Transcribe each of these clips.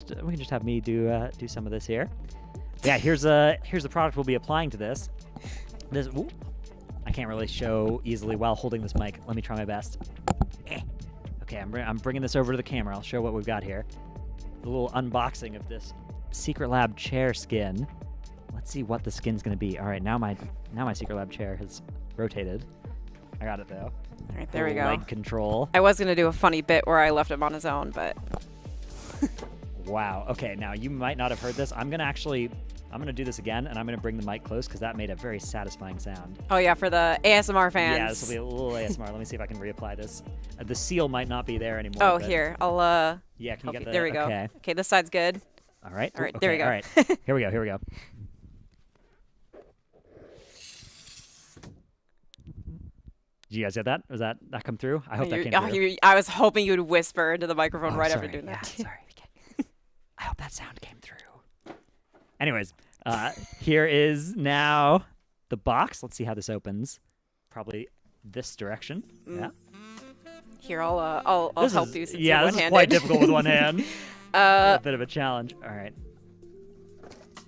we can just have me do some of this here. Yeah, here's the product we'll be applying to this. Ooh, I can't really show easily while holding this mic. Let me try my best. Okay, I'm bringing this over to the camera. I'll show what we've got here. A little unboxing of this Secret Lab chair skin. Let's see what the skin's gonna be. All right, now my Secret Lab chair has rotated. I got it though. All right, there we go. Leg control. I was gonna do a funny bit where I left him on his own, but. Wow. Okay, now you might not have heard this. I'm gonna do this again, and I'm gonna bring the mic close because that made a very satisfying sound. Oh yeah, for the ASMR fans. Yeah, this will be a little ASMR. Let me see if I can reapply this. The seal might not be there anymore. Oh, here, I'll Yeah, can you get the? There we go. Okay. Okay, this side's good. All right. All right, okay, there we go. All right. Here we go. Here we go. Did you guys get that? Was that come through? I hope that came through. I was hoping you would whisper into the microphone right sorry. after doing that. Yeah, sorry. I hope that sound came through. Anyways, here is now the box. Let's see how this opens. Probably this direction. Yeah. Here, I'll help you since yeah, you're this is one-handed. quite difficult with one hand. A bit of a challenge. All right.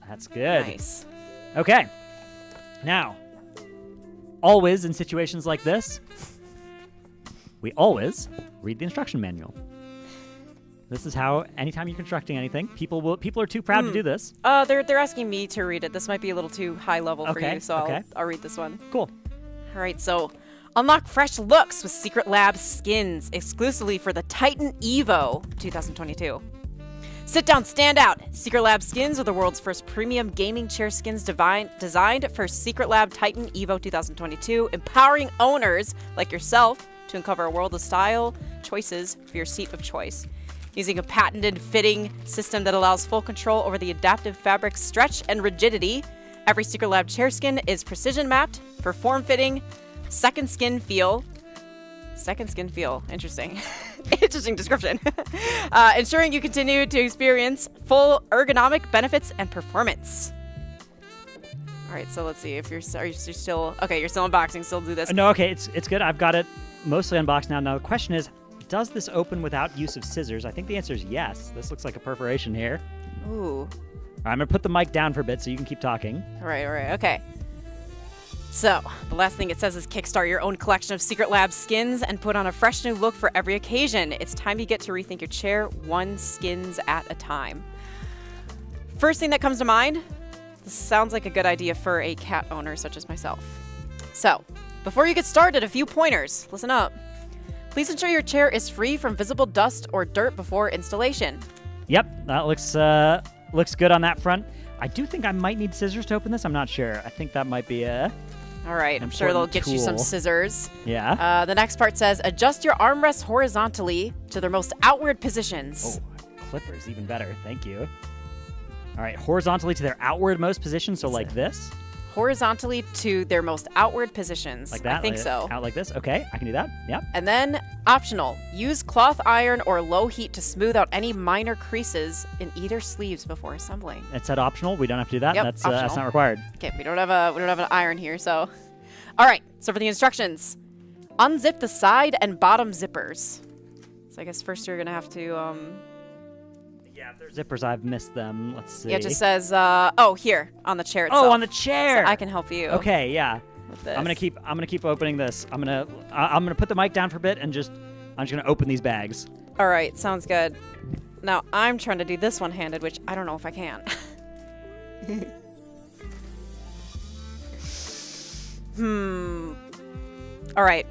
That's good. Nice. Okay. Now, always in situations like this, we always read the instruction manual. This is how, anytime you're constructing anything, people are too proud to do this. They're asking me to read it. This might be a little too high level for you, so I'll read this one. Cool. All right, so unlock fresh looks with Secret Lab skins exclusively for the Titan Evo 2022. Sit down, stand out. Secret Lab skins are the world's first premium gaming chair skins designed for Secret Lab Titan Evo 2022, empowering owners like yourself to uncover a world of style choices for your seat of choice. Using a patented fitting system that allows full control over the adaptive fabric's stretch and rigidity, every Secret Lab chair skin is precision mapped for form-fitting, second skin feel. Interesting. Interesting description. Ensuring you continue to experience full ergonomic benefits and performance. All right, so let's see if you're still okay. You're still unboxing. Still do this. No, okay, it's good. I've got it mostly unboxed now. Now the question is, does this open without use of scissors? I think the answer is yes. This looks like a perforation here. Ooh. All right, I'm gonna put the mic down for a bit so you can keep talking. All right, okay. So, the last thing it says is kickstart your own collection of Secret Lab skins and put on a fresh new look for every occasion. It's time you get to rethink your chair one skins at a time. First thing that comes to mind, this sounds like a good idea for a cat owner such as myself. So, before you get started, a few pointers. Listen up. Please ensure your chair is free from visible dust or dirt before installation. Yep, that looks good on that front. I do think I might need scissors to open this. I'm not sure. I think that might be all right, I'm sure they'll get you some scissors. Yeah. The next part says, adjust your armrests horizontally to their most outward positions. Oh, clippers, even better. Thank you. All right, horizontally to their outwardmost position, so like this? Horizontally to their most outward positions. Like that? I think so. Out like this? Okay, I can do that. Yep. And then, optional, use cloth iron or low heat to smooth out any minor creases in either sleeves before assembling. It said optional. We don't have to do that. Yep, That's not required. Okay, we don't have an iron here, so. All right, so for the instructions, unzip the side and bottom zippers. So I guess first you're gonna have to Yeah, if they're zippers, I've missed them. Let's see. Yeah, it just says here on the chair itself. Oh, on the chair. So I can help you. Okay, yeah. With this. I'm gonna keep opening this. I'm gonna put the mic down for a bit and I'm just gonna open these bags. All right, sounds good. Now I'm trying to do this one-handed, which I don't know if I can. All right.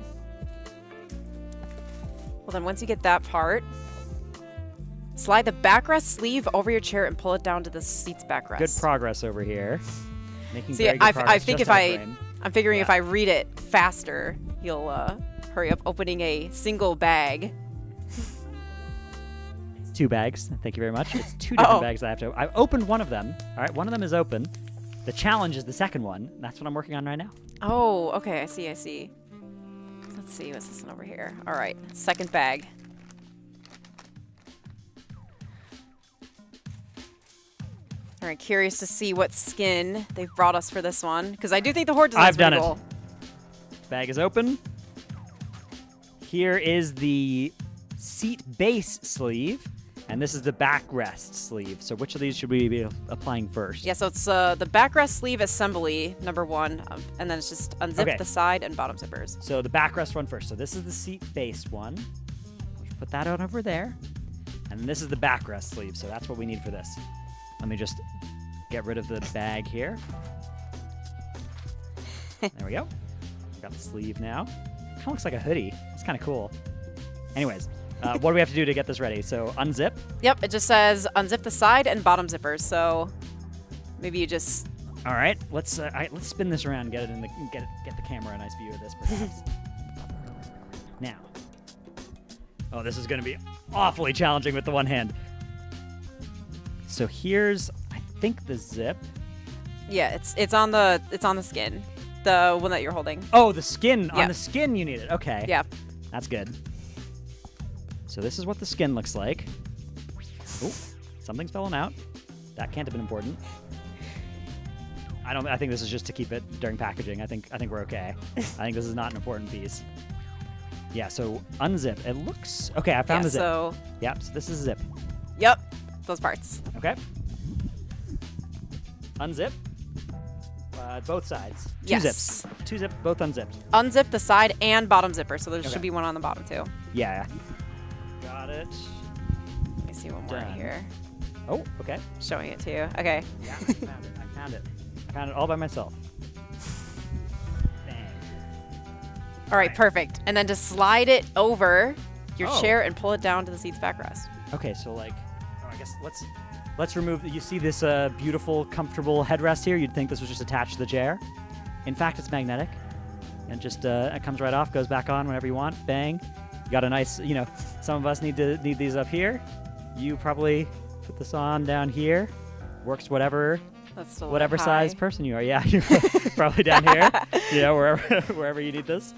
Well, then once you get that part, slide the backrest sleeve over your chair and pull it down to the seat's backrest. Good progress over here. Making See, very good progress. I think I'm figuring if I read it faster, you'll hurry up opening a single bag. 2 bags. Thank you very much. It's 2 different bags that I have to. I've opened one of them. All right, one of them is open. The challenge is the second one. That's what I'm working on right now. Oh, okay. I see. Let's see. What's this one over here? All right. Second bag. All right. Curious to see what skin they've brought us for this one. Because I do think the Horde design's pretty cool. I've done it. Bag is open. Here is the seat base sleeve. And this is the backrest sleeve. So which of these should we be applying first? Yeah, so it's the backrest sleeve assembly, number 1, and then it's just unzip the side and bottom zippers. So the backrest one first. So this is the seat-based one. Put that on over there. And this is the backrest sleeve, so that's what we need for this. Let me just get rid of the bag here. There we go. Got the sleeve now. Kind of looks like a hoodie. It's kind of cool. Anyways. What do we have to do to get this ready? So unzip. Yep, it just says unzip the side and bottom zippers. So maybe you just. All right, let's spin this around and get it in the get the camera a nice view of this, perhaps. Now. Oh, this is going to be awfully challenging with the one hand. So here's, I think, the zip. Yeah, it's on the skin, the one that you're holding. Oh, the skin on the skin you need it. Okay. Yeah. That's good. So this is what the skin looks like. Oh, something's falling out. That can't have been important. I think this is just to keep it during packaging. I think we're okay. I think this is not an important piece. Yeah, so unzip. It looks okay. I found the zip. So this is zip. Yep, those parts. Okay. Unzip. Both sides. Yes. 2 zips. 2 zips, both unzipped. Unzip the side and bottom zipper, so there should be one on the bottom too. Yeah. Got it. Let me see one more here. Oh, okay. Showing it to you. Okay. Yeah, I found it. I found it all by myself. Bang. All right, perfect. And then just slide it over your chair and pull it down to the seat's backrest. Okay, so I guess let's remove. You see this beautiful, comfortable headrest here? You'd think this was just attached to the chair. In fact, it's magnetic, and just it comes right off, goes back on whenever you want. Bang. You got a nice, some of us need these up here. You probably put this on down here. Works whatever size person you are. Yeah, you're probably down here. Wherever you need this.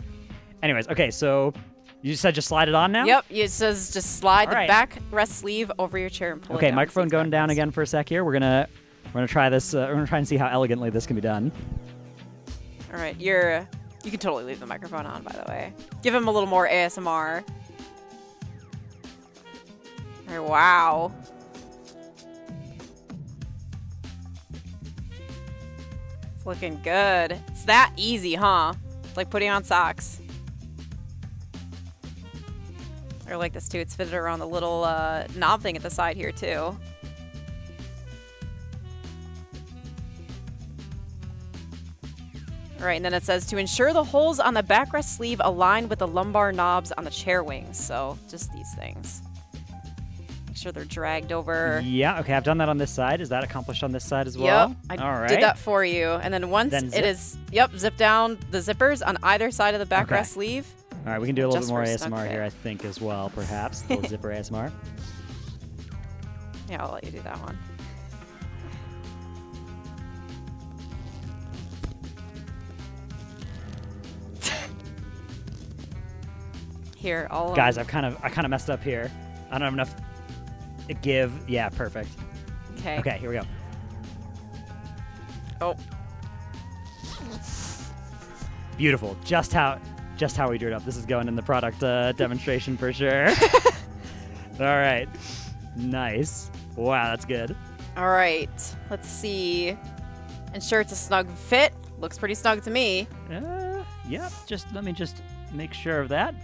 Anyways, okay, so you said just slide it on now? Yep, it says just slide the backrest sleeve over your chair and pull it down. Okay, microphone going down again for a sec here. We're gonna try this. We're gonna try and see how elegantly this can be done. All right, you can totally leave the microphone on, by the way. Give him a little more ASMR. All right, wow. It's looking good. It's that easy, huh? It's like putting on socks. I like this too. It's fitted around the little knob thing at the side here too. All right, and then it says to ensure the holes on the backrest sleeve align with the lumbar knobs on the chair wings. So just these things. Make sure they're dragged over. Yeah, okay, I've done that on this side. Is that accomplished on this side as well? Yep, I did that for you. And then once it is, zip down the zippers on either side of the backrest sleeve. All right, we can do a little bit more ASMR here, I think, as well, perhaps. A little zipper ASMR. Yeah, I'll let you do that one. Here, guys, I kind of messed up here. I don't have enough give. Yeah, perfect. Okay. Okay, here we go. Oh. Beautiful. Just how we drew it up. This is going in the product demonstration for sure. All right. Nice. Wow, that's good. All right. Let's see. Ensure it's a snug fit. Looks pretty snug to me. Yep. Let me make sure of that.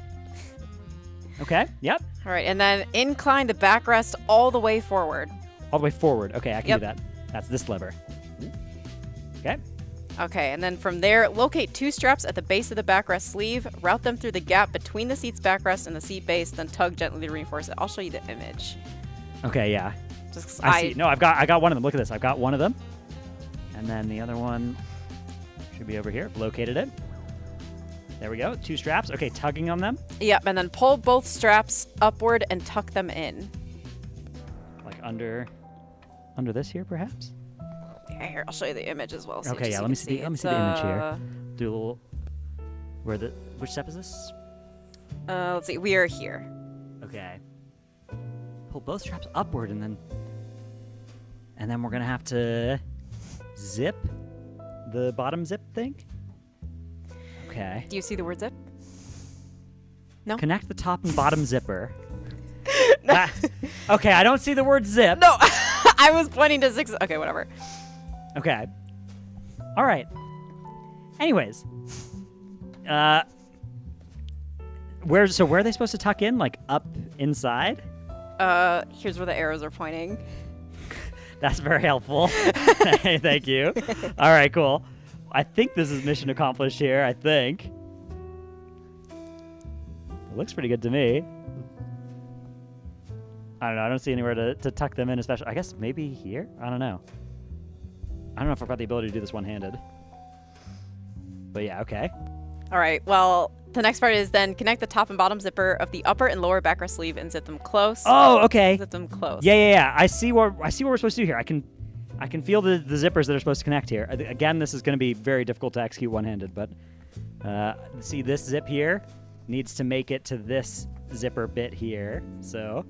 Okay. Yep. All right, and then incline the backrest all the way forward. All the way forward. Okay, I can do that. That's this lever. Okay. Okay, and then from there, locate 2 straps at the base of the backrest sleeve. Route them through the gap between the seat's backrest and the seat base, then tug gently to reinforce it. I'll show you the image. Okay. Yeah. Just I see. No, I got one of them. Look at this. I've got one of them, and then the other one should be over here. Located it. There we go. 2 straps. Okay, tugging on them. Yep, and then pull both straps upward and tuck them in. Like under this here, perhaps? Yeah, here, I'll show you the image as well. So okay, yeah, let me see the image here. Do a little... Which step is this? Let's see. We are here. Okay. Pull both straps upward, and then we're going to have to zip the bottom zip thing. Okay. Do you see the word zip? No? Connect the top and bottom zipper. Okay, I don't see the word zip. No, I was pointing to 6. Okay, whatever. Okay. All right. Anyways, where are they supposed to tuck in? Like up inside? Here's where the arrows are pointing. That's very helpful. Thank you. All right, cool. I think this is mission accomplished here. I think. It looks pretty good to me. I don't know. I don't see anywhere to tuck them in, especially. I guess maybe here? I don't know. I don't know if I've got the ability to do this one-handed. But yeah, okay. All right, well, the next part is then connect the top and bottom zipper of the upper and lower backrest sleeve and zip them close. Oh, okay. Zip them close. Yeah. I see what we're supposed to do here. I can feel the zippers that are supposed to connect here. Again, this is going to be very difficult to execute one-handed, but see this zip here needs to make it to this zipper bit here. So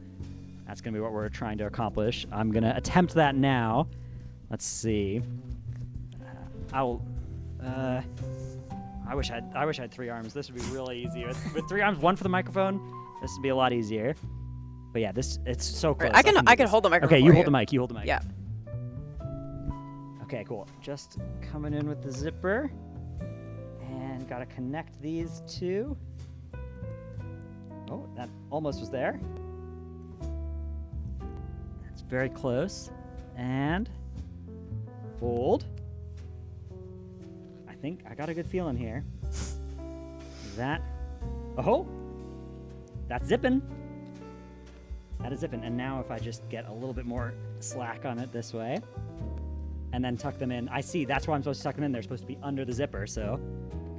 that's going to be what we're trying to accomplish. I'm going to attempt that now. Let's see. I wish I had 3 arms. This would be really easy. With 3 arms, 1 for the microphone, this would be a lot easier. But yeah, it's so close. Right, I can hold the microphone. Okay, you hold the mic. You hold the mic. Yeah. Okay, cool. Just coming in with the zipper. And gotta connect these 2. Oh, that almost was there. That's very close. And hold. I think I got a good feeling here. That. Oh! That's zipping. That is zipping. And now if I just get a little bit more slack on it this way, and then tuck them in. I see. That's why I'm supposed to tuck them in. They're supposed to be under the zipper. So,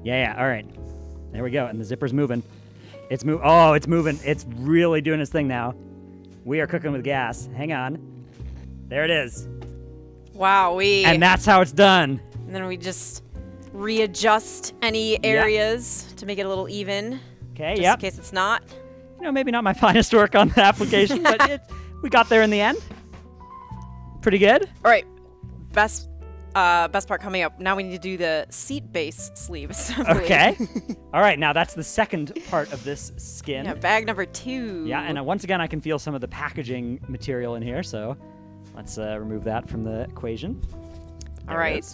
yeah. All right. There we go. And the zipper's moving. It's moving. It's really doing its thing now. We are cooking with gas. Hang on. There it is. Wow. And that's how it's done. And then we just readjust any areas to make it a little even. Okay. Just in case it's not. Maybe not my finest work on the application, but we got there in the end. Pretty good. All right. Best part coming up. Now we need to do the seat base sleeve assembly. Okay. All right. Now that's the second part of this skin. Yeah, bag number 2. Yeah, and once again, I can feel some of the packaging material in here, so let's remove that from the equation. All right.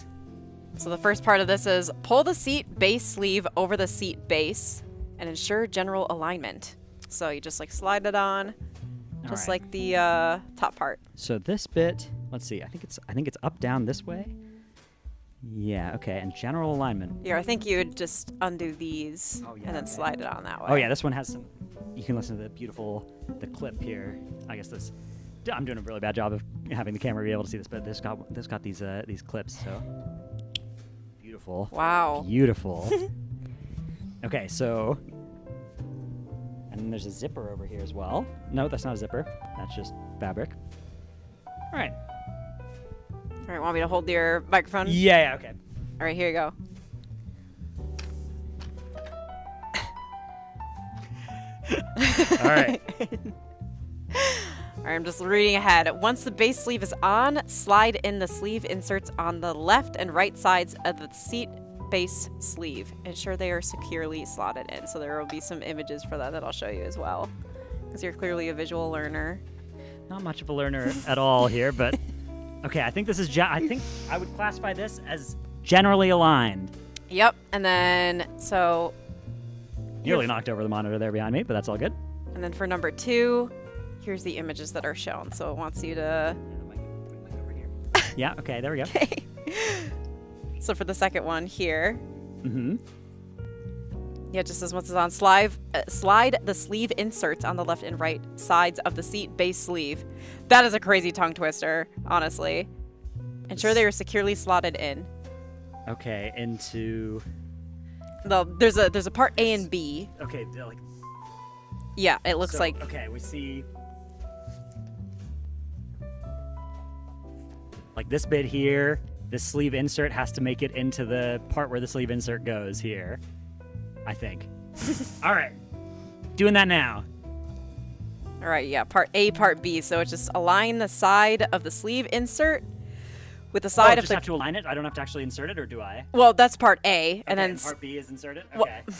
So the first part of this is pull the seat base sleeve over the seat base and ensure general alignment. So you just slide it on, just like the top part. So this bit, let's see. I think it's up down this way. Yeah. Okay. And general alignment. Yeah, I think you would just undo these and then slide it on that way. Oh yeah, this one has some. You can listen to the clip here. I guess this. I'm doing a really bad job of having the camera be able to see this, but this got these clips. So beautiful. Wow. Beautiful. Okay, so. And then there's a zipper over here as well. No, that's not a zipper. That's just fabric. All right. All right, want me to hold your microphone? Yeah, okay. All right, here you go. All right. All right, I'm just reading ahead. Once the base sleeve is on, slide in the sleeve inserts on the left and right sides of the seat base sleeve. Ensure they are securely slotted in. So there will be some images for that I'll show you as well, because you're clearly a visual learner. Not much of a learner at all here, but okay. I think this is. I think I would classify this as generally aligned. Yep, and then so. Nearly knocked over the monitor there behind me, but that's all good. And then for number 2, here's the images that are shown. So it wants you to. Yeah. Okay. There we go. Okay. So for the second one here. Mm-hmm. Yeah, just as once it's on, slide the sleeve inserts on the left and right sides of the seat base sleeve. That is a crazy tongue twister, honestly. Ensure they are securely slotted in. Okay, into. No, there's a part A and B. Okay, Yeah, it looks like. Okay, we see. Like this bit here. The sleeve insert has to make it into the part where the sleeve insert goes here, I think. All right. Doing that now. All right, yeah, part A, part B. So it's just align the side of the sleeve insert with the side of just the... have to align it? I don't have to actually insert it, or do I? Well, that's part A, Okay, and then... part B is inserted? Okay. Well,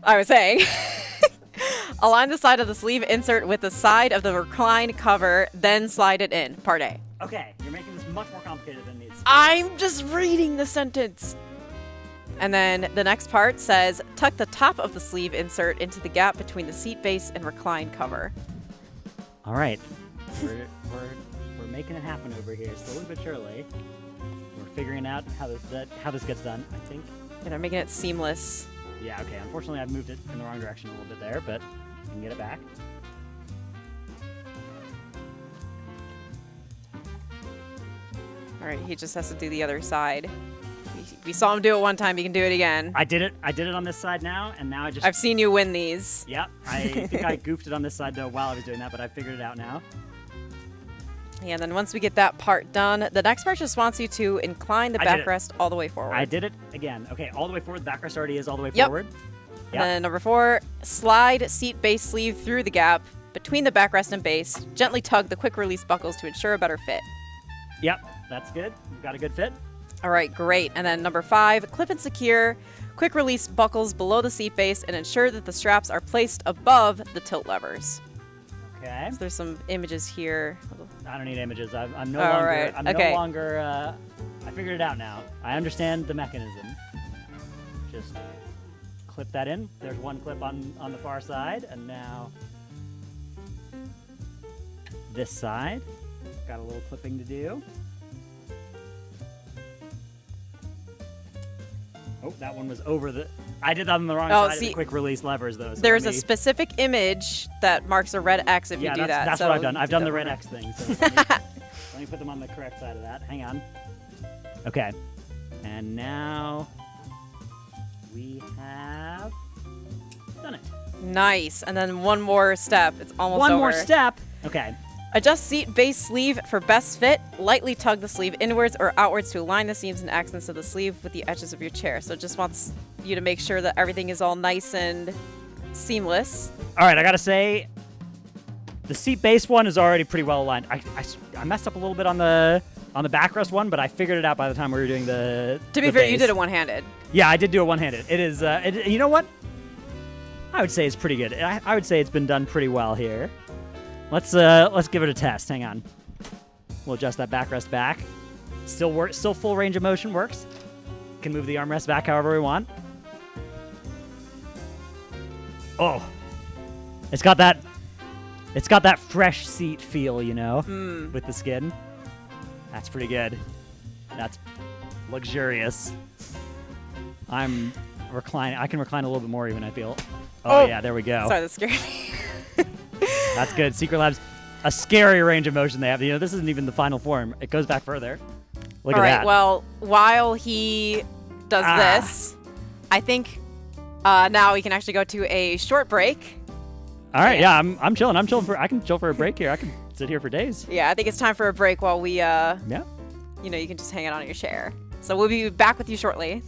I was saying... Align the side of the sleeve insert with the side of the recline cover, then slide it in. Part A. Okay, you're making this much more complicated than it needs to be. I'm just reading the sentence. And then the next part says, tuck the top of the sleeve insert into the gap between the seat base and recline cover. All right, we're making it happen over here, slowly but surely. We're figuring out how this gets done. I think. Yeah, they're making it seamless. Yeah. Okay. Unfortunately, I've moved it in the wrong direction a little bit there, but I can get it back. All right, he just has to do the other side. We saw him do it one time. He can do it again. I did it on this side now, and now I just. I've seen you win these. Yep. I think I goofed it on this side though while I was doing that, but I figured it out now. Yeah, and then once we get that part done, the next part just wants you to incline the backrest all the way forward. I did it again. Okay, all the way forward. The backrest already is all the way Yep. forward. And then number 4, slide seat base sleeve through the gap between the backrest and base. Gently tug the quick release buckles to ensure a better fit. Yep, that's good. You've got a good fit. All right, great. And then number 5, clip and secure quick release buckles below the seat base and ensure that the straps are placed above the tilt levers. Okay. So there's some images here. I don't need images. I'm no All longer. right, I'm okay. no longer. I figured it out now. I understand the mechanism. Just clip that in. There's one clip on the far side, and now this side. Got a little clipping to do. Oh, that one was over the. I did that on the wrong side of the quick release levers, though. So there's a specific image that marks a red X if you do that. That's so what I've done. I've done the red over. X thing. So let me put them on the correct side of that. Hang on. Okay. And now we have done it. Nice. And then one more step. It's almost One over. more step. Okay. Adjust seat base sleeve for best fit. Lightly tug the sleeve inwards or outwards to align the seams and accents of the sleeve with the edges of your chair. So it just wants you to make sure that everything is all nice and seamless. All right, I gotta say, the seat base one is already pretty well aligned. I messed up a little bit on the backrest one, but I figured it out by the time we were doing the. To be the fair, base. you did it one-handed. Yeah, I did do it one-handed. It is. You know what? I would say it's pretty good. I would say it's been done pretty well here. Let's give it a test. Hang on. We'll adjust that backrest back. Still full range of motion works. Can move the armrest back however we want. Oh. It's got that fresh seat feel, you know, with the skin. That's pretty good. That's luxurious. I'm reclining. I can recline a little bit more even, I feel. Oh yeah, there we go. Sorry, that scared me. That's good. Secret Labs, a scary range of motion they have. You know, this isn't even the final form. It goes back further. Look at that. All right, well, while he does this, I think now we can actually go to a short break. All right, yeah, I'm chilling. I can chill for a break here. I can sit here for days. Yeah, I think it's time for a break while we, Yeah. you know, you can just hang it on your chair. So we'll be back with you shortly.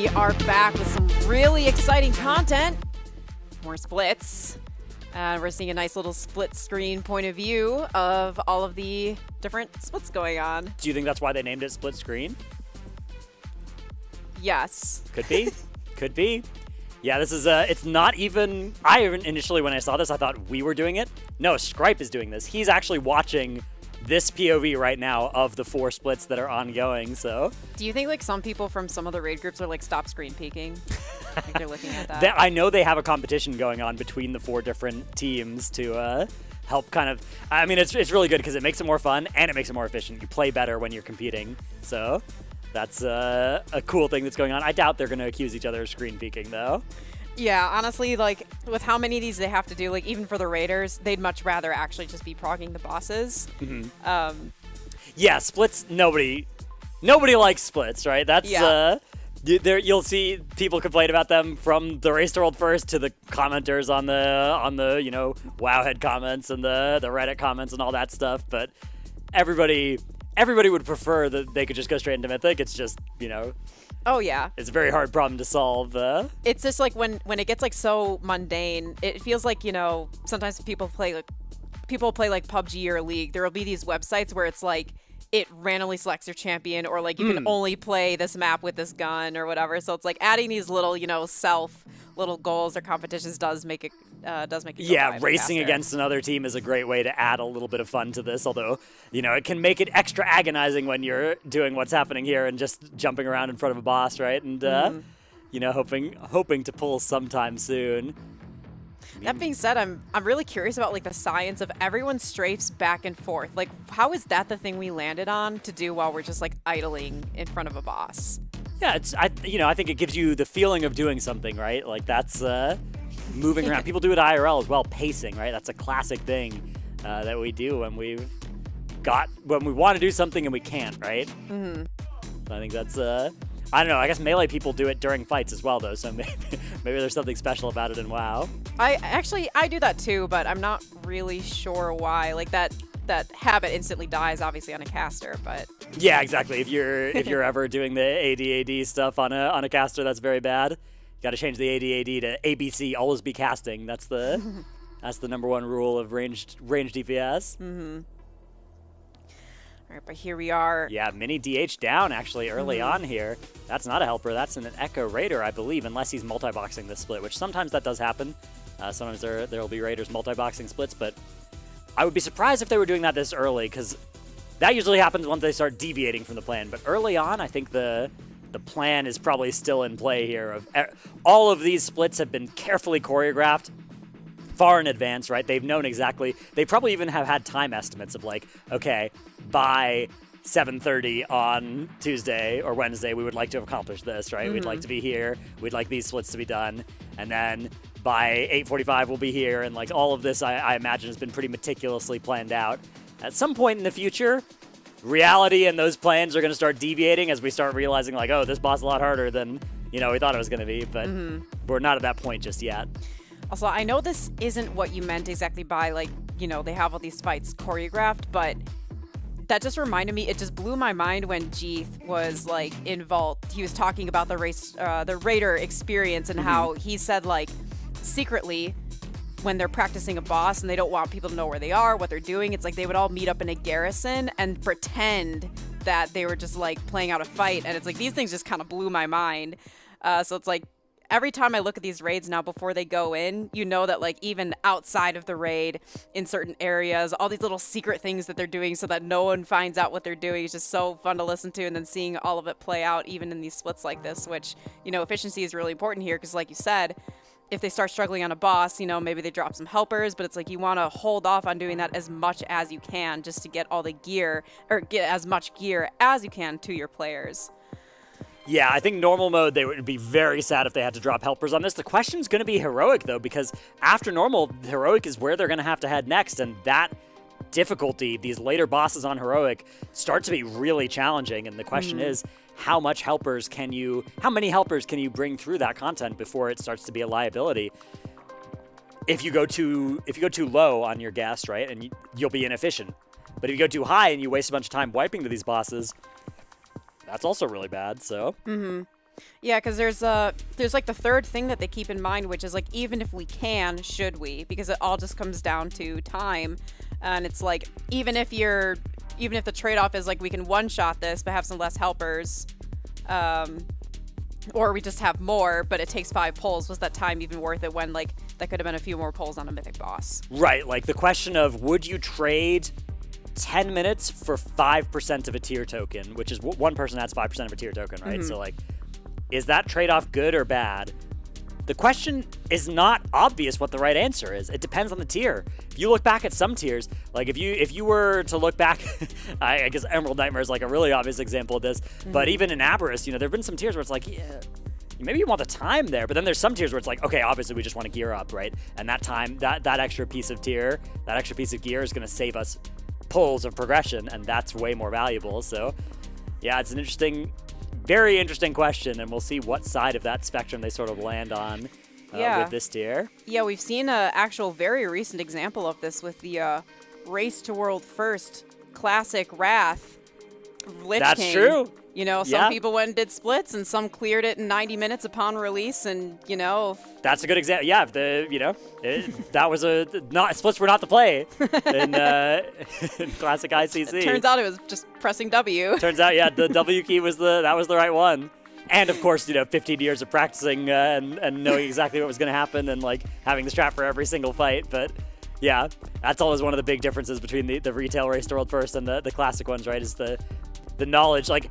We are back with some really exciting content. More splits. We're seeing a nice little split screen point of view of all of the different splits going on. Do you think that's why they named it split screen? Yes. Could be. Could be. Yeah, this is, it's not even, initially when I saw this, I thought we were doing it. No, Scripe is doing this. He's actually watching this POV right now of the 4 splits that are ongoing, so. Do you think like some people from some of the raid groups are like stop screen peeking? I think they're looking at that. I know they have a competition going on between the 4 different teams to help kind of, I mean, it's really good because it makes it more fun and it makes it more efficient. You play better when you're competing, so that's a cool thing that's going on. I doubt they're going to accuse each other of screen peeking, though. Yeah, honestly, like, with how many of these they have to do, like, even for the raiders, they'd much rather actually just be progging the bosses. Mm-hmm. Yeah, splits, nobody likes splits, right? That's, you'll see people complain about them from the Race to World First to the commenters on the you know, Wowhead comments and the Reddit comments and all that stuff, but everybody would prefer that they could just go straight into Mythic. It's just, you know... Oh, yeah. It's a very hard problem to solve. It's just like when it gets like so mundane, it feels like, you know, sometimes people play like PUBG or League. There will be these websites where it's like it randomly selects your champion, or like you can only play this map with this gun or whatever. So it's like adding these little, you know, little goals or competitions does make it yeah, racing faster. Against another team is a great way to add a little bit of fun to this, although, you know, it can make it extra agonizing when you're doing what's happening here and just jumping around in front of a boss, right? And you know, hoping to pull sometime soon. That being said, I'm really curious about like the science of everyone strafes back and forth. Like, how is that the thing we landed on to do while we're just like idling in front of a boss? Yeah, I think it gives you the feeling of doing something, right? Like that's moving around. People do it IRL as well, pacing, right? That's a classic thing that we do when we want to do something and we can't, right? Mm-hmm. So I think that's I don't know. I guess Melee people do it during fights as well, though. So maybe there's something special about it in WoW. I do that too, but I'm not really sure why. Like that habit instantly dies, obviously, on a caster. But yeah, exactly. If you're ever doing the AD stuff on a caster, that's very bad. You got to change the AD to ABC. Always be casting. That's the number one rule of ranged DPS. Mm-hmm. All right, but here we are. Yeah, mini DH down actually early on here. That's not a helper. That's an Echo Raider, I believe, unless he's multi-boxing this split, which sometimes that does happen. Sometimes there will be Raiders multi-boxing splits, but I would be surprised if they were doing that this early, because that usually happens once they start deviating from the plan. But early on, I think the plan is probably still in play here. All of these splits have been carefully choreographed far in advance, right? They've known exactly. They probably even have had time estimates of like, okay, by 7:30 on Tuesday or Wednesday, we would like to have accomplished this, right? Mm-hmm. We'd like to be here. We'd like these splits to be done. And then by 8:45, we'll be here. And like all of this, I imagine, has been pretty meticulously planned out. At some point in the future, reality and those plans are going to start deviating as we start realizing like, oh, this boss is a lot harder than, you know, we thought it was going to be. But we're not at that point just yet. Also, I know this isn't what you meant exactly by, like, you know, they have all these fights choreographed, but that just reminded me, it just blew my mind when Jeeth was, like, in Vault. He was talking about the Raider experience and how he said, like, secretly, when they're practicing a boss and they don't want people to know where they are, what they're doing, it's like they would all meet up in a garrison and pretend that they were just, like, playing out a fight. And it's like, these things just kind of blew my mind. So it's like, every time I look at these raids now before they go in, you know that like even outside of the raid in certain areas, all these little secret things that they're doing so that no one finds out what they're doing is just so fun to listen to. And then seeing all of it play out even in these splits like this, which, you know, efficiency is really important here because like you said, if they start struggling on a boss, you know, maybe they drop some helpers, but it's like you want to hold off on doing that as much as you can just to get all the gear or get as much gear as you can to your players. Yeah, I think normal mode, they would be very sad if they had to drop helpers on this. The question's going to be heroic, though, because after normal, heroic is where they're going to have to head next, and that difficulty, these later bosses on heroic, start to be really challenging, and the question is, how many helpers can you bring through that content before it starts to be a liability? If you go too low on your guess, right, and you'll be inefficient. But if you go too high and you waste a bunch of time wiping to these bosses, that's also really bad, so. Yeah, because there's like the third thing that they keep in mind, which is like even if we can, should we? Because it all just comes down to time, and it's like even if the trade-off is like we can one-shot this but have some less helpers, or we just have more but it takes 5 pulls, was that time even worth it when like that could have been a few more pulls on a mythic boss? Right, like the question of would you trade 10 minutes for 5% of a tier token, which is one person adds 5% of a tier token, right? So like, is that trade-off good or bad? The question is not obvious what the right answer is. It depends on the tier. If you look back at some tiers, like if you were to look back, I guess Emerald Nightmare is like a really obvious example of this, but even in Aberrus, there have been some tiers where it's like, yeah, maybe you want the time there, but then there's some tiers where it's like, okay, obviously we just want to gear up, right? And that time, that extra piece of gear is going to save us pulls of progression, and that's way more valuable. So yeah, it's an very interesting question, and we'll see what side of that spectrum they sort of land on with this tier. Yeah, we've seen an actual very recent example of this with the Race to World First Classic Wrath Lich That's King. true. Some people went and did splits, and some cleared it in 90 minutes upon release, and That's a good example. Yeah, that was splits were not the play in classic ICC. Turns out it was just pressing W. Turns out, yeah, the W key was the right one. And of course, 15 years of practicing and knowing exactly what was going to happen and like having the strat for every single fight. But yeah, that's always one of the big differences between the retail Race to World First and the classic ones, right? Is the knowledge. Like,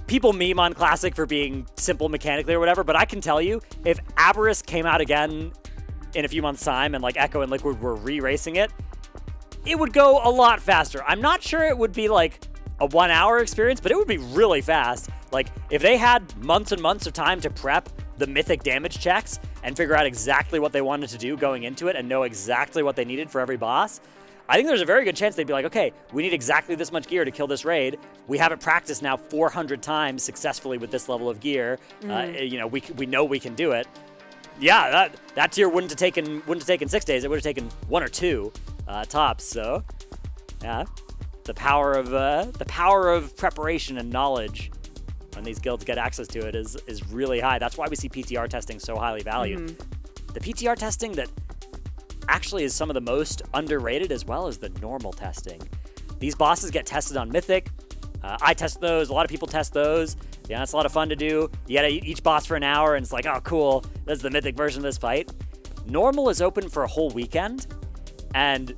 people meme on Classic for being simple mechanically or whatever, but I can tell you, if Aberrus came out again in a few months' time and like Echo and Liquid were re-racing it, it would go a lot faster. I'm not sure it would be like a 1-hour experience, but it would be really fast. Like, if they had months and months of time to prep the mythic damage checks and figure out exactly what they wanted to do going into it and know exactly what they needed for every boss, I think there's a very good chance they'd be like, okay, we need exactly this much gear to kill this raid. We have it practiced now 400 times successfully with this level of gear. We know we can do it. Yeah, that tier wouldn't have taken 6 days. It would have taken 1 or 2 tops. So, yeah, the power of preparation and knowledge when these guilds get access to it is really high. That's why we see PTR testing so highly valued. The PTR testing that actually is some of the most underrated, as well as the normal testing. These bosses get tested on Mythic. I test those. A lot of people test those. Yeah, it's a lot of fun to do. You gotta each boss for an hour, and it's like, oh, cool. This is the Mythic version of this fight. Normal is open for a whole weekend, and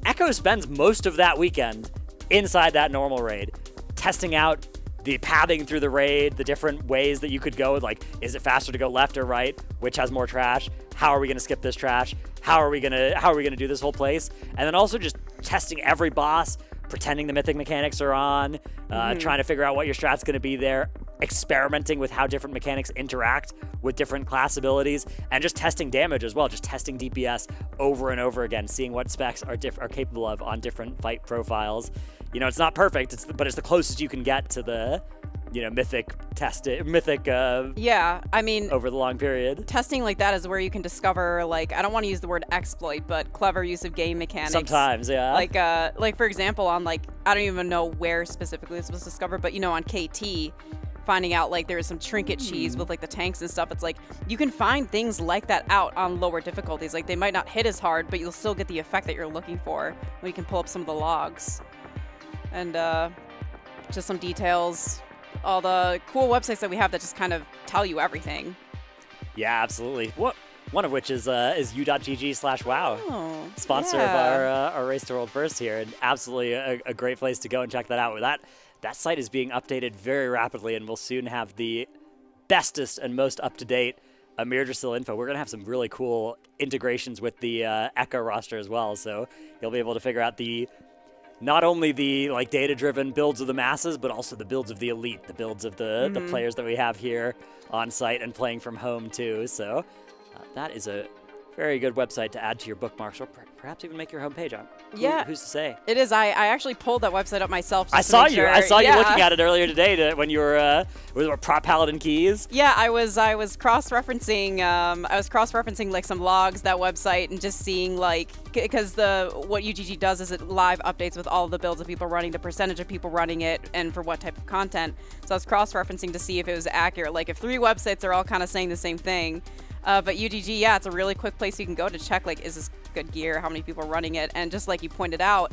Echo spends most of that weekend inside that normal raid, testing out the pathing through the raid, the different ways that you could go. Like, is it faster to go left or right? Which has more trash? How are we gonna skip this trash? How are we gonna do this whole place? And then also just testing every boss, pretending the mythic mechanics are on, trying to figure out what your strat's gonna be there, experimenting with how different mechanics interact with different class abilities, and just testing damage as well, just testing DPS over and over again, seeing what specs are capable of on different fight profiles. It's not perfect, but it's the closest you can get to the mythic yeah, I mean, over the long period. Testing like that is where you can discover, like, I don't want to use the word exploit, but clever use of game mechanics. Sometimes, yeah. Like for example, on like, I don't even know where specifically this was discovered, but on KT, finding out like there's some trinket cheese with like the tanks and stuff. It's like you can find things like that out on lower difficulties. Like, they might not hit as hard, but you'll still get the effect that you're looking for when you can pull up some of the logs. And just some details, all the cool websites that we have that just kind of tell you everything. Yeah, absolutely. One of which is u.gg/wow, sponsor of our Race to World First here, and absolutely a great place to go and check that out. That site is being updated very rapidly, and we'll soon have the bestest and most up-to-date Amirdrassil info. We're gonna have some really cool integrations with the Echo roster as well, so you'll be able to figure out not only the like data-driven builds of the masses, but also the builds of the elite, the builds of the players that we have here on site and playing from home too. So that is a very good website to add to your bookmarks, or perhaps even make your homepage on. Yeah. Who's to say? It is. I actually pulled that website up myself. I saw you. I saw you looking at it earlier today when you were with Prop Paladin Keys. Yeah, I was cross-referencing. Like some logs, that website, and just seeing like, because what UGG does is it live updates with all the builds of people running, the percentage of people running it, and for what type of content. So I was cross-referencing to see if it was accurate. Like if 3 websites are all kind of saying the same thing. But UGG, yeah, it's a really quick place you can go to check, like, is this good gear? How many people are running it? And just like you pointed out,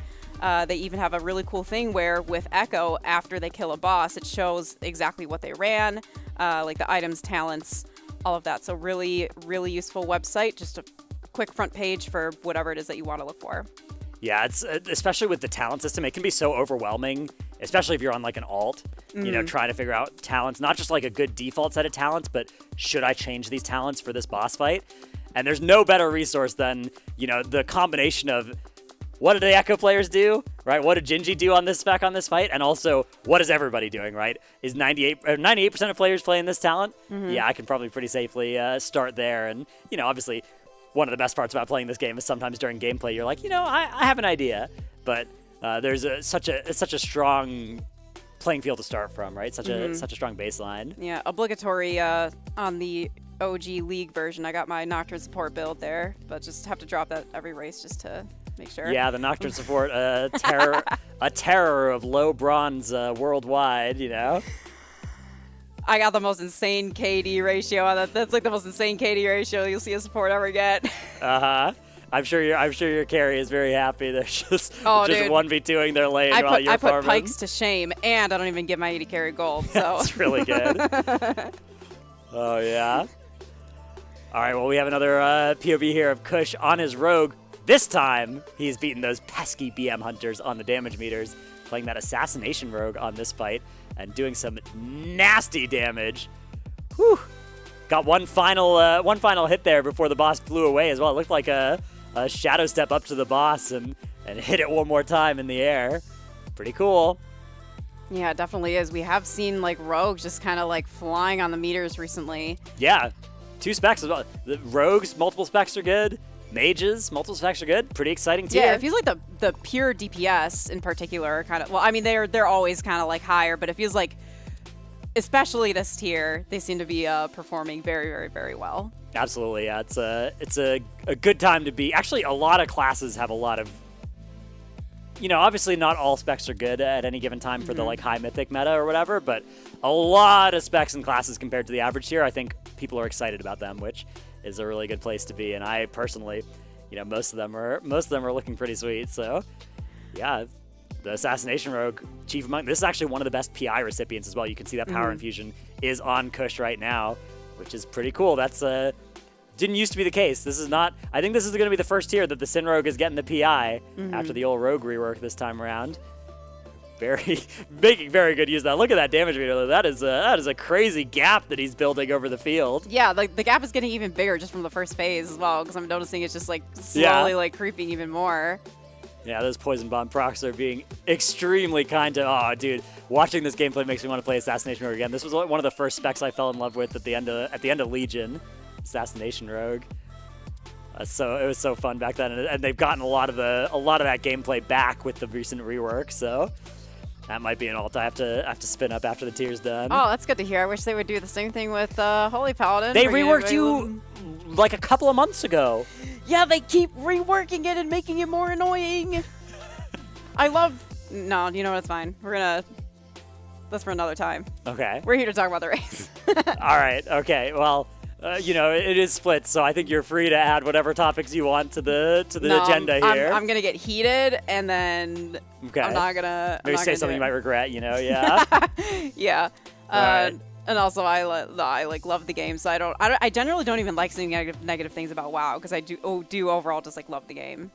they even have a really cool thing where with Echo, after they kill a boss, it shows exactly what they ran, like the items, talents, all of that. So really, really useful website. Just a quick front page for whatever it is that you want to look for. Yeah, it's especially with the talent system, it can be so overwhelming, especially if you're on like an alt, you know, trying to figure out talents, not just like a good default set of talents, but should I change these talents for this boss fight? And there's no better resource than, you know, the combination of what did the Echo players do, right? What did Gingy do on this spec on this fight? And also, what is everybody doing, right? Is 98% of players playing this talent? Yeah, I can probably pretty safely start there. And, you know, obviously, one of the best parts about playing this game is sometimes during gameplay, you're like, you know, I have an idea, but there's such a strong playing field to start from, right? Such a strong baseline. Yeah, obligatory on the OG League version. I got my Nocturne support build there, but just have to drop that every race just to make sure. Yeah, the Nocturne support, a terror of low bronze worldwide, you know? I got the most insane KD ratio on that. That's like the most insane KD ratio you'll see a support ever get. I'm sure your carry is very happy. They're just dude. 1v2ing their lane while you're farming. I put Pikes to shame, and I don't even get my 80 carry gold. So that's really good. Oh yeah. All right. Well, we have another POV here of Kush on his rogue. This time, he's beaten those pesky BM hunters on the damage meters, playing that assassination rogue on this fight and doing some nasty damage. Whew. Got one final hit there before the boss flew away as well. It looked like a shadow step up to the boss and hit it one more time in the air. Pretty cool. Yeah, it definitely is. We have seen like rogues just kind of like flying on the meters recently. Yeah, 2 specs as well. The rogues, multiple specs are good. Mages, multiple specs are good. Pretty exciting tier. Yeah, it feels like the pure DPS in particular kind of, well, I mean, they're always kind of like higher, but it feels like, especially this tier, they seem to be performing very, very, very well. Absolutely, yeah. It's a good time to be. Actually, a lot of classes have a lot of, you know, obviously not all specs are good at any given time for the like high mythic meta or whatever, but a lot of specs and classes compared to the average tier, I think people are excited about them, which is a really good place to be. And I personally, you know, most of them are looking pretty sweet. So yeah, the assassination rogue, chief among, this is actually one of the best PI recipients as well. You can see that power infusion is on Kush right now, which is pretty cool. That's didn't used to be the case. This is not, I think this is going to be the first tier that the Sin Rogue is getting the PI after the old rogue rework this time around. Making very good use of that. Look at that damage meter. That is a crazy gap that he's building over the field. Yeah, like the gap is getting even bigger just from the first phase as well, because I'm noticing it's just like slowly like creeping even more. Yeah, those poison bomb procs are being extremely kind to. Oh, dude, watching this gameplay makes me want to play Assassination Rogue again. This was one of the first specs I fell in love with at the end of Legion, Assassination Rogue. So it was so fun back then, and they've gotten a lot of that gameplay back with the recent rework. So that might be an alt I have to spin up after the tier's done. Oh, that's good to hear. I wish they would do the same thing with Holy Paladin. They reworked you like a couple of months ago. Yeah, they keep reworking it and making it more annoying. No, you know what? It's fine. That's for another time. Okay. We're here to talk about the race. All right. Okay. Well, you know, it is split, so I think you're free to add whatever topics you want to the agenda here. I'm gonna get heated, and then I'm not gonna. Maybe say something you might regret. You know, yeah. Yeah. Right. And also, I love the game, so I generally don't even like saying negative things about WoW, because I do overall just like love the game.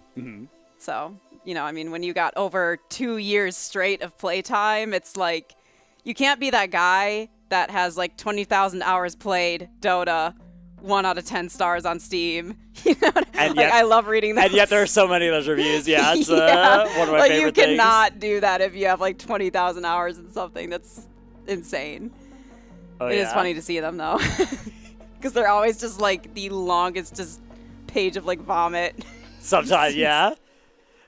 So, you know, I mean, when you got over 2 years straight of playtime, it's like you can't be that guy that has like 20,000 hours played Dota, 1 out of 10 stars on Steam. You know, and yet, I love reading those. And yet there are so many of those reviews. Yeah, it's one of my favorite things. You cannot do that if you have like 20,000 hours in something. That's insane. It is funny to see them though, because they're always just like the longest just page of like vomit. Sometimes, yeah.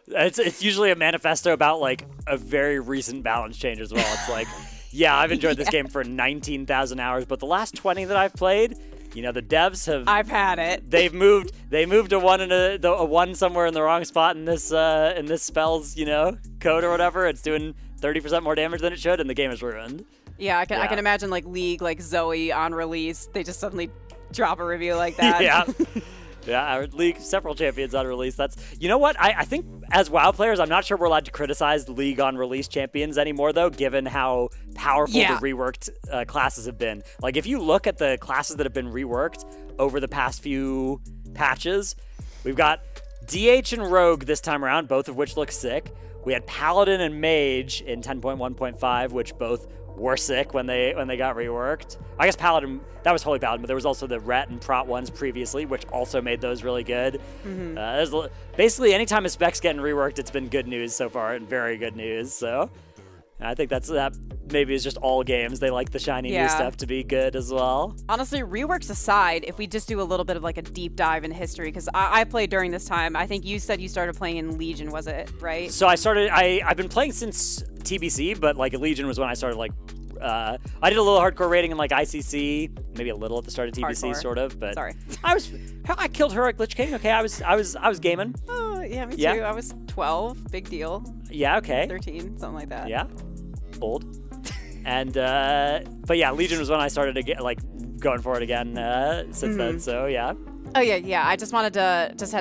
It's usually a manifesto about like a very recent balance change as well. It's like, yeah, I've enjoyed this game for 19,000 hours, but the last 20 that I've played, the devs have. I've had it. They moved a one and a one somewhere in the wrong spot in this spell's code or whatever. It's doing 30% more damage than it should, and the game is ruined. Yeah, I can imagine like League, like Zoe on release, they just suddenly drop a review like that. Yeah. Yeah, our League, several champions on release. That's, you know what? I think as WoW players, I'm not sure we're allowed to criticize the League on release champions anymore, though, given how powerful the reworked classes have been. Like, if you look at the classes that have been reworked over the past few patches, we've got DH and Rogue this time around, both of which look sick. We had Paladin and Mage in 10.1.5, which both were sick when they got reworked. I guess Paladin, that was Holy Paladin, but there was also the Ret and Prot ones previously, which also made those really good. Basically, anytime a spec's getting reworked, it's been good news so far, and very good news. So I think that maybe is just all games. They like the shiny new stuff to be good as well. Honestly, reworks aside, if we just do a little bit of like a deep dive in history, because I played during this time. I think you said you started playing in Legion, was it, right? So I've been playing since TBC, but like Legion was when I started like, I did a little hardcore rating in like ICC, maybe a little at the start of TBC, Hardcore. Sort of, but Sorry. I killed Heroic Lich King. Okay, I was gaming. Oh, yeah, me too. Yeah. I was 12, big deal. Yeah, okay. 13, something like that. Yeah, old. And but yeah, Legion was when I started to get like going for it again since then. So yeah. Oh yeah. I just had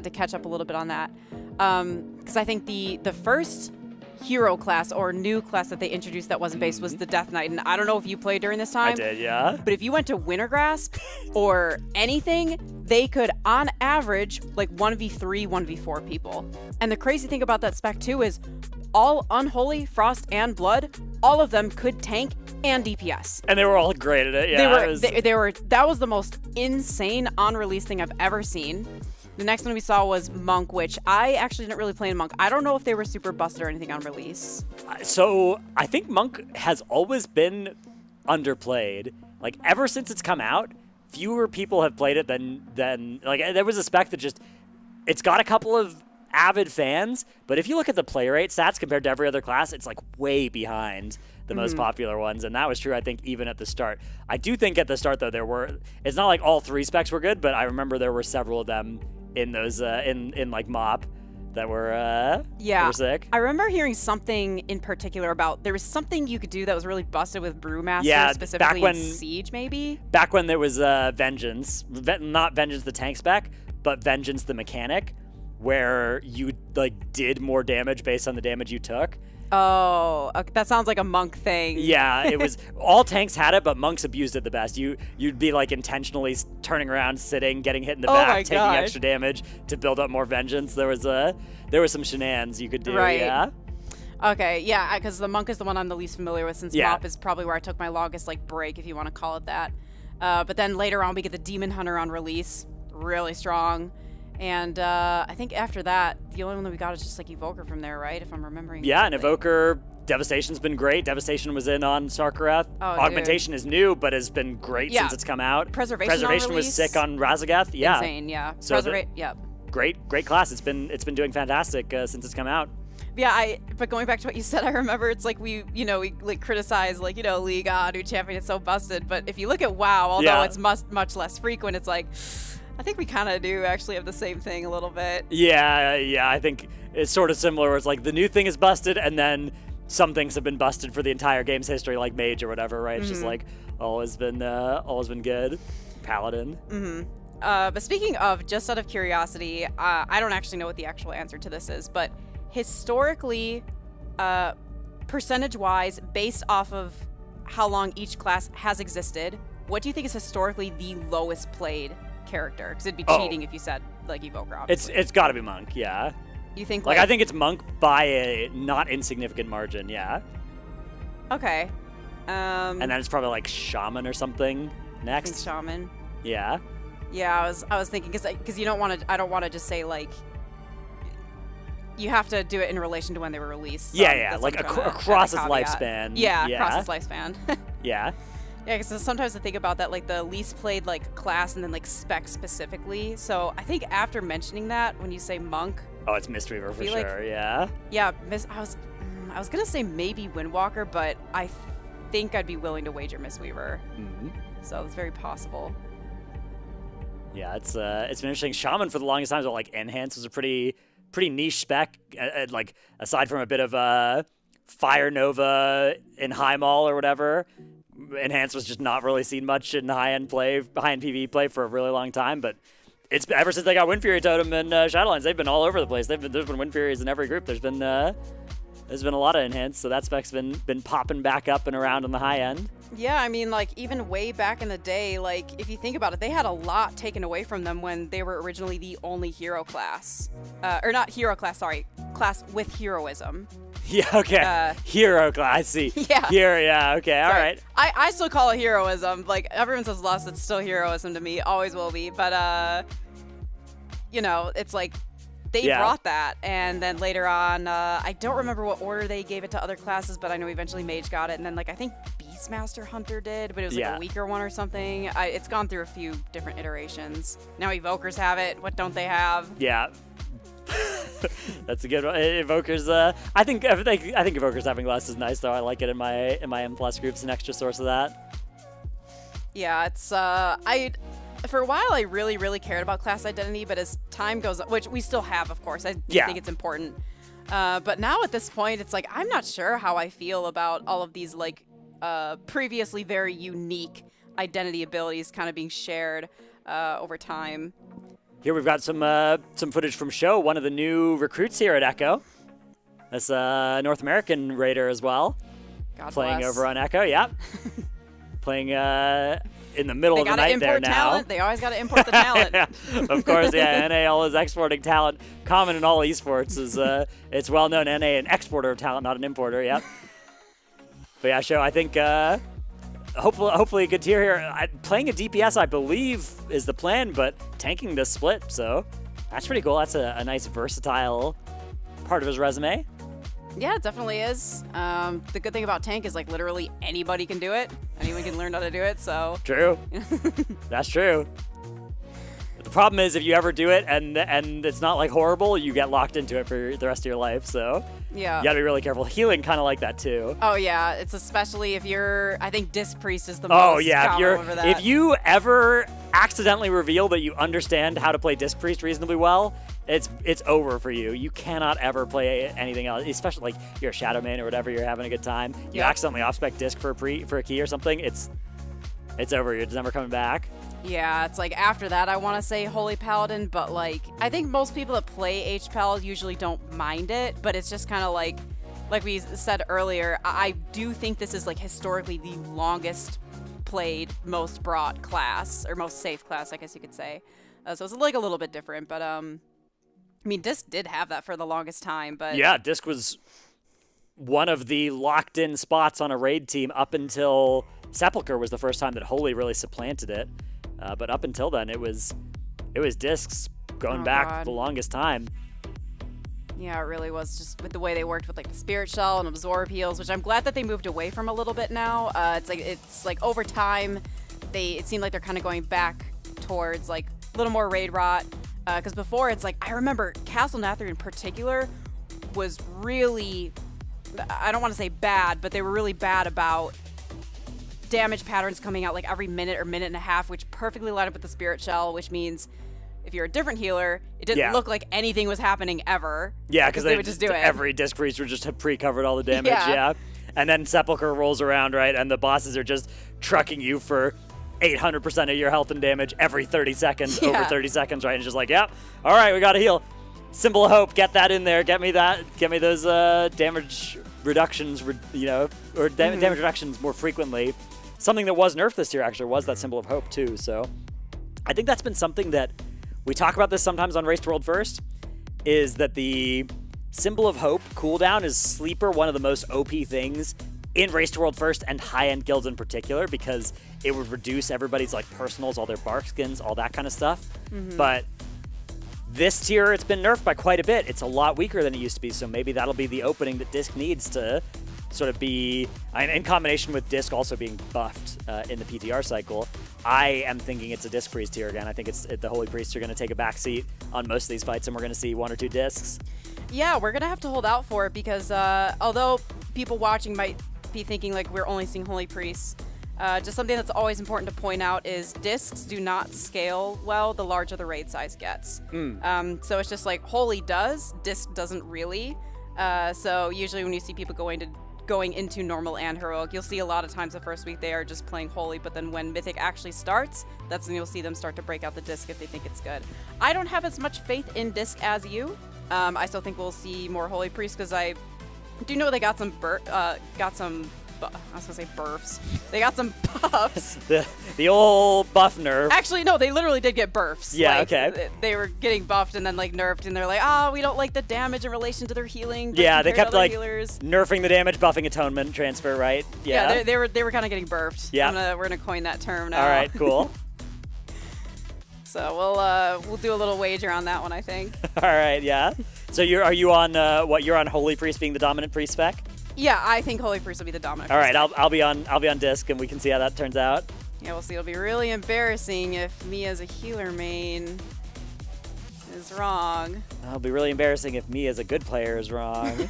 to catch up a little bit on that, because I think the first hero class or new class that they introduced that wasn't based was the Death Knight, and I don't know if you played during this time. I did, yeah. But if you went to Wintergrasp or anything, they could, on average, like 1v3, 1v4 people. And the crazy thing about that spec too is all Unholy, Frost, and Blood, all of them could tank and DPS. And they were all great at it. Yeah, they were. That was the most insane on-release thing I've ever seen. The next one we saw was Monk, which I actually didn't really play in Monk. I don't know if they were super busted or anything on release. So I think Monk has always been underplayed. Like ever since it's come out, fewer people have played it than like there was a spec that just it's got a couple of avid fans, but if you look at the play rate stats compared to every other class, it's like way behind the most popular ones, and that was true I think even at the start. I do think at the start though it's not like all three specs were good, but I remember there were several of them in those in like MOP that were sick. I remember hearing something in particular about there was something you could do that was really busted with Brewmaster, specifically in Siege maybe. Back when there was Vengeance, not Vengeance the tank spec, but Vengeance the mechanic, where you like did more damage based on the damage you took. Oh, okay. That sounds like a Monk thing. Yeah, it was. All tanks had it, but Monks abused it the best. You'd be like intentionally turning around, sitting, getting hit in the back, taking extra damage to build up more vengeance. There was some shenanigans you could do. Right. Yeah. Okay, yeah, because the Monk is the one I'm the least familiar with, since MOP is probably where I took my longest like break, if you want to call it that. But then later on, we get the Demon Hunter on release, really strong. And I think after that, the only one that we got is just like Evoker from there, right? If I'm remembering. Yeah, correctly. and Evoker, Devastation's been great. Devastation was in on Sarkareth. Oh, Augmentation is new, but has been great since it's come out. Preservation was sick on Razagath. Yeah. Insane, yeah. So yep. Great class. It's been doing fantastic since it's come out. Yeah, but going back to what you said, I remember it's like we like criticize like, League, new champion, it's so busted. But if you look at WoW, although it's much less frequent, it's like, I think we kind of do actually have the same thing a little bit. Yeah, I think it's sort of similar where it's like the new thing is busted and then some things have been busted for the entire game's history, like Mage or whatever, right? It's just like always been good. Paladin. But speaking of, just out of curiosity, I don't actually know what the actual answer to this is, but historically, percentage-wise, based off of how long each class has existed, what do you think is historically the lowest played character? Because it'd be cheating if you said like Evoker, obviously. It's got to be Monk, yeah. You think I think it's Monk by a not insignificant margin, yeah. Okay. And then it's probably like Shaman or something next. I think Shaman. Yeah. Yeah, I was thinking because I don't want to just say like you have to do it in relation to when they were released. So yeah, like across its lifespan. Yeah, across its lifespan. Yeah. Yeah, because sometimes I think about that, like the least played like class and then like spec specifically. So I think after mentioning that, when you say monk, Oh, it's Mistweaver for feel like- sure. Yeah. yeah, I was gonna say maybe Windwalker, but I think I'd be willing to wager Mistweaver. Mhm. So it's very possible. Yeah, it's been interesting. Shaman for the longest time, but like Enhance was a pretty niche spec. Like aside from a bit of Fire Nova in High Mall or whatever, Enhance was just not really seen much in high-end PvE play for a really long time. But it's ever since they got Wind Fury Totem and Shadowlands, they've been all over the place. There's been Wind Furies in every group. There's been a lot of Enhance, so that spec's been popping back up and around on the high end. Yeah, I mean, like, even way back in the day, like, if you think about it, they had a lot taken away from them when they were originally the only hero class. Or not hero class, sorry. Class with heroism. Yeah, okay. Hero class, I see. Yeah. Hero, yeah, okay, all right. I still call it heroism. Like, everyone says lost, it's still heroism to me. Always will be. But, you know, it's like, they brought that. And then later on, I don't remember what order they gave it to other classes, but I know eventually Mage got it. And then, like, I think Beastmaster Hunter did, but it was like a weaker one or something. It's gone through a few different iterations. Now Evokers have it. What don't they have? Yeah. That's a good one. Evokers, I think Evokers having less is nice though. I like it in my M+ groups, an extra source of that. Yeah, it's for a while I really cared about class identity, but as time goes on, which we still have, of course, I think it's important. But now at this point, it's like I'm not sure how I feel about all of these like previously very unique identity abilities kind of being shared over time. Here we've got some footage from Show, one of the new recruits here at Echo. That's a North American raider as well. God playing bless. over on Echo, yeah. Playing in the middle of the night there now. Talent. They always got to import the talent. Yeah, of course, yeah. NA is exporting talent. Common in all esports is it's well known. NA an exporter of talent, not an importer. Yep. But yeah, Show. I think hopefully a good tier here. Playing a DPS, I believe, is the plan, but tanking this split, so that's pretty cool. That's a nice versatile part of his resume. Yeah, it definitely is. The good thing about tank is like literally anybody can do it. Anyone can learn how to do it, so. True. That's true. The problem is if you ever do it and it's not like horrible, you get locked into it for the rest of your life, so. Yeah. You gotta be really careful. Healing kind of like that too. Oh yeah, it's especially if you're, I think Disc Priest is the most common over that. If you ever accidentally reveal that you understand how to play Disc Priest reasonably well, it's over for you. You cannot ever play anything else, especially like you're a Shadow Man or whatever, you're having a good time. You accidentally off-spec Disc for a key or something, it's over. You're never coming back. Yeah, it's like after that I want to say Holy Paladin, but like I think most people that play HPAL usually don't mind it, but it's just kind of like we said earlier, I do think this is like historically the longest played, most brought class, or most safe class, I guess you could say. So it's like a little bit different, but I mean, Disc did have that for the longest time, but... Yeah, Disc was one of the locked-in spots on a raid team up until Sepulcher was the first time that Holy really supplanted it. But up until then, it was Discs going back the longest time. Yeah, it really was, just with the way they worked with like the Spirit Shell and Absorb Heals, which I'm glad that they moved away from a little bit now. It's like over time, it seemed like they're kind of going back towards like a little more raid rot. Because before, it's like, I remember Castle Nathri in particular was really, I don't want to say bad, but they were really bad about damage patterns coming out like every minute or minute and a half, which perfectly lined up with the Spirit Shell, which means if you're a different healer, it didn't look like anything was happening ever. Yeah, because they would just do it. Every Disc Priest would just have pre-covered all the damage, yeah. And then Sepulcher rolls around, right, and the bosses are just trucking you for 800% of your health and damage every 30 seconds, over 30 seconds, right? And it's just like, yep, all right, we got to heal. Symbol of Hope, get that in there. Get me those damage reductions, damage reductions more frequently. Something that was nerfed this year, actually, was that Symbol of Hope, too. So I think that's been something that we talk about this sometimes on Race to World First, is that the Symbol of Hope cooldown is sleeper, one of the most OP things in Race to World First and high-end guilds in particular, because it would reduce everybody's like personals, all their bark skins, all that kind of stuff. But this tier, it's been nerfed by quite a bit. It's a lot weaker than it used to be, so maybe that'll be the opening that Disc needs to sort of be, in combination with Disc also being buffed in the PTR cycle, I am thinking it's a Disc Priest here again. I think the Holy Priests are going to take a backseat on most of these fights, and we're going to see 1 or 2 Discs. Yeah, we're going to have to hold out for it because although people watching might be thinking like we're only seeing Holy Priests, just something that's always important to point out is Discs do not scale well the larger the raid size gets. So it's just like Holy does, Disc doesn't really. So usually when you see people going into normal and heroic, you'll see a lot of times the first week they are just playing Holy, but then when Mythic actually starts, that's when you'll see them start to break out the Disc if they think it's good. I don't have as much faith in Disc as you. I still think we'll see more Holy Priests because I do know they got some I was gonna say burfs. They got some buffs. the old buff nerf. Actually, no, they literally did get burfs. Yeah, like, okay. They were getting buffed and then like nerfed, and they're like, we don't like the damage in relation to their healing. Yeah, they kept like healers. nerfing the damage, buffing atonement transfer, right? Yeah, they were kind of getting burfed. Yeah, we're gonna coin that term now. All right, cool. So we'll do a little wager on that one, I think. All right, yeah. So are you on you're on Holy Priest being the dominant priest spec? Yeah, I think Holy Priest will be the dominant. All right, I'll be on Disc, and we can see how that turns out. Yeah, we'll see. It'll be really embarrassing if me as a healer main is wrong. It'll be really embarrassing if me as a good player is wrong.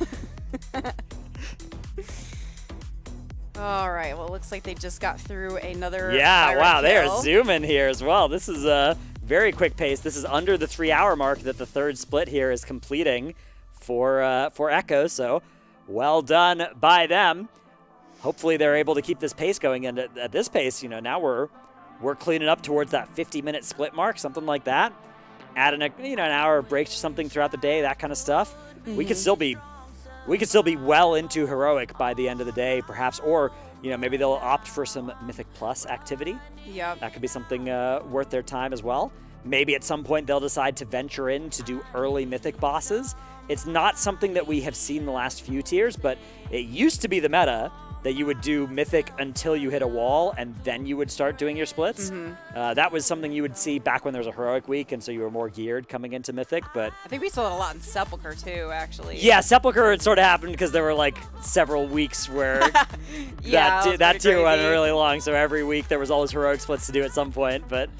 All right. Well, it looks like they just got through another. Yeah. Wow. kill. They are zooming here as well. This is a very quick pace. This is under the 3-hour mark that the third split here is completing for Echo. So. Well done by them. Hopefully they're able to keep this pace going, and at this pace, now we're cleaning up towards that 50-minute split mark, something like that. Add an hour of breaks or something throughout the day, that kind of stuff. Mm-hmm. We could still be well into heroic by the end of the day, perhaps, or maybe they'll opt for some Mythic Plus activity. Yeah, that could be something worth their time as well. Maybe at some point they'll decide to venture in to do early Mythic bosses. It's not something that we have seen the last few tiers, but it used to be the meta that you would do Mythic until you hit a wall, and then you would start doing your splits. Mm-hmm. That was something you would see back when there was a Heroic week, and so you were more geared coming into Mythic. But I think we saw it a lot in Sepulchre, too, actually. Yeah, Sepulchre, it sort of happened because there were, like, several weeks where that tier went really long, so every week there was always Heroic splits to do at some point. But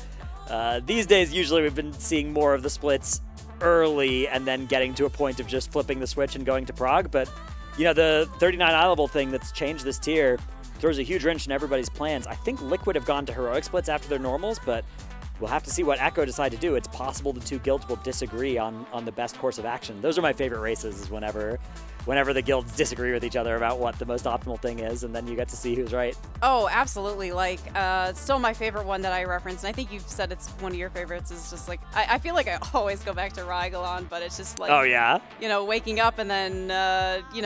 these days, usually we've been seeing more of the splits early and then getting to a point of just flipping the switch and going to Prague. But the 39 eye level thing that's changed this tier throws a huge wrench in everybody's plans. I think Liquid have gone to heroic splits after their normals, but we'll have to see what Echo decide to do. It's possible the two guilds will disagree on the best course of action. Those are my favorite races, is whenever the guilds disagree with each other about what the most optimal thing is, and then you get to see who's right. Oh, absolutely. Like, still my favorite one that I reference, and I think you've said it's one of your favorites, is just like, I feel like I always go back to Rygalon, but it's just like, oh yeah, waking up and then,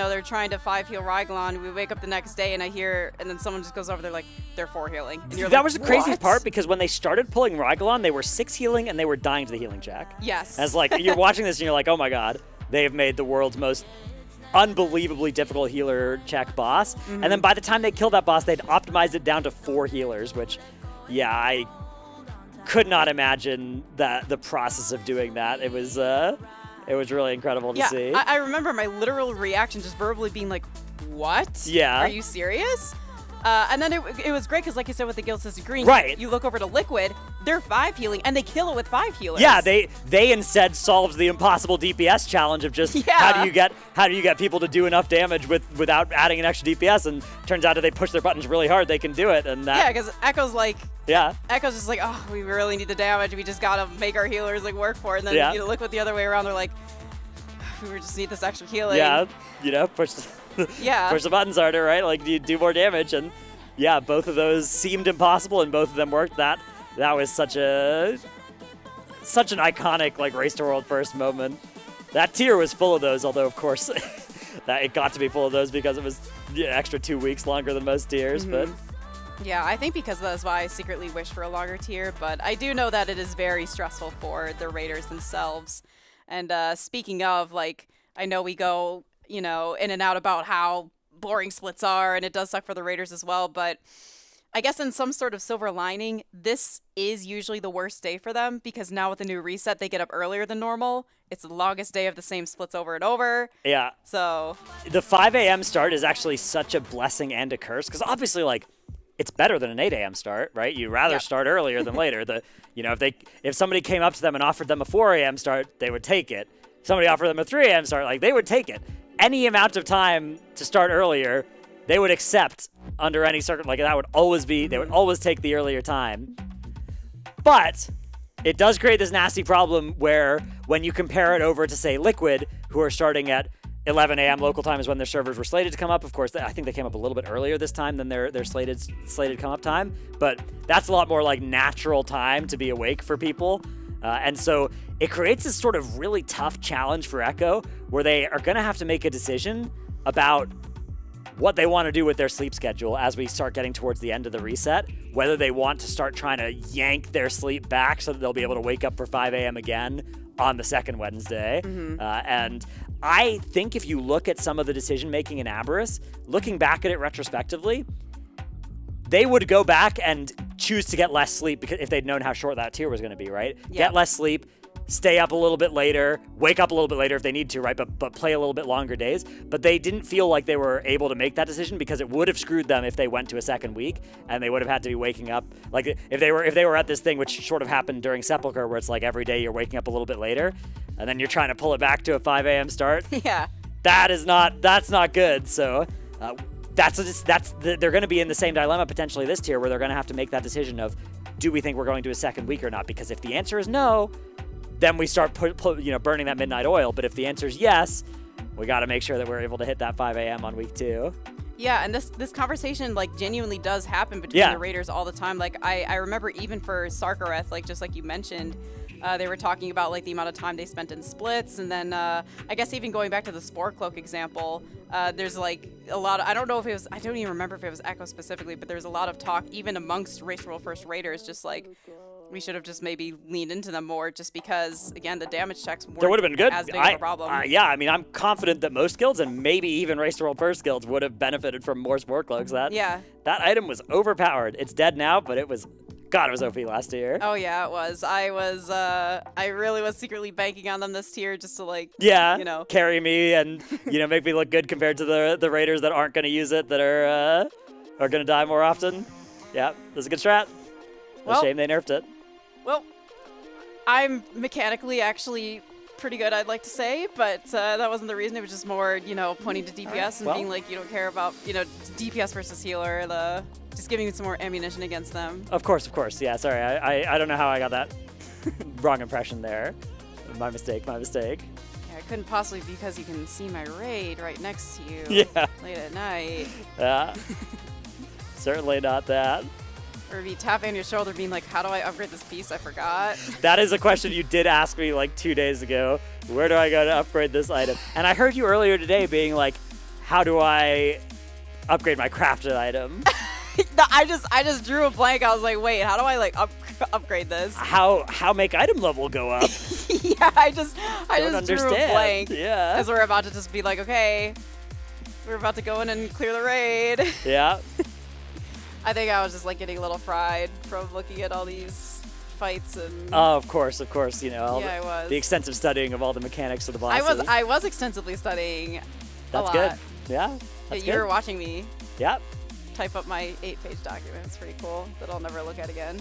they're trying to 5-heal Rygalon. We wake up the next day and and then someone just goes over there like, they're 4 healing. And you're that like, was the craziest part, because when they started pulling Rygalon, they were 6 healing and they were dying to the healing check. Yes. As like, you're watching this and you're like, oh my god, they have made the world's most unbelievably difficult healer check boss. Mm-hmm. And then by the time they killed that boss, they'd optimized it down to 4 healers, which, yeah, I could not imagine the process of doing that. It was really incredible to see. I remember my literal reaction just verbally being like, what? Yeah. Are you serious? And then it was great because, like you said, with the guilds disagreeing, right, you look over to Liquid, they're 5 healing, and they kill it with 5 healers. Yeah, they instead solved the impossible DPS challenge of just how do you get people to do enough damage without adding an extra DPS, and turns out if they push their buttons really hard, they can do it. And that, because Echo's just like, oh, we really need the damage, we just gotta make our healers like work for it. And then Liquid the other way around, they're like, we just need this extra healing. Yeah, push the buttons harder, right? Like, you do more damage, and yeah, both of those seemed impossible, and both of them worked. That was such an iconic like Race to World First moment. That tier was full of those, although of course that it got to be full of those because it was extra 2 weeks longer than most tiers. Mm-hmm. But yeah, I think because that's why I secretly wish for a longer tier. But I do know that it is very stressful for the raiders themselves. And speaking of, like, I know we go in and out about how boring splits are, and it does suck for the raiders as well, but I guess in some sort of silver lining, this is usually the worst day for them because now with the new reset, they get up earlier than normal. It's the longest day of the same splits over and over. Yeah. So The 5 a.m. start is actually such a blessing and a curse because obviously, like, it's better than an 8 a.m. start, right? You'd rather start earlier than later. If somebody came up to them and offered them a 4 a.m. start, they would take it. If somebody offered them a 3 a.m. start, like, they would take it. Any amount of time to start earlier, they would accept under any like that would always be, they would always take the earlier time. But it does create this nasty problem where when you compare it over to, say, Liquid, who are starting at 11 a.m. local time is when their servers were slated to come up. Of course, I think they came up a little bit earlier this time than their slated come up time. But that's a lot more like natural time to be awake for people. And so it creates this sort of really tough challenge for Echo where they are going to have to make a decision about what they want to do with their sleep schedule as we start getting towards the end of the reset, whether they want to start trying to yank their sleep back so that they'll be able to wake up for 5 a.m. again on the second Wednesday. And I think if you look at some of the decision-making in Aberrus, looking back at it retrospectively, they would go back and choose to get less sleep because if they'd known how short that tier was going to be, right? Yeah. Get less sleep, stay up a little bit later, wake up a little bit later if they need to, right? But play a little bit longer days. But they didn't feel like they were able to make that decision because it would have screwed them if they went to a second week and they would have had to be waking up. Like if they were at this thing, which sort of happened during Sepulchre, where it's like every day you're waking up a little bit later and then you're trying to pull it back to a 5 a.m. start. yeah. That's not good. So they're going to be in the same dilemma potentially this tier where they're going to have to make that decision of, do we think we're going to a second week or not? Because if the answer is no, then we start burning that midnight oil. But if the answer is yes, we got to make sure that we're able to hit that 5 a.m. on week 2. Yeah, and this conversation like genuinely does happen between the Raiders all the time. Like I remember even for Sarkareth, like just like you mentioned, they were talking about like the amount of time they spent in splits, and then I guess even going back to the Spore Cloak example, there's like a lot of, I don't even remember if it was Echo specifically, but there's a lot of talk even amongst Race World First Raiders, just like we should have just maybe leaned into them more, just because again the damage checks weren't would have been good. as big of a problem. Yeah, I mean I'm confident that most guilds and maybe even Race to World First guilds would have benefited from more Spore Cloaks. That item was overpowered. It's dead now, but it was OP last year. Oh yeah, it was. I really was secretly banking on them this tier just to like carry me and make me look good compared to the Raiders that aren't going to use it, that are going to die more often. Yeah, that's a good strat. Well, shame they nerfed it. Well, I'm mechanically actually pretty good, I'd like to say, but that wasn't the reason. It was just more, pointing to DPS and being like, you don't care about, DPS versus healer, just giving me some more ammunition against them. Of course. Yeah, sorry. I don't know how I got that wrong impression there. My mistake. Yeah, it couldn't possibly be because you can see my raid right next to you late at night. Yeah. Certainly not that. Or be tapping on your shoulder being like, how do I upgrade this piece? I forgot. That is a question you did ask me like 2 days ago. Where do I go to upgrade this item? And I heard you earlier today being like, how do I upgrade my crafted item? No, I just drew a blank. I was like, wait, how do I like upgrade this? How make item level go up? Yeah, I just drew a blank. Yeah. As we're about to just be like, okay, we're about to go in and clear the raid. Yeah. I think I was just like getting a little fried from looking at all these fights and. Oh, of course. I was. The extensive studying of all the mechanics of the bosses. I was extensively studying. That's a lot. good. Yeah. That's you were watching me. Yep. Type up my 8-page document. It's pretty cool. That I'll never look at again.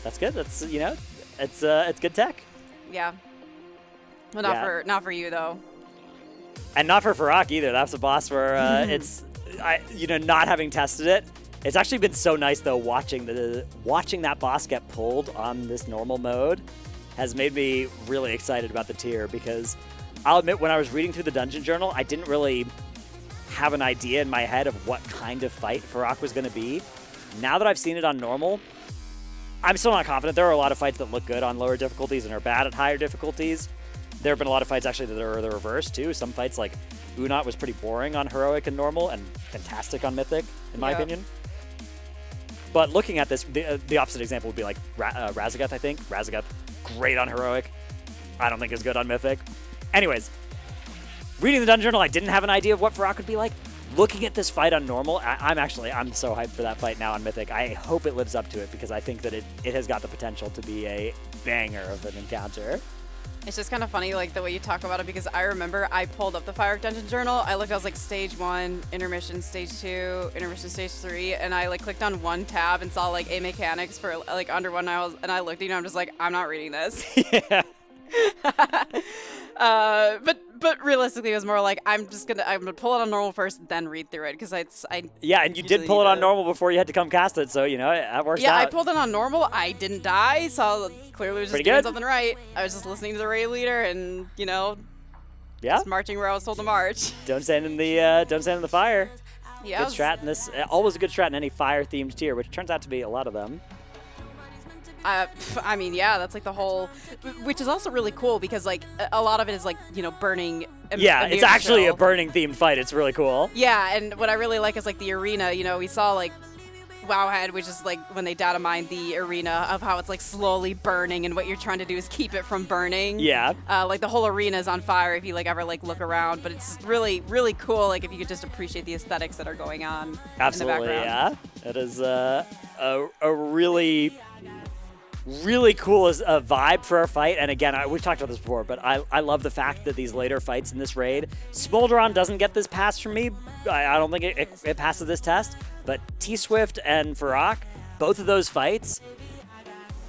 That's good. That's it's good tech. Yeah. But not for you though. And not for Farak either. That's a boss where not having tested it. It's actually been so nice though watching that boss get pulled on this normal mode has made me really excited about the tier, because I'll admit when I was reading through the dungeon journal, I didn't really have an idea in my head of what kind of fight Farak was going to be. Now that I've seen it on normal, I'm still not confident. There are a lot of fights that look good on lower difficulties and are bad at higher difficulties. There have been a lot of fights actually that are the reverse too. Some fights like Unat was pretty boring on Heroic and Normal and fantastic on Mythic, in my opinion. But looking at this, the opposite example would be like Razagath, I think. Razagath, great on Heroic. I don't think is good on Mythic. Anyways, reading the dungeon journal, I didn't have an idea of what Farak would be like. looking at this fight on normal, I'm so hyped for that fight now on Mythic. I hope it lives up to it because I think that it has got the potential to be a banger of an encounter. It's just kind of funny, like, the way you talk about it, because I remember I pulled up the Fire Dungeon Journal. I looked, I was like, stage 1, intermission, stage 2, intermission, stage 3, and I, like, clicked on one tab and saw, like, a mechanics for, like, under 1 hour, and I looked, you know, I'm just like, I'm not reading this. Yeah. But realistically, it was more like, I'm gonna pull it on normal first, then read through it, because Yeah, and you did pull it on normal before you had to come cast it, so, you know, that works out. Yeah, I pulled it on normal. I didn't die, so clearly was just Pretty doing good. something right. I was just listening to the raid leader and, you know, Yeah. just marching where I was told to march. Don't stand in the fire. Yeah. Good strat in this. Always a good strat in any fire-themed tier, which turns out to be a lot of them. I mean, yeah, that's like the whole, which is also really cool because, like, a lot of it is, like, you know, burning. Yeah, it's actually a burning-themed fight. It's really cool. Yeah, and what I really like is, like, the arena. You know, we saw, like, Wowhead, which is, like, when they data mined the arena of how it's, like, slowly burning, and what you're trying to do is keep it from burning. Yeah. Like, the whole arena is on fire if you, like, ever, like, look around, but it's really, really cool, like, if you could just appreciate the aesthetics that are going on Absolutely, in the background. yeah. It is a really cool vibe for our fight. And again, we've talked about this before, but I love the fact that these later fights in this raid, Smolderon doesn't get this pass from me. I don't think it passes this test, but T-Swift and Farrak, both of those fights,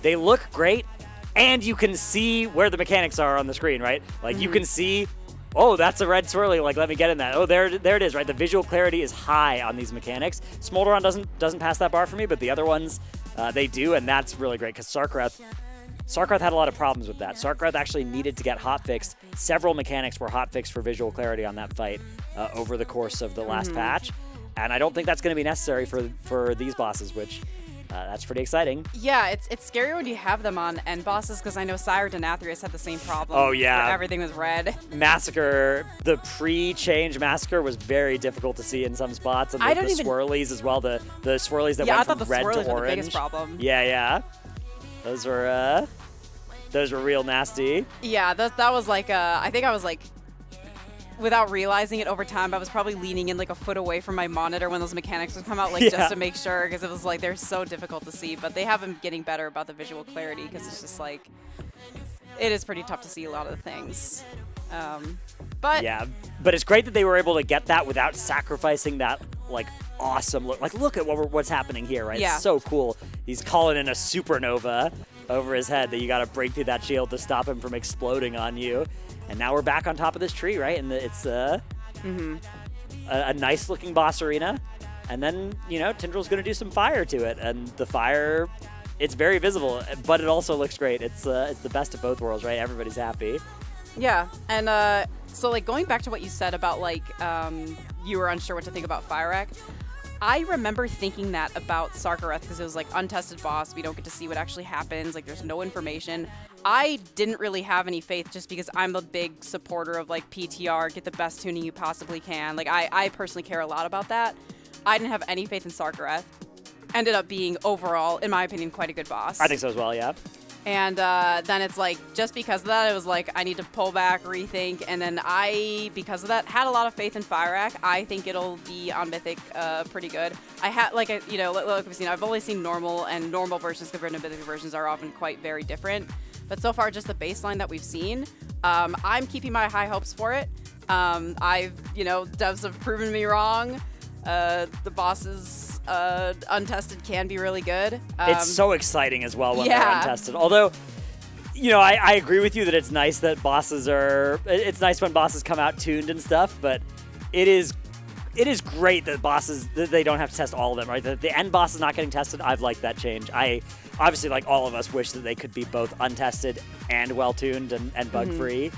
they look great, and you can see where the mechanics are on the screen, right? Like, you can see, oh, that's a red swirly, like, let me get in that. Oh, there it is, right? The visual clarity is high on these mechanics. Smolderon doesn't pass that bar for me, but the other ones, they do, and that's really great, because Sarkarth had a lot of problems with that. Sarkarth actually needed to get hotfixed. Several mechanics were hotfixed for visual clarity on that fight over the course of the last patch, and I don't think that's going to be necessary for these bosses, which that's pretty exciting. Yeah, it's scary when you have them on end bosses, because I know Sire Denathrius had the same problem. Oh, yeah. Where everything was red. Massacre, the pre-change Massacre was very difficult to see in some spots, and the swirlies as well, the swirlies that went from red to orange. Were the biggest problem. Yeah. Those were real nasty. Yeah, that was like, I think I was like, without realizing it over time, I was probably leaning in like a foot away from my monitor when those mechanics would come out, like just to make sure, because it was like they're so difficult to see. But they have been getting better about the visual clarity, because it's just like, it is pretty tough to see a lot of the things. But yeah, but it's great that they were able to get that without sacrificing that like awesome look. Like, look at what's happening here, right? Yeah. It's so cool. He's calling in a supernova over his head that you got to break through that shield to stop him from exploding on you. And now we're back on top of this tree, right? And it's a nice-looking boss arena. And then, you know, Tindrill's going to do some fire to it. And the fire, it's very visible, but it also looks great. It's the best of both worlds, right? Everybody's happy. Yeah, and so, like, going back to what you said about, like, you were unsure what to think about Firac, I remember thinking that about Sarkareth, because it was, like, untested boss. We don't get to see what actually happens. Like, there's no information. I didn't really have any faith, just because I'm a big supporter of, like, PTR, get the best tuning you possibly can. Like, I personally care a lot about that. I didn't have any faith in Sarkareth. Ended up being, overall, in my opinion, quite a good boss. I think so as well, yeah. And then it's like, just because of that, it was like, I need to pull back, rethink. And then because of that, had a lot of faith in Firac. I think it'll be on Mythic pretty good. I had, like, you know, like we've seen, I've only seen normal, and normal versions compared to Mythic versions are often quite very different. But so far, just the baseline that we've seen, I'm keeping my high hopes for it. You know, devs have proven me wrong. The bosses untested can be really good. It's so exciting as well when they're untested. Although, you know, I agree with you that it's nice that it's nice when bosses come out tuned and stuff, but it is great that that they don't have to test all of them, right? The end boss is not getting tested. I've liked that change. I obviously, like all of us, wish that they could be both untested and well-tuned and bug-free.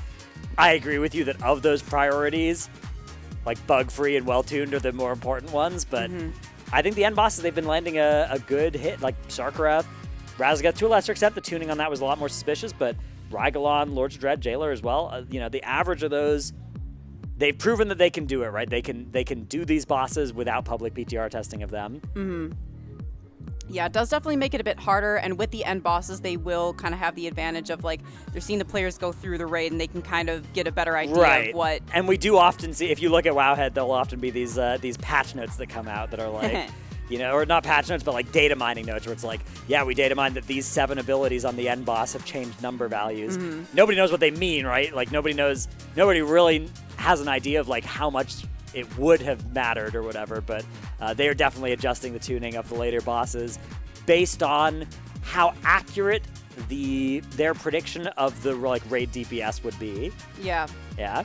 I agree with you that of those priorities, like bug-free and well-tuned are the more important ones, but I think the end bosses, they've been landing a good hit, like Sarkareth, Razgat, to a lesser extent. The tuning on that was a lot more suspicious, but Rygalon, Lords of Dread, Jailer as well. You know, the average of those, they've proven that they can do it, right? They can do these bosses without public PTR testing of them. Yeah, it does definitely make it a bit harder, and with the end bosses, they will kind of have the advantage of, like, they're seeing the players go through the raid, and they can kind of get a better idea of what... And we do often see, if you look at Wowhead, there'll often be these patch notes that come out that are like, you know, or not patch notes, but like data mining notes, where it's like, yeah, we data mined that these 7 abilities on the end boss have changed number values. Nobody knows what they mean, right? Like, nobody really has an idea of, like, how much it would have mattered or whatever, but they are definitely adjusting the tuning of the later bosses based on how accurate their prediction of the, like, raid DPS would be. Yeah. Yeah.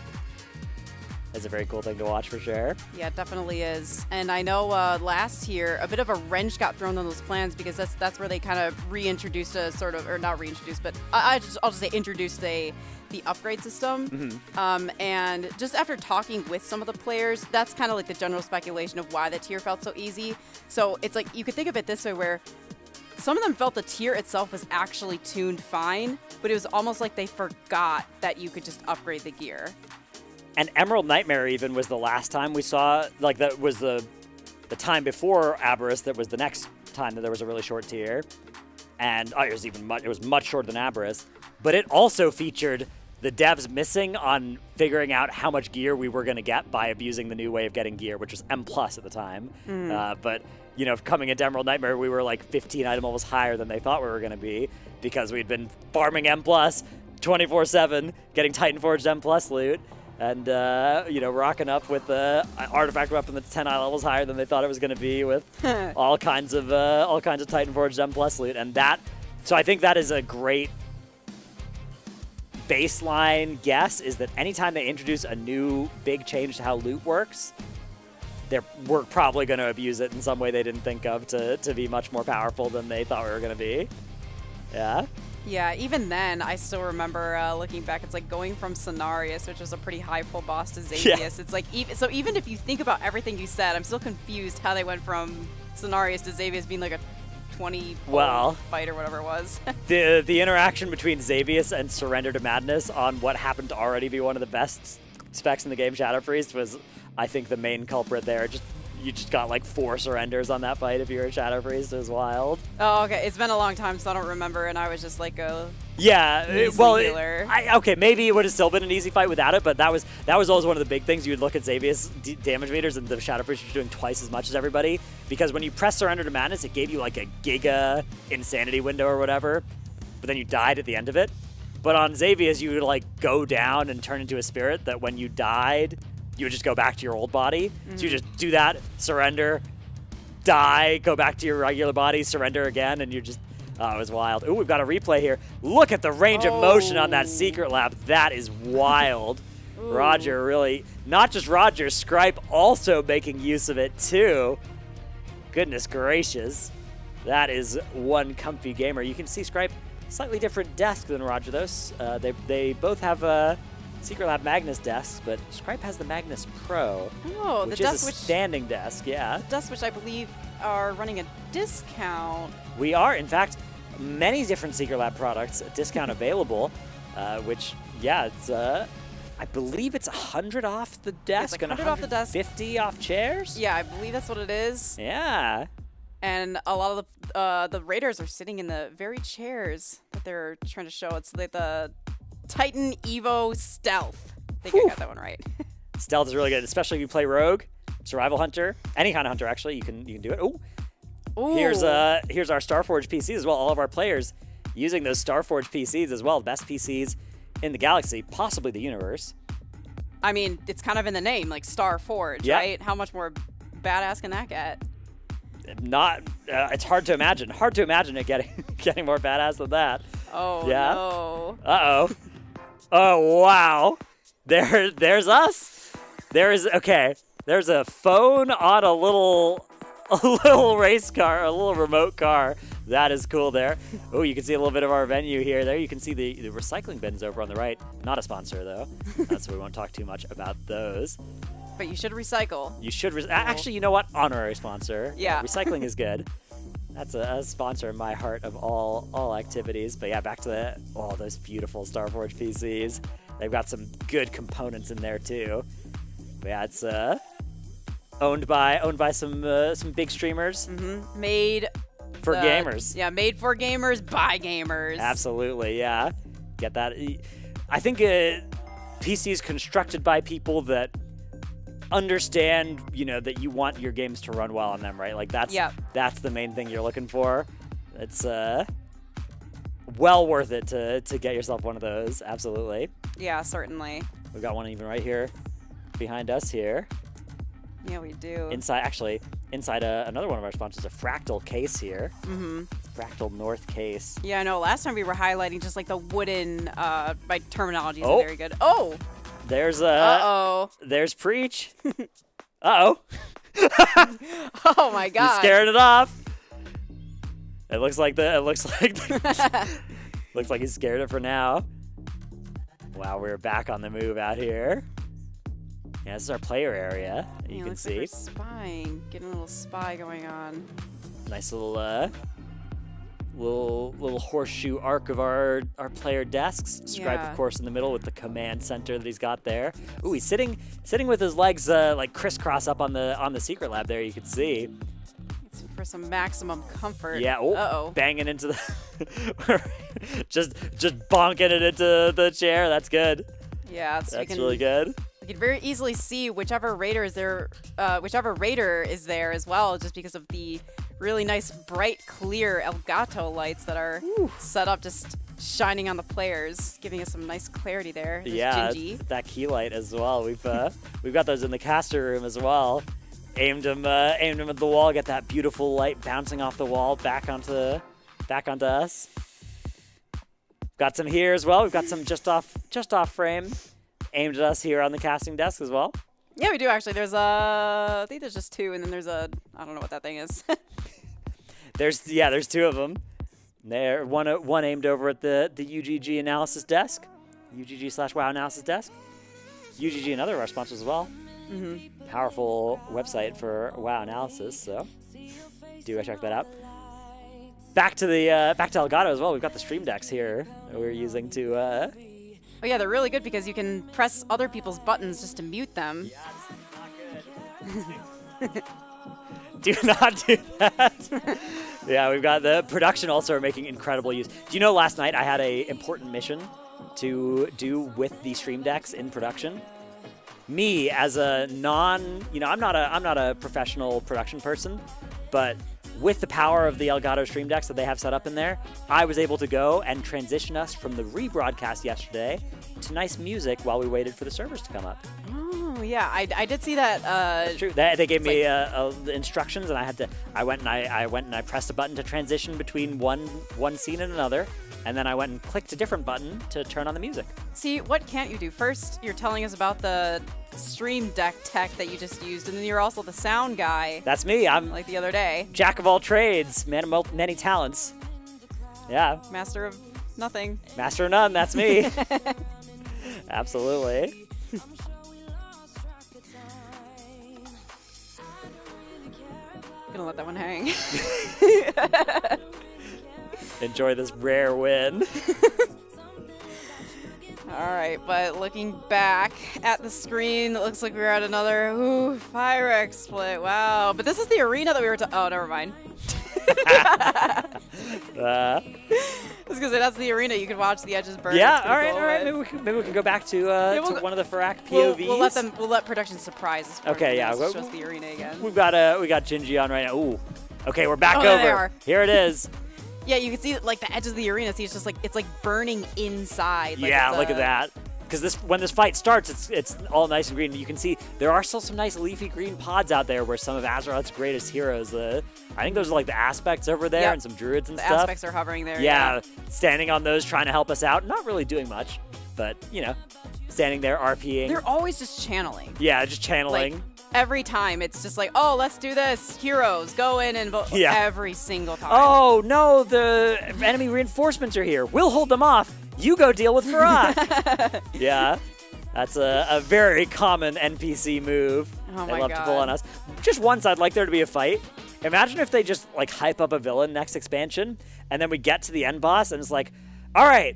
It's a very cool thing to watch for sure. Yeah, it definitely is. And I know last year a bit of a wrench got thrown on those plans because that's where they kind of reintroduced a sort of, or not reintroduced, but I'll just say introduced the upgrade system. And just after talking with some of the players, that's kind of like the general speculation of why the tier felt so easy. So it's like, you could think of it this way, where some of them felt the tier itself was actually tuned fine, but it was almost like they forgot that you could just upgrade the gear. And Emerald Nightmare even was the last time we saw, like, that was the time before Aberrus, that was the next time that there was a really short tier. And it was much shorter than Aberrus, but it also featured the devs missing on figuring out how much gear we were going to get by abusing the new way of getting gear, which was M+ at the time. But, you know, coming into Emerald Nightmare, we were like 15 item levels higher than they thought we were going to be, because we'd been farming M+ 24/7, getting Titan Forged M+ loot. And, you know, rocking up with the artifact weapon that's 10 eye levels higher than they thought it was going to be, with all kinds of Titan Forged M+ loot. And so I think that is a great baseline guess, is that anytime they introduce a new big change to how loot works, we're probably going to abuse it in some way they didn't think of to be much more powerful than they thought we were going to be. Yeah. Yeah, even then, I still remember looking back, it's like going from Cenarius, which was a pretty high pull boss, to Xavius. Yeah. It's like, even if you think about everything you said, I'm still confused how they went from Cenarius to Xavius being like a 20 fight or whatever it was. the interaction between Xavius and Surrender to Madness on what happened to already be one of the best specs in the game, Shadow Priest, was, I think, the main culprit there. You just got like 4 surrenders on that fight if you were a Shadow Priest. It was wild. Oh, okay. It's been a long time, so I don't remember, and I was just like a... Yeah, well, okay, maybe it would have still been an easy fight without it, but that was always one of the big things. You would look at Xavius damage meters, and the Shadow Priest was doing twice as much as everybody, because when you press Surrender to Madness, it gave you like a giga insanity window or whatever, but then you died at the end of it. But on Xavius, you would like go down and turn into a spirit that when you died, you would just go back to your old body. So you just do that, surrender, die, go back to your regular body, surrender again, and you're just... Oh, it was wild. Ooh, we've got a replay here. Look at the range of motion on that Secret Lab. That is wild. Roger really... Not just Roger, Scripe also making use of it too. Goodness gracious. That is one comfy gamer. You can see Scripe, slightly different desk than Roger, though. They both have Secret Lab Magnus desks, but Scripe has the Magnus Pro, which is a standing desk, yeah. The desks which I believe are running a discount. We are, in fact, many different Secret Lab products, a discount available, which, yeah, it's, I believe it's 100 off the desk, it's like 100 off the desk, 50 off chairs? Yeah, I believe that's what it is. Yeah. And a lot of the raiders are sitting in the very chairs that they're trying to show. It's like the Titan Evo Stealth. I think I got that one right. Stealth is really good, especially if you play Rogue, Survival Hunter, any kind of hunter actually. You can do it. Ooh. Here's our Starforge PCs as well. All of our players using those Starforge PCs as well. The best PCs in the galaxy, possibly the universe. I mean, it's kind of in the name, like Starforge, right? How much more badass can that get? Not. It's hard to imagine. Hard to imagine it getting more badass than that. Oh yeah. No. Uh-oh. Oh wow. There's us. There's a phone on a little race car, a little remote car. That is cool there. Oh, you can see a little bit of our venue here. There you can see the recycling bins over on the right. Not a sponsor though, so we won't talk too much about those. But you should recycle. You should actually, you know what? Honorary sponsor. Yeah. Recycling is good. That's a sponsor in my heart of all activities. But yeah, back to those beautiful Starforge PCs. They've got some good components in there too. But yeah, it's owned by some big streamers. Made For gamers. Yeah, made for gamers, by gamers. Absolutely, yeah. Get that. I think PC is constructed by people that understand, that you want your games to run well on them, right? Like that's the main thing you're looking for. It's well worth it to get yourself one of those. Absolutely. Yeah, certainly. We've got one even right here behind us here. Yeah, we do. Inside another one of our sponsors, a Fractal case here. Mm-hmm. Fractal North case. Yeah, I know. Last time we were highlighting just like the wooden, my terminology isn't very good. Oh! There's Uh-oh. There's Preach. Uh-oh. Oh my god. He's scaring it off. It looks like he's scared it for now. Wow, we're back on the move out here. Yeah, this is our player area. You can see. Like we're spying, getting a little spy going on. Nice little horseshoe arc of our player desks. Scribe, of course, in the middle with the command center that he's got there. Ooh, he's sitting with his legs like crisscross up on the secret lab there. You can see. It's for some maximum comfort. Yeah. Oh. Uh-oh. Banging into the, just bonking it into the chair. That's good. Yeah, so that's really good. You can very easily see whichever raider is there as well, just because of the really nice, bright, clear Elgato lights that are set up, just shining on the players, giving us some nice clarity there. There's Gingy. That key light as well. We've got those in the caster room as well. Aimed them at the wall. Get that beautiful light bouncing off the wall back onto us. Got some here as well. We've got some just off frame. Aimed at us here on the casting desk as well. Yeah, we do actually. There's I think there's just two, and then there's I don't know what that thing is. There's two of them. There, one aimed over at the UGG analysis desk, UGG/WoW analysis desk. UGG, another of our sponsors as well. Mm-hmm. Powerful website for WoW analysis, so do check that out. Back to Elgato as well. We've got the stream decks here that we're using to. Oh yeah, they're really good because you can press other people's buttons just to mute them. Do not do that. Yeah, we've got the production also are making incredible use. Do you know last night I had a important mission to do with the stream decks in production? Me as a I'm not a professional production person, but with the power of the Elgato stream decks that they have set up in there, I was able to go and transition us from the rebroadcast yesterday to nice music while we waited for the servers to come up. Oh yeah, I did see that. That's true. They gave me the instructions, and I went and I pressed a button to transition between one scene and another, and then I went and clicked a different button to turn on the music. See, what can't you do? First, you're telling us about the stream deck tech that you just used, and then you're also the sound guy. That's me. I'm like the other day. Jack of all trades, man of many talents. Yeah. Master of nothing. Master of none. That's me. Absolutely. Gonna let that one hang. Enjoy this rare win. All right, but looking back at the screen, it looks like we're at another Pyrex split. Wow, but this is the arena that we were oh, never mind. I was gonna say that's the arena. You can watch the edges burn. Yeah, all right. Maybe we can go back to one of the Farak POVs. We'll let production surprise us. Okay, yeah. Show us the arena again. We got Gingy on right now. Ooh. Okay, we're back over. There they are. Here it is. Yeah, you can see like the edges of the arena. See, it's just like burning inside. Like yeah, look at that. Because when this fight starts, it's all nice and green. You can see there are still some nice leafy green pods out there where some of Azeroth's greatest heroes. I think those are like the aspects over there and some druids and the stuff. The aspects are hovering there. Yeah, standing on those, trying to help us out. Not really doing much, but standing there RPing. They're always just channeling. Yeah, just channeling. Like, every time it's just like, oh, let's do this. Heroes, go in and vote. Yeah. Every single time. Oh, no, the enemy reinforcements are here. We'll hold them off. You go deal with Farak. Yeah, that's a very common NPC move. Oh they love to pull on us. Just once, I'd like there to be a fight. Imagine if they just like hype up a villain next expansion, and then we get to the end boss, and it's like, all right,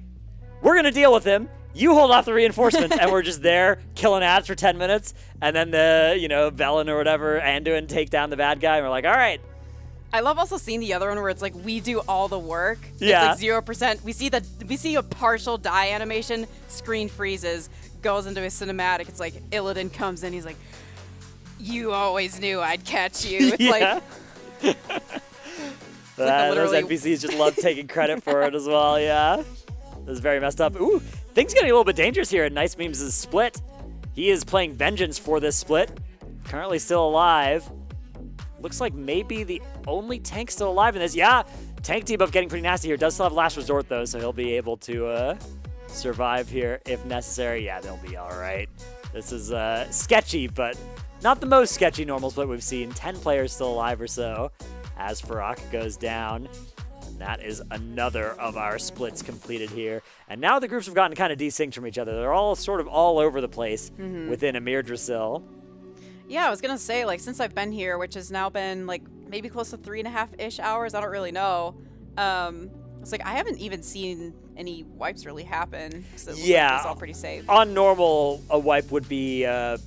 we're gonna deal with him. You hold off the reinforcements, and we're just there killing ads for 10 minutes, and then the Velen or whatever Anduin take down the bad guy, and we're like, all right, I love also seeing the other one where it's like we do all the work. Yeah. It's like 0%. We see a partial die animation, screen freezes, goes into a cinematic. It's like Illidan comes in, he's like, "You always knew I'd catch you." It's like those NPCs just love taking credit for it as well, yeah. This is very messed up. Ooh, things getting a little bit dangerous here at Nice Memes' split. He is playing Vengeance for this split. Currently still alive. Looks like maybe the only tank still alive in this. Yeah, tank debuff getting pretty nasty here. Does still have Last Resort, though, so he'll be able to survive here if necessary. Yeah, they'll be all right. This is sketchy, but not the most sketchy normal split we've seen. 10 players still alive or so as Farrakh goes down. And that is another of our splits completed here. And now the groups have gotten kind of desynced from each other. They're all sort of all over the place within Amirdrassil. Yeah, I was gonna say, like, since I've been here, which has now been like maybe close to 3.5-ish hours, I don't really know. It's like I haven't even seen any wipes really happen. So Yeah, it's all pretty safe. On normal, a wipe would be a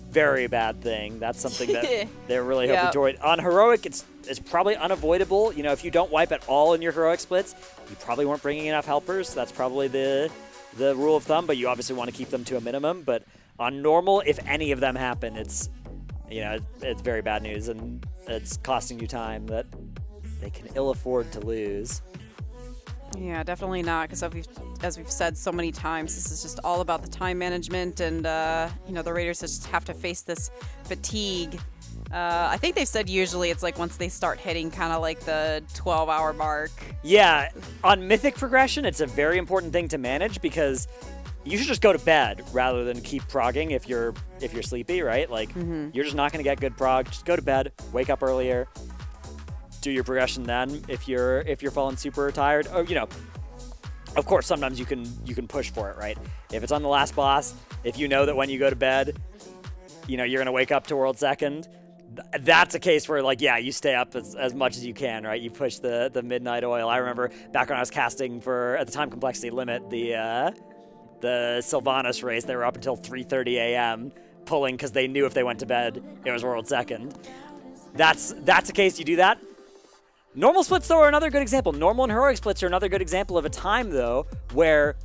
very bad thing. That's something that they're really hoping to avoid. On heroic, it's probably unavoidable. You know, if you don't wipe at all in your heroic splits, you probably weren't bringing enough helpers. That's probably the rule of thumb. But you obviously want to keep them to a minimum. But on normal, if any of them happen, it's very bad news, and it's costing you time that they can ill afford to lose. Yeah, definitely not, because as we've said so many times, this is just all about the time management, and the Raiders just have to face this fatigue. I think they've said usually it's like once they start hitting kind of like the 12-hour mark. Yeah, on Mythic progression, it's a very important thing to manage, because you should just go to bed rather than keep progging if you're sleepy, right? Like, you're just not going to get good prog. Just go to bed, wake up earlier, do your progression then if you're falling super tired. Or, of course, sometimes you can push for it, right? If it's on the last boss, if you know that when you go to bed, you're going to wake up to World Second, that's a case where, like, yeah, you stay up as much as you can, right? You push the midnight oil. I remember back when I was casting for, at the time, Complexity Limit, the Sylvanas race, they were up until 3:30 a.m. pulling because they knew if they went to bed, it was World Second. That's a case you do that. Normal splits, though, are another good example. Normal and heroic splits are another good example of a time, though, where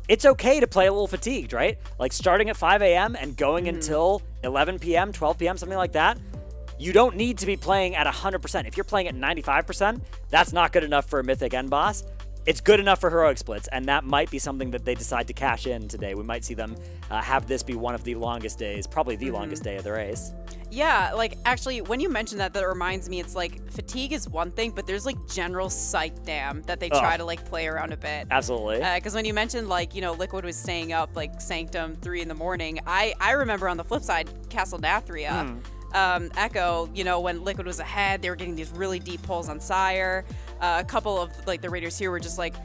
it's okay to play a little fatigued, right? Like starting at 5 a.m. and going until 11 p.m., 12 p.m., something like that. You don't need to be playing at 100%. If you're playing at 95%, that's not good enough for a Mythic end boss. It's good enough for heroic splits, and that might be something that they decide to cash in today. We might see them have this be one of the longest days, probably the longest day of the race. Yeah, like, actually, when you mention that reminds me, it's like, fatigue is one thing, but there's, like, general psych dam that they try to, like, play around a bit. Absolutely. Because when you mentioned, like, Liquid was staying up, like, Sanctum 3 in the morning, I remember on the flip side, Castle Nathria, Echo, when Liquid was ahead, they were getting these really deep pulls on Sire. A couple of, like, the Raiders here were just, like,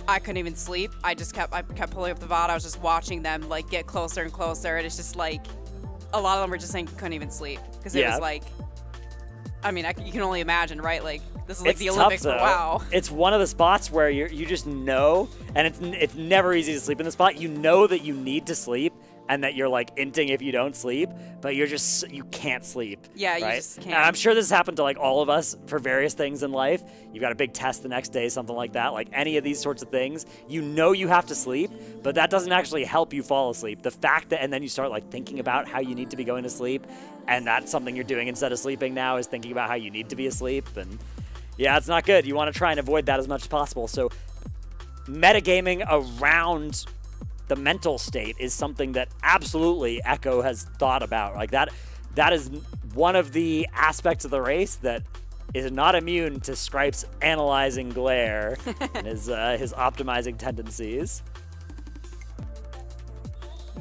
I couldn't even sleep. I kept pulling up the VOD. I was just watching them, like, get closer and closer, and it's just, like, a lot of them were just saying couldn't even sleep because it was like, I mean, you can only imagine, right? Like, this is like the Olympics, but wow. It's one of the spots where you just know, and it's never easy to sleep in the spot. You know that you need to sleep and that you're like inting if you don't sleep, but you can't sleep. Yeah, right? You just can't. And I'm sure this has happened to like all of us for various things in life. You've got a big test the next day, something like that. Like any of these sorts of things, you know you have to sleep, but that doesn't actually help you fall asleep. The fact that, and then you start like thinking about how you need to be going to sleep, and that's something you're doing instead of sleeping now is thinking about how you need to be asleep. And yeah, it's not good. You want to try and avoid that as much as possible. So metagaming around the mental state is something that absolutely Echo has thought about. Like that is one of the aspects of the race that is not immune to Scripe's analyzing glare and his optimizing tendencies.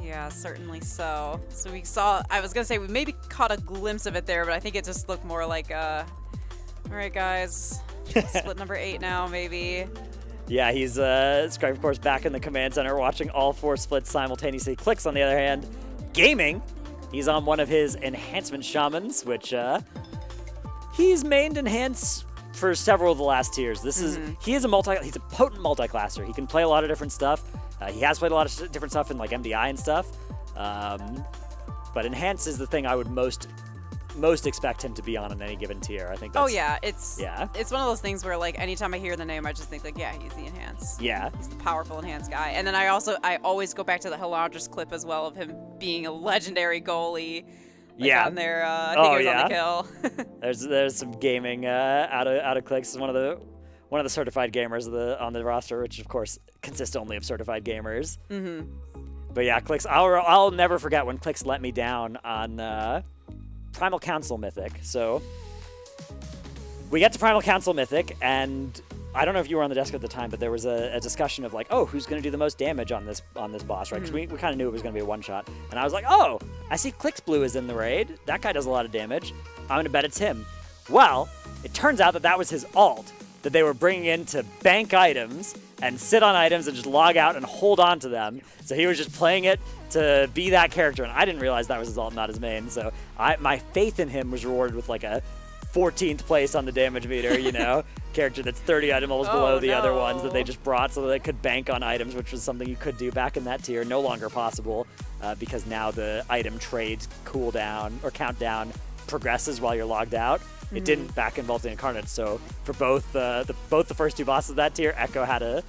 Yeah, certainly so. So we saw, I was going to say we maybe caught a glimpse of it there, but I think it just looked more like, all right, guys, split number 8 now, maybe. Yeah, he's, Scripe, of course, back in the command center watching all 4 splits simultaneously. Clicks, on the other hand, gaming. He's on one of his enhancement shamans, which he's mained enhance for several of the last tiers. He's a potent multi-classer. He can play a lot of different stuff. He has played a lot of different stuff in like MDI and stuff. But enhance is the thing I would most most expect him to be on any given tier. I think. Oh That's, yeah, it's one of those things where like anytime I hear the name, I just think like, yeah, he's the enhance. Yeah. He's the powerful enhance guy. And then I always go back to the Hilandris clip as well of him being a legendary goalie. Like on there, I think it was on the kill. there's some gaming out of clicks. One of the certified gamers on the roster, which of course consists only of certified gamers. Mm-hmm. But yeah, Clicks. I'll never forget when Clicks let me down on Primal Council Mythic. So we get to Primal Council Mythic, and I don't know if you were on the desk at the time, but there was a discussion of like, oh, who's going to do the most damage on this boss, right? Because we kind of knew it was going to be a one-shot. And I was like, oh, I see Clicks Blue is in the raid. That guy does a lot of damage. I'm going to bet it's him. Well, it turns out that was his ult that they were bringing in to bank items and sit on items and just log out and hold on to them. So he was just playing it to be that character, and I didn't realize that was his ult, not his main. So my faith in him was rewarded with like a 14th place on the damage meter, you know, character that's 30 item levels below the other ones that they just brought so that they could bank on items, which was something you could do back in that tier. No longer possible because now the item trade cooldown or countdown progresses while you're logged out. It didn't back in Vault Incarnate, so for both the first two bosses of that tier, Echo had a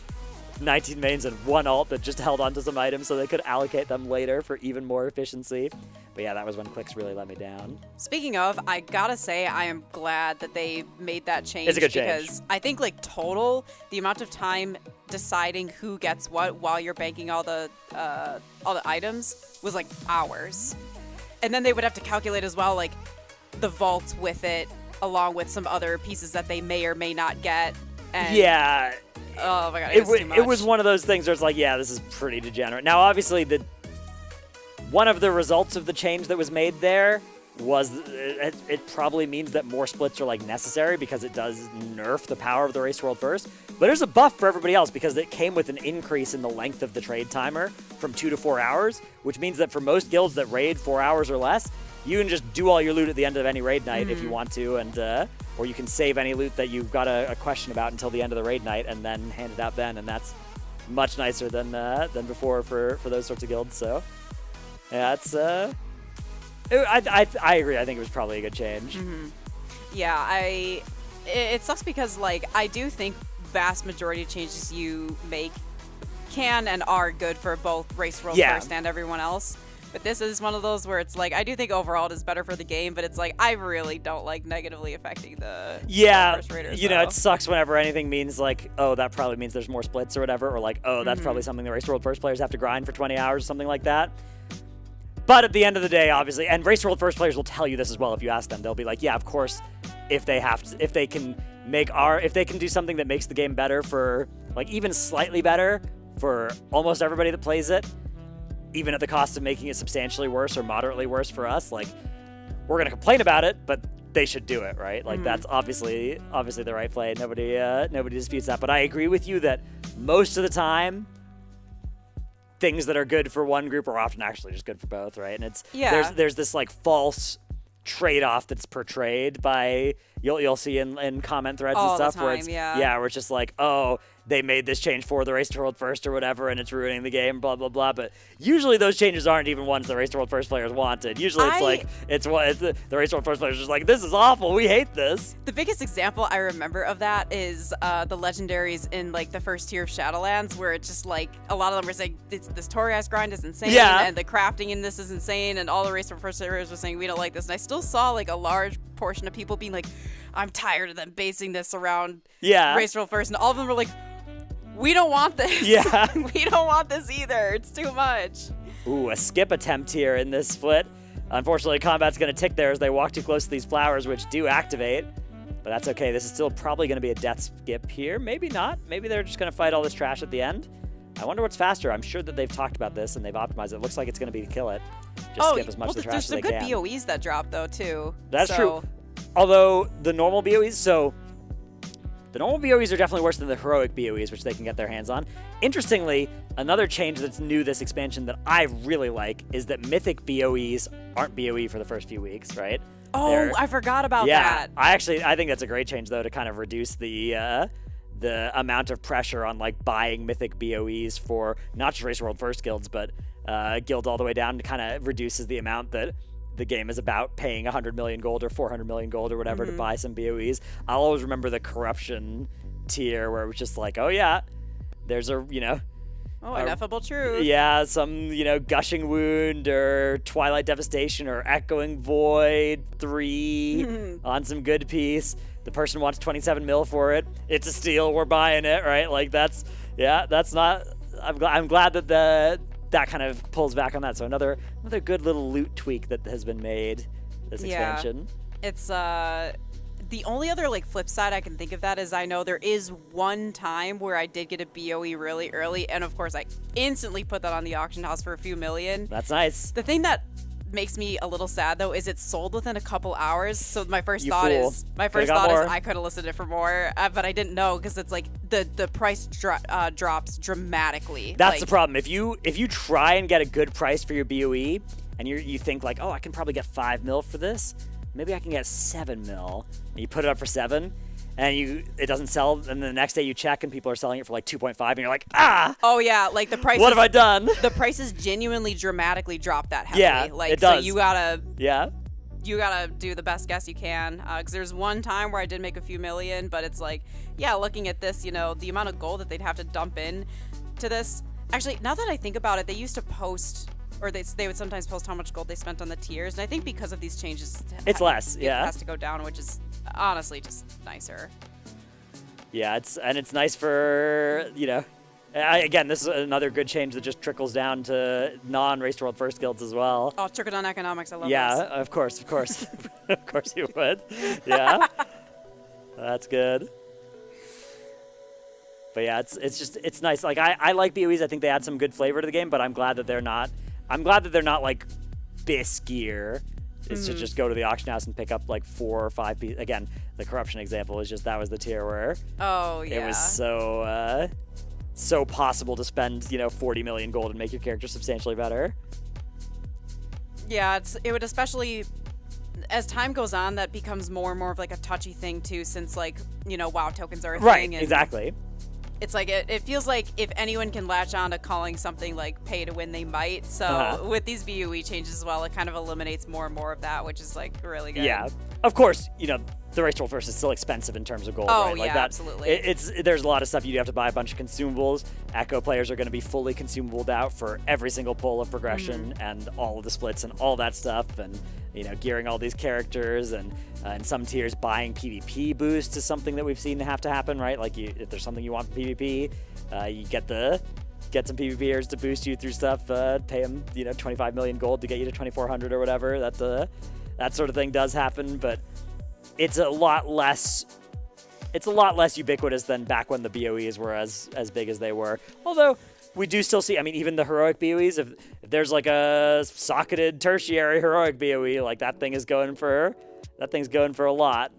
19 mains and one ult that just held onto some items so they could allocate them later for even more efficiency. But yeah, that was when Clicks really let me down. Speaking of, I gotta say I am glad that they made that change. It's a good change. Because I think like total, the amount of time deciding who gets what while you're banking all the items was like hours. And then they would have to calculate as well like the vaults with it, along with some other pieces that they may or may not get. And yeah. Oh my god, it was too much. It was one of those things where it's like, yeah, this is pretty degenerate. Now, obviously, one of the results of the change that was made there was it probably means that more splits are like necessary because it does nerf the power of the Race World First. But there's a buff for everybody else because it came with an increase in the length of the trade timer from 2 to 4 hours, which means that for most guilds that raid 4 hours or less, you can just do all your loot at the end of any raid night if you want to, and or you can save any loot that you've got a question about until the end of the raid night and then hand it out then, and that's much nicer than before for those sorts of guilds. So yeah, it's I agree. I think it was probably a good change. Yeah, it sucks because like I do think vast majority of changes you make can and are good for both Race World First and everyone else. But this is one of those where it's like, I do think overall it is better for the game, but it's like, I really don't like negatively affecting the first raiders. You know, it sucks whenever anything means like, oh, that probably means there's more splits or whatever, or like, oh, that's probably something the Race World First players have to grind for 20 hours or something like that. But at the end of the day, obviously, and Race World First players will tell you this as well if you ask them. They'll be like, yeah, of course, if they can do something that makes the game better for, like, even slightly better for almost everybody that plays it, even at the cost of making it substantially worse or moderately worse for us, like, we're going to complain about it, but they should do it, right? Like, that's obviously the right play. Nobody disputes that. But I agree with you that most of the time, things that are good for one group are often actually just good for both, right? And it's there's this like false trade-off that's portrayed by you'll see in comment threads and stuff where it's where it's just like, oh, they made this change for the Race to World First or whatever, and it's ruining the game, blah, blah, blah. But usually those changes aren't even ones the Race to World First players wanted. Usually it's the Race to World First players are just like, this is awful, we hate this. The biggest example I remember of that is the legendaries in like the first tier of Shadowlands, where it's just like, a lot of them were saying, this Torias grind is insane, and the crafting in this is insane, and all the Race to World First players were saying, we don't like this. And I still saw like a large portion of people being like, I'm tired of them basing this around Race to World First, and all of them were like, we don't want this. Yeah. We don't want this either. It's too much. Ooh, a skip attempt here in this split. Unfortunately, combat's going to tick there as they walk too close to these flowers, which do activate. But that's okay. This is still probably going to be a death skip here. Maybe not. Maybe they're just going to fight all this trash at the end. I wonder what's faster. I'm sure that they've talked about this and they've optimized it. It looks like it's going to be to kill it. Just skip as much of the trash as they can. There's some good BOEs that drop, though, too. That's true. Although the normal BOEs, the normal BOEs are definitely worse than the heroic BOEs, which they can get their hands on. Interestingly, another change that's new this expansion that I really like is that mythic BOEs aren't BOE for the first few weeks, right? Oh, I forgot about that. I think that's a great change, though, to kind of reduce the amount of pressure on like buying mythic BOEs for not just Race World First guilds, but guilds all the way down. To kind of reduces the amount that the game is about paying 100 million gold or 400 million gold or whatever to buy some BOEs. I'll always remember the corruption tier where it was just like, oh yeah, there's a, Ineffable truth. yeah, some, gushing wound or Twilight Devastation or Echoing Void 3 on some good piece. The person wants 27 mil for it. It's a steal. We're buying it, right? Like that's not. I'm glad that that kind of pulls back on that. So another good little loot tweak that has been made this expansion. It's the only other flip side I can think of that is I know there is one time where I did get a BOE really early, and of course I instantly put that on the auction house for a few million. That's nice. The thing that makes me a little sad though is it's sold within a couple hours. So my first thought is I could have listed it for more, but I didn't know because it's the price drops dramatically. That's the problem. If you try and get a good price for your BOE and you think I can probably get 5 mil for this. Maybe I can get 7 mil. And you put it up for 7, and it doesn't sell. And then the next day you check, and people are selling it for 2.5, and you're like, ah! Oh yeah, the price. What have I done? The prices genuinely dramatically drop that heavily. Yeah, it does. So you gotta. Yeah. You gotta do the best guess you can. Because there's one time where I did make a few million, but it's looking at this, the amount of gold that they'd have to dump in to this. Actually, now that I think about it, they used to post. Or they would sometimes post how much gold they spent on the tiers, and I think because of these changes, it's less. It has to go down, which is honestly just nicer. Yeah, it's nice for again, this is another good change that just trickles down to non-Race to World First guilds as well. Oh, trickle down economics, I love this. Yeah, of course, of course you would. Yeah, that's good. But yeah, it's nice. I like BOEs. I think they add some good flavor to the game, but I'm glad that they're not. I'm glad that they're not BIS gear. Is to just go to the auction house and pick up 4 or 5 pieces. Again, the corruption example is just that was the tier where it was so possible to spend 40 million gold and make your character substantially better. Yeah, it would especially as time goes on that becomes more and more of a touchy thing too, since WoW tokens are a thing. Right, exactly. It's it feels like if anyone can latch on to calling something pay to win, they might. So with these BOE changes as well, it kind of eliminates more and more of that, which is really good. Yeah, of course, the Race to World First is still expensive in terms of gold. Oh, right? yeah, absolutely. There's a lot of stuff you have to buy a bunch of consumables. Echo players are going to be fully consumabled out for every single pull of progression and all of the splits and all that stuff, and gearing all these characters, and in some tiers buying PvP boosts is something that we've seen have to happen, right? If there's something you want from PvP, you get some PvPers to boost you through stuff, pay them 25 million gold to get you to 2400 or whatever. That sort of thing does happen, but it's a lot less ubiquitous than back when the BOEs were as big as they were. Although we do still see, even the heroic BOEs, if there's a socketed tertiary heroic BOE, that thing's going for a lot.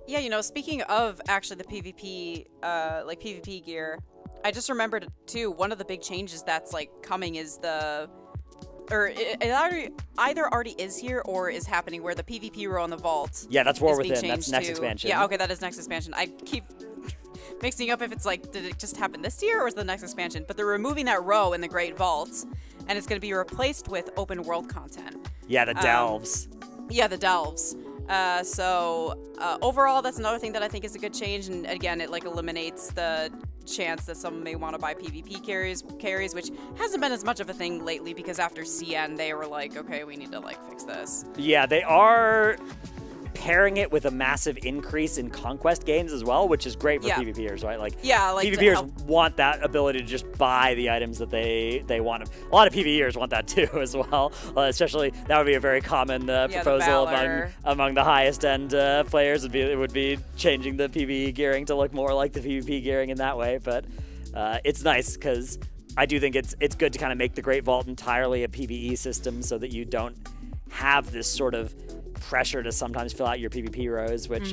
Yeah, speaking of actually the PvP, PvP gear, I just remembered too, one of the big changes that's coming is it either already is here or is happening, where the PvP row in the vault. Yeah, that's War Within. That's next expansion. Yeah, okay, that is next expansion. I keep mixing up if it's did it just happen this year or is it the next expansion? But they're removing that row in the Great Vaults, and it's going to be replaced with open world content. Yeah, the delves. Yeah, the delves. So overall, that's another thing that I think is a good change, and again, it eliminates the chance that someone may want to buy PvP carries, which hasn't been as much of a thing lately because after CN they were okay, we need to fix this. Yeah, they are pairing it with a massive increase in conquest gains as well, which is great for PvPers, right? PvPers want that ability to just buy the items that they want. A lot of PvEers want that too as well. Especially that would be a very common proposal among the highest end players. It would be changing the PvE gearing to look more like the PvP gearing in that way. But it's nice because I do think it's good to kind of make the Great Vault entirely a PvE system so that you don't have this sort of pressure to sometimes fill out your PvP rows, which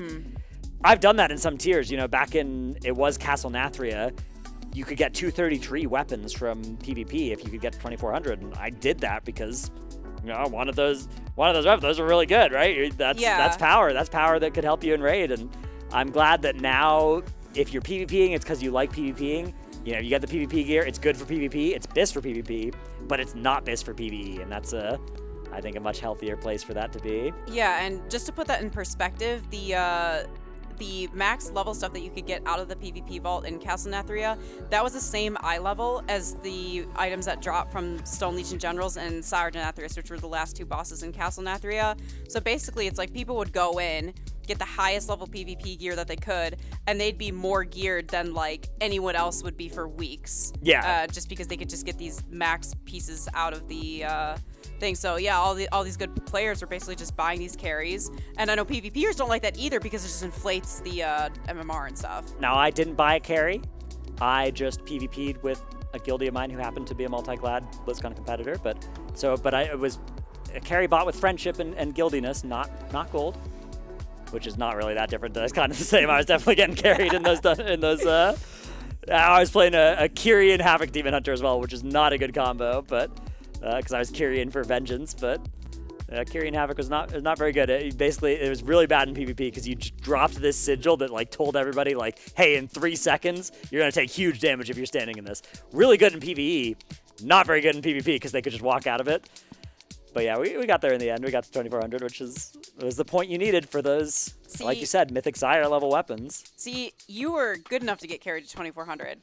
I've done that in some tiers. Back in, it was Castle Nathria, you could get 233 weapons from PvP if you could get 2400, and I did that because one of those weapons, those are really good, right? That's power that could help you in raid, and I'm glad that now if you're PvPing, it's because you like PvPing. You get the PvP gear, it's good for PvP, it's BIS for PvP, but it's not BIS for PvE, and that's I think, a much healthier place for that to be. Yeah, and just to put that in perspective, the max level stuff that you could get out of the PvP vault in Castle Nathria, that was the same eye level as the items that dropped from Stone Legion Generals and Sire Denathrius, which were the last 2 bosses in Castle Nathria. So basically, it's like people would go in, get the highest level PvP gear that they could, and they'd be more geared than like anyone else would be for weeks. Yeah. Just because they could just get these max pieces out of the thing. So yeah, all these good players are basically just buying these carries, and I know PvPers don't like that either because it just inflates the MMR and stuff. Now, I didn't buy a carry. I just PvP'd with a guildie of mine who happened to be a multi-clad BlizzCon competitor, but it was a carry bought with friendship and guildiness, not gold, which is not really that different. It's kind of the same. I was definitely getting carried in those. I was playing a Kyrian Havoc Demon Hunter as well, which is not a good combo, but because I was Kyrian for Vengeance, but Kyrian Havoc was not very good. It was really bad in PvP because you just dropped this sigil that like told everybody like, hey, in 3 seconds you're gonna take huge damage if you're standing in this. Really good in PvE, not very good in PvP because they could just walk out of it. But yeah, we got there in the end. We got to 2400, which was the point you needed for those, like you said, Mythic Sire level weapons. See, you were good enough to get carried to 2400.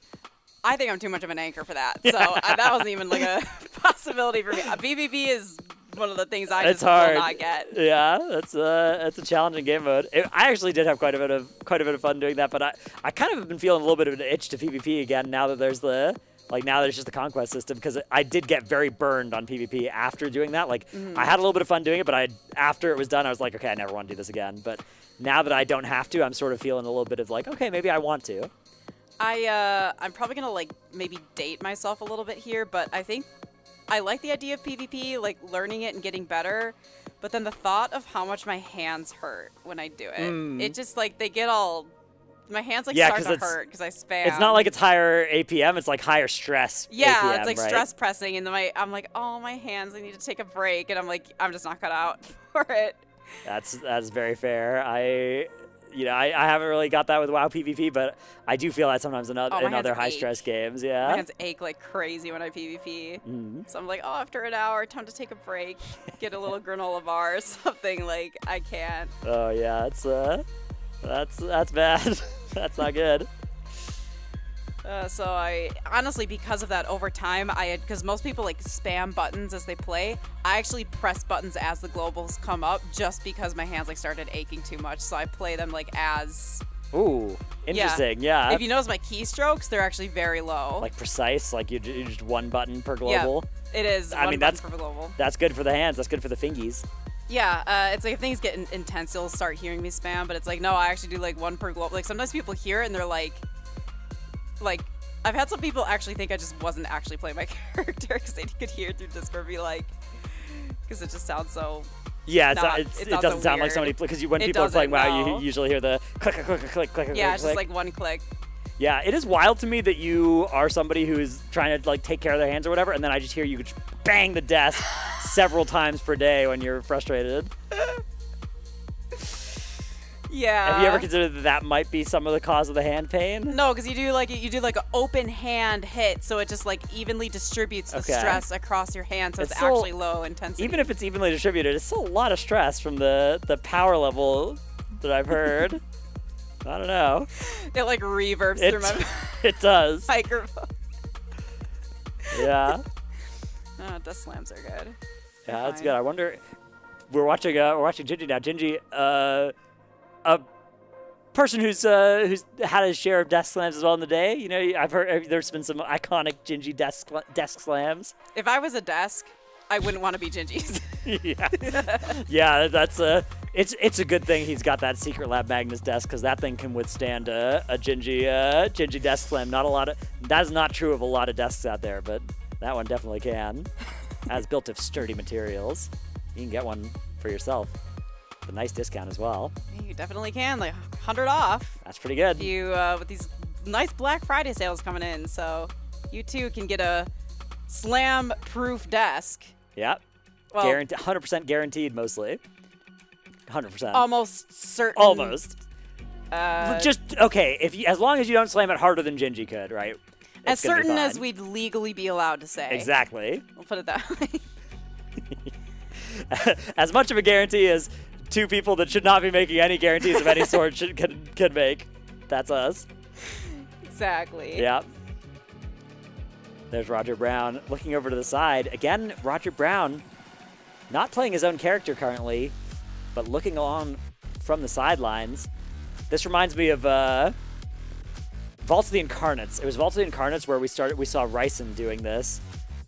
I think I'm too much of an anchor for that. So that wasn't even like a possibility for me. PvP is one of the things I just will not get. Yeah, that's a challenging game mode. I actually did have quite a bit of fun doing that, but I kind of have been feeling a little bit of an itch to PvP again now that there's just the conquest system, because I did get very burned on PvP after doing that. Like, I had a little bit of fun doing it, but after it was done, I was like, okay, I never want to do this again. But now that I don't have to, I'm sort of feeling a little bit of like, okay, maybe I want to. I'm probably gonna like maybe date myself a little bit here, but I think I like the idea of PvP, like learning it and getting better. But then the thought of how much my hands hurt when I do it, it just like they get all. My hands like start to hurt because I spam. It's not like it's higher APM; it's like higher stress. Yeah, APM, it's like right? stress pressing, and then I'm like, oh, my hands! I need to take a break, and I'm like, I'm just not cut out for it. That's very fair. I haven't really got that with WoW PvP, but I do feel that sometimes in other high stress games. Yeah, my hands ache like crazy when I PvP. So I'm like, oh, after an hour, time to take a break, get a little granola bar or something. Like I can't. Oh yeah, that's bad. That's not good. So I honestly, because of that, over time, because most people like spam buttons as they play, I actually press buttons as the globals come up just because my hands like started aching too much. So I play them like as. Ooh, interesting. Yeah. If you notice my keystrokes, they're actually very low. Like precise, like you just one button per global. Yeah, it is. One button per global. That's good for the hands. That's good for the fingies. Yeah, it's like if things get intense, you'll start hearing me spam, but it's like, no, I actually do like one per global. Like sometimes people hear it and they're like, I've had some people actually think I just wasn't actually playing my character because they could hear through Discord be like, because it just sounds so. Yeah, it doesn't sound like somebody, because when people are playing WoW, you usually hear the click, click, click, click, click. Yeah, it's just like one click. Yeah, it is wild to me that you are somebody who is trying to like take care of their hands or whatever, and then I just hear you just bang the desk several times per day when you're frustrated. Yeah. Have you ever considered that might be some of the cause of the hand pain? No, because you do like an open hand hit, so it just like evenly distributes the stress across your hand, so it's actually low intensity. Even if it's evenly distributed, it's still a lot of stress from the power level that I've heard. I don't know. It like reverbs through my it does. microphone. Yeah. Oh, dust slams are good. Yeah, that's good. I wonder. We're watching Gingy now. Gingy, a person who's had his share of desk slams as well in the day. You know, I've heard there's been some iconic Gingy desk slams. If I was a desk, I wouldn't want to be Gingy's. Yeah, that's it's a good thing he's got that Secret Lab Magnus desk, because that thing can withstand a Gingy desk slam. That is not true of a lot of desks out there, but that one definitely can. As built of sturdy materials, you can get one for yourself. A nice discount as well. You definitely can, like 100 off. That's pretty good. You with these nice Black Friday sales coming in, so you too can get a slam-proof desk. Yep. Well, 100% guaranteed, mostly. 100%. Almost certain. Almost. Just okay. As long as you don't slam it harder than Gingy could, right? As certain as we'd legally be allowed to say. Exactly. We'll put it that way. as much of a guarantee as two people that should not be making any guarantees of any sort could make. That's us. Exactly. Yeah. There's Roger Brown looking over to the side. Again, Roger Brown not playing his own character currently, but looking on from the sidelines. This reminds me of Vault of the Incarnates. It was Vault of the Incarnates where we saw Ryson doing this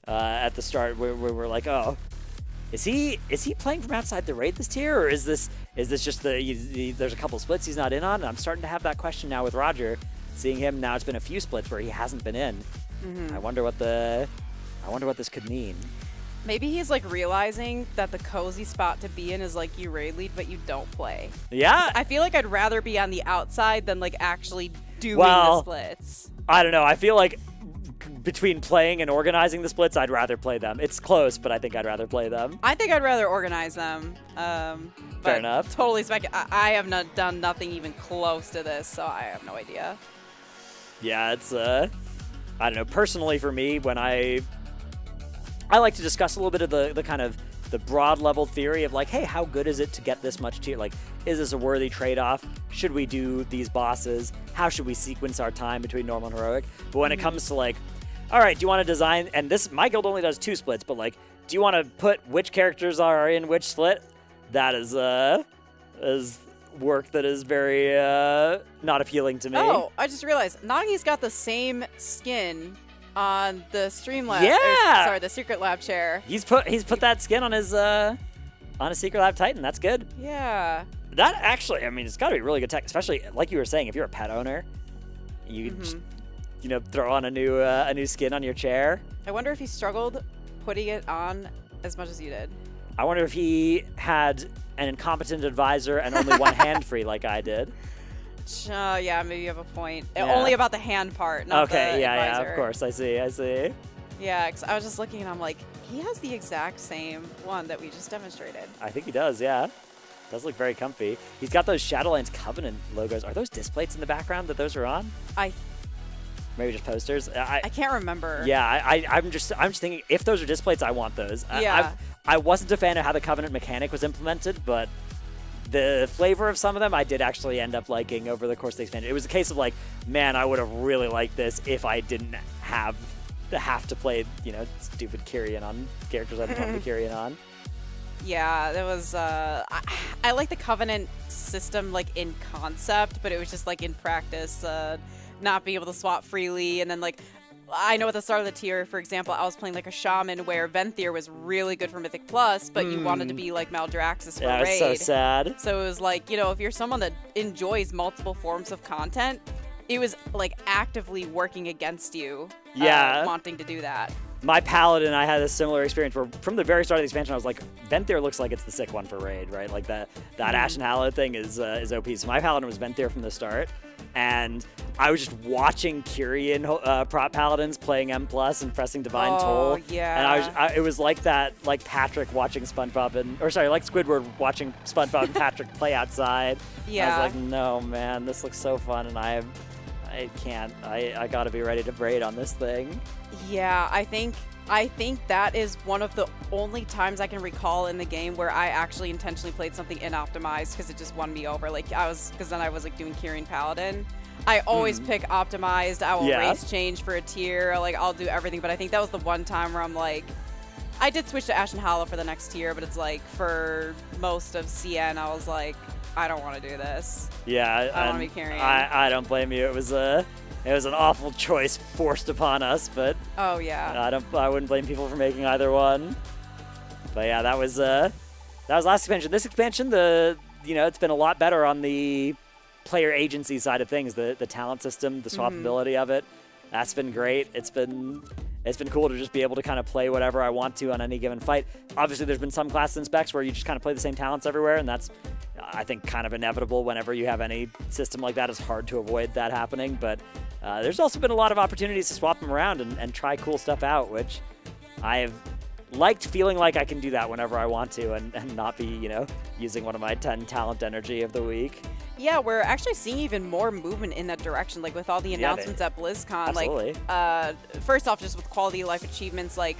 at the start, where we're like, oh, is he playing from outside the raid this tier, or is this just there's a couple splits he's not in on? And I'm starting to have that question now with Roger, seeing him now. It's been a few splits where he hasn't been in. I wonder what this could mean. Maybe he's like realizing that the cozy spot to be in is like you raid lead, but you don't play. Yeah. I feel like I'd rather be on the outside than like actually doing the splits. I don't know. I feel like between playing and organizing the splits, I'd rather play them. It's close, but I think I'd rather play them. I think I'd rather organize them. Fair enough. Totally I have not done nothing even close to this, so I have no idea. Yeah, it's I don't know. Personally, for me, when I like to discuss a little bit of the kind of the broad level theory of like, hey, how good is it to get this much tier? Like, is this a worthy trade-off? Should we do these bosses? How should we sequence our time between normal and heroic? But when it comes to like, all right, do you want to design, and my guild only does 2 splits, but like, do you want to put which characters are in which split? That is work that is very not appealing to me. Oh, I just realized Nagi's got the same skin on the Streamlab. Yeah. Sorry, the Secret Lab chair. He's put that skin on his Secret Lab Titan. That's good. Yeah. That actually, I mean, it's got to be really good tech, especially like you were saying, if you're a pet owner, you just, throw on a new skin on your chair. I wonder if he struggled putting it on as much as you did. I wonder if he had an incompetent advisor and only one hand free like I did. Yeah, maybe you have a point. Yeah. Only about the hand part, not the advisor. Yeah, of course. I see. Yeah, because I was just looking and I'm like, he has the exact same one that we just demonstrated. I think he does, yeah. Does look very comfy. He's got those Shadowlands Covenant logos. Are those displays in the background that those are on? Maybe just posters. I can't remember. Yeah, I'm just thinking if those are displays, I want those. Yeah. I wasn't a fan of how the Covenant mechanic was implemented, but the flavor of some of them I did actually end up liking over the course of the expansion. It was a case of like, man, I would have really liked this if I didn't have to play, stupid Kyrian on characters I didn't want to be Kyrian on. Yeah, there was I like the Covenant system like in concept, but it was just like in practice not being able to swap freely. And then like I know at the start of the tier, for example, I was playing like a shaman where Venthyr was really good for Mythic Plus, but you wanted to be like Maldraxxus for raid. Yeah, it's so sad. So it was like, if you're someone that enjoys multiple forms of content, it was like actively working against you. Wanting to do that. My Paladin, I had a similar experience where from the very start of the expansion, I was like, Venthyr looks like it's the sick one for raid, right? Like that Ashen Hallow thing is OP. So my Paladin was Venthyr from the start. And I was just watching Kyrian prop paladins playing M+ and pressing Divine Toll. Yeah. And it was like that, like Patrick watching SpongeBob like Squidward watching SpongeBob and Patrick play outside. Yeah. I was like, no, man, this looks so fun, and I can't. I gotta be ready to braid on this thing. Yeah, I think that is one of the only times I can recall in the game where I actually intentionally played something inoptimized because it just won me over. Like because then I was like doing Kyrian Paladin. I always pick optimized. I will race change for a tier. Like I'll do everything. But I think that was the one time where I'm like, I did switch to Ashen Hallow for the next tier, but it's like for most of CN, I was like, I don't want to do this. Yeah, I don't want to be Kyrian. I don't blame you. It was an awful choice forced upon us, but oh yeah, I wouldn't blame people for making either one. But yeah, that was last expansion. This expansion, it's been a lot better on the player agency side of things. The talent system, the swappability of it, that's been great. It's been cool to just be able to kind of play whatever I want to on any given fight. Obviously, there's been some classes and specs where you just kind of play the same talents everywhere, and that's, I think, kind of inevitable whenever you have any system like that. It's hard to avoid that happening, but there's also been a lot of opportunities to swap them around and try cool stuff out, which I have liked feeling like I can do that whenever I want to and not be, using one of my 10 talent energy of the week. Yeah, we're actually seeing even more movement in that direction, like with all the announcements at BlizzCon. Absolutely. Like, first off, just with quality of life achievements, like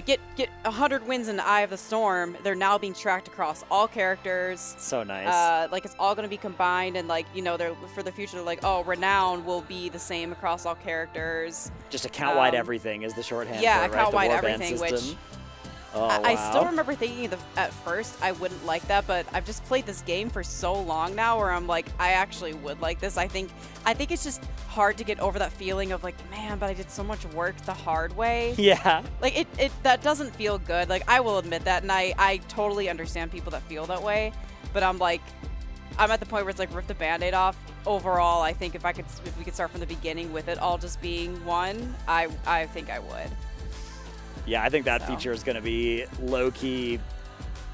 get 100 wins in the Eye of the Storm. They're now being tracked across all characters. So nice. Like it's all going to be combined, and like they're for the future. They're like, oh, renown will be the same across all characters. Just account-wide everything is the shorthand. Yeah, for it, right? account-wide The everything. system. Which oh, I wow. still remember thinking at first I wouldn't like that, but I've just played this game for so long now where I'm like, I actually would like this. I think it's just hard to get over that feeling of like, man, but I did so much work the hard way. Yeah. Like it that doesn't feel good. Like I will admit that, and I totally understand people that feel that way. But I'm like, I'm at the point where it's like rip the Band-Aid off. Overall, I think if we could start from the beginning with it all just being one, I think I would. Yeah, I think that feature is going to be low-key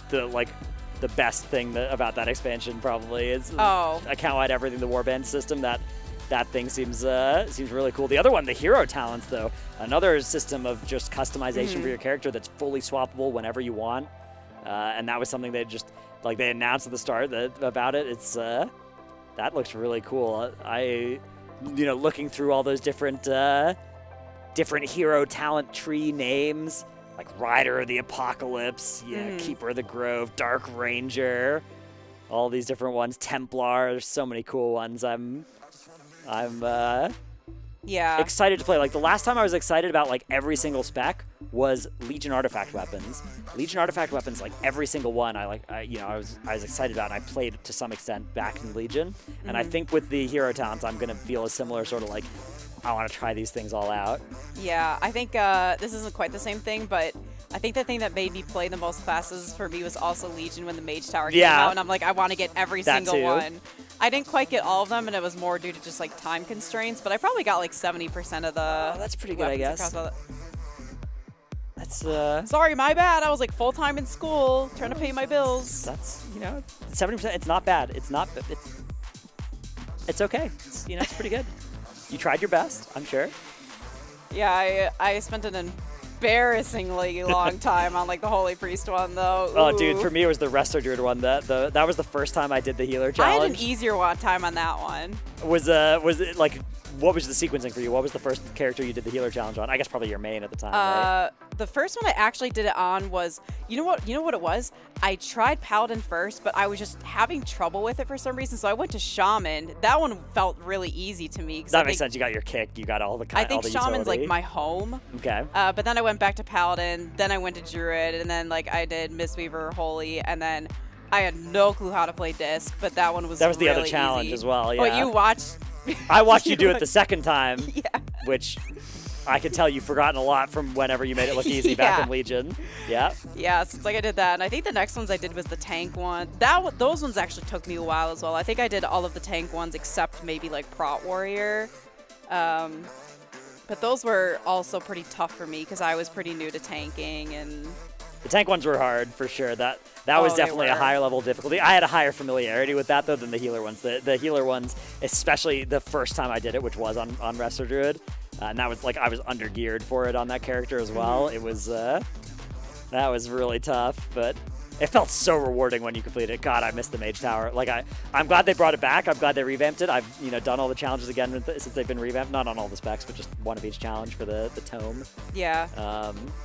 the best thing about that expansion probably is account-wide everything, the warband system. That thing seems really cool. The other one, the hero talents, though, another system of just customization for your character that's fully swappable whenever you want. And that was something they just they announced at the start about it. It's that looks really cool. Looking through all those different hero talent tree names, like Rider of the Apocalypse, Keeper of the Grove, Dark Ranger, all these different ones, Templar. There's so many cool ones. I'm excited to play. Like the last time I was excited about like every single spec was Legion artifact weapons. Legion artifact weapons, like every single one, I was excited about, and I played to some extent back in Legion. And I think with the hero talents, I'm gonna feel a similar sort of like, I want to try these things all out. Yeah, I think this isn't quite the same thing, but I think the thing that made me play the most classes for me was also Legion when the Mage Tower came out, and I'm like, I want to get every single one. I didn't quite get all of them, and it was more due to just like time constraints, but I probably got like 70% of the. Oh, that's pretty good, I guess. That's Sorry, my bad. I was like full time in school, trying to pay my bills. That's 70%. It's not bad. It's okay. It's pretty good. You tried your best, I'm sure. Yeah, I spent an embarrassingly long time on like the Holy Priest one though. Ooh. Oh, dude, for me it was the Wrestler Druid one. That was the first time I did the healer challenge. I had an easier time on that one. Was it like, what was the sequencing for you? What was the first character you did the healer challenge on? I guess probably your main at the time, right? The first one I actually did it on was, you know what it was? I tried Paladin first, but I was just having trouble with it for some reason, so I went to Shaman. That one felt really easy to me. That makes sense. You got your kick. You got all the I think Shaman's like my home. Okay. But then I went back to Paladin, then I went to Druid, and then like I did Mistweaver, Holy, and then I had no clue how to play Disc, but that one was That was the really other challenge easy. as well, yeah. Oh, you watched? I watched you do it the second time, Yeah. which I can tell you've forgotten a lot from whenever you made it look easy back in Legion. Yeah. Yeah, so it's like I did that, and I think the next ones I did was the tank one. Those ones actually took me a while as well. I think I did all of the tank ones except maybe like Prot Warrior. But those were also pretty tough for me because I was pretty new to tanking, and the tank ones were hard for sure. That was definitely a higher level of difficulty. I had a higher familiarity with that though than the healer ones. The healer ones, especially the first time I did it, which was on Wrestler Druid, and that was like I was under-geared for it on that character as well. It was that was really tough, but it felt so rewarding when you completed it. God, I missed the Mage Tower. Like I'm glad they brought it back. I'm glad they revamped it. I've done all the challenges again since they've been revamped. Not on all the specs, but just one of each challenge for the tome. Yeah.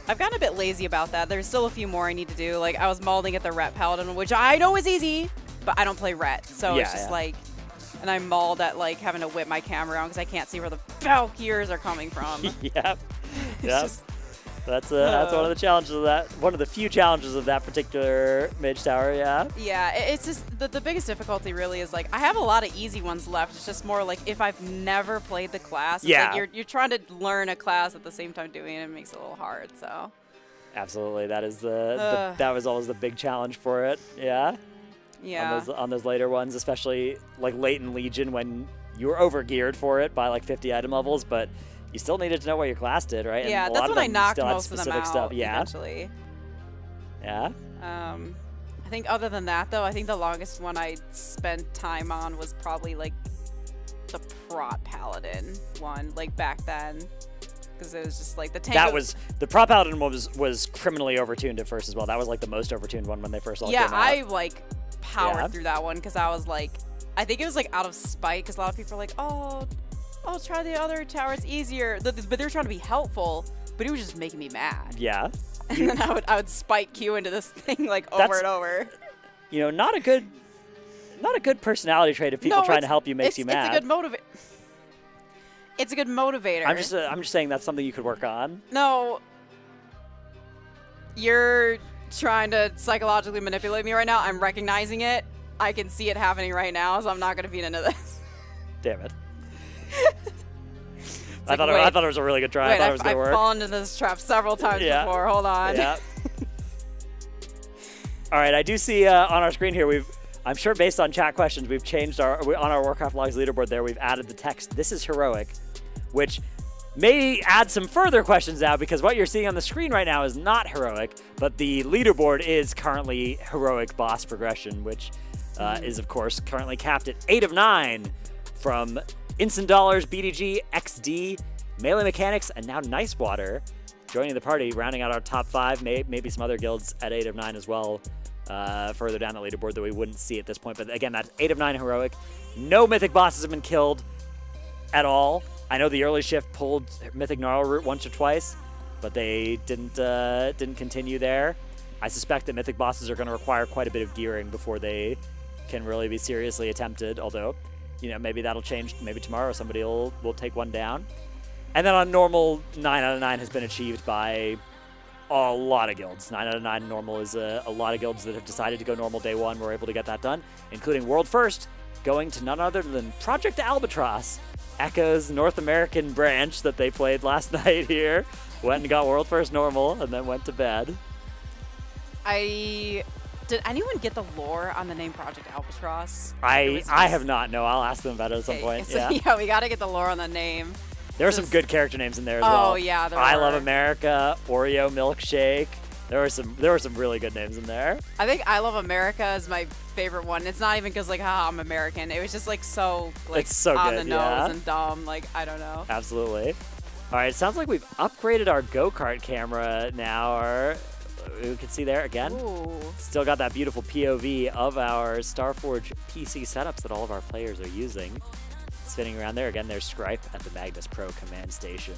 I've gotten a bit lazy about that. There's still a few more I need to do. Like I was molding at the Ret Paladin, which I know is easy, but I don't play Ret, so it's just like. And I mauled at like having to whip my camera around because I can't see where the Valkyrs are coming from. Yep. That's one of the challenges of that. One of the few challenges of that particular Mage Tower, yeah. Yeah, it's just the biggest difficulty really is like I have a lot of easy ones left. It's just more like if I've never played the class, it's like you're trying to learn a class at the same time doing it. It makes it a little hard. So. Absolutely, that is that was always the big challenge for it. Yeah. Yeah. On those later ones, especially like late in Legion when you were over geared for it by like 50 item levels, but you still needed to know what your class did, right? Yeah, and that's when I knocked still had most of them specific out stuff. Yeah. eventually. Yeah. I think other than that though, I think the longest one I spent time on was probably like the Prot Paladin one, like back then. Because it was just like the tank. That was the Prot Paladin was criminally overtuned at first as well. That was like the most overtuned one when they first all came out. Yeah, I like powered through that one because I was like, I think it was like out of spite because a lot of people are like, oh, oh, try the other tower, it's easier. But they were trying to be helpful, but it was just making me mad. Yeah. And then I would spike Q into this thing like over and over. You know, not a good personality trait if people trying to help you makes you mad. It's a good motivator. I'm just saying that's something you could work on. No. You're trying to psychologically manipulate me right now. I'm recognizing it. I can see it happening right now, so I'm not going to feed into this. Damn it. Like, I thought it was a really good try. I thought it was going to work. I've fallen into this trap several times before. Hold on. Yeah. All right, I do see on our screen here, I'm sure based on chat questions, we've changed on our Warcraft Logs leaderboard there, we've added the text, "This is heroic," which may add some further questions now, because what you're seeing on the screen right now is not heroic, but the leaderboard is currently heroic boss progression, which is, of course, currently capped at 8 of 9 from Instant Dollars, BDG, XD, Melee Mechanics, and now Nice Water joining the party, rounding out our top 5, maybe some other guilds at 8 of 9 as well, further down the leaderboard that we wouldn't see at this point. But again, that's 8 of 9 heroic. No mythic bosses have been killed at all. I know the early shift pulled Mythic Gnarl Root once or twice, but they didn't continue there. I suspect that mythic bosses are going to require quite a bit of gearing before they can really be seriously attempted, although, you know, maybe that'll change. Maybe tomorrow somebody will take one down. And then on normal, 9 out of 9 has been achieved by a lot of guilds. 9 out of 9 normal is a lot of guilds that have decided to go normal day one were able to get that done, including World First, going to none other than Project Albatross, Echo's North American branch that they played last night here. Went and got World First normal and then went to bed. Did anyone get the lore on the name Project Albatross? I have not. No, I'll ask them about it at some point. So, yeah, we got to get the lore on the name. There were some good character names in there as well. Oh yeah, there I were. Love America, Oreo Milkshake. There were some really good names in there. I think I Love America is my favorite one. It's not even because like, haha, I'm American. It was just like so like it's so on good, the nose and dumb. Like I don't know. Absolutely. All right, it sounds like we've upgraded our go-kart camera now. Or we can see there again. Ooh. Still got that beautiful POV of our Starforge PC setups that all of our players are using. Spinning around there again. There's Scripe at the Magnus Pro command station.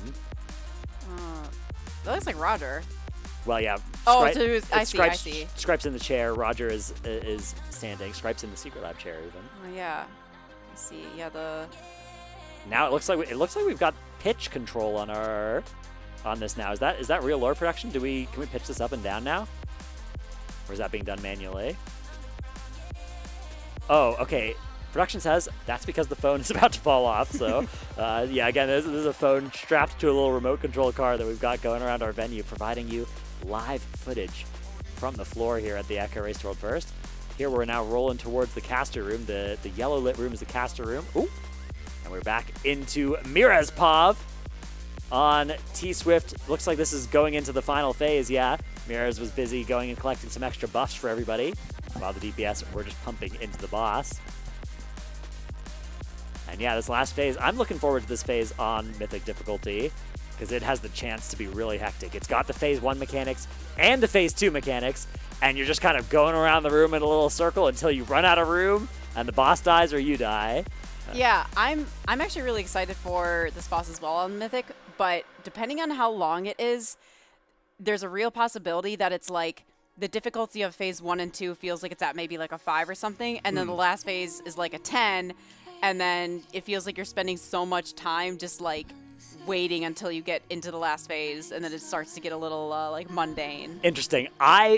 That looks like Roger. Well, yeah. Oh, so I see. Scripe's in the chair. Roger is standing. Scripe's in the secret lab chair even. Oh yeah. I see. Yeah, Now it looks like we've got pitch control on this now. Is that real lore production? Can we pitch this up and down now? Or is that being done manually? Oh, okay. Production says that's because the phone is about to fall off. So, yeah, again, this is a phone strapped to a little remote control car that we've got going around our venue, providing you live footage from the floor here at the Echo Race World First. Here we're now rolling towards the caster room. The yellow lit room is the caster room. Ooh. And we're back into Mira's Pov on T-Swift. Looks like this is going into the final phase, yeah. Mira's was busy going and collecting some extra buffs for everybody, while the DPS were just pumping into the boss. And yeah, this last phase, I'm looking forward to this phase on Mythic difficulty, because it has the chance to be really hectic. It's got the Phase 1 mechanics and the Phase 2 mechanics, and you're just kind of going around the room in a little circle until you run out of room, and the boss dies or you die. Yeah, I'm actually really excited for this boss as well on Mythic, but depending on how long it is, there's a real possibility that it's like the difficulty of Phase 1 and 2 feels like it's at maybe like a 5 or something, and then the last phase is like a 10, and then it feels like you're spending so much time just like waiting until you get into the last phase, and then it starts to get a little like mundane. Interesting.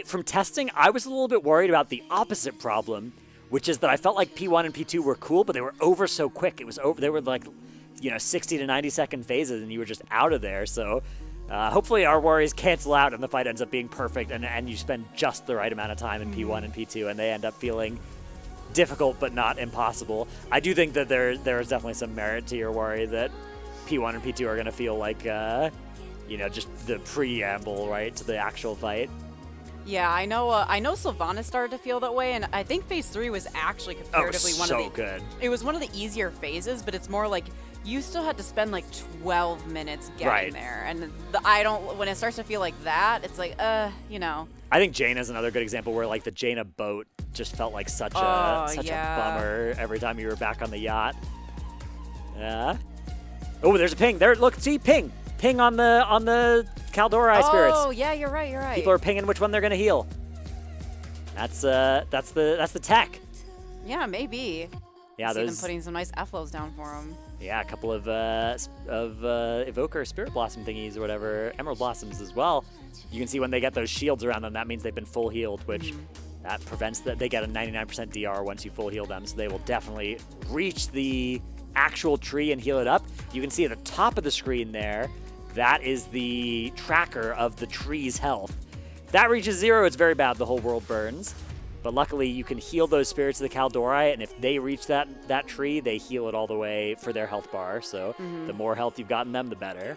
From testing, I was a little bit worried about the opposite problem, which is that I felt like P1 and P2 were cool, but they were over so quick. It was over. They were like, 60 to 90 second phases, and you were just out of there. So hopefully our worries cancel out, and the fight ends up being perfect, and you spend just the right amount of time in P1 and P2, and they end up feeling difficult but not impossible. I do think that there is definitely some merit to your worry that P1 and P2 are going to feel like, just the preamble, right, to the actual fight. Yeah, I know Sylvanas started to feel that way, and I think Phase 3 was actually comparatively good. It was one of the easier phases, but it's more like you still had to spend like 12 minutes getting there. And when it starts to feel like that, it's like, I think Jaina's another good example where like the Jaina boat just felt like such a bummer every time you were back on the yacht. Yeah. Oh, there's a ping. There, look, see, ping on the Caldori spirits. Oh, yeah, you're right. People are pinging which one they're gonna heal. That's the tech. Yeah, maybe. Yeah, see them putting some nice F-lows down for them. Yeah, a couple of Evoker Spirit Blossom thingies or whatever, Emerald Blossoms as well. You can see when they get those shields around them, that means they've been full healed, which that prevents that they get a 99% DR once you full heal them, so they will definitely reach the actual tree and heal it up. You can see at the top of the screen there, that is the tracker of the tree's health. If that reaches 0, it's very bad. The whole world burns. But luckily, you can heal those spirits of the Caldori, and if they reach that tree, they heal it all the way for their health bar. So the more health you've gotten them, the better.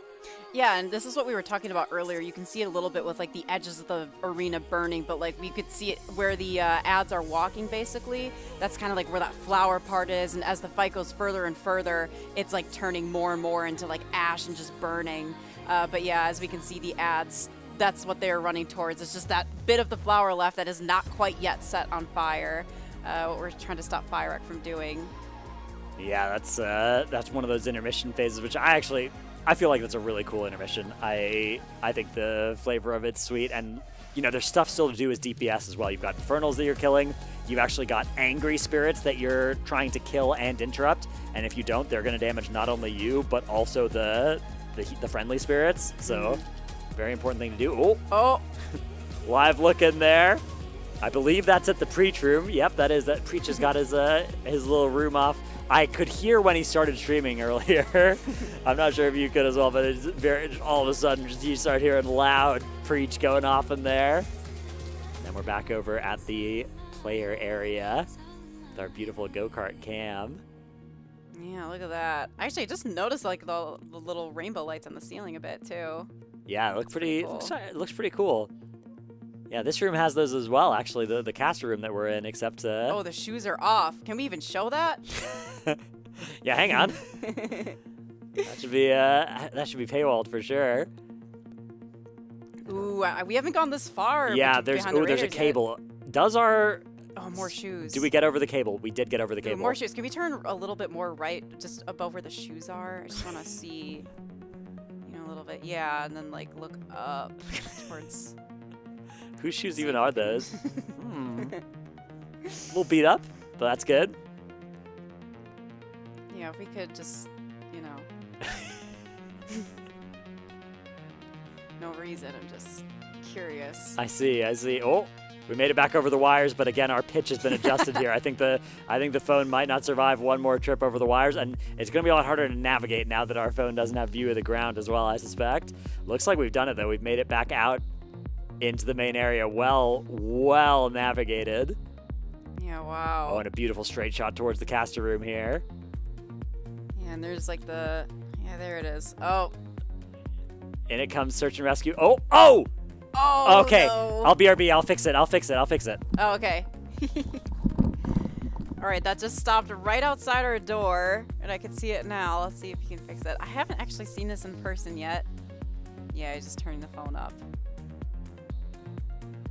Yeah, and this is what we were talking about earlier. You can see it a little bit with like the edges of the arena burning, but like we could see it where the ads are walking basically. That's kind of like where that flower part is, and as the fight goes further and further, it's like turning more and more into like ash and just burning. But yeah, as we can see the ads, that's what they're running towards. It's just that bit of the flower left that is not quite yet set on fire. What we're trying to stop Fire from doing. Yeah, that's one of those intermission phases, which I feel like that's a really cool intermission. I think the flavor of it's sweet, and you know, there's stuff still to do as DPS as well. You've got Infernals that you're killing. You've actually got angry spirits that you're trying to kill and interrupt, and if you don't, they're going to damage not only you but also the friendly spirits. So. Very important thing to do. Oh! Live look in there. I believe that's at the Preach room. Yep, that is. That Preach has got his little room off. I could hear when he started streaming earlier. I'm not sure if you could as well, but it's all of a sudden you start hearing loud Preach going off in there. Then we're back over at the player area with our beautiful go-kart cam. Yeah, look at that. Actually, I just noticed like the little rainbow lights on the ceiling a bit too. Yeah, it looks pretty. Cool. It looks pretty cool. Yeah, this room has those as well. Actually, the caster room that we're in, except. Oh, the shoes are off. Can we even show that? Yeah, hang on. that should be paywalled for sure. Ooh, we haven't gone this far. Yeah, there's a cable. Yet. Does our more shoes. Do we get over the cable? We did get over the cable. More shoes. Can we turn a little bit more right, just above where the shoes are? I just want to see. A little bit, yeah, and then like look up towards. Whose shoes even are those? A little beat up, but that's good. Yeah, if we could just, no reason. I'm just curious. I see. Oh, we made it back over the wires, but again, our pitch has been adjusted here. I think the phone might not survive one more trip over the wires, and it's going to be a lot harder to navigate now that our phone doesn't have view of the ground as well, I suspect. Looks like we've done it, though. We've made it back out into the main area. Well navigated. Yeah, wow. Oh, and a beautiful straight shot towards the caster room here. Yeah, and there's like yeah, there it is. Oh. In it comes search and rescue. Oh! Oh, okay. No. I'll BRB. I'll fix it. Oh, okay. All right, that just stopped right outside our door, and I can see it now. Let's see if you can fix it. I haven't actually seen this in person yet. Yeah, I just turned the phone up.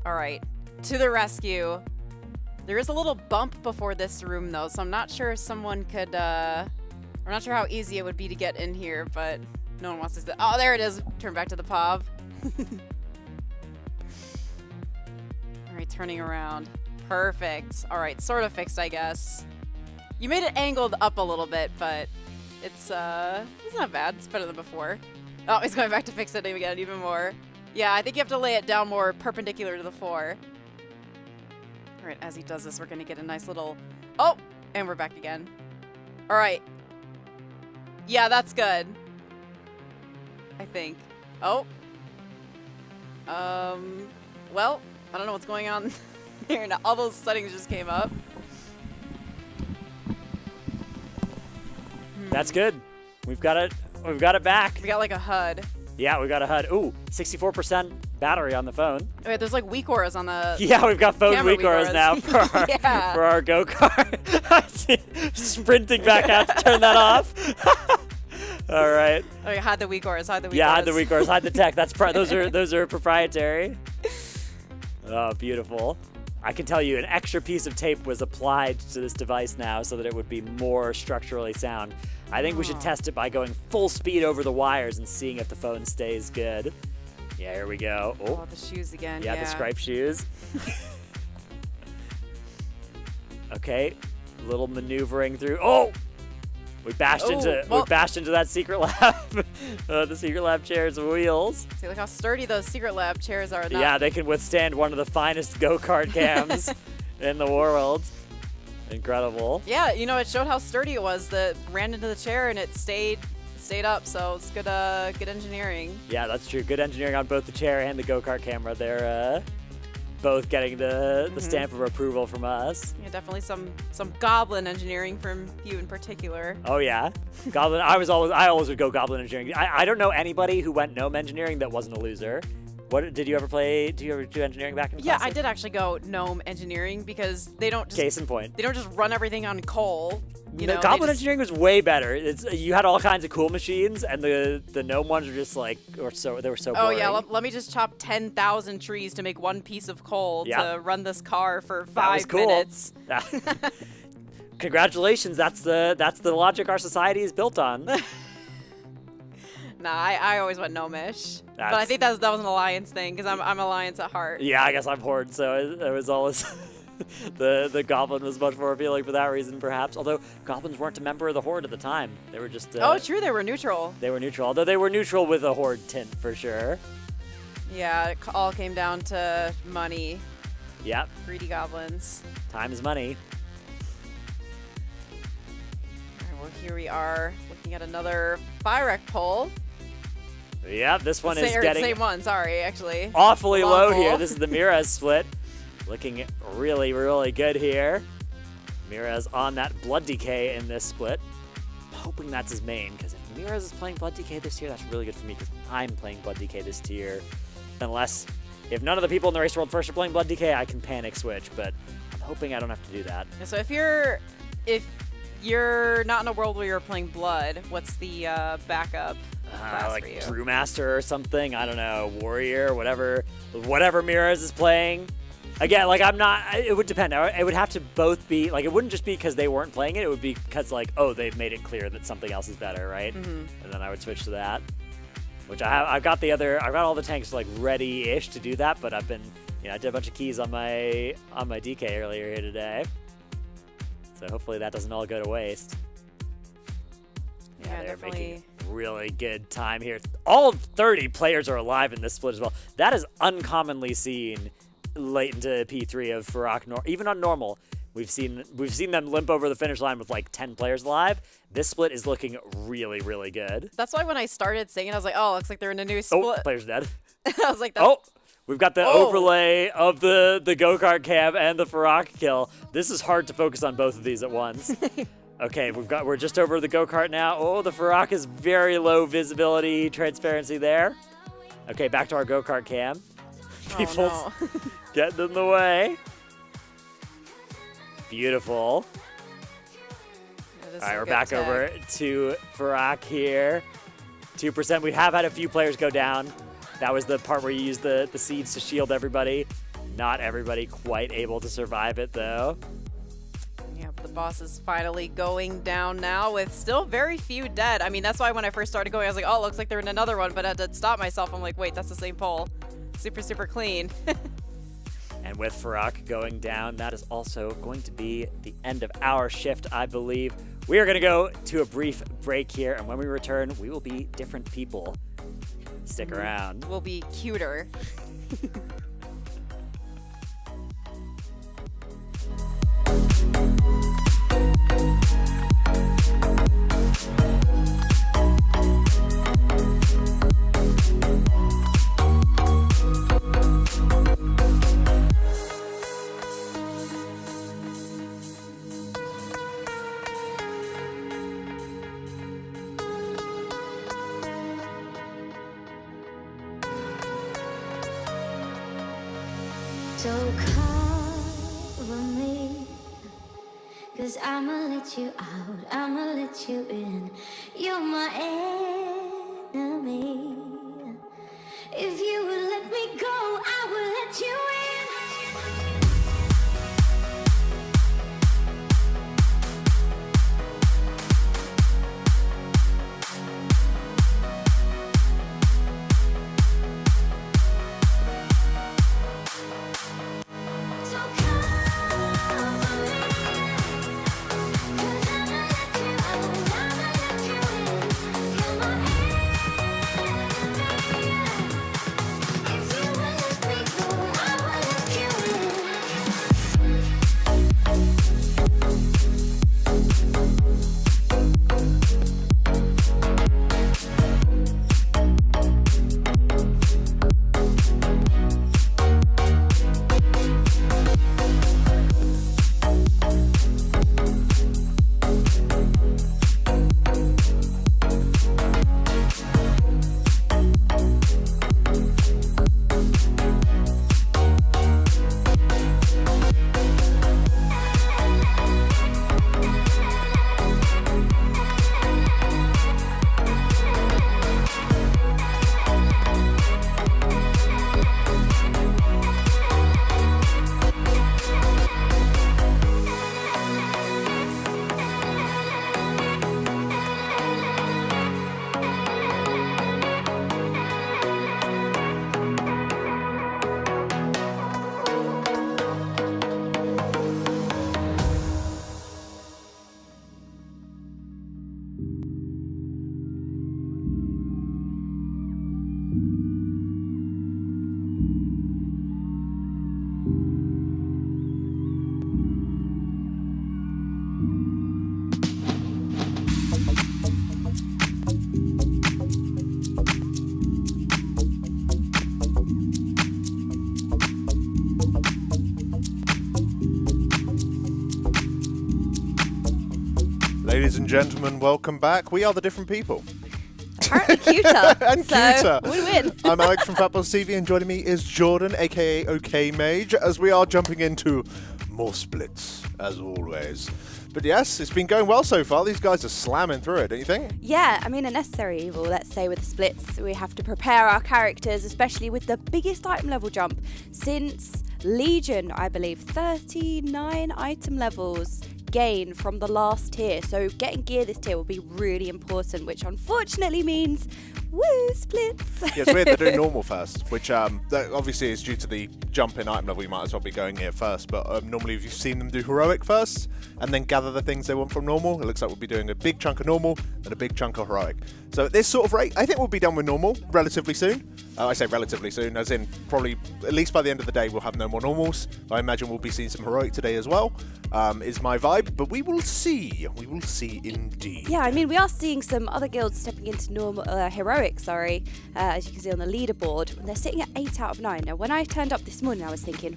All right, to the rescue. There is a little bump before this room, though, so I'm not sure if someone could, I'm not sure how easy it would be to get in here, but no one wants to. Oh, there it is. Turn back to the POV. All right, turning around. Perfect. All right, sort of fixed, I guess. You made it angled up a little bit, but it's not bad. It's better than before. Oh, he's going back to fix it again, even more. Yeah, I think you have to lay it down more perpendicular to the floor. All right, as he does this, we're going to get a nice little... Oh, and we're back again. All right. Yeah, that's good. I think. Oh. Well, I don't know what's going on there. Now, all those settings just came up. That's good. We've got it. We've got it back. We got like a HUD. Yeah, we got a HUD. Ooh, 64% battery on the phone. Wait, there's like weak auras on the. Yeah, we've got phone weak auras now for our, yeah. for our go-kart. I see sprinting back out to turn that off. All right. Oh, you hide the weak auras. Hide the weak yeah, auras. hide the weak auras. Hide the tech. That's those are proprietary. Oh, beautiful. I can tell you an extra piece of tape was applied to this device now so that it would be more structurally sound. I think we should test it by going full speed over the wires and seeing if the phone stays good. Yeah, here we go. Oh, the shoes again. Yeah, the striped shoes. Okay, little maneuvering through. Oh, we bashed into that secret lab. The secret lab chair's wheels. See, look how sturdy those secret lab chairs are. Yeah, they can withstand one of the finest go-kart cams in the world. Incredible. Yeah, you know, it showed how sturdy it was. That ran into the chair and it stayed up. So it's good engineering. Yeah, that's true. Good engineering on both the chair and the go-kart camera. They're both getting the stamp of approval from us. Yeah, definitely some goblin engineering from you in particular. Oh yeah, goblin. I always would go goblin engineering. I don't know anybody who went gnome engineering that wasn't a loser. What did you ever play? Did you ever do engineering back in class? Yeah, I did actually go gnome engineering because they don't just case in point. They don't just run everything on coal. Goblin engineering was way better. You had all kinds of cool machines, and the gnome ones were just they were so boring. Oh yeah, let me just chop 10,000 trees to make one piece of coal to run this car for 5 minutes. Congratulations, that's the logic our society is built on. Nah, I always went gnomish. But I think that was an alliance thing because I'm alliance at heart. Yeah, I guess I'm horde, so it was always. The goblin was much more appealing for that reason, perhaps. Although goblins weren't a member of the horde at the time, they were just. Oh, true, they were neutral. They were neutral, although they were neutral with a horde tint for sure. Yeah, it all came down to money. Yep. Greedy goblins. Time is money. All right, well, here we are looking at another Byrek pole. Yep, this one is getting same one. Sorry, actually. Awfully low here. This is the Mirez split. Looking really, really good here. Mirez on that Blood Decay in this split. I'm hoping that's his main, because if Mirez is playing Blood Decay this year, that's really good for me, because I'm playing Blood Decay this tier. If none of the people in the Race World First are playing Blood Decay, I can panic switch, but I'm hoping I don't have to do that. So if you're not in a world where you're playing Blood, what's the backup class like for you? Brewmaster or something, I don't know, Warrior, whatever Mirez is playing. Again, it would depend. It would have to both be, it wouldn't just be because they weren't playing it. It would be because, they've made it clear that something else is better, right? Mm-hmm. And then I would switch to that. Which I've got all the tanks, ready-ish to do that, but I've been, I did a bunch of keys on my DK earlier here today. So hopefully that doesn't all go to waste. Yeah, they're definitely. making really good time here. All 30 players are alive in this split as well. That is uncommonly seen late into P3 of Farrakh, even on normal. We've seen them limp over the finish line with 10 players alive. This split is looking really, really good. That's why when I started singing, I was like, oh, looks like they're in a new split. Oh, player's dead. I was like, we've got the overlay of the go-kart cam and the Farrakh kill. This is hard to focus on both of these at once. Okay, we're just over the go-kart now. Oh, the Farrakh is very low visibility, transparency there. Okay, back to our go-kart cam. People's getting in the way. Beautiful. Yeah, all right, we're back over to Farrakh here. 2%. We have had a few players go down. That was the part where you use the seeds to shield everybody. Not everybody quite able to survive it, though. Yeah, but the boss is finally going down now with still very few dead. I mean, that's why when I first started going, I was like, oh, looks like they're in another one, but I had to stop myself. I'm like, wait, that's the same pole. Super, super clean. And with Farrakh going down, that is also going to be the end of our shift, I believe. We are going to go to a brief break here, and when we return, we will be different people. Stick around. We'll be cuter. So cover me, 'cause I'ma let you out, I'ma let you in. You're my enemy. If you would let me go, I will let you in. Ladies and gentlemen, welcome back. We are the different people. Apparently cuter. And cuter. Win-win. I'm Alex from Fatboss TV, and joining me is Jordan, aka OK Mage, as we are jumping into more splits, as always. But yes, it's been going well so far. These guys are slamming through it, don't you think? Yeah, I mean, a necessary evil, let's say, with the splits. We have to prepare our characters, especially with the biggest item level jump since Legion, I believe. 39 item levels gain from the last tier. So getting gear this tier will be really important, which unfortunately means woo, splits. Yeah, it's weird they're doing normal first, which that obviously is due to the jump in item level. You might as well be going here first, but normally if you've seen them do heroic first and then gather the things they want from normal, it looks like we'll be doing a big chunk of normal and a big chunk of heroic. So at this sort of rate, I think we'll be done with normal relatively soon. I say relatively soon, as in probably at least by the end of the day we'll have no more normals. I imagine we'll be seeing some heroic today as well, is my vibe, but we will see. We will see indeed. Yeah, I mean, we are seeing some other guilds stepping into normal heroic, as you can see on the leaderboard. And they're sitting at 8 out of 9. Now, when I turned up this morning, I was thinking,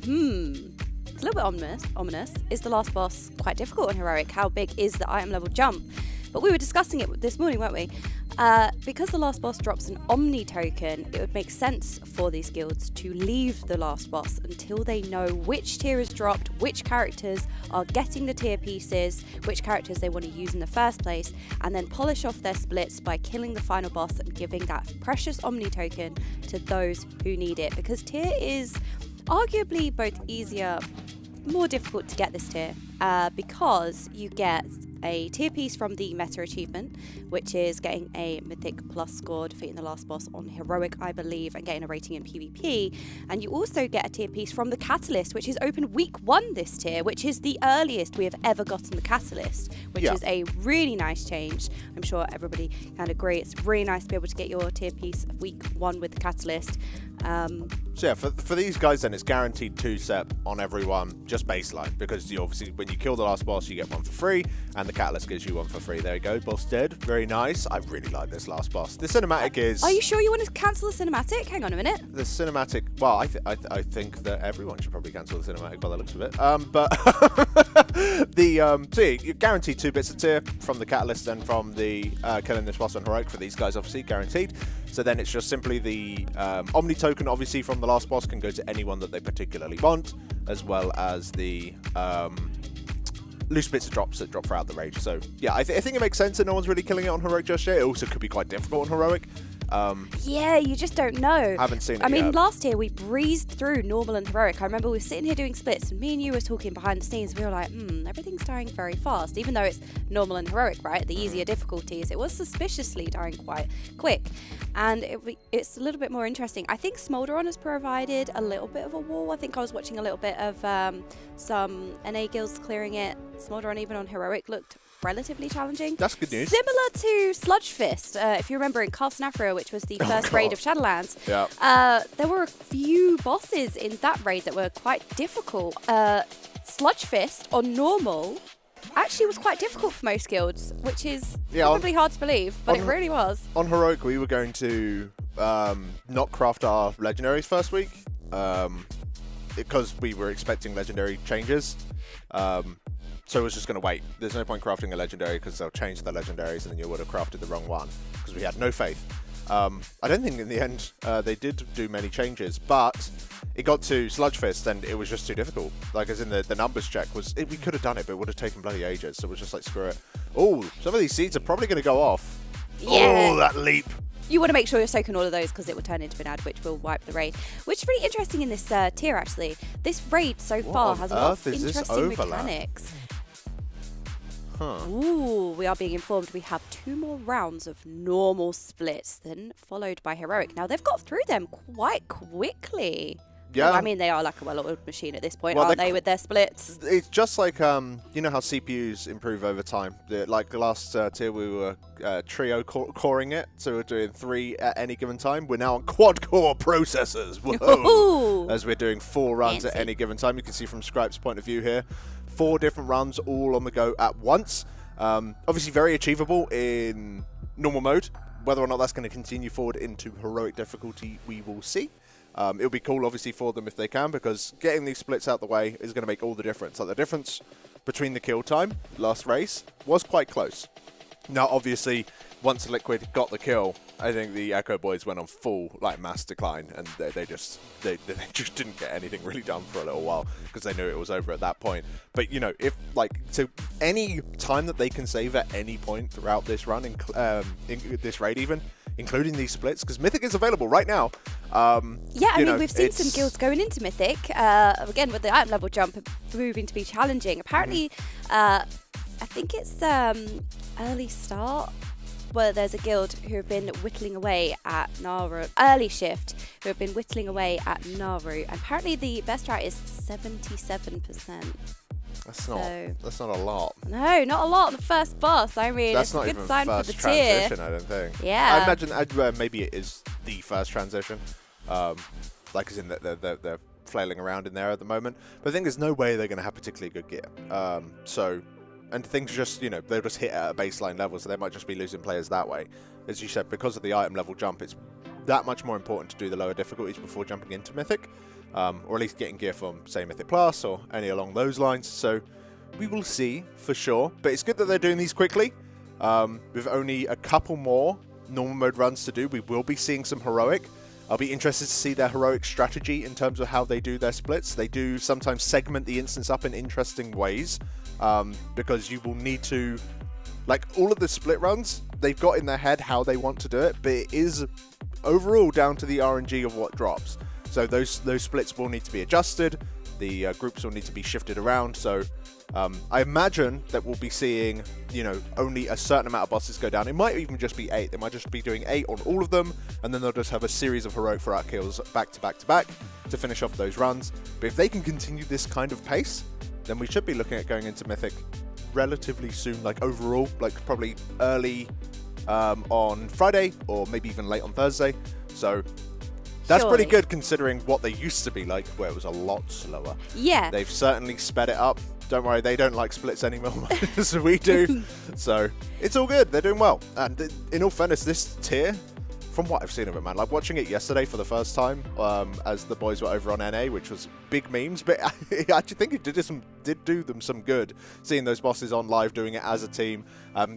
it's a little bit ominous. Is the last boss quite difficult on heroic? How big is the item level jump? But we were discussing it this morning, weren't we? Because the last boss drops an Omni token, it would make sense for these guilds to leave the last boss until they know which tier is dropped, which characters are getting the tier pieces, which characters they want to use in the first place, and then polish off their splits by killing the final boss and giving that precious Omni token to those who need it. Because tier is arguably both easier, more difficult to get this tier, because you get a tier piece from the meta achievement, which is getting a mythic plus score, defeating the last boss on heroic, I believe, and getting a rating in PvP. And you also get a tier piece from the catalyst, which is open week 1 this tier, which is the earliest we have ever gotten the catalyst, which is a really nice change. I'm sure everybody can agree. It's really nice to be able to get your tier piece week 1 with the catalyst. So yeah, for these guys then, it's guaranteed 2 set on everyone, just baseline, because you obviously when you kill the last boss you get 1 for free, and the catalyst gives you 1 for free. There you go, boss dead. Very nice. I really like this last boss. The cinematic is... Are you sure you want to cancel the cinematic? Hang on a minute. The cinematic... Well, I think that everyone should probably cancel the cinematic by the looks of it. But so yeah, you're guaranteed 2 bits of tier from the catalyst and from the killing this boss on heroic for these guys, obviously guaranteed. So then it's just simply the Omni token, obviously, from the last boss can go to anyone that they particularly want, as well as the loose bits of drops that drop throughout the rage. So yeah, I think it makes sense that no one's really killing it on heroic just yet. It also could be quite difficult on heroic. Yeah, you just don't know. Haven't seen it I mean, yet. last year we breezed through normal and heroic. I remember we were sitting here doing splits, and me and you were talking behind the scenes. We were like, everything's dying very fast, even though it's normal and heroic, right? The easier difficulties. It was suspiciously dying quite quick, and it's a little bit more interesting. I think Smolderon has provided a little bit of a wall. I think I was watching a little bit of some NA guilds clearing it. Smolderon, even on heroic, looked relatively challenging. That's good news. Similar to Sludge Fist, if you remember in Castle, which was the first raid of Shadowlands. Yeah. There were a few bosses in that raid that were quite difficult. Sludge Fist on normal actually was quite difficult for most guilds, which is probably hard to believe, but it really was. On heroic, we were going to not craft our legendaries first week because we were expecting legendary changes. So I was just going to wait. There's no point crafting a legendary because they'll change the legendaries and then you would have crafted the wrong one because we had no faith. I don't think in the end they did do many changes, but it got to Sludge Fist and it was just too difficult. Like, as in the numbers check we could have done it, but it would have taken bloody ages. So it was just like, screw it. Oh, some of these seeds are probably going to go off. Yeah. Oh, that leap. You want to make sure you're soaking all of those because it will turn into an ad, which will wipe the raid. Which is really interesting in this tier, actually. This raid so far has a lot of interesting mechanics. Huh. Ooh, we are being informed we have 2 more rounds of normal splits, then followed by heroic. Now, they've got through them quite quickly. Yeah. Well, I mean, they are like a well-oiled machine at this point, aren't they, with their splits? It's just like, you know how CPUs improve over time. Like the last tier, we were trio coring it, so we're doing 3 at any given time. We're now on quad-core processors. Whoa! As we're doing 4 runs at any given time. You can see from Scripe's point of view here. 4 different runs all on the go at once. Obviously very achievable in normal mode. Whether or not that's going to continue forward into heroic difficulty, we will see. It'll be cool, obviously, for them if they can, because getting these splits out the way is going to make all the difference. Like, the difference between the kill time last race was quite close. Now, obviously, once Liquid got the kill, I think the Echo Boys went on full mass decline, and they just didn't get anything really done for a little while because they knew it was over at that point. But if so any time that they can save at any point throughout this run, in this raid even, including these splits, because Mythic is available right now. Yeah, I mean, we've seen some guilds going into Mythic, again, with the item level jump proving to be challenging. Apparently, I think it's early start, where there's a guild who have been whittling away at Naru, early shift, who have been whittling away at Naru. And apparently the best strat is 77%. That's not a lot. No, not a lot on the first boss. I mean, that's it's not a good even sign first for the tier. transition, I don't think. Yeah. I imagine maybe it is the first transition. As in that they're flailing around in there at the moment. But I think there's no way they're going to have particularly good gear. And things just, they'll just hit at a baseline level, so they might just be losing players that way. As you said, because of the item level jump, it's that much more important to do the lower difficulties before jumping into Mythic, or at least getting gear from, say, Mythic Plus or any along those lines. So we will see for sure. But it's good that they're doing these quickly. With only a couple more normal mode runs to do, we will be seeing some heroic. I'll be interested to see their heroic strategy in terms of how they do their splits. They do sometimes segment the instance up in interesting ways. Because you will need to, all of the split runs, they've got in their head how they want to do it, but it is overall down to the RNG of what drops. So those splits will need to be adjusted, the groups will need to be shifted around, so I imagine that we'll be seeing, only a certain amount of bosses go down. It might even just be 8, they might just be doing 8 on all of them, and then they'll just have a series of heroic for kills back to back to back to finish off those runs. But if they can continue this kind of pace, then we should be looking at going into Mythic relatively soon, overall, probably early on Friday or maybe even late on Thursday. So that's pretty good considering what they used to be like, where it was a lot slower. Yeah. They've certainly sped it up. Don't worry, they don't like splits anymore as we do. So it's all good. They're doing well. And in all fairness, this tier, from what I've seen of it, man, watching it yesterday for the first time, as the boys were over on NA, which was big memes, but I actually think it did do them some good, seeing those bosses on live doing it as a team,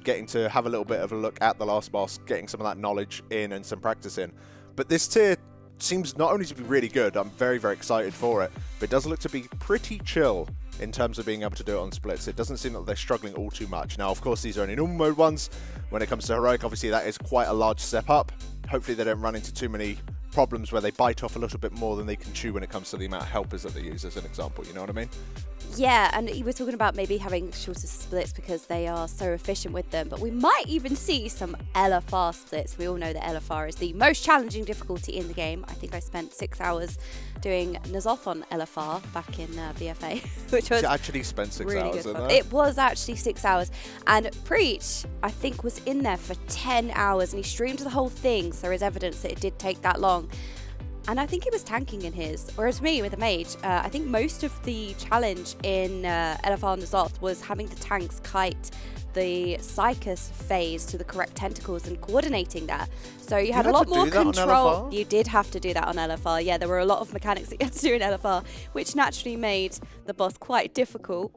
getting to have a little bit of a look at the last boss, getting some of that knowledge in and some practice in. But this tier seems not only to be really good, I'm very, very excited for it, but it does look to be pretty chill in terms of being able to do it on splits. It doesn't seem that they're struggling all too much. Now, of course, these are only normal mode ones. When it comes to heroic, obviously that is quite a large step up. Hopefully they don't run into too many problems where they bite off a little bit more than they can chew when it comes to the amount of helpers that they use, as an example, you know what I mean? Yeah, and you were talking about maybe having shorter splits because they are so efficient with them, but we might even see some LFR splits. We all know that LFR is the most challenging difficulty in the game. I think I spent 6 hours doing N'Zoth on LFR back in BFA, which was She actually spent 6 really hours good in fun. there. It was actually 6 hours, and Preach, I think, was in there for 10 hours, and he streamed the whole thing, so there's evidence that it did take that long. And I think he was tanking in his. Whereas me, with a mage, I think most of the challenge in LFR and N'Zoth was having the tanks kite the Psychus phase to the correct tentacles and coordinating that. So you had a lot more control. You did have to do that on LFR. Yeah, there were a lot of mechanics that you had to do in LFR, which naturally made the boss quite difficult.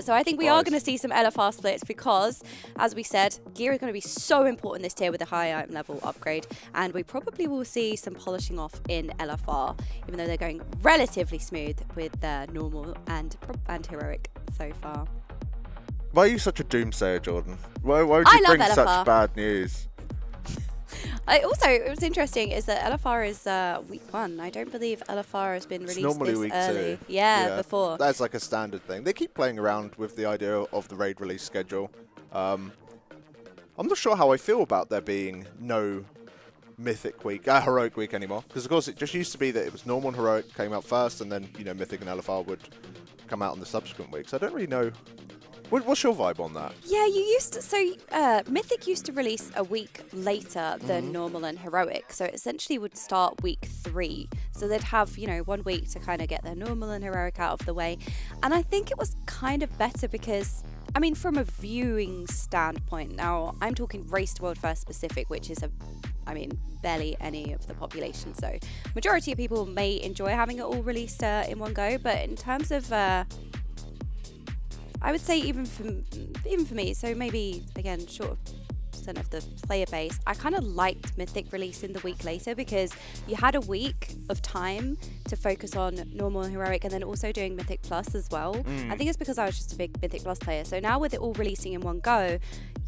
So I think we are going to see some LFR splits because, as we said, gear is going to be so important this tier with a high item level upgrade, and we probably will see some polishing off in LFR, even though they're going relatively smooth with normal and heroic so far. Why are you such a doomsayer, Jordan? Why would you bring LFR. such bad news? It was interesting is that LFR is week 1. I don't believe LFR has been released normally this week early. 2. Yeah, before. That's like a standard thing. They keep playing around with the idea of the raid release schedule. I'm not sure how I feel about there being no Mythic week, Heroic week anymore. Because of course it just used to be that it was normal and Heroic came out first, and then Mythic and LFR would come out on the subsequent weeks. I don't really know. What's your vibe on that? Yeah, you used to. So Mythic used to release a week later than normal and heroic. So it essentially would start week 3. So they'd have 1 week to kind of get their normal and heroic out of the way. And I think it was kind of better because, I mean, from a viewing standpoint, now I'm talking Race to World First specific, which is barely any of the population. So majority of people may enjoy having it all released in one go. But in terms of I would say even for me, so maybe again short of percent of the player base, I kind of liked Mythic releasing the week later because you had a week of time to focus on normal and heroic, and then also doing Mythic Plus as well. I think it's because I was just a big Mythic Plus player. So now with it all releasing in one go,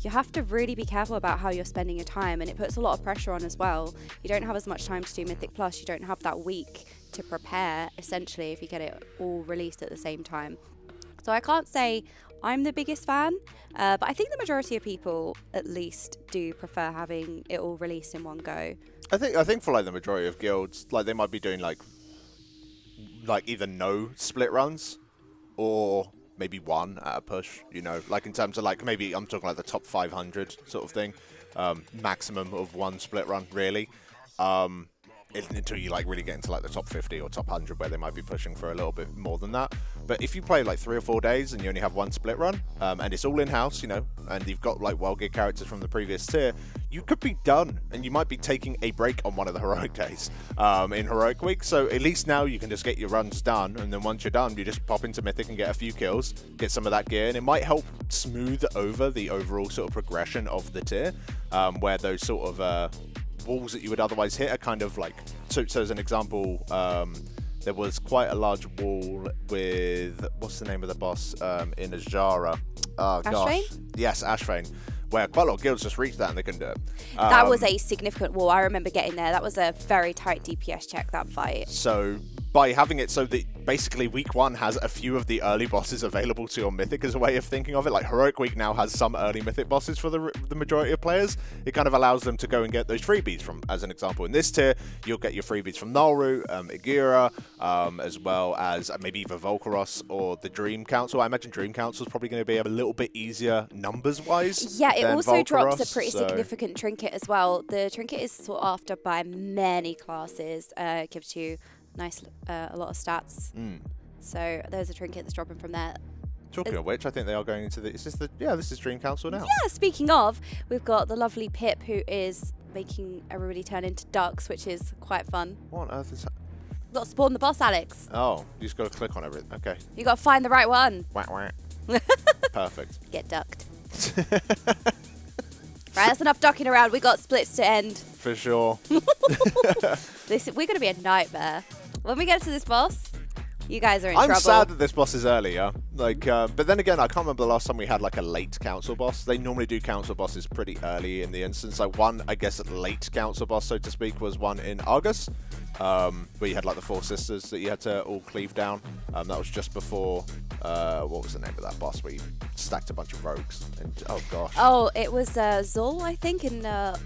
you have to really be careful about how you're spending your time, and it puts a lot of pressure on as well. You don't have as much time to do Mythic Plus. You don't have that week to prepare, essentially, if you get it all released at the same time. So I can't say I'm the biggest fan, but I think the majority of people at least do prefer having it all released in one go. I think for like the majority of guilds, like they might be doing like either no split runs or maybe one at a push, you know, like in terms of like maybe I'm talking like the top 500 sort of thing, maximum of one split run really. Until you like really get into like the top 50 or top 100 where they might be pushing for a little bit more than that. But if you play like 3 or 4 days and you only have one split run, and it's all in-house, you know, and you've got like well-geared characters from the previous tier, you could be done, and you might be taking a break on one of the heroic days in heroic week. So at least now you can just get your runs done, and then once you're done, you just pop into Mythic and get a few kills, get some of that gear, and it might help smooth over the overall sort of progression of the tier, where those sort of walls that you would otherwise hit are kind of like, so as an example, there was quite a large wall with, what's the name of the boss in Azara? Oh gosh. Ashvane? Yes, Ashvane, where quite a lot of guilds just reached that and they couldn't do it. That was a significant wall. I remember getting there. That was a very tight DPS check, that fight. So by having it so that basically week 1 has a few of the early bosses available to your Mythic as a way of thinking of it, like heroic week now has some early Mythic bosses for the majority of players. It kind of allows them to go and get those freebies from, as an example in this tier, you'll get your freebies from Nulru, Igira, as well as maybe either Volcaros or the Dream Council. I imagine Dream Council is probably going to be a little bit easier numbers-wise. Yeah, it also Volcaros, drops a pretty significant trinket as well. The trinket is sought after by many classes. It gives you a lot of stats. So there's a trinket that's dropping from there. Talking of which, I think they are going into the. Is this the? Yeah, this is Dream Council now. Yeah, speaking of, we've got the lovely Pip who is making everybody turn into ducks, which is quite fun. What on earth is that? You've got to spawn the boss, Alex. Oh, you just got to click on everything. Okay. You got to find the right one. Whack whack. Perfect. Get ducked. Right, that's enough ducking around. We got splits to end. For sure. We're going to be a nightmare. When we get to this boss, you guys are in trouble. I'm sad that this boss is earlier. Like, but then again, I can't remember the last time we had like a late council boss. They normally do council bosses pretty early in the instance. Like one, I guess, late council boss, so to speak, was one in Argus, where you had like the 4 sisters that you had to all cleave down. That was just before, what was the name of that boss where you stacked a bunch of rogues? And oh gosh. Oh, it was Zul, I think, in No.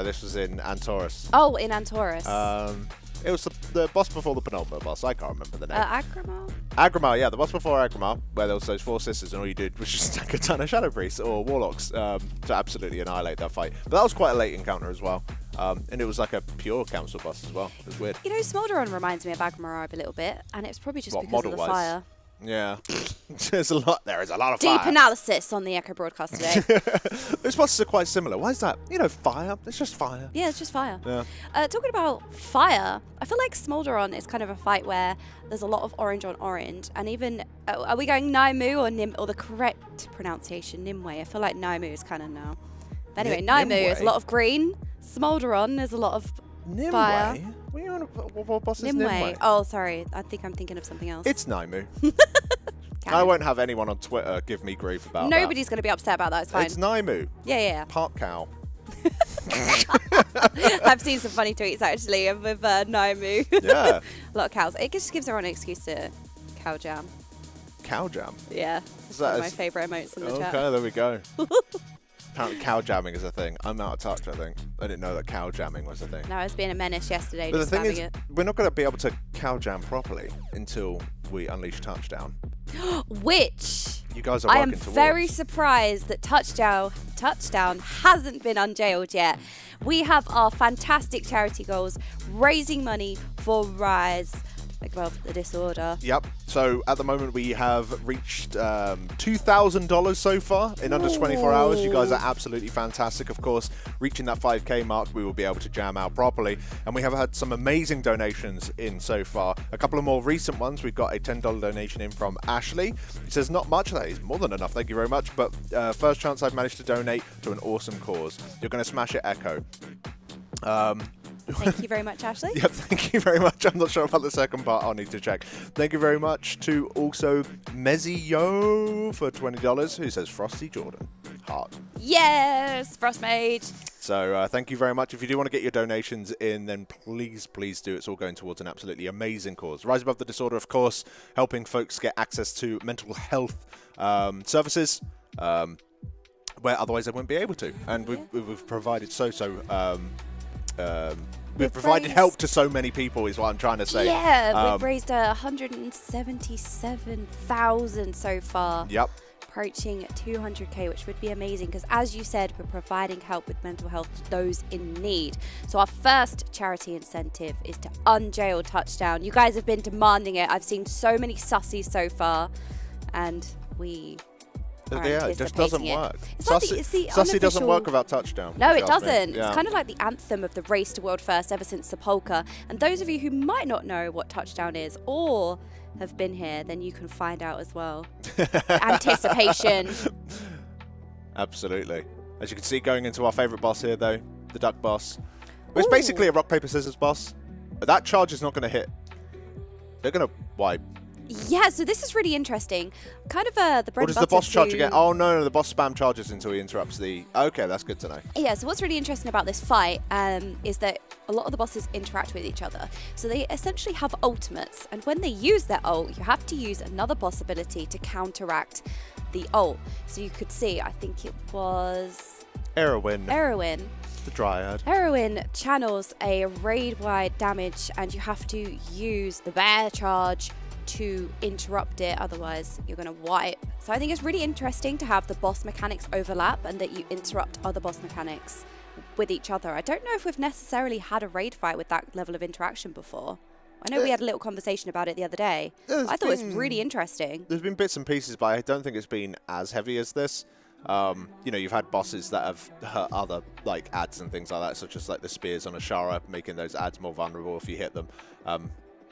This was in Antorus. Oh, in Antorus. It was the boss before the penultimate boss. I can't remember the name. Agramar? Agramar, yeah, the boss before Agramar, where there was those 4 sisters, and all you did was just stack a ton of Shadow Priests or Warlocks to absolutely annihilate that fight. But that was quite a late encounter as well. And it was like a pure council boss as well. It was weird. You know, Smolderon reminds me of Agramar a little bit, and it's probably just because of the fire. Yeah. There's a lot of fire. Deep analysis on the Echo broadcast today. Those bosses are quite similar. Why is that? You know, fire. It's just fire. Yeah, it's just fire. Yeah. Talking about fire, I feel like Smolderon is kind of a fight where there's a lot of orange on orange, and even are we going Naimu or Nim, or the correct pronunciation Nimue? I feel like Naimu is kind of now. But anyway, Naimu is a lot of green. Smolderon is a lot of fire. What boss is Nimue? Oh, sorry. I think I'm thinking of something else. It's Naimu. I won't have anyone on Twitter give me grief about that. Nobody's going to be upset about that. It's fine. It's Naimu. Yeah. Park cow. I've seen some funny tweets actually with Naimu. Yeah. A lot of cows. It just gives everyone an excuse to cow jam. Cow jam? Yeah. It's one of my favourite emotes in the chat. Okay, there we go. Apparently cow jamming is a thing. I'm out of touch, I think. I didn't know that cow jamming was a thing. No, I was being a menace yesterday. But just the thing is, it. we're not going to be able to cow jam properly until we unleash Touchdown. Which you guys are I working am towards. very surprised that Touchdown hasn't been unjailed yet. We have our fantastic charity goals, raising money for Rise. Above the Disorder. Yep. So at the moment we have reached $2,000 so far in under 24 hours. You guys are absolutely fantastic. Of course, reaching that 5K mark, we will be able to jam out properly. And we have had some amazing donations in so far. A couple of more recent ones. We've got a $10 donation in from Ashley. He says, not much. That is more than enough. Thank you very much. But first chance I've managed to donate to an awesome cause. You're going to smash it, Echo. Thank you very much, Ashley. Yep, thank you very much. I'm not sure about the second part. I'll need to check. Thank you very much to also Mezio for $20, who says Frosty Jordan. Heart. Yes, Frostmage. So thank you very much. If you do want to get your donations in, then please do. It's all going towards an absolutely amazing cause. Rise Above the Disorder, of course, helping folks get access to mental health services where otherwise they wouldn't be able to. And we've provided we've provided help to so many people is what I'm trying to say. Yeah, we've raised 177,000 so far. Yep. Approaching 200k, which would be amazing because, as you said, we're providing help with mental health to those in need. So our first charity incentive is to unjail Touchdown. You guys have been demanding it. I've seen so many sussies so far, and we Yeah, it just doesn't work. Sussy doesn't work without Touchdown. No, it doesn't. Yeah. It's kind of like the anthem of the race to world first ever since Sepulka. And those of you who might not know what Touchdown is or have been here, then you can find out as well. Anticipation. Absolutely. As you can see, going into our favourite boss here, though, the duck boss. It's basically a rock, paper, scissors boss. That charge is not going to hit. They're going to wipe. Yeah, so this is really interesting. Kind of the bread and butter. Or does the boss charge again? Oh, no, the boss spam charges until he interrupts the... Okay, that's good to know. Yeah, so what's really interesting about this fight is that a lot of the bosses interact with each other. So they essentially have ultimates, and when they use their ult, you have to use another boss ability to counteract the ult. So you could see, I think it was... Erwin. The Dryad. Erwin channels a raid-wide damage, and you have to use the bear charge to interrupt it, otherwise you're going to wipe. So I think it's really interesting to have the boss mechanics overlap and that you interrupt other boss mechanics with each other. I don't know if we've necessarily had a raid fight with that level of interaction before. I know we had a little conversation about it the other day. I thought it was really interesting. There's been bits and pieces, but I don't think it's been as heavy as this. You know, you've had bosses that have hurt other like ads and things like that, such as like the spears on Ashara, making those ads more vulnerable if you hit them.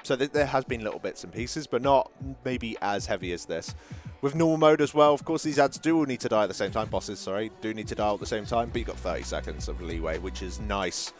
So there has been little bits and pieces, but not maybe as heavy as this. With normal mode as well, of course, these ads do all need to die at the same time. Bosses, sorry, do need to die at the same time, but you've got 30 seconds of leeway, which is nice.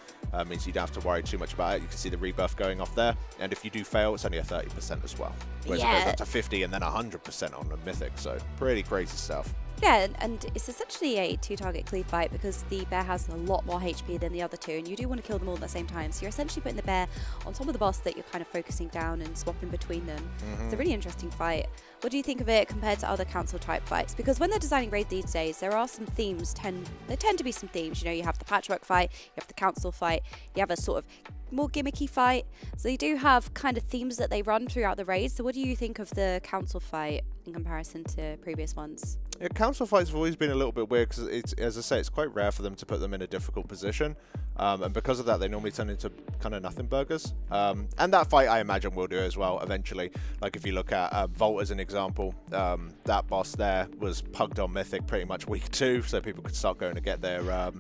Means you don't have to worry too much about it. You can see the rebirth going off there. And if you do fail, it's only a 30% as well. Whereas it goes up to 50 and then 100% on the Mythic. So pretty crazy stuff. Yeah, and it's essentially a two-target cleave fight because the bear has a lot more HP than the other two, and you do want to kill them all at the same time. So you're essentially putting the bear on top of the boss that you're kind of focusing down and swapping between them. It's a really interesting fight. What do you think of it compared to other council-type fights? Because when they're designing raids these days, there are some themes. There tend to be some themes. You know, you have the patchwork fight, you have the council fight, you have a sort of more gimmicky fight. So you do have kind of themes that they run throughout the raids. So what do you think of the council fight in comparison to previous ones? Yeah, council fights have always been a little bit weird because it's, as I say, it's quite rare for them to put them in a difficult position, and because of that, they normally turn into kind of nothing burgers. And that fight, I imagine, will do as well eventually. Like if you look at Volt as an example, that boss there was pugged on Mythic pretty much week 2, so people could start going to get their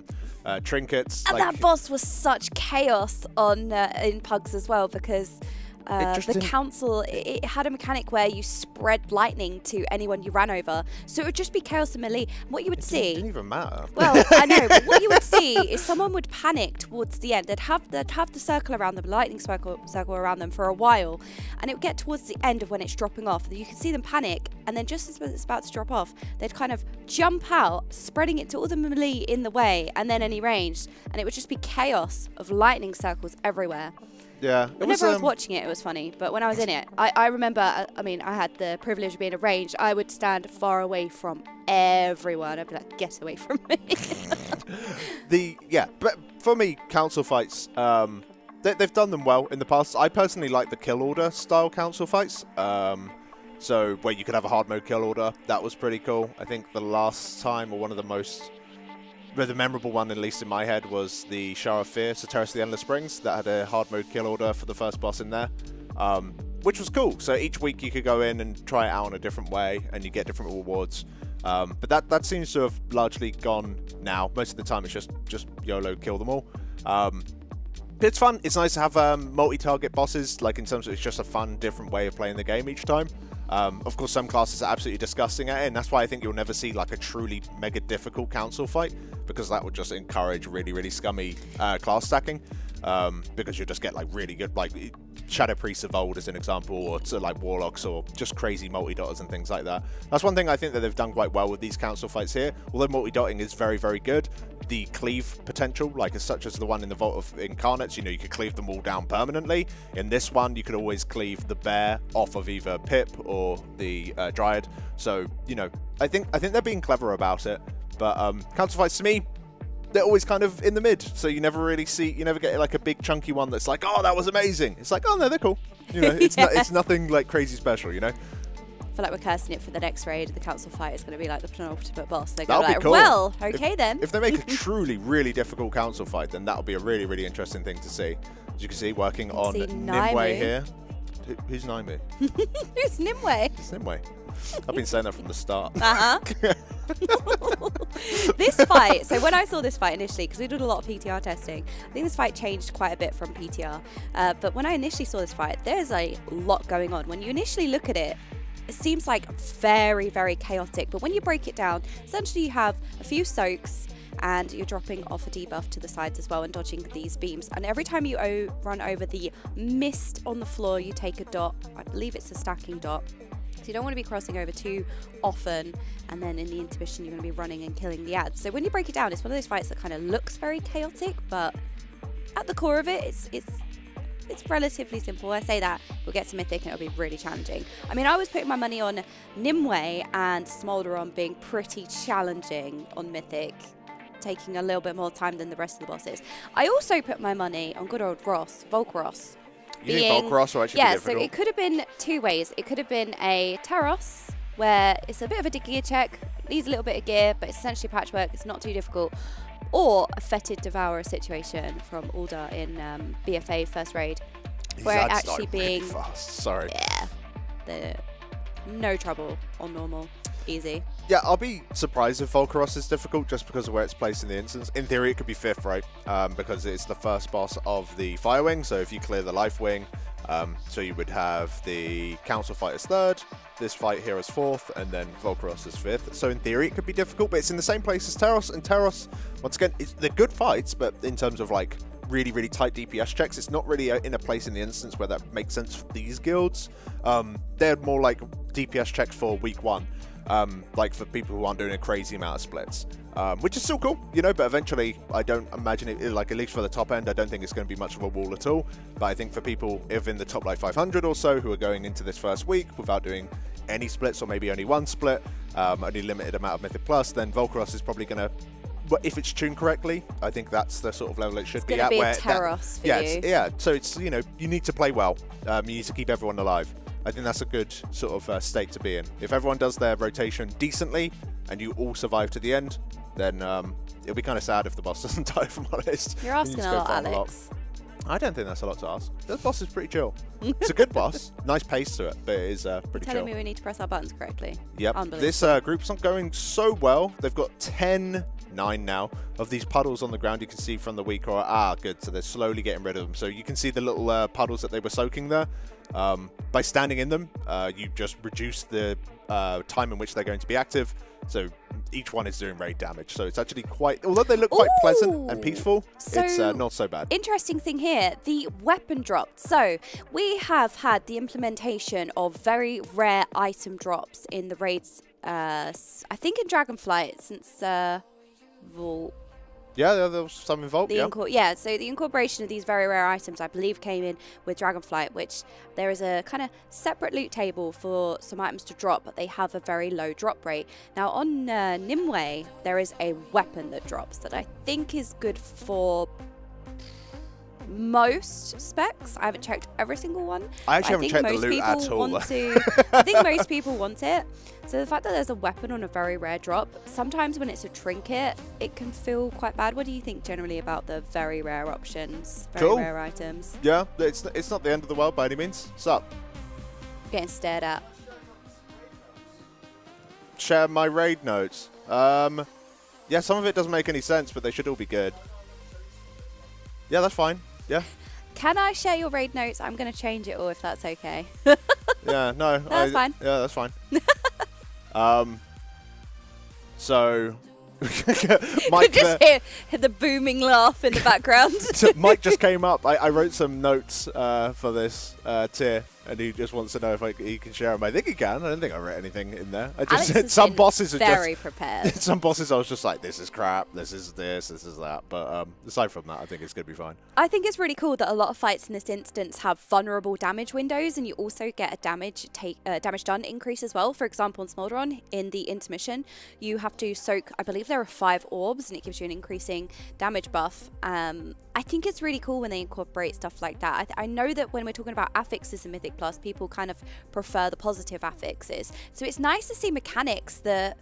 trinkets. And that boss was such chaos on in pugs as well because. The council, it had a mechanic where you spread lightning to anyone you ran over, so it would just be chaos and melee. What you would see, it didn't even matter. Well, I know, but what you would see is someone would panic towards the end. They'd have the circle around them, lightning circle around them for a while, and it would get towards the end of when it's dropping off. You can see them panic, and then just as it's about to drop off, they'd kind of jump out, spreading it to all the melee in the way, and then any ranged, and it would just be chaos of lightning circles everywhere. Yeah. Whenever I was watching it, it was funny. But when I was in it, I remember, I mean, I had the privilege of being arranged. I would stand far away from everyone. I'd be like, get away from me. But for me, council fights, they've done them well in the past. I personally like the kill order style council fights. So where you could have a hard mode kill order, that was pretty cool. I think the last time, or one of the most... But the memorable one, at least in my head, was the Shah of Fear, so Terrace of the Endless Springs, that had a hard mode kill order for the first boss in there. which was cool. So each week you could go in and try it out in a different way, and you get different rewards. But that seems to have largely gone now. Most of the time, it's just YOLO, kill them all. It's fun. It's nice to have multi-target bosses. Like in terms of it's just a fun, different way of playing the game each time. Of course, some classes are absolutely disgusting at it, and that's why I think you'll never see like a truly mega difficult council fight, because that would just encourage really, really scummy class stacking. Because you'll just get like really good, like Shadow Priests of old as an example, or to like Warlocks, or just crazy multi-dotters and things like that. That's one thing I think that they've done quite well with these council fights here. Although multi-dotting is very, very good, the cleave potential, like as such as the one in the Vault of Incarnates, you know, you could cleave them all down permanently. In this one, you could always cleave the bear off of either Pip or the Dryad. So, you know, I think they're being clever about it. But council fights, to me, they're always kind of in the mid, so you never really see, you never get like a big chunky one that's like, oh, that was amazing. It's like, oh no, they're cool. You know, it's it's nothing like crazy special, you know. I feel like we're cursing it for the next raid. The council fight is going to be like the penultimate boss. They're That'll going to be be like, cool. well, okay then. If they make a truly, really difficult council fight, then that'll be a really, really interesting thing to see. As you can see, working on see Nimue Naimu. here. Who's Naimu? Who's Nimue? It's Nimue. I've been saying that from the start. This fight, so when I saw this fight initially, because we did a lot of PTR testing, I think this fight changed quite a bit from PTR. But when I initially saw this fight, there's a lot going on. When you initially look at it, it seems like very, very chaotic. But when you break it down, essentially you have a few soaks, and you're dropping off a debuff to the sides as well and dodging these beams. And every time you run over the mist on the floor, you take a dot. I believe it's a stacking dot. So you don't want to be crossing over too often, and then in the intermission you're going to be running and killing the ads. So when you break it down, it's one of those fights that kind of looks very chaotic, but at the core of it, it's relatively simple. I say that we'll get to Mythic and it'll be really challenging. I mean, I was putting my money on Nimue and Smolderon being pretty challenging on Mythic, taking a little bit more time than the rest of the bosses. I also put my money on good old Volcaros. You think Volcaros will actually be difficult? So it could have been two ways. It could have been a Taros, where it's a bit of a gear check, needs a little bit of gear, but it's essentially patchwork, it's not too difficult. Or a Fetid Devourer situation from Ulda in BFA first raid, where it actually being really fast. Sorry. Yeah, no trouble on normal, easy. Yeah, I'll be surprised if Volcaros is difficult just because of where it's placed in the instance. In theory, it could be 5th, right? Because it's the first boss of the Fire Wing, so if you clear the Life Wing, so you would have the Council fight as 3rd, this fight here as 4th, and then Volcaros as 5th. So in theory, it could be difficult, but it's in the same place as Taros, and Taros, once again, they're good fights, but in terms of like really, really tight DPS checks, it's not really in a place in the instance where that makes sense for these guilds. They're more like DPS checks for week 1. Like for people who aren't doing a crazy amount of splits, which is still cool, you know, but eventually I don't imagine it, like at least for the top end, I don't think it's going to be much of a wall at all. But I think for people if in the top like 500 or so who are going into this first week without doing any splits, or maybe only one split, only limited amount of Mythic Plus, then Volcaros is probably going to, if it's tuned correctly, I think that's the sort of level it should be at. It's going to be a Taros for you. So it's, you know, you need to play well, you need to keep everyone alive. I think that's a good sort of state to be in. If everyone does their rotation decently and you all survive to the end, then it'll be kind of sad if the boss doesn't die, if I'm honest. You're asking a lot, Alex. I don't think that's a lot to ask. The boss is pretty chill. It's a good boss. Nice pace to it, but it is pretty chill. Telling me we need to press our buttons correctly. Yep. This group's not going so well. They've got 9 now of these puddles on the ground. You can see from the weak aura. Good. So they're slowly getting rid of them. So you can see the little puddles that they were soaking there. By standing in them, you just reduce the time in which they're going to be active. So each one is doing raid damage. So it's actually quite, although they look quite pleasant and peaceful, it's not so bad. Interesting thing here, the weapon dropped. So we have had the implementation of very rare item drops in the raids, I think in Dragonflight since Vault. Yeah, there was some involved, So the incorporation of these very rare items, I believe, came in with Dragonflight, which there is a kind of separate loot table for some items to drop, but they have a very low drop rate. Now, on Nimue, there is a weapon that drops that I think is good for most specs. I haven't checked every single one. I actually haven't checked the loot at all. I think most people want it. So the fact that there's a weapon on a very rare drop, sometimes when it's a trinket, it can feel quite bad. What do you think generally about the very rare options, very rare items? Yeah, it's not the end of the world by any means. Sup? getting stared at. Share my raid notes. Yeah, some of it doesn't make any sense, but they should all be good. Yeah, that's fine. Yeah. Can I share your raid notes? I'm going to change it all if that's okay. Yeah, no. That's fine. Yeah, that's fine. So, Mike, Just hear the booming laugh in the background. so Mike just came up. I wrote some notes for this tier, and he just wants to know if he can share them. I think he can. I don't think I wrote anything in there. I just Alex said has some been bosses are very prepared. Some bosses I was just like, this is crap. This is this. This is that. But aside from that, I think it's gonna be fine. I think it's really cool that a lot of fights in this instance have vulnerable damage windows, and you also get a damage done increase as well. For example, in Smolderon, in the intermission, you have to soak, I believe there are 5 orbs, and it gives you an increasing damage buff. I think it's really cool when they incorporate stuff like that. I know that when we're talking about affixes in Mythic Plus, people kind of prefer the positive affixes. So it's nice to see mechanics that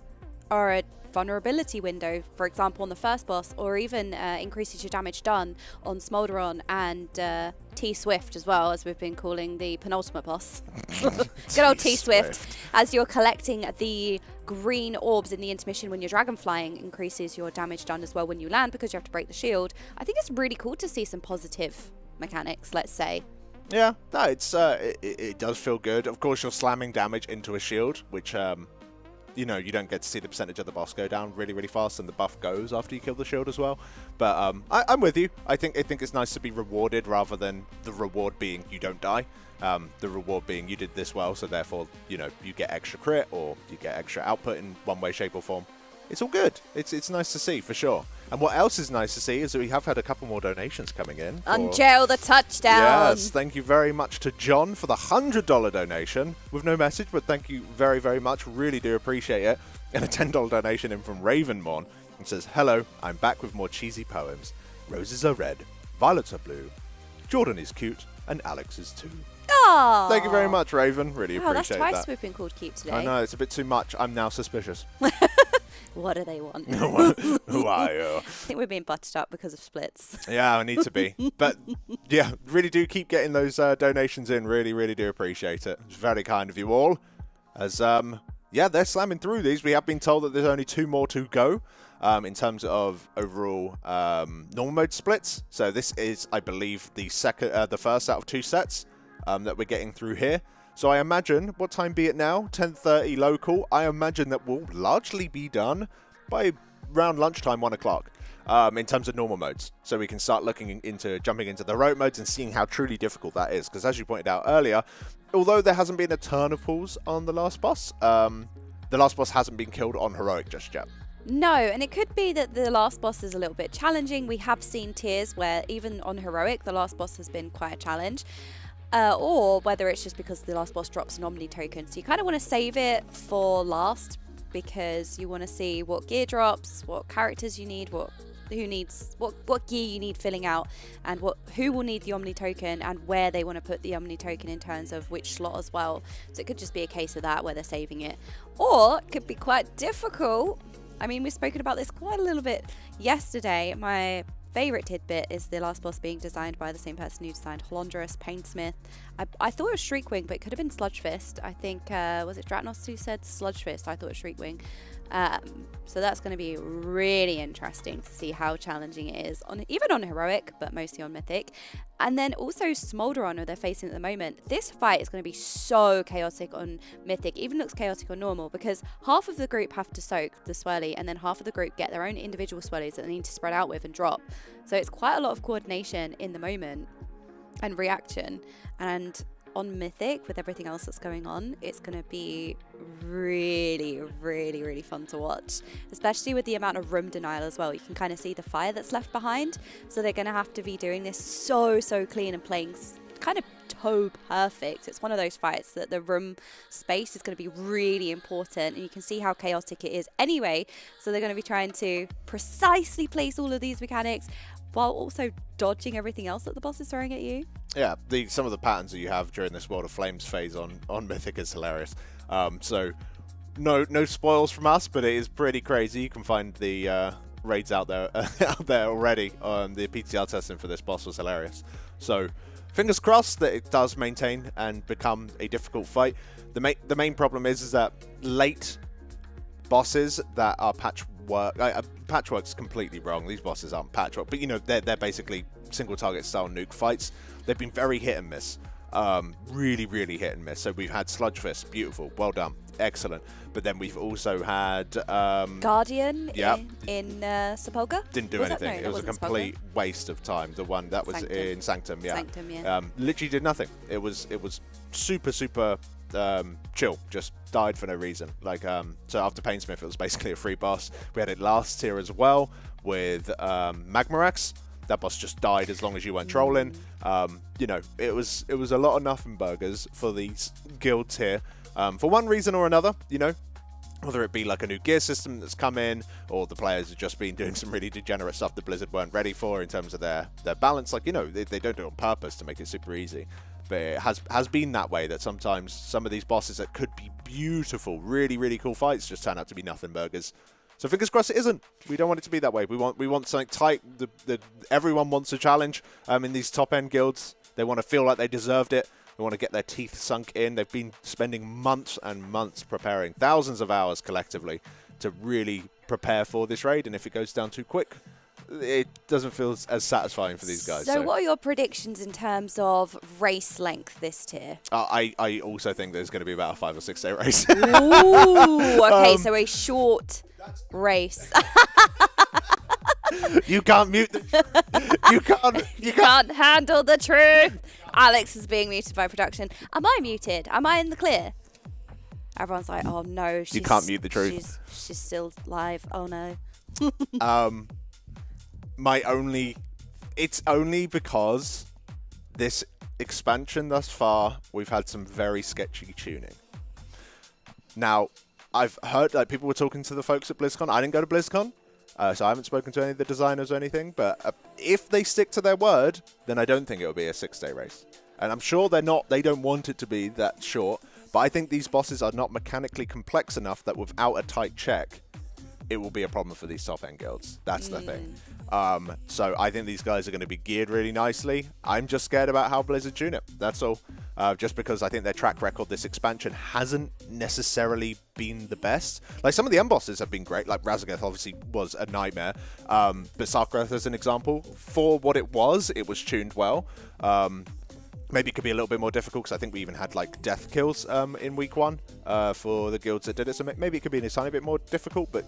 are a vulnerability window, for example, on the first boss, or even increases your damage done on Smolderon and T-Swift as well, as we've been calling the penultimate boss. Good old T-Swift. As you're collecting the green orbs in the intermission when you're dragon flying, increases your damage done as well when you land because you have to break the shield. I think it's really cool to see some positive mechanics, let's say. Yeah, no, it does feel good. Of course, you're slamming damage into a shield, which you know, you don't get to see the percentage of the boss go down really, really fast, and the buff goes after you kill the shield as well. But I'm with you. I think it's nice to be rewarded rather than the reward being you don't die. The reward being you did this well, so therefore, you know, you get extra crit or you get extra output in one way, shape, or form. It's all good. It's nice to see, for sure. And what else is nice to see is that we have had a couple more donations coming in. Unjail the touchdown. Yes, thank you very much to John for the $100 donation with no message, but thank you very, very much. Really do appreciate it. And a $10 donation in from Ravenmon and says, hello, I'm back with more cheesy poems. Roses are red, violets are blue, Jordan is cute, and Alex is too. Aww. Thank you very much, Raven. Really appreciate that's twice that. we've been called cute today. I know, it's a bit too much. I'm now suspicious. What do they want? Who are you? I think we're being buttered up because of splits. Yeah, I need to be. But yeah, really do keep getting those donations in. Really, really do appreciate it. It's very kind of you all. As yeah, they're slamming through these. We have been told that there's only 2 more to go in terms of overall normal mode splits. So this is, I believe, the first out of 2 sets that we're getting through here. So I imagine, what time be it now? 10:30 local. I imagine that will largely be done by around lunchtime, 1 o'clock, in terms of normal modes. So we can start looking into jumping into the heroic modes and seeing how truly difficult that is. Because as you pointed out earlier, although there hasn't been a ton of pulls on the last boss, the last boss hasn't been killed on heroic just yet. No, and it could be that the last boss is a little bit challenging. We have seen tiers where even on heroic, the last boss has been quite a challenge. Or whether it's just because the last boss drops an Omni token. So you kind of want to save it for last because you want to see what gear drops, what characters you need, what gear you need filling out, and who will need the Omni token and where they want to put the Omni token in terms of which slot as well. So it could just be a case of that where they're saving it. Or it could be quite difficult. I mean, we've spoken about this quite a little bit yesterday. My favorite tidbit is the last boss being designed by the same person who designed Holondrus, Painsmith. I thought it was Shriekwing, but it could have been Sludgefist. I think, was it Dratnos who said Sludgefist? I thought it was Shriekwing. So that's going to be really interesting to see how challenging it is, even on Heroic, but mostly on Mythic. And then also Smolderon, who they're facing at the moment. This fight is going to be so chaotic on Mythic, even looks chaotic on normal, because half of the group have to soak the swirly, and then half of the group get their own individual swirlies that they need to spread out with and drop. So it's quite a lot of coordination in the moment and reaction. And on Mythic, with everything else that's going on, it's going to be really, really, really fun to watch, especially with the amount of room denial as well. You can kind of see the fire that's left behind, so they're going to have to be doing this so clean and playing kind of toe perfect. It's one of those fights that the room space is going to be really important, and you can see how chaotic it is anyway. So they're going to be trying to precisely place all of these mechanics while also dodging everything else that the boss is throwing at you. Yeah, some of the patterns that you have during this World of Flames phase on Mythic is hilarious. So no spoils from us, but it is pretty crazy. You can find the raids out there already. The PTR testing for this boss was hilarious. So fingers crossed that it does maintain and become a difficult fight. The main problem is that late bosses that are patchwork. Patchwork's completely wrong. These bosses aren't patchwork, but they're basically single target style nuke fights. They've been very hit and miss. Really, really hit and miss. So we've had Sludge Fist, beautiful, well done, excellent. But then we've also had Guardian in Sepulga. Didn't do anything. It was a complete waste of time. The one that was in Sanctum, Sanctum, yeah. Literally did nothing. It was super chill. Just died for no reason. So after Painsmith, it was basically a free boss. We had it last tier as well with Magmarax. That boss just died as long as you weren't trolling. It was a lot of nothing burgers for these guilds here. For one reason or another, whether it be like a new gear system that's come in, or the players have just been doing some really degenerate stuff that Blizzard weren't ready for in terms of their balance. They don't do it on purpose to make it super easy. But it has been that way, that sometimes some of these bosses that could be beautiful, really, really cool fights just turn out to be nothing burgers. So fingers crossed it isn't. We don't want it to be that way. We want something tight. Everyone wants a challenge in these top-end guilds. They want to feel like they deserved it. They want to get their teeth sunk in. They've been spending months and months preparing, thousands of hours collectively, to really prepare for this raid. And if it goes down too quick, it doesn't feel as satisfying for these guys. So what are your predictions in terms of race length this tier? I also think there's going to be about a 5 or 6 day race. Ooh, okay, so a short race. You can't mute the you can't handle the truth. Alex is being muted by production. Am I muted? Am I in the clear? Everyone's like, oh no, you can't mute the truth. She's still live. Oh no. It's only because this expansion thus far, we've had some very sketchy tuning. Now, I've heard people were talking to the folks at BlizzCon. I didn't go to BlizzCon, so I haven't spoken to any of the designers or anything. But if they stick to their word, then I don't think it will be a 6-day race. And I'm sure they don't want it to be that short. But I think these bosses are not mechanically complex enough that without a tight check, it will be a problem for these top-end guilds. That's the thing. So I think these guys are going to be geared really nicely. I'm just scared about how Blizzard tune it. That's all. Just because I think their track record this expansion hasn't necessarily been the best. Like, some of the end bosses have been great. Like, Razageth obviously was a nightmare. But Sarkareth, as an example, for what it was tuned well. Maybe it could be a little bit more difficult, because I think we even had like death kills in week 1 for the guilds that did it. So maybe it could be a tiny bit more difficult, but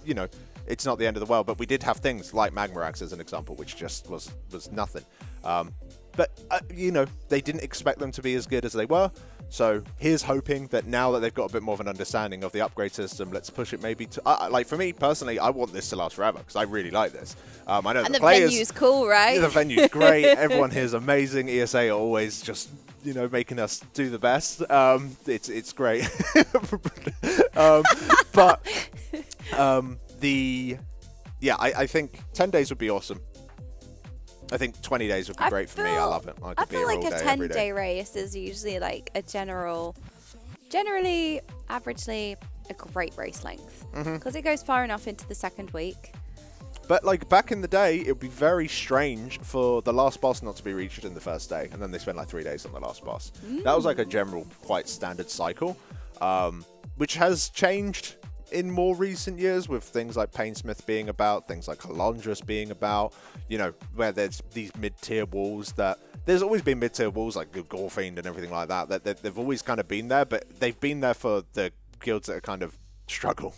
it's not the end of the world. But we did have things like Magmarax as an example, which just was nothing. But they didn't expect them to be as good as they were. So here's hoping that now that they've got a bit more of an understanding of the upgrade system, let's push it maybe to like, for me personally, I want this to last forever, because I really like this. I know and the players, venue's cool, right? Yeah, the venue's great. Everyone here is amazing. ESA are always just making us do the best. It's great. I think 10 days would be awesome. I think 20 days would be great for me. I love it. I feel like a 10-day race is usually like a generally, averagely, a great race length, because it goes far enough into the second week. But like back in the day, it would be very strange for the last boss not to be reached in the first day, and then they spent like 3 days on the last boss. That was like a general, quite standard cycle, which has changed in more recent years, with things like Painsmith being about, things like Halandras being about, where there's these mid-tier walls that... There's always been mid-tier walls like Gorefiend and everything like that, that they've always kind of been there, but they've been there for the guilds that are kind of struggle.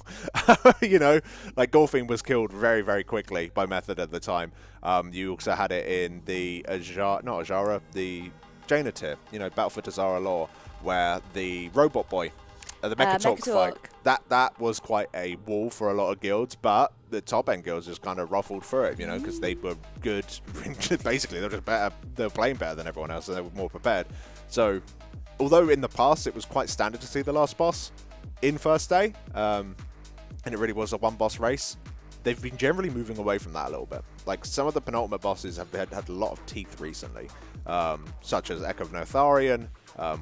Like Gorefiend was killed very, very quickly by Method at the time. You also had it in the the Jaina tier, Battle for Tazara Law, where the robot boy, the Mechatalk fight, that was quite a wall for a lot of guilds, but the top end guilds just kind of ruffled through it, because they were good. Basically, they were just better. They were playing better than everyone else, and they were more prepared. So, although in the past it was quite standard to see the last boss in first day, and it really was a one-boss race, they've been generally moving away from that a little bit. Like, some of the penultimate bosses have had a lot of teeth recently, such as Echo of Notharian,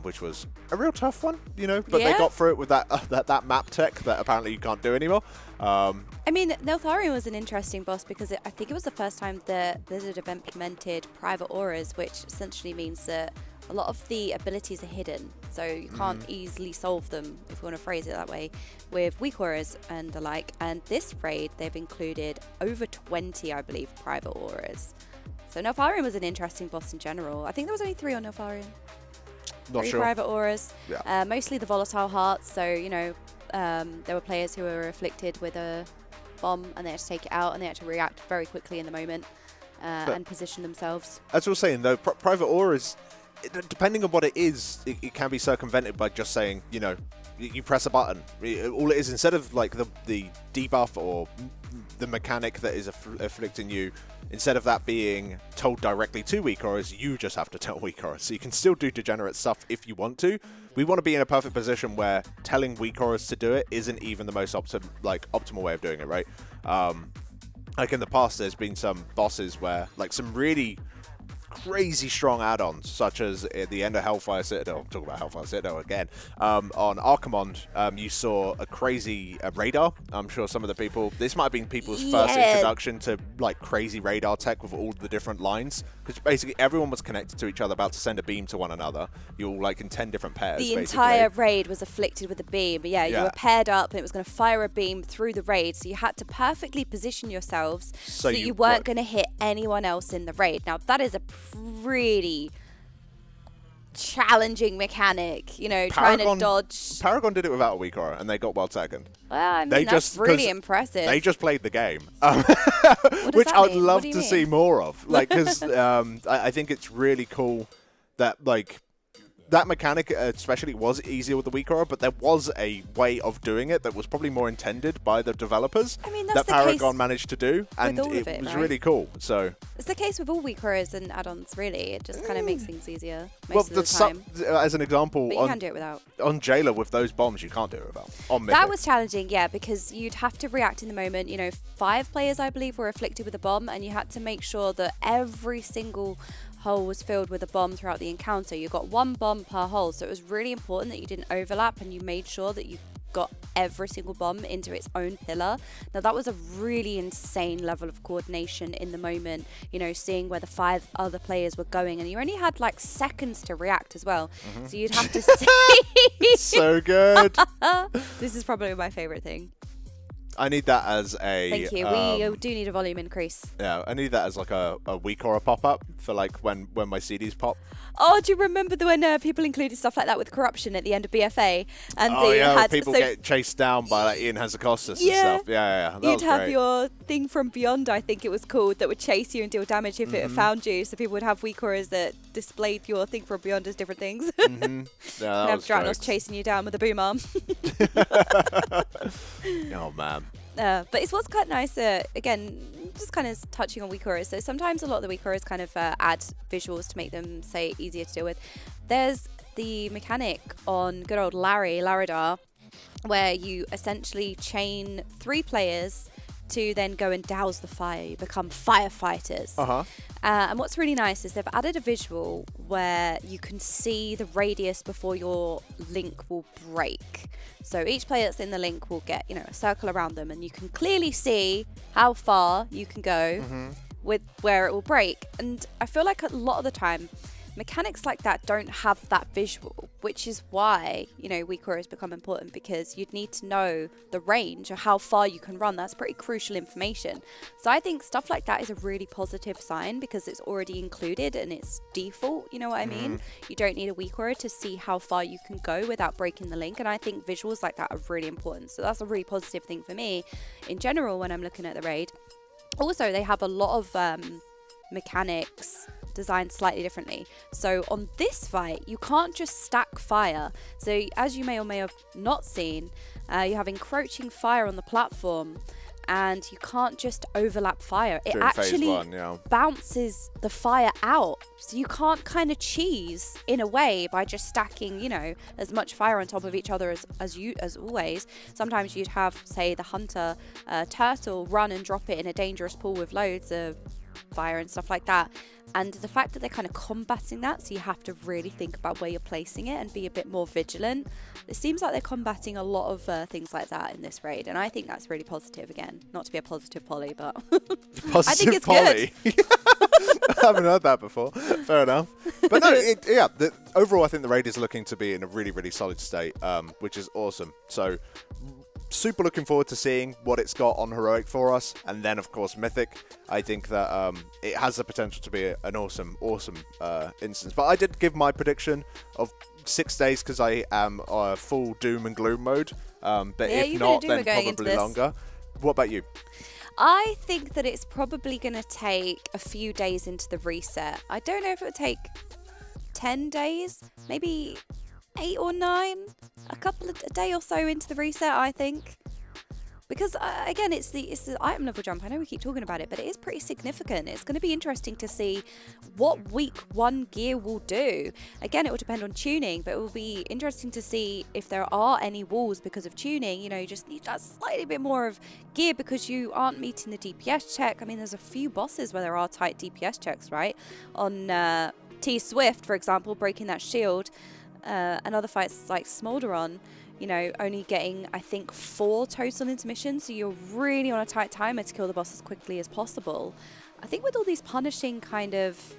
which was a real tough one, but they got through it with that map tech that apparently you can't do anymore. I mean, Notharian was an interesting boss because I think it was the first time that Blizzard have implemented private auras, which essentially means that a lot of the abilities are hidden, so you can't easily solve them, if you want to phrase it that way, with weak auras and the like. And this raid, they've included over 20, I believe, private auras. So Neltharion was an interesting boss in general. I think there was only 3 on Neltharion. Not 3 sure. private auras. Yeah. Mostly the volatile hearts. So, you know, there were players who were afflicted with a bomb and they had to take it out and they had to react very quickly in the moment and position themselves. As we were saying, though, private auras, depending on what it is, it can be circumvented by just saying, you know, you press a button. All it is, instead of like the debuff or the mechanic that is afflicting you, instead of that being told directly to weak auras, you just have to tell weak auras. So you can still do degenerate stuff if you want to. We want to be in a perfect position where telling weak auras to do it isn't even the most optimal way of doing it, right? Like in the past, there's been some bosses where, like, some really crazy strong add-ons, such as the end of Hellfire Citadel. Talk about Hellfire Citadel again. On Archimond, you saw a crazy radar. I'm sure some of the people, this might have been people's first introduction to like crazy radar tech with all the different lines, because basically everyone was connected to each other, about to send a beam to one another. You're all like in 10 different pairs. The basically. entire raid was afflicted with a beam. But yeah, you were paired up and it was going to fire a beam through the raid, so you had to perfectly position yourselves so that you weren't going to hit anyone else in the raid. Now that is a pretty challenging mechanic, you know, trying to dodge. Paragon did it without a weak aura and they got world second. Well, I mean, that's really impressive. They just played the game, What which that I'd mean? love What do to you see mean? more of. Like, because I think it's really cool that, like, that mechanic especially was easier with the weak aura, but there was a way of doing it that was probably more intended by the developers. I mean, that's that the Paragon case managed to do, and all of it was right? really cool. So It's the case with all weak auras and add-ons, really. It just kind of makes things easier most of the time. As an example, But you can do it without. on Jailer with those bombs, you can't do it without. On That Mythic. was challenging, yeah, because you'd have to react in the moment. You know, 5 players, I believe, were afflicted with a bomb, and you had to make sure that every single hole was filled with a bomb throughout the encounter. You got 1 bomb per hole, so it was really important that you didn't overlap and you made sure that you got every single bomb into its own pillar. Now that was a really insane level of coordination in the moment, you know, seeing where the 5 other players were going, and you only had like seconds to react as well. So you'd have to see. So good. This is probably my favorite thing. I need that as a. Thank you. We do need a volume increase. Yeah, I need that as like a week or a pop-up for like when my CDs pop. Oh, do you remember when people included stuff like that with corruption at the end of BFA? And Oh they yeah, had people get chased down by like Ian Hazakostas and Yeah. stuff. Yeah. That you'd was have great. your thing from Beyond, I think it was called, that would chase you and deal damage if it had found you. So people would have weak auras that displayed your thing from Beyond as different things. Yeah, and that have was Dranos great. chasing you down with a boom arm. Oh man. But it's what's quite nice, again, just kind of touching on weak auras. So sometimes a lot of the weak auras kind of add visuals to make them, say, easier to deal with. There's the mechanic on good old Laridar, where you essentially chain 3 players to then go and douse the fire. You become firefighters. And what's really nice is they've added a visual where you can see the radius before your link will break. So each player that's in the link will get, you know, a circle around them, and you can clearly see how far you can go with where it will break. And I feel like a lot of the time, mechanics like that don't have that visual, which is why, you know, weak auras become important, because you'd need to know the range or how far you can run. That's pretty crucial information. So I think stuff like that is a really positive sign, because it's already included and it's default, you know what I mean? You don't need a weak aura to see how far you can go without breaking the link, and I think visuals like that are really important. So that's a really positive thing for me in general when I'm looking at the raid. Also, they have a lot of mechanics designed slightly differently. So on this fight, you can't just stack fire. So as you may or may have not seen, you have encroaching fire on the platform, and you can't just overlap fire. It During phase actually 1, yeah. bounces the fire out. So you can't kind of cheese in a way by just stacking, you know, as much fire on top of each other as always. Sometimes you'd have, say, the hunter turtle run and drop it in a dangerous pool with loads of fire and stuff like that. And the fact that they're kind of combating that, so you have to really think about where you're placing it and be a bit more vigilant. It seems like they're combating a lot of things like that in this raid, and I think that's really positive. Again, not to be a positive Polly, but Positive I think it's Polly. good. I haven't heard that before. Fair enough. But no, overall, I think the raid is looking to be in a really, really solid state, which is awesome. So, super looking forward to seeing what it's got on Heroic for us. And then, of course, Mythic. I think that it has the potential to be an awesome instance. But I did give my prediction of 6 days because I am full doom and gloom mode. But if not, then probably longer. What about you? I think that it's probably going to take a few days into the reset. I don't know if it would take 10 days, maybe 8 or 9, a day or so into the reset, I think. Because again, it's the item level jump. I know we keep talking about it, but it is pretty significant. It's going to be interesting to see what week 1 gear will do. Again, it will depend on tuning, but it will be interesting to see if there are any walls because of tuning. You know, you just need that slightly bit more of gear because you aren't meeting the DPS check. I mean, there's a few bosses where there are tight DPS checks, right? On T Swift, for example, breaking that shield, and other fights like Smolderon, you know, only getting, I think, 4 total intermissions, so you're really on a tight timer to kill the boss as quickly as possible. I think with all these punishing kind of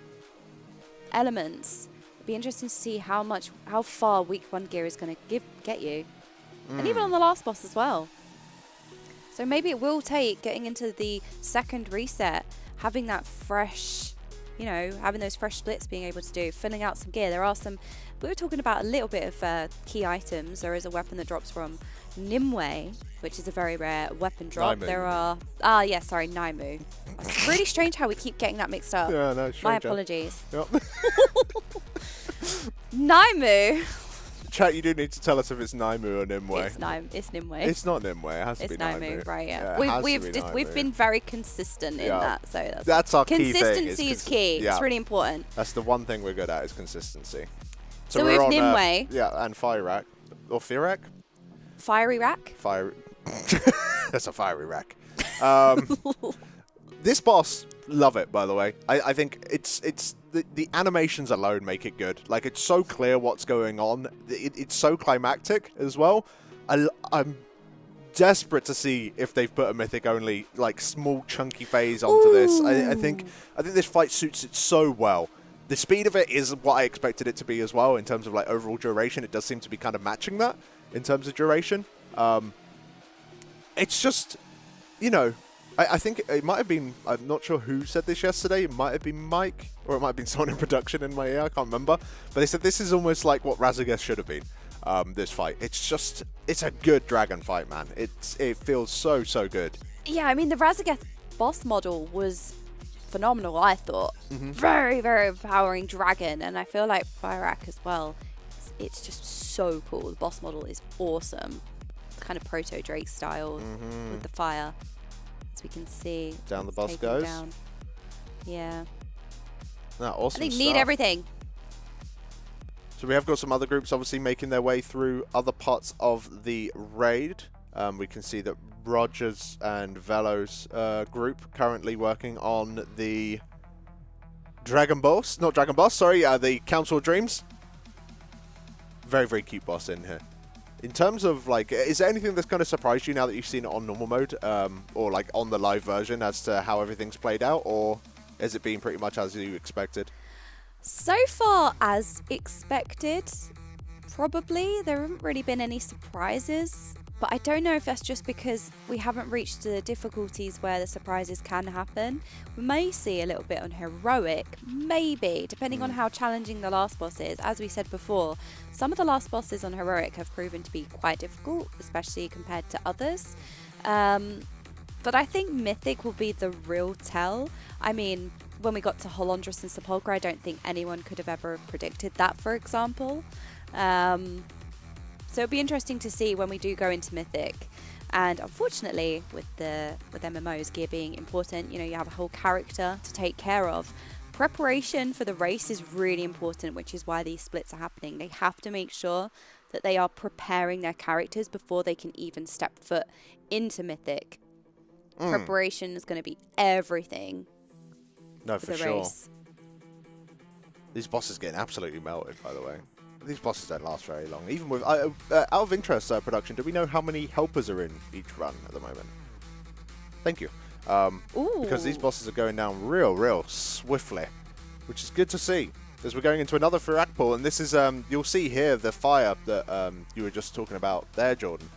elements, it'd be interesting to see how far week 1 gear is going to get you. And even on the last boss as well. So maybe it will take getting into the second reset, having that fresh, you know, having those fresh splits being able to do, filling out some gear. There are some, we were talking about a little bit of key items. There is a weapon that drops from Nimue, which is a very rare weapon drop. Naimu. There are, Naimu. It's really strange how we keep getting that mixed up. Yeah, no, My apologies. Yep. Naimu. Chat, you do need to tell us if it's Naimu or Nimue. It's Nimue. It's not Nimue. It has to be Naimu. Naimu, right? Yeah. Yeah, we've been very consistent in that, so that's our key thing. Consistency is key. Yeah. It's really important. That's the one thing we're good at is consistency. So we're with on, Nimue, and Fire Rack or Firak. Fiery Rack. That's a fiery rack. This boss, love it, by the way. I think it's the animations alone make it good. Like, it's so clear what's going on. It's so climactic as well. I'm desperate to see if they've put a mythic only, like, small chunky phase onto this. I think this fight suits it so well. The speed of it is what I expected it to be as well in terms of, like, overall duration. It does seem to be kind of matching that in terms of duration. It's just, you know, I think it might have been, I'm not sure who said this yesterday, it might have been Mike, or it might have been someone in production in my ear, I can't remember. But they said this is almost like what Razageth should have been, this fight. It's a good dragon fight, man. It feels so good. Yeah, I mean, the Razageth boss model was phenomenal, I thought. Very, very empowering dragon, and I feel like Fyrak as well. It's just so cool. The boss model is awesome. Kind of proto-Drake style with the fire. As we can see. Down the boss goes. Down. Yeah. No, awesome I think stuff. need everything. So we have got some other groups obviously making their way through other parts of the raid. We can see that Rogers and Velo's group currently working on the Dragon Boss. Not Dragon Boss, sorry, the Council of Dreams. Very, very cute boss in here. In terms of, like, is there anything that's kind of surprised you now that you've seen it on normal mode, or like on the live version as to how everything's played out, or has it been pretty much as you expected? So far as expected, probably. There haven't really been any surprises, but I don't know if that's just because we haven't reached the difficulties where the surprises can happen. We may see a little bit on Heroic, maybe, depending on how challenging the last boss is. As we said before, some of the last bosses on Heroic have proven to be quite difficult, especially compared to others. But I think Mythic will be the real tell. I mean, when we got to Holondrus and Sepulchre, I don't think anyone could have ever predicted that, for example. So it'll be interesting to see when we do go into Mythic. And unfortunately, with MMOs, gear being important, you know, you have a whole character to take care of. Preparation for the race is really important, which is why these splits are happening. They have to make sure that they are preparing their characters before they can even step foot into Mythic. Preparation is going to be everything. No, for for the sure. race. These bosses getting absolutely melted, by the way. These bosses don't last very long. Even with out of interest, production, do we know how many helpers are in each run at the moment? Thank you. because these bosses are going down real swiftly, which is good to see. As we're going into another frag pool, and this is, you'll see here the fire that you were just talking about there, Jordan.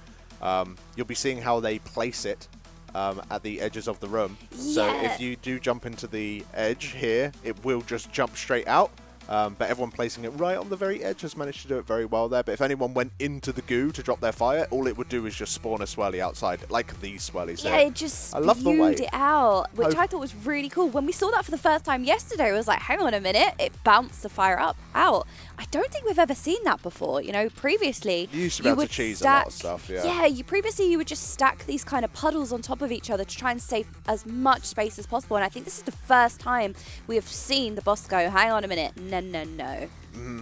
You'll be seeing how they place it at the edges of the room. Yeah. So if you do jump into the edge here, it will just jump straight out. But everyone placing it right on the very edge has managed to do it very well there. But if anyone went into the goo to drop their fire, all it would do is just spawn a swirly outside, like these swirlies Yeah, here. it just I love the way spewed it out, which I thought was really cool. When we saw that for the first time yesterday, it was like, hang on a minute, it bounced the fire out. I don't think we've ever seen that before. You know, previously You used to be able to cheese a lot of stuff, yeah. Yeah, previously you would just stack these kind of puddles on top of each other to try and save as much space as possible. And I think this is the first time we have seen the boss go, hang on a minute, no.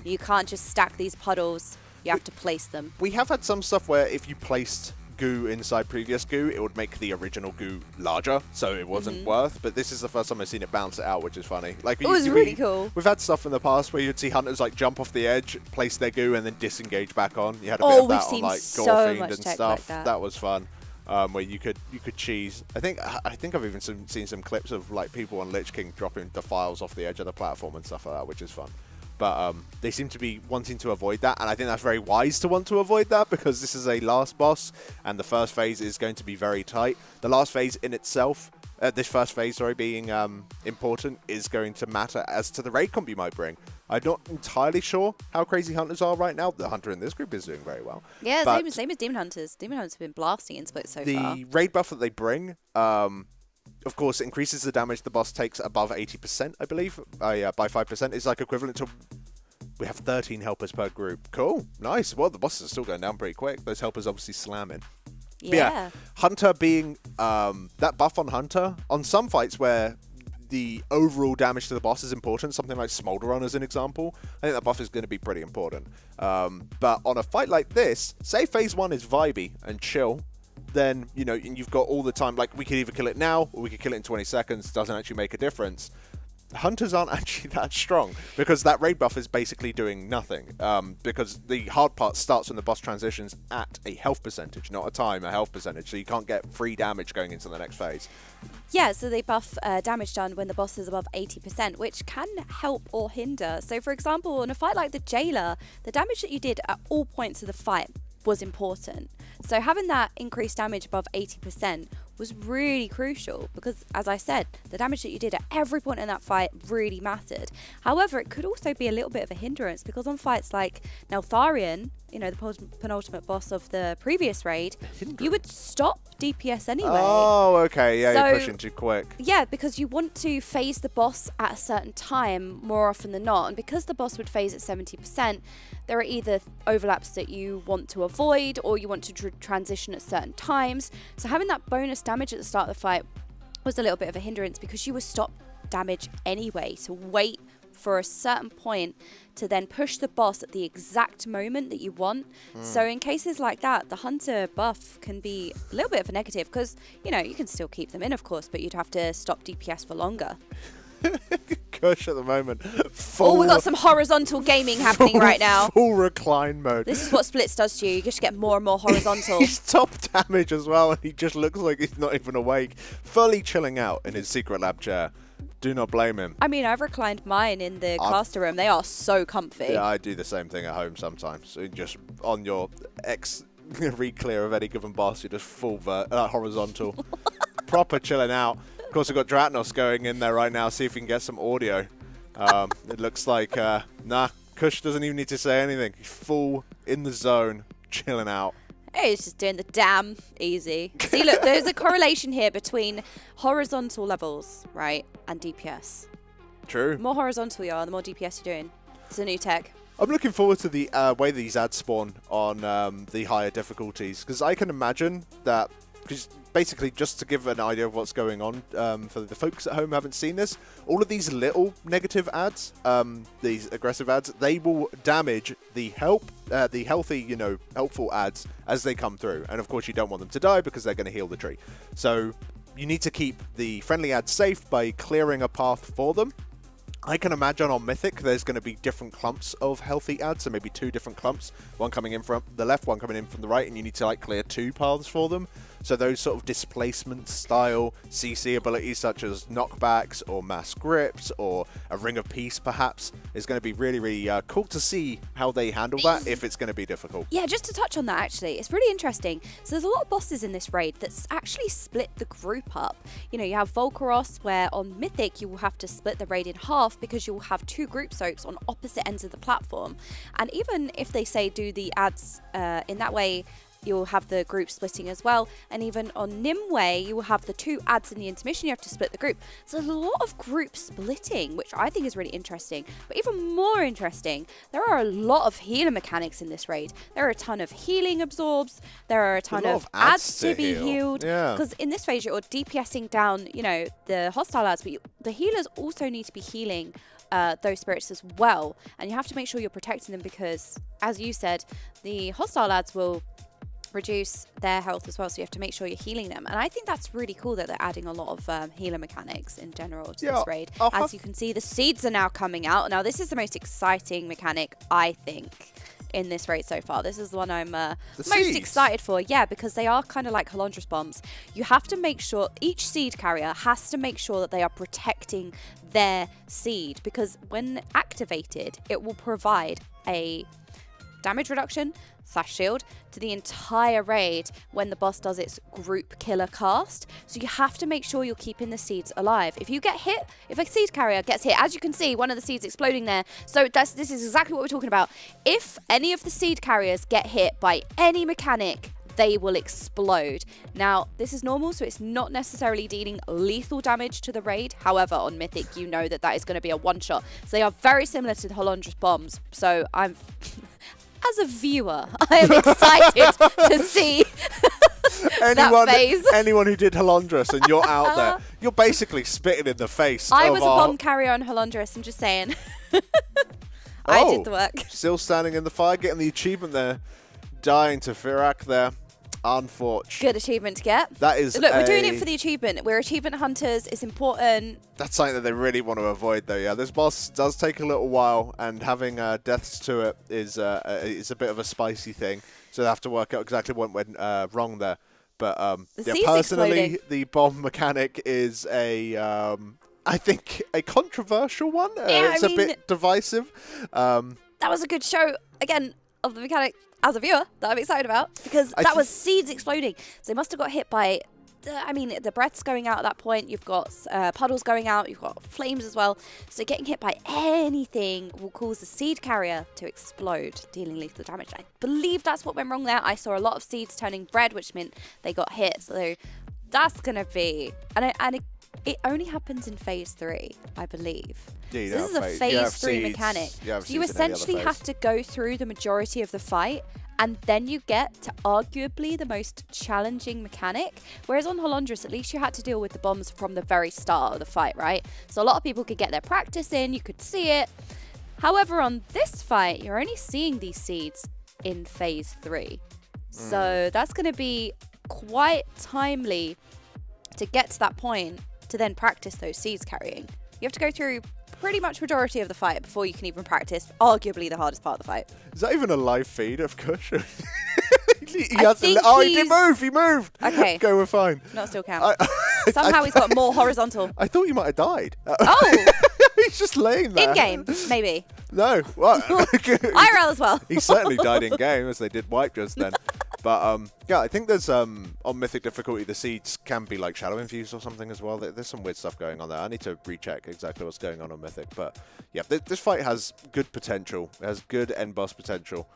You can't just stack these puddles. You have to place them. We have had some stuff where if you placed goo inside previous goo, it would make the original goo larger, so it wasn't worth. But this is the first time I've seen it bounce it out, which is funny. Like It was really cool. We've had stuff in the past where you'd see hunters like jump off the edge, place their goo, and then disengage back on. You had a bit of that on like Gorefiend and stuff. Like that. Was fun. Where you could cheese. I think I've even seen some clips of like people on Lich King dropping the files off the edge of the platform and stuff like that, which is fun. But they seem to be wanting to avoid that, and I think that's very wise to want to avoid that, because this is a last boss, and the first phase is going to be very tight. The last phase in itself, this first phase, sorry, being important, is going to matter as to the raid comp you might bring. I'm not entirely sure how crazy hunters are right now. The hunter in this group is doing very well. Yeah, same as Demon Hunters. Demon Hunters have been blasting in splits so far. The raid buff that they bring, of course, increases the damage the boss takes above 80%, I believe, by 5%. Is like equivalent to... We have 13 helpers per group. Cool. Nice. Well, the bosses are still going down pretty quick. Those helpers obviously slamming. Yeah. Hunter being... that buff on Hunter, on some fights where the overall damage to the boss is important, something like Smolder Run as an example, I think that buff is going to be pretty important. But on a fight like this, say phase 1 is vibey and chill, then, you know, you've got all the time, like, we could either kill it now, or we could kill it in 20 seconds, doesn't actually make a difference. Hunters aren't actually that strong, because that raid buff is basically doing nothing, because the hard part starts when the boss transitions at a health percentage, not a time, a health percentage, so you can't get free damage going into the next phase. Yeah, so they buff damage done when the boss is above 80%, which can help or hinder. So, for example, in a fight like the Jailer, the damage that you did at all points of the fight was important. So having that increased damage above 80% was really crucial, because, as I said, the damage that you did at every point in that fight really mattered. However, it could also be a little bit of a hindrance, because on fights like Neltharion, you know, the penultimate boss of the previous raid, you would stop DPS anyway. Oh, okay. Yeah, So- you're pushing too quick. Yeah, because you want to phase the boss at a certain time more often than not. And because the boss would phase at 70%, there are either overlaps that you want to avoid, or you want to transition at certain times. So having that bonus damage at the start of the fight was a little bit of a hindrance, because you would stop damage anyway. So wait for a certain point to then push the boss at the exact moment that you want. So in cases like that, the Hunter buff can be a little bit of a negative, because, you know, you can still keep them in, of course, but you'd have to stop DPS for longer. Kush at the moment. Oh, we've got some horizontal gaming happening right now. Full recline mode. This is what Splits does to you. You just get more and more horizontal. He's top damage as well, and he just looks like he's not even awake. Fully chilling out in his secret lab chair. Do not blame him. I mean, I've reclined mine in the caster room. They are so comfy. Yeah, I do the same thing at home sometimes. So just on your re-clear of any given boss, you're just full horizontal. Proper chilling out. Of course, we've got Dratnos going in there right now, see if we can get some audio. It looks like, nah, Kush doesn't even need to say anything. He's full in the zone, chilling out. Hey, he's just doing the damn easy. See, look, there's a correlation here between horizontal levels, right, and DPS. True. The more horizontal you are, the more DPS you're doing. It's a new tech. I'm looking forward to the way these ads spawn on the higher difficulties, because I can imagine that, because basically, just to give an idea of what's going on for the folks at home who haven't seen this, all of these little negative ads, these aggressive ads, they will damage the healthy, you know, helpful ads as they come through. And of course, you don't want them to die, because they're going to heal the tree. So you need to keep the friendly ads safe by clearing a path for them. I can imagine on Mythic there's going to be different clumps of healthy ads, so maybe 2 different clumps, one coming in from the left, one coming in from the right, and you need to like clear 2 paths for them. So those sort of displacement style CC abilities such as knockbacks or mass grips or a ring of peace perhaps is going to be really, really cool to see how they handle that if it's going to be difficult. Yeah, just to touch on that actually, it's really interesting. So there's a lot of bosses in this raid that's actually split the group up. You know, you have Volcaros, where on Mythic you will have to split the raid in half because you will have 2 group soaks on opposite ends of the platform. And even if they say do the ads in that way, you'll have the group splitting as well. And even on Nimue, you will have the 2 ads in the intermission, you have to split the group. So there's a lot of group splitting, which I think is really interesting. But even more interesting, there are a lot of healer mechanics in this raid. There are a ton of healing absorbs, there are a ton of ads to be healed. Because in this phase, you're DPSing down, you know, the hostile ads, but the healers also need to be healing those spirits as well. And you have to make sure you're protecting them because, as you said, the hostile ads will reduce their health as well, so you have to make sure you're healing them. And I think that's really cool that they're adding a lot of healer mechanics in general to this raid. As you can see, the seeds are now coming out. Now this is the most exciting mechanic, I think, in this raid so far. This is the one I'm most excited for. Yeah, because they are kind of like Halondrus bombs. You have to make sure each seed carrier has to make sure that they are protecting their seed, because when activated, it will provide a damage reduction / shield to the entire raid when the boss does its group killer cast. So you have to make sure you're keeping the seeds alive. If you get hit, if a seed carrier gets hit, as you can see, one of the seeds exploding there. So this is exactly what we're talking about. If any of the seed carriers get hit by any mechanic, they will explode. Now, this is normal, so it's not necessarily dealing lethal damage to the raid. However, on Mythic, you know that that is going to be a one-shot. So they are very similar to the Halondrus bombs. So I'm... As a viewer, I am excited to see that phase. Anyone who did Halondrus and you're out there, you're basically spitting in the face. I was a bomb carrier on Halondrus, I'm just saying. I did the work. Still standing in the fire, getting the achievement there. Dying to Firak there. Unfortunate. Good achievement to get. That is. Look, we're doing it for the achievement. We're achievement hunters. It's important. That's something that they really want to avoid, though. Yeah, this boss does take a little while, and having deaths to it is a bit of a spicy thing. So they have to work out exactly what went wrong there. But yeah, personally, the bomb mechanic is I think a controversial one. It's a bit divisive. That was a good show again of the mechanic. As a viewer, that I'm excited about, because that was seeds exploding. So they must have got hit by, the breath's going out at that point. You've got puddles going out. You've got flames as well. So getting hit by anything will cause the seed carrier to explode, dealing lethal damage. I believe that's what went wrong there. I saw a lot of seeds turning red, which meant they got hit. So that's going to be... And it only happens in phase 3, I believe. Yeah, so this is a phase 3 mechanic. So you essentially have to go through the majority of the fight, and then you get to arguably the most challenging mechanic. Whereas on Halondrus, at least you had to deal with the bombs from the very start of the fight, right? So a lot of people could get their practice in, you could see it. However, on this fight, you're only seeing these seeds in phase 3. So that's going to be quite timely to get to that point to then practice those seeds carrying. You have to go through pretty much majority of the fight before you can even practice arguably the hardest part of the fight. Is that even a live feed of Kush? He moved. Okay. Okay, we're fine. Not still count. Somehow he's got more horizontal. I thought you might have died. Oh! He's just laying there. In-game, maybe. No. Well, IRL as well. He certainly died in-game, as they did wipe just then. But, yeah, I think there's, on Mythic difficulty, the seeds can be, like, shadow infused or something as well. There's some weird stuff going on there. I need to recheck exactly what's going on Mythic. But, yeah, this fight has good potential. It has good end boss potential.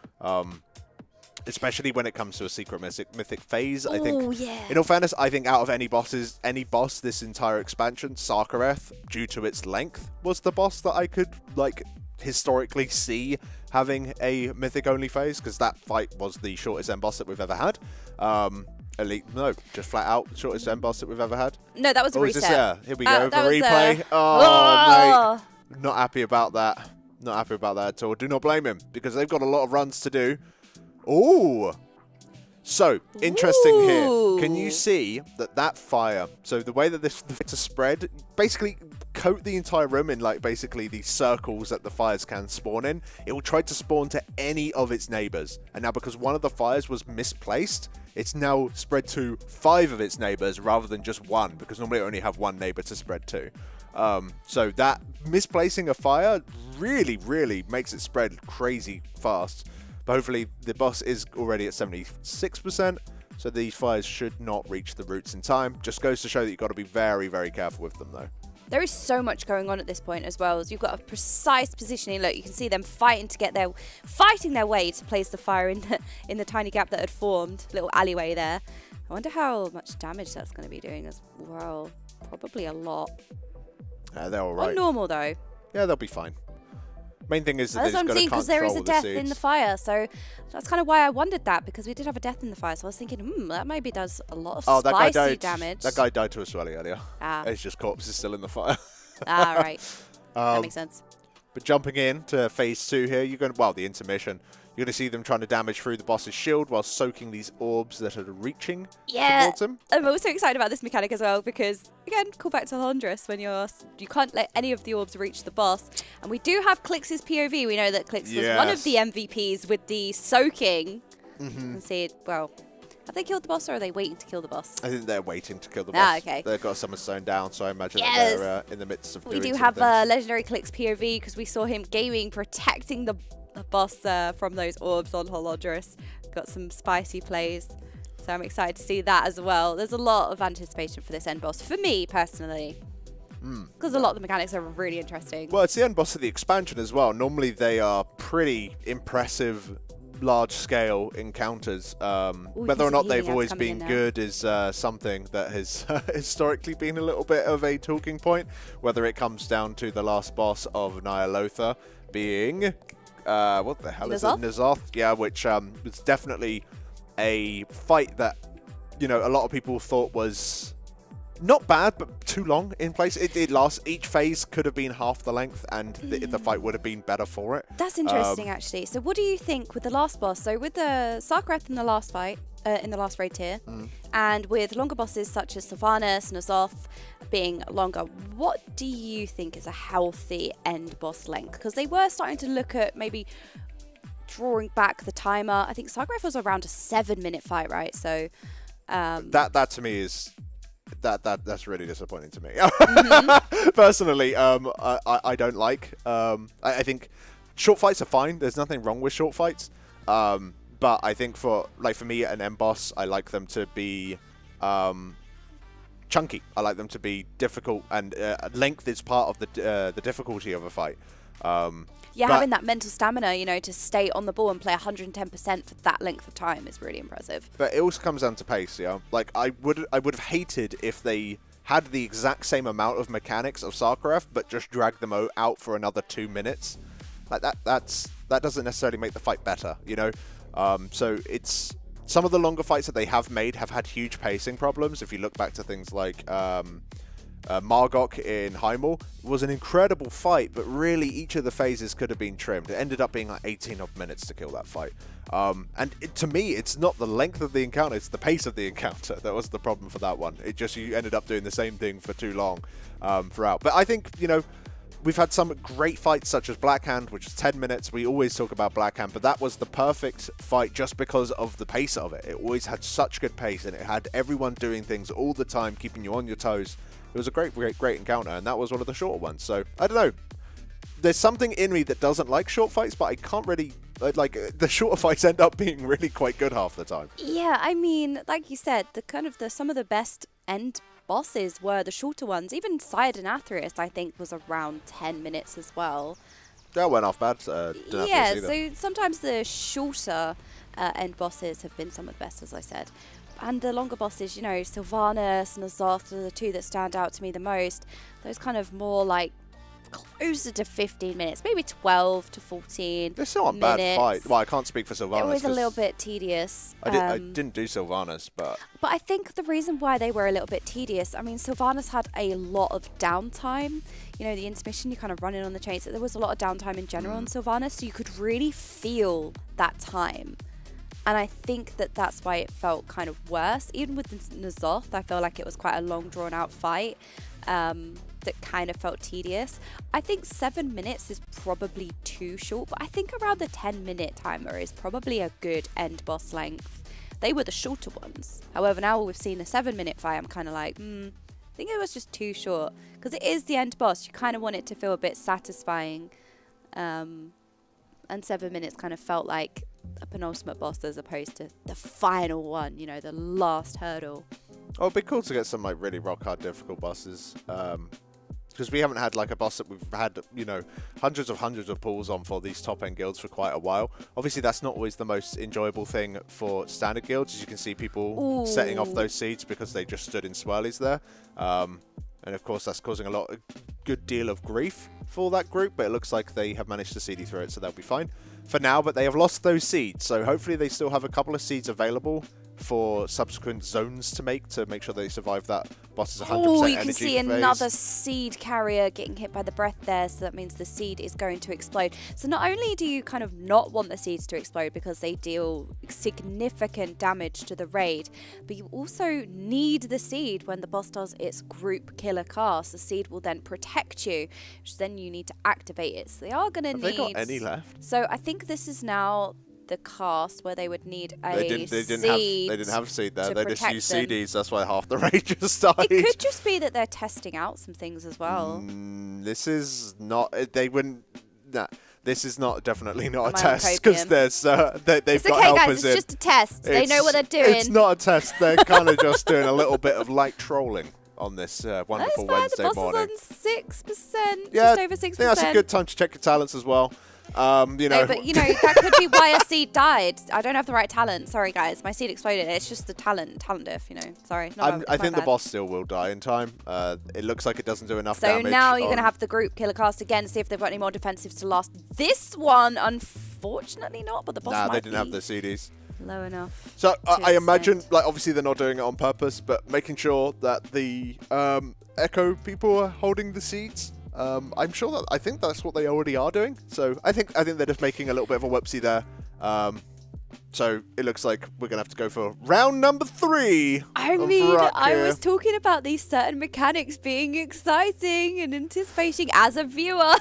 Especially when it comes to a secret mythic phase. I think, in all fairness, I think out of any boss this entire expansion, Sarkareth, due to its length, was the boss that I could, like, historically see having a mythic-only phase, because that fight was the shortest end boss that we've ever had. Just flat out shortest end boss that we've ever had. No, that was a reset. Here we go, the replay. Oh, mate. Not happy about that. Not happy about that at all. Do not blame him, because they've got a lot of runs to do. Ooh. So, interesting here. Can Ooh. you see that fire? So the way that the fires are spread, basically coat the entire room in like basically these circles that the fires can spawn in. It will try to spawn to any of its neighbors. And now because one of the fires was misplaced, it's now spread to 5 of its neighbors rather than just 1, because normally it only have 1 neighbor to spread to. So that misplacing a fire really makes it spread crazy fast. But hopefully the boss is already at 76%, so these fires should not reach the roots in time. Just goes to show that you've got to be very careful with them though. There is so much going on at this point as well. You've got a precise positioning. Look, you can see them fighting their way to place the fire in the tiny gap that had formed, little alleyway there. I wonder how much damage that's going to be doing as well. Probably a lot. They're all right. Not normal though. Yeah, they'll be fine. Main thing is that That's they've what I'm got to saying, because there is a control the death in the seeds. fire. So that's kind of why I wondered that, because we did have a death in the fire. So I was thinking, that maybe does a lot of Oh, that guy spicy died. damage. That guy died to a swelly earlier. Ah. His just corpse is still in the fire. Ah, right. That makes sense. But jumping in to phase 2 here, you're going to, well, the intermission. You're going to see them trying to damage through the boss's shield while soaking these orbs that are reaching towards him. I'm also excited about this mechanic as well, because again, call back to Londrus, when you can't let any of the orbs reach the boss. And we do have Clix's POV. We know that Clix was one of the MVPs with the soaking. And see, well, have they killed the boss, or are they waiting to kill the boss? I think they're waiting to kill the Ah, boss. okay. They've got Summer Stone down, so I imagine Yes. that they're in the midst of We doing do some have things. legendary Clix POV, because we saw him gaming, protecting the boss from those orbs on Holodrus. Got some spicy plays, so I'm excited to see that as well. There's a lot of anticipation for this end boss, for me personally, because a lot of the mechanics are really interesting. Well, it's the end boss of the expansion as well. Normally they are pretty impressive, large-scale encounters. Whether or some not they've healing always ads coming been in now. good is something that has historically been a little bit of a talking point. Whether it comes down to the last boss of Nyalotha being, what the hell is it? N'Zoth? Yeah, which was definitely a fight that, you know, a lot of people thought was not bad, but too long in place. It lasts. Each phase could have been half the length, and the fight would have been better for it. That's interesting, actually. So what do you think with the last boss? So with the Sarkareth in the last fight, in the last raid tier, and with longer bosses such as Sylvanas, N'Zoth being longer, what do you think is a healthy end boss length? Because they were starting to look at maybe drawing back the timer. I think Sarkareth was around a 7-minute fight, right? So that to me is that's really disappointing to me. Personally, I don't like. I think short fights are fine. There's nothing wrong with short fights. But I think for me, an end boss, I like them to be chunky. I like them to be difficult, and length is part of the difficulty of a fight. Having that mental stamina, you know, to stay on the ball and play 110% for that length of time is really impressive. But it also comes down to pace, yeah. Like I would have hated if they had the exact same amount of mechanics of Sarkareth, but just dragged them out for another 2 minutes. Like that doesn't necessarily make the fight better, you know. So it's some of the longer fights that they have made have had huge pacing problems. If you look back to things like Margok in Heimel, was an incredible fight, but really each of the phases could have been trimmed. It ended up being like 18 odd minutes to kill that fight. To me, it's not the length of the encounter, it's the pace of the encounter that was the problem for that one. You ended up doing the same thing for too long throughout. But I think, you know, we've had some great fights such as Blackhand, which is 10 minutes. We always talk about Blackhand, but that was the perfect fight just because of the pace of it. It always had such good pace, and it had everyone doing things all the time, keeping you on your toes. It was a great encounter, and that was one of the shorter ones. So, I don't know. There's something in me that doesn't like short fights, but I can't really... the shorter fights end up being really quite good half the time. Yeah, I mean, like you said, some of the best end bosses were the shorter ones. Even Syed and Athreus, I think, was around 10 minutes as well. That went off bad. Didn't have Yeah, to so sometimes the shorter end bosses have been some of the best, as I said. And the longer bosses, you know, Sylvanas and N'Zoth are the two that stand out to me the most. Those kind of more like closer to 15 minutes, maybe 12 to 14 They're still a minutes. bad fight. Well, I can't speak for Sylvanas. It was a 'cause little bit tedious. I didn't do Sylvanas, but... But I think the reason why they were a little bit tedious, I mean, Sylvanas had a lot of downtime. You know, the intermission, you kind of run in on the chains. There was a lot of downtime in general on Sylvanas, so you could really feel that time. And I think that that's why it felt kind of worse. Even with N'Zoth, I feel like it was quite a long, drawn-out fight that kind of felt tedious. I think 7 minutes is probably too short, but I think around the 10-minute timer is probably a good end boss length. They were the shorter ones. However, now we've seen a 7-minute fight, I'm kind of like, I think it was just too short. Because it is the end boss. You kind of want it to feel a bit satisfying. And 7 minutes kind of felt like a penultimate boss as opposed to the final one, you know, the last hurdle. Oh, it'd be cool to get some like really rock hard difficult bosses. Because we haven't had like a boss that we've had, you know, hundreds of pulls on for these top end guilds for quite a while. Obviously, that's not always the most enjoyable thing for standard guilds. As you can see, people setting off those seeds because they just stood in swirlies there. And of course, that's causing a good deal of grief for that group. But it looks like they have managed to CD through it, so they'll be fine for now. But they have lost those seeds, so hopefully they still have a couple of seeds available for subsequent zones to make sure they survive that boss's 100% Oh, you energy can see phase. another seed carrier getting hit by the breath there, so that means the seed is going to explode. So not only do you kind of not want the seeds to explode because they deal significant damage to the raid, but you also need the seed when the boss does its group killer cast. The seed will then protect you, which then you need to activate it. So they are going to need... Have they got any left? So I think this is now the cast where they would need a They didn't have seed there. They just used them. CDs. That's why half the raid just died. It could just be that they're testing out some things as well. This is not. They wouldn't. Nah, this is not definitely not Am a I on test because copium? there's they've It's got okay, helpers guys. It's in. just a test. They know what they're doing. It's not a test. They're kind of just doing a little bit of light trolling on this wonderful Wednesday the boss morning. is on 6%, Yeah, just over 6%. I think that's a good time to check your talents as well. You know, No, but you know, that could be why a seed died. I don't have the right talent. Sorry, guys. My seed exploded. It's just the talent diff, you know. Sorry. I think the boss still will die in time. It looks like it doesn't do enough So damage. now you're going to have the group killer cast again, see if they've got any more defensives to last. This one, unfortunately not, but the boss Nah, might they didn't have be the CDs. low enough. So I imagine, extend. like, obviously they're not doing it on purpose, but making sure that the Echo people are holding the seeds. I'm sure that I think that's what they already are doing. So I think they're just making a little bit of a whoopsie there. So it looks like we're gonna have to go for round number 3. I of mean, Rock I here. was talking about these certain mechanics being exciting and anticipating as a viewer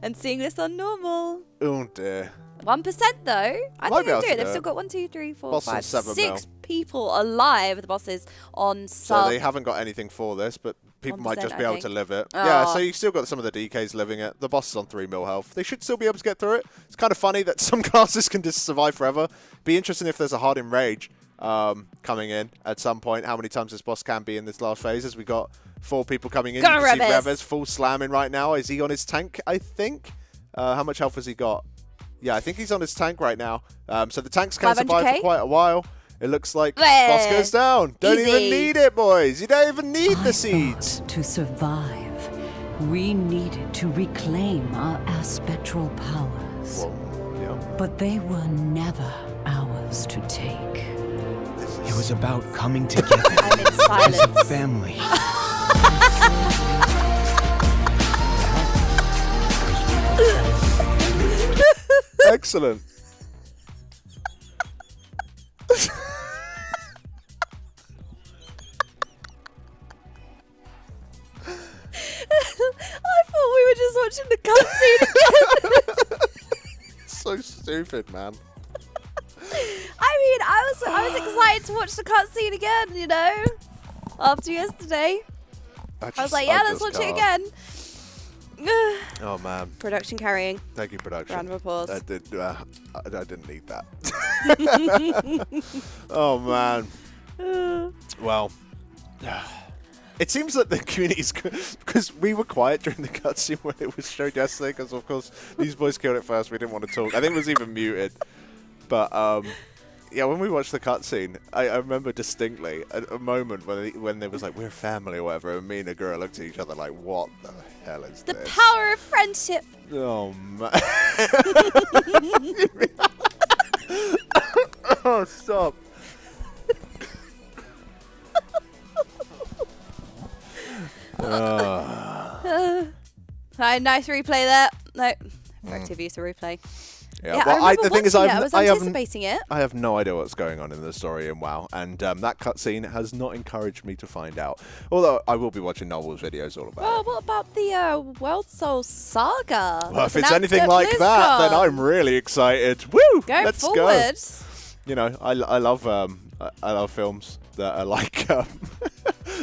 and seeing this on normal. Oh dear. 1% though. I Might think be able they do to it. They've do still it. got 1, 2, 3, 4, Boss on 5, 7 6 people alive. The boss is on So sub. they haven't got anything for this, but people might 1%, just be I able to think. live it. Oh. Yeah, so you still got some of the DKs living it. The boss is on 3 mil health. They should still be able to get through it. It's kind of funny that some classes can just survive forever. Be interesting if there's a hard enrage coming in at some point. How many times this boss can be in this last phase? As we got 4 people coming in. Go, You can see Revis. Revis full slamming right now. Is he on his tank? I think. How much health has he got? Yeah, I think he's on his tank right now. So the tanks can survive 500k? for quite a while. It looks like Bleh. boss goes down. Don't even Easy. need it, boys. You don't even need the seeds. To survive, we needed to reclaim our aspectral powers. Whoa. Yeah. But they were never ours to take. It was about coming together I'm in as a silence. family. Excellent. I thought we were just watching the cutscene again. So stupid, man. I mean, I was excited to watch the cutscene again, you know, after yesterday. I was like, yeah, let's watch it again. Oh man, Production carrying. thank you, production. Round of applause. I didn't need that. Oh man. Well, it seems that the community's because we were quiet during the cutscene when it was showed yesterday. Because of course these boys killed it first. We didn't want to talk. I think it was even muted. But yeah, when we watched the cutscene, I remember distinctly a moment when they was like, "We're family" or whatever, and me and Agura looked at each other like, "What the hell is The this?" power of friendship. Oh man! Oh, stop! Nice replay there. No, effective use of replay. Yeah, well, I remember the thing is, watching it. I was anticipating it. I have no idea what's going on in the story in WoW, and that cutscene has not encouraged me to find out. Although I will be watching Novel's videos all about Well, it. what about the World Soul Saga? Well, if That's it's anything announced like at that, then BlizzCon. I'm really excited. Woo! Go Let's forward. go. You know, I love films that are like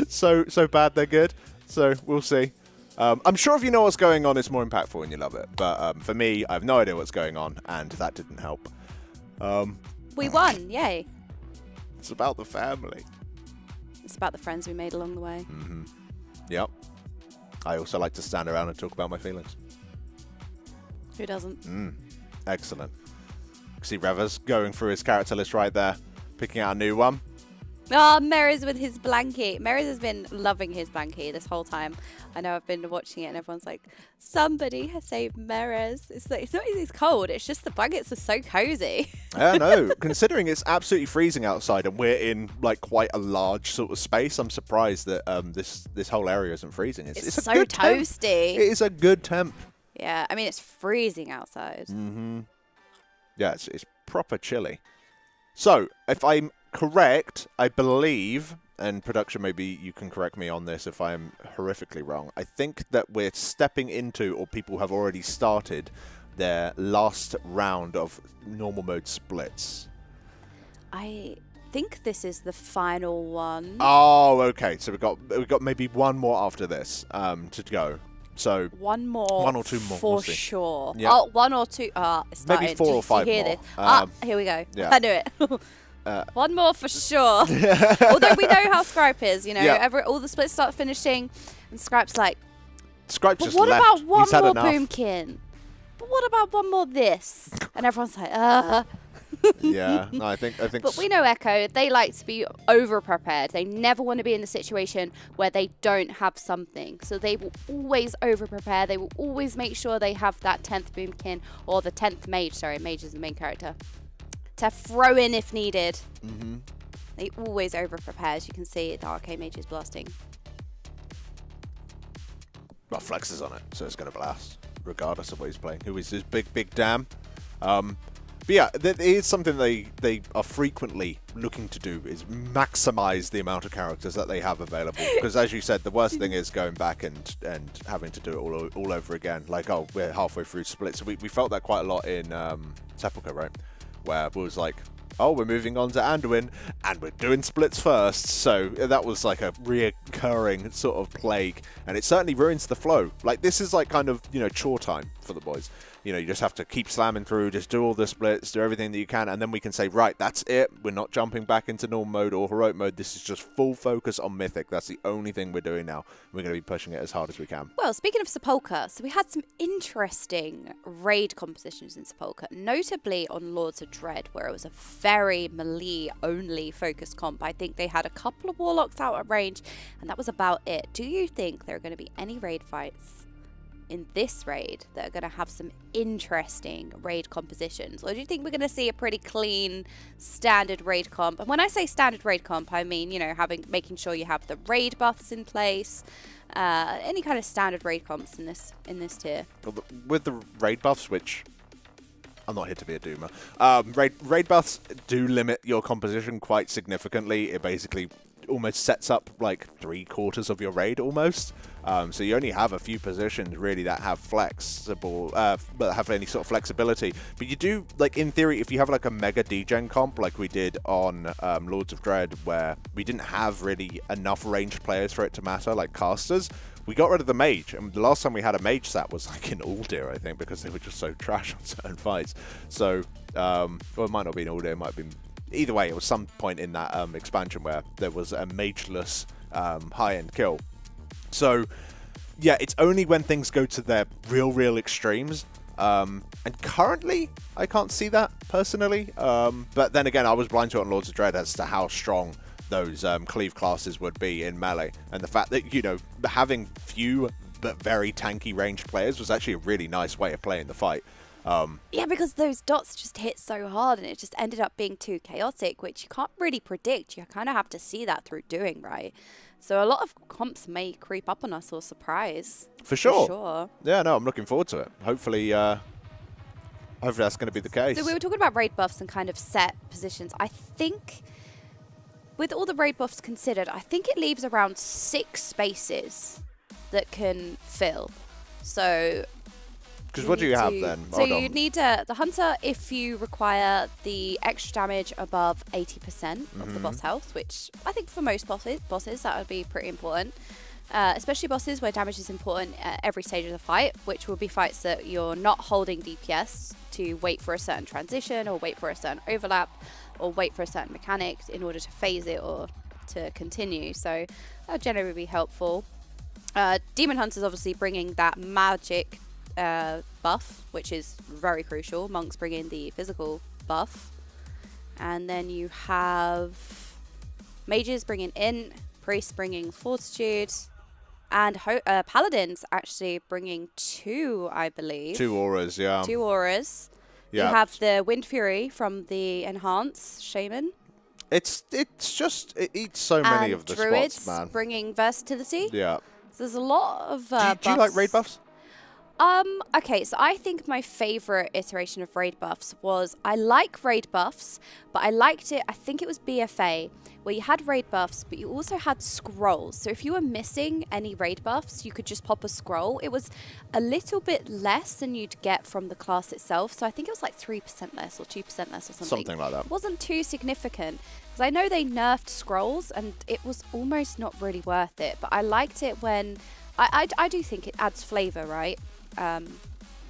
so bad they're good. So we'll see. I'm sure if you know what's going on, it's more impactful and you love it. But for me, I have no idea what's going on, and that didn't help. We won, yay. It's about the family. It's about the friends we made along the way. Yep. I also like to stand around and talk about my feelings. Who doesn't? Excellent. See Revers going through his character list right there, picking out a new one. Oh, Merriz with his blankie. Merriz has been loving his blankie this whole time. I know I've been watching it and everyone's like, somebody has saved Merriz. It's like, it's not easy, it's cold. It's just the blankets are so cozy. I know. Considering it's absolutely freezing outside and we're in like quite a large sort of space, I'm surprised that this whole area isn't freezing. It's a so good temp. toasty. It is a good temp. Yeah, I mean, it's freezing outside. Yeah, it's proper chilly. So, if I'm correct, I believe, and production, maybe you can correct me on this if I'm horrifically wrong, I think that we're stepping into, or people have already started, their last round of normal mode splits. I think this is the final one. Oh, okay. So we've got maybe one more after this to go. So one more. One or two more. For We'll see. sure. Yeah. Oh, one or two. It's Maybe started. 4 or 5 Did you hear more. this? Here we go. yeah. I knew it. One more for sure. Although we know how Scripe is, you know, Yeah. all the splits start finishing, and Scripe's like, Scripe's but just what left. about one He's had more enough. Boomkin? But what about one more this? And everyone's like, Yeah. No, I think. But we know Echo, they like to be over-prepared. They never want to be in the situation where they don't have something. So they will always over-prepare. They will always make sure they have that 10th Boomkin, or the 10th Mage, sorry, Mage is the main character, to throw in if needed. They always over-prepare, as you can see, the Arcane Mage is blasting. Well, Flex is on it, so it's going to blast, regardless of what he's playing. Who is this big damn? But yeah, it is something they are frequently looking to do, is maximize the amount of characters that they have available. Because as you said, the worst thing is going back and having to do it all over again. Like, oh, we're halfway through splits. We felt that quite a lot in Sepulchre, right? Where it was like, oh, we're moving on to Anduin, and we're doing splits first. So that was like a reoccurring sort of plague, and it certainly ruins the flow. Like, this is like kind of, you know, chore time for the boys. You know, you just have to keep slamming through, just do all the splits, do everything that you can, and then we can say, right, that's it. We're not jumping back into normal mode or heroic mode. This is just full focus on Mythic. That's the only thing we're doing now. We're going to be pushing it as hard as we can. Well, speaking of Sepulchre, so we had some interesting raid compositions in Sepulchre, notably on Lords of Dread, where it was a very melee-only focused comp. I think they had a couple of Warlocks out at range, and that was about it. Do you think there are going to be any raid fights in this raid that are going to have some interesting raid compositions, or do you think we're going to see a pretty clean standard raid comp? And when I say standard raid comp, I mean, you know, making sure you have the raid buffs in place, any kind of standard raid comps in this tier. Well, with the raid buffs, which I'm not here to be a doomer, raid buffs do limit your composition quite significantly. It basically almost sets up like 3/4 of your raid almost. So you only have a few positions really that have flexible, that have any sort of flexibility. But you do, like, in theory, if you have like a mega degen comp like we did on Lords of Dread, where we didn't have really enough ranged players for it to matter, like casters, we got rid of the mage. And the last time we had a mage sat was like in Uldir, I think, because they were just so trash on certain fights. So, well, it might not be in Uldir, it might have been. Either way, it was some point in that expansion where there was a mageless high-end kill. So, yeah, it's only when things go to their real extremes. And currently, I can't see that, personally. But then again, I was blind to it on Lords of Dread as to how strong those cleave classes would be in melee. And the fact that, you know, having few but very tanky ranged players was actually a really nice way of playing the fight. Yeah, because those dots just hit so hard and it just ended up being too chaotic, which you can't really predict. You kind of have to see that through doing, right? So a lot of comps may creep up on us or surprise. For sure. For sure. Yeah, no, I'm looking forward to it. Hopefully Hopefully that's going to be the case. So we were talking about raid buffs and kind of set positions. I think with all the raid buffs considered, I think it leaves around 6 spaces that can fill. So Because what do you have then? So you need the Hunter if you require the extra damage above 80% of the boss health, which I think for most bosses that would be pretty important. Especially bosses where damage is important at every stage of the fight, which will be fights that you're not holding DPS to wait for a certain transition or wait for a certain overlap or wait for a certain mechanic in order to phase it or to continue. So that would generally be helpful. Demon Hunters obviously bringing that magic buff, which is very crucial. Monks bring in the physical buff. And then you have mages bringing in, priests bringing fortitude, and paladins actually bringing 2, I believe. 2 auras, yeah. 2 auras. Yeah. You have the Wind Fury from the Enhance Shaman. It's just, it eats so many of the Druids spots, man. bringing versatility. Yeah. So there's a lot of Do you like raid buffs? Okay, so I think my favorite iteration of raid buffs was, I like raid buffs, but I liked it, I think it was BFA, where you had raid buffs, but you also had scrolls. So if you were missing any raid buffs, you could just pop a scroll. It was a little bit less than you'd get from the class itself. So I think it was like 3% less or 2% less or something. Something like that. It wasn't too significant. Because I know they nerfed scrolls and it was almost not really worth it. But I liked it when, I do think it adds flavor, right?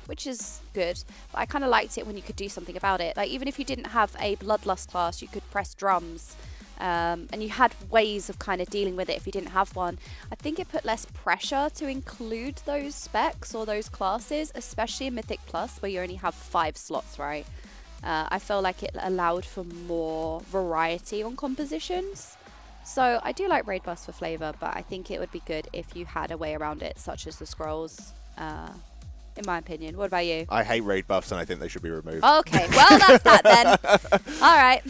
Which is good, but I kind of liked it when you could do something about it. Like even if you didn't have a bloodlust class, you could press drums, and you had ways of kind of dealing with it if you didn't have one. I think it put less pressure to include those specs or those classes, especially in Mythic Plus where you only have 5 slots, right? I felt like it allowed for more variety on compositions. So I do like raid buffs for flavor, but I think it would be good if you had a way around it, such as the scrolls. In my opinion. What about you? I hate raid buffs and I think they should be removed. Okay, well that's that then. All right.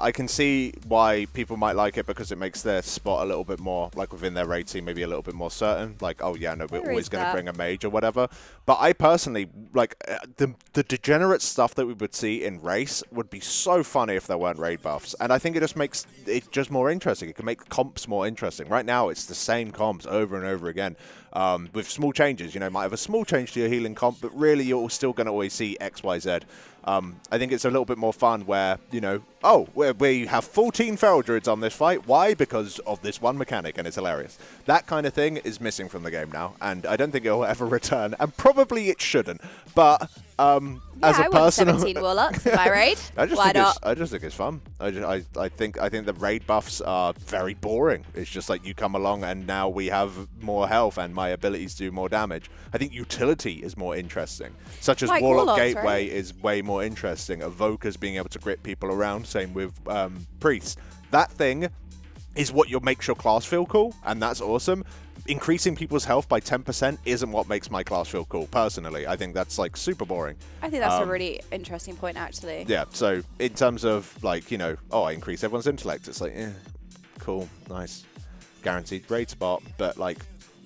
I can see why people might like it because it makes their spot a little bit more, like within their raid team, maybe a little bit more certain. Like, oh yeah, no, we're always going to bring a mage or whatever. But I personally, like, the degenerate stuff that we would see in race would be so funny if there weren't raid buffs. And I think it just makes it just more interesting. It can make comps more interesting. Right now, it's the same comps over and over again. With small changes, you know, might have a small change to your healing comp, but really you're still going to always see X, Y, Z. I think it's a little bit more fun where, you know, where you have 14 feral druids on this fight. Why? Because of this one mechanic, and it's hilarious. That kind of thing is missing from the game now, and I don't think it'll ever return, and probably it shouldn't. But as a personal, 17 warlocks in my raid. Why not? I just think it's fun. I think the raid buffs are very boring. It's just like you come along and now we have more health and my abilities do more damage. I think utility is more interesting, such as like Warlock warlocks, Gateway right? is way more interesting. Evokers being able to grip people around. Same with priests. That thing is what makes your class feel cool, and that's awesome. Increasing people's health by 10% isn't what makes my class feel cool, personally. I think that's, like, super boring. I think that's a really interesting point, actually. Yeah, so in terms of, like, you know, I increase everyone's intellect. It's like, cool, nice, guaranteed raid spot. But, like,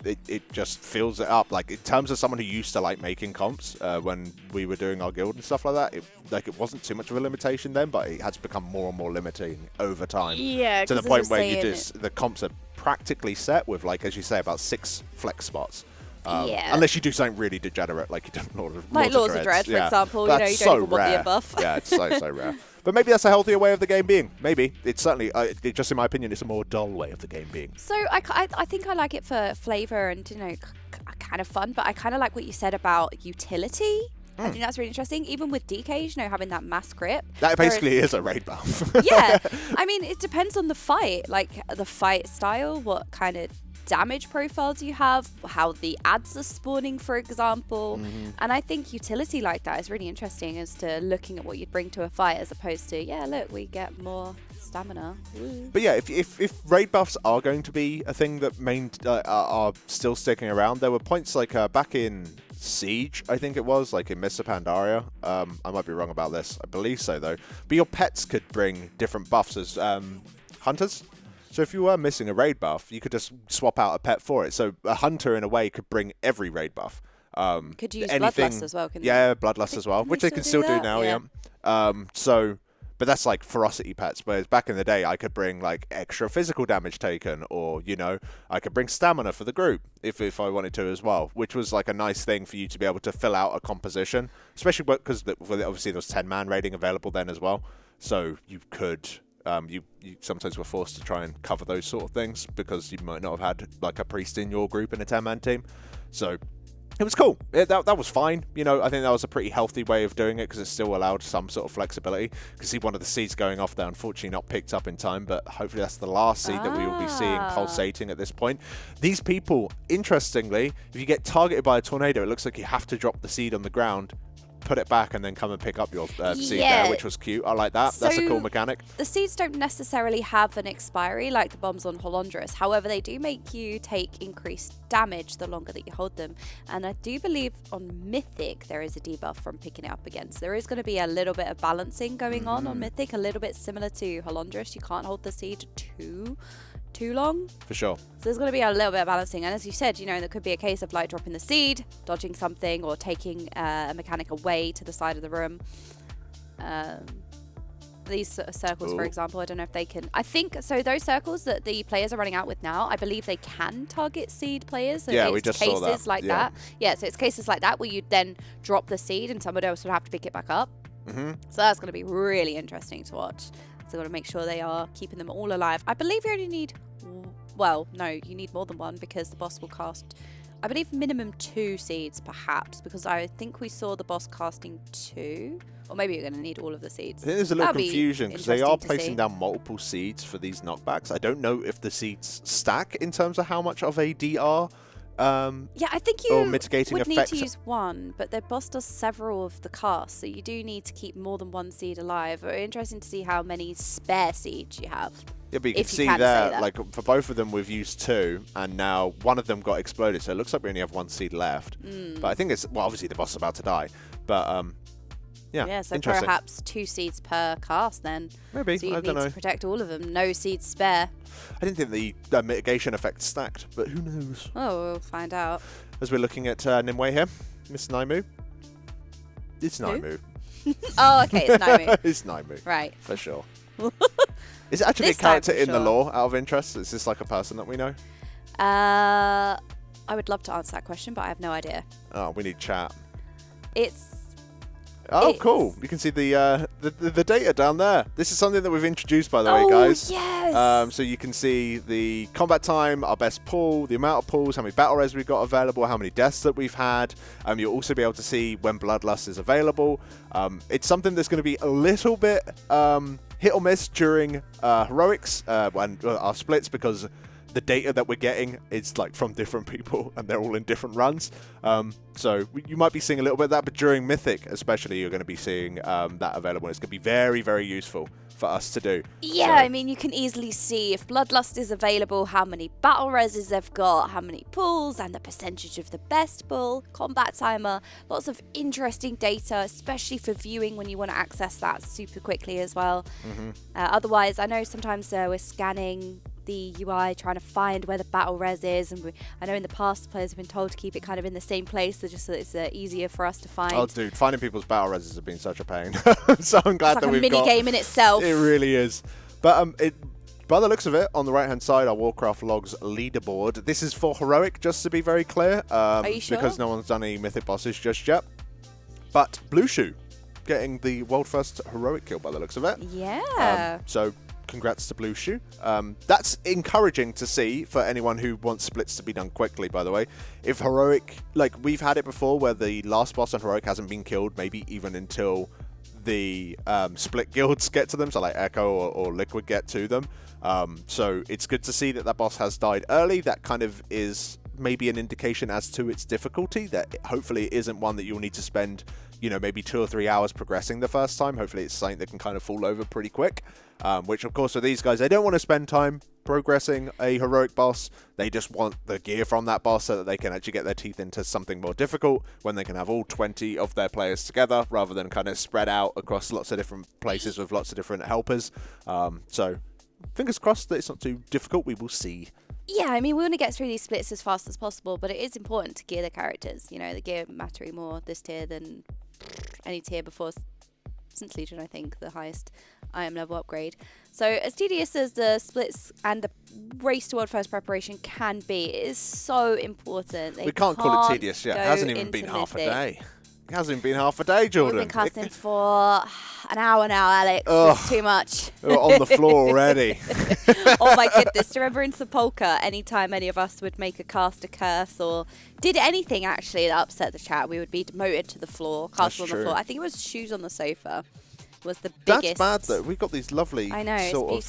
it just fills it up. Like, in terms of someone who used to like making comps when we were doing our guild and stuff like that, it wasn't too much of a limitation then, but it has become more and more limiting over time. Yeah, to the point where the comps are practically set with, like, as you say, about 6 flex spots. Yeah. Unless you do something really degenerate, like you do Lords of Dread, for example. That's you don't even rare. want the buff. Yeah, it's so rare. But maybe that's a healthier way of the game being. Maybe. It's certainly, just in my opinion, it's a more dull way of the game being. So I think I like it for flavor and, you know, kind of fun, but I kind of like what you said about utility. I think that's really interesting. Even with DKs, you know, having that mass grip. That basically is a raid buff. Yeah. I mean, it depends on the fight. Like, the fight style, what kind of damage profiles you have, how the ads are spawning, for example. And I think utility like that is really interesting as to looking at what you'd bring to a fight as opposed to, yeah, look, we get more stamina. Woo. But yeah, if raid buffs are going to be a thing that are still sticking around, there were points like back in Siege, I think it was, like in Mr. Pandaria. I might be wrong about this. I believe so, though. But your pets could bring different buffs as hunters. So if you were missing a raid buff, you could just swap out a pet for it. So a hunter, in a way, could bring every raid buff. Could use anything, Bloodlust as well, couldn't yeah, Bloodlust as well, which they can still do that? now, yeah. So, but that's like ferocity pets, whereas back in the day I could bring like extra physical damage taken, or, you know, I could bring stamina for the group if I wanted to as well, which was like a nice thing for you to be able to fill out a composition, especially because obviously there was 10-man raiding available then as well, so you could... you sometimes were forced to try and cover those sort of things because you might not have had like a priest in your group in a 10-man team. So it was cool. That was fine. You know, I think that was a pretty healthy way of doing it because it still allowed some sort of flexibility. You can see one of the seeds going off there, unfortunately not picked up in time, but hopefully that's the last seed that we will be seeing pulsating at this point. These people, interestingly, if you get targeted by a tornado, it looks like you have to drop the seed on the ground, put it back, and then come and pick up your seed there, which was cute. I like that. So that's a cool mechanic. The seeds don't necessarily have an expiry like the bombs on Holondrus. However, they do make you take increased damage the longer that you hold them. And I do believe on Mythic there is a debuff from picking it up again. So there is going to be a little bit of balancing going on Mythic, a little bit similar to Holondrus. You can't hold the seed too long. For sure. So there's going to be a little bit of balancing, and as you said, you know, there could be a case of like dropping the seed, dodging something, or taking a mechanic away to the side of the room. These sort of circles, for example, I don't know if they can. I think so. Those circles that the players are running out with now, I believe they can target seed players. So yeah, it's we just cases saw that. like that. Yeah, so it's cases like that where you then drop the seed and someone else would have to pick it back up. So that's going to be really interesting to watch. So we've got to make sure they are keeping them all alive. I believe you only need, well, no, you need more than one because the boss will cast, I believe, minimum 2 seeds, perhaps, because I think we saw the boss casting 2. Or maybe you're going to need all of the seeds. I think there's a little That'll be confusion because they are interesting to placing see. down multiple seeds for these knockbacks. I don't know if the seeds stack in terms of how much of a DR Yeah, I think or you mitigating would need effect. to use one, but the boss does several of the casts, so you do need to keep more than one seed alive. Interesting to see how many spare seeds you have. Yeah, but you can if you see can say there, that. like for both of them, we've used 2, and now one of them got exploded, so it looks like we only have 1 seed left. But I think it's, well, obviously the boss is about to die, but yeah, So interesting. perhaps 2 seeds per cast then. Maybe, So you I need don't know. to protect all of them. No seeds spare. I didn't think the mitigation effect stacked, but who knows? Oh, we'll find out. As we're looking at Nimue here, Miss Naimu. It's Naimu. Oh, okay, it's Naimu. It's Naimu. Right. For sure. Is it actually This a character time for in the sure. lore, out of interest? Is this like a person that we know? I would love to answer that question, but I have no idea. Oh, we need chat. It's Oh, It's- cool. You can see the data down there. This is something that we've introduced, by the way, guys. yes. So you can see the combat time, our best pull, the amount of pulls, how many battle res we've got available, how many deaths that we've had. You'll also be able to see when Bloodlust is available. It's something that's going to be a little bit hit or miss during heroics and our splits, because the data that we're getting is like from different people and they're all in different runs. So you might be seeing a little bit of that, but during Mythic especially, you're going to be seeing that available. It's going to be very, very useful for us to do. Yeah, So- I mean, you can easily see if Bloodlust is available, how many battle reses they've got, how many pulls, and the percentage of the best pull, combat timer, lots of interesting data, especially for viewing when you want to access that super quickly as well. Otherwise, I know sometimes we're scanning the UI, trying to find where the battle res is, and I know in the past the players have been told to keep it kind of in the same place, so just so it's easier for us to find. Oh, dude, finding people's battle reses have been such a pain. So I'm glad It's like that a we've mini got... game in itself. It really is. But by the looks of it, on the right-hand side, our Warcraft Logs leaderboard. This is for Heroic, just to be very clear. Are you sure? Because no one's done any Mythic bosses just yet. But Blue Shoe getting the world first Heroic kill by the looks of it. Yeah. So congrats to Blue Shoe. That's encouraging to see for anyone who wants splits to be done quickly, by the way. If Heroic, like we've had it before where the last boss on Heroic hasn't been killed, maybe even until the split guilds get to them, so like Echo or Liquid get to them. So it's good to see that that boss has died early. That kind of is maybe an indication as to its difficulty, that hopefully it isn't one that you'll need to spend, you know, maybe 2 or 3 hours progressing the first time. Hopefully it's something that can kind of fall over pretty quick, which of course for these guys, they don't want to spend time progressing a heroic boss. They just want the gear from that boss so that they can actually get their teeth into something more difficult when they can have all 20 of their players together rather than kind of spread out across lots of different places with lots of different helpers. So fingers crossed that it's not too difficult. We will see. Yeah, I mean, we want to get through these splits as fast as possible, but it is important to gear the characters. You know, the gear mattering more this tier than any tier before, since Legion, I think, the highest IM level upgrade. So as tedious as the splits and the race to world first preparation can be, it is so important. We can't call it tedious yet. It hasn't even been half a day. It hasn't even been half a day, Jordan. We've been casting for an hour now, Alex. Ugh. It's too much. We're on the floor already. Oh my goodness. Do you remember in Sepulka, anytime any of us would make a cast a curse or did anything actually that upset the chat, we would be demoted to the floor, castle on the floor. I think it was shoes on the sofa was the biggest. That's bad though. We've got these lovely sort of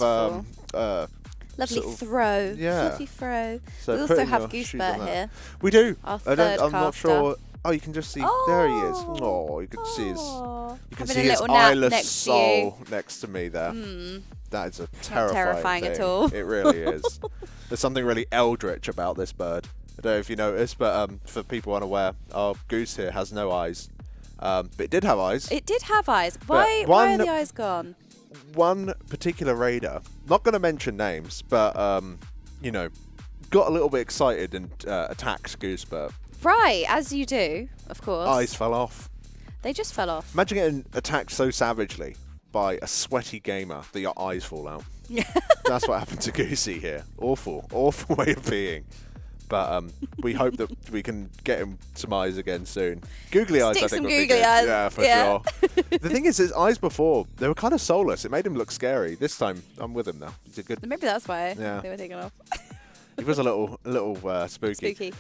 lovely sort of throw. Yeah. Fluffy throw. So we also have Goosebert here. We do. Our I'm not sure. Oh, you can just see. There he is. Oh, you can see his. You can see his eyeless soul next to me there. That is a terrifying thing. at all. It really is. There's something really eldritch about this bird. I don't know if you noticed, but for people unaware, our goose here has no eyes. But it did have eyes. It did have eyes. Why are the eyes gone? One particular raider, not going to mention names, but you know, got a little bit excited and attacked Goosebert. Right, as you do, of course. Eyes fell off. They just fell off. Imagine getting attacked so savagely by a sweaty gamer that your eyes fall out. That's what happened to Goosey here. Awful way of being. But we hope that we can get him some eyes again soon. Googly eyes, I think, would be good. Yeah, for sure. The thing is, his eyes before, they were kind of soulless. It made him look scary. This time, I'm with him now. He's a good. Maybe that's why they were taken off. He was a little spooky. Spooky.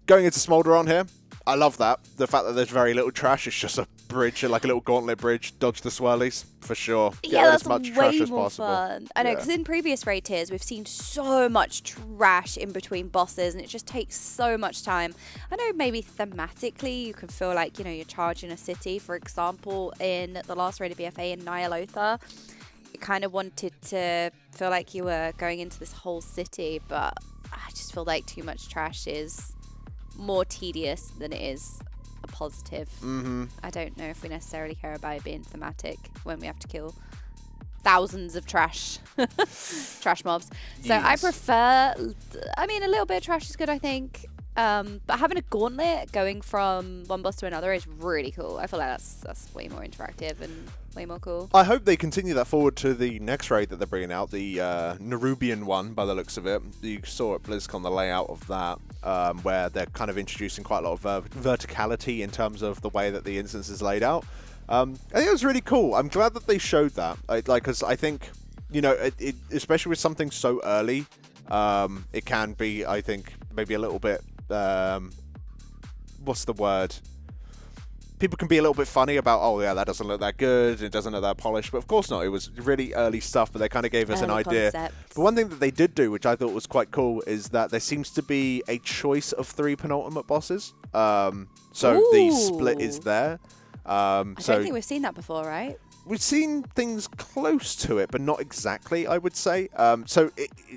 Going into Smolderon here, I love that. The fact that there's very little trash. It's just a bridge, like a little gauntlet bridge. Dodge the swirlies, for sure. Get That's as much way trash as more possible. fun. I know, because in previous raid tiers, we've seen so much trash in between bosses, and it just takes so much time. I know maybe thematically, you can feel like, you know, you're charging a city. For example, in the last raid of BFA in Nyalotha, you kind of wanted to feel like you were going into this whole city, but I just feel like too much trash is more tedious than it is a positive. I don't know if we necessarily care about it being thematic when we have to kill thousands of trash mobs. So I prefer, I mean, a little bit of trash is good, I think. But having a gauntlet going from one boss to another is really cool. I feel like that's way more interactive and way more cool. I hope they continue that forward to the next raid that they're bringing out, the Nerubian one, by the looks of it. You saw at BlizzCon the layout of that, where they're kind of introducing quite a lot of verticality in terms of the way that the instance is laid out. I think it was really cool. I'm glad that they showed that, because I think, you know, it especially with something so early, it can be, I think, maybe a little bit. What's the word? People can be a little bit funny about, oh yeah, that doesn't look that good, it doesn't look that polished, but of course not. It was really early stuff, but they kind of gave us an idea. But one thing that they did do, which I thought was quite cool, is that there seems to be a choice of 3 penultimate bosses. So the split is there. I don't think we've seen that before, right? We've seen things close to it, but not exactly, I would say. So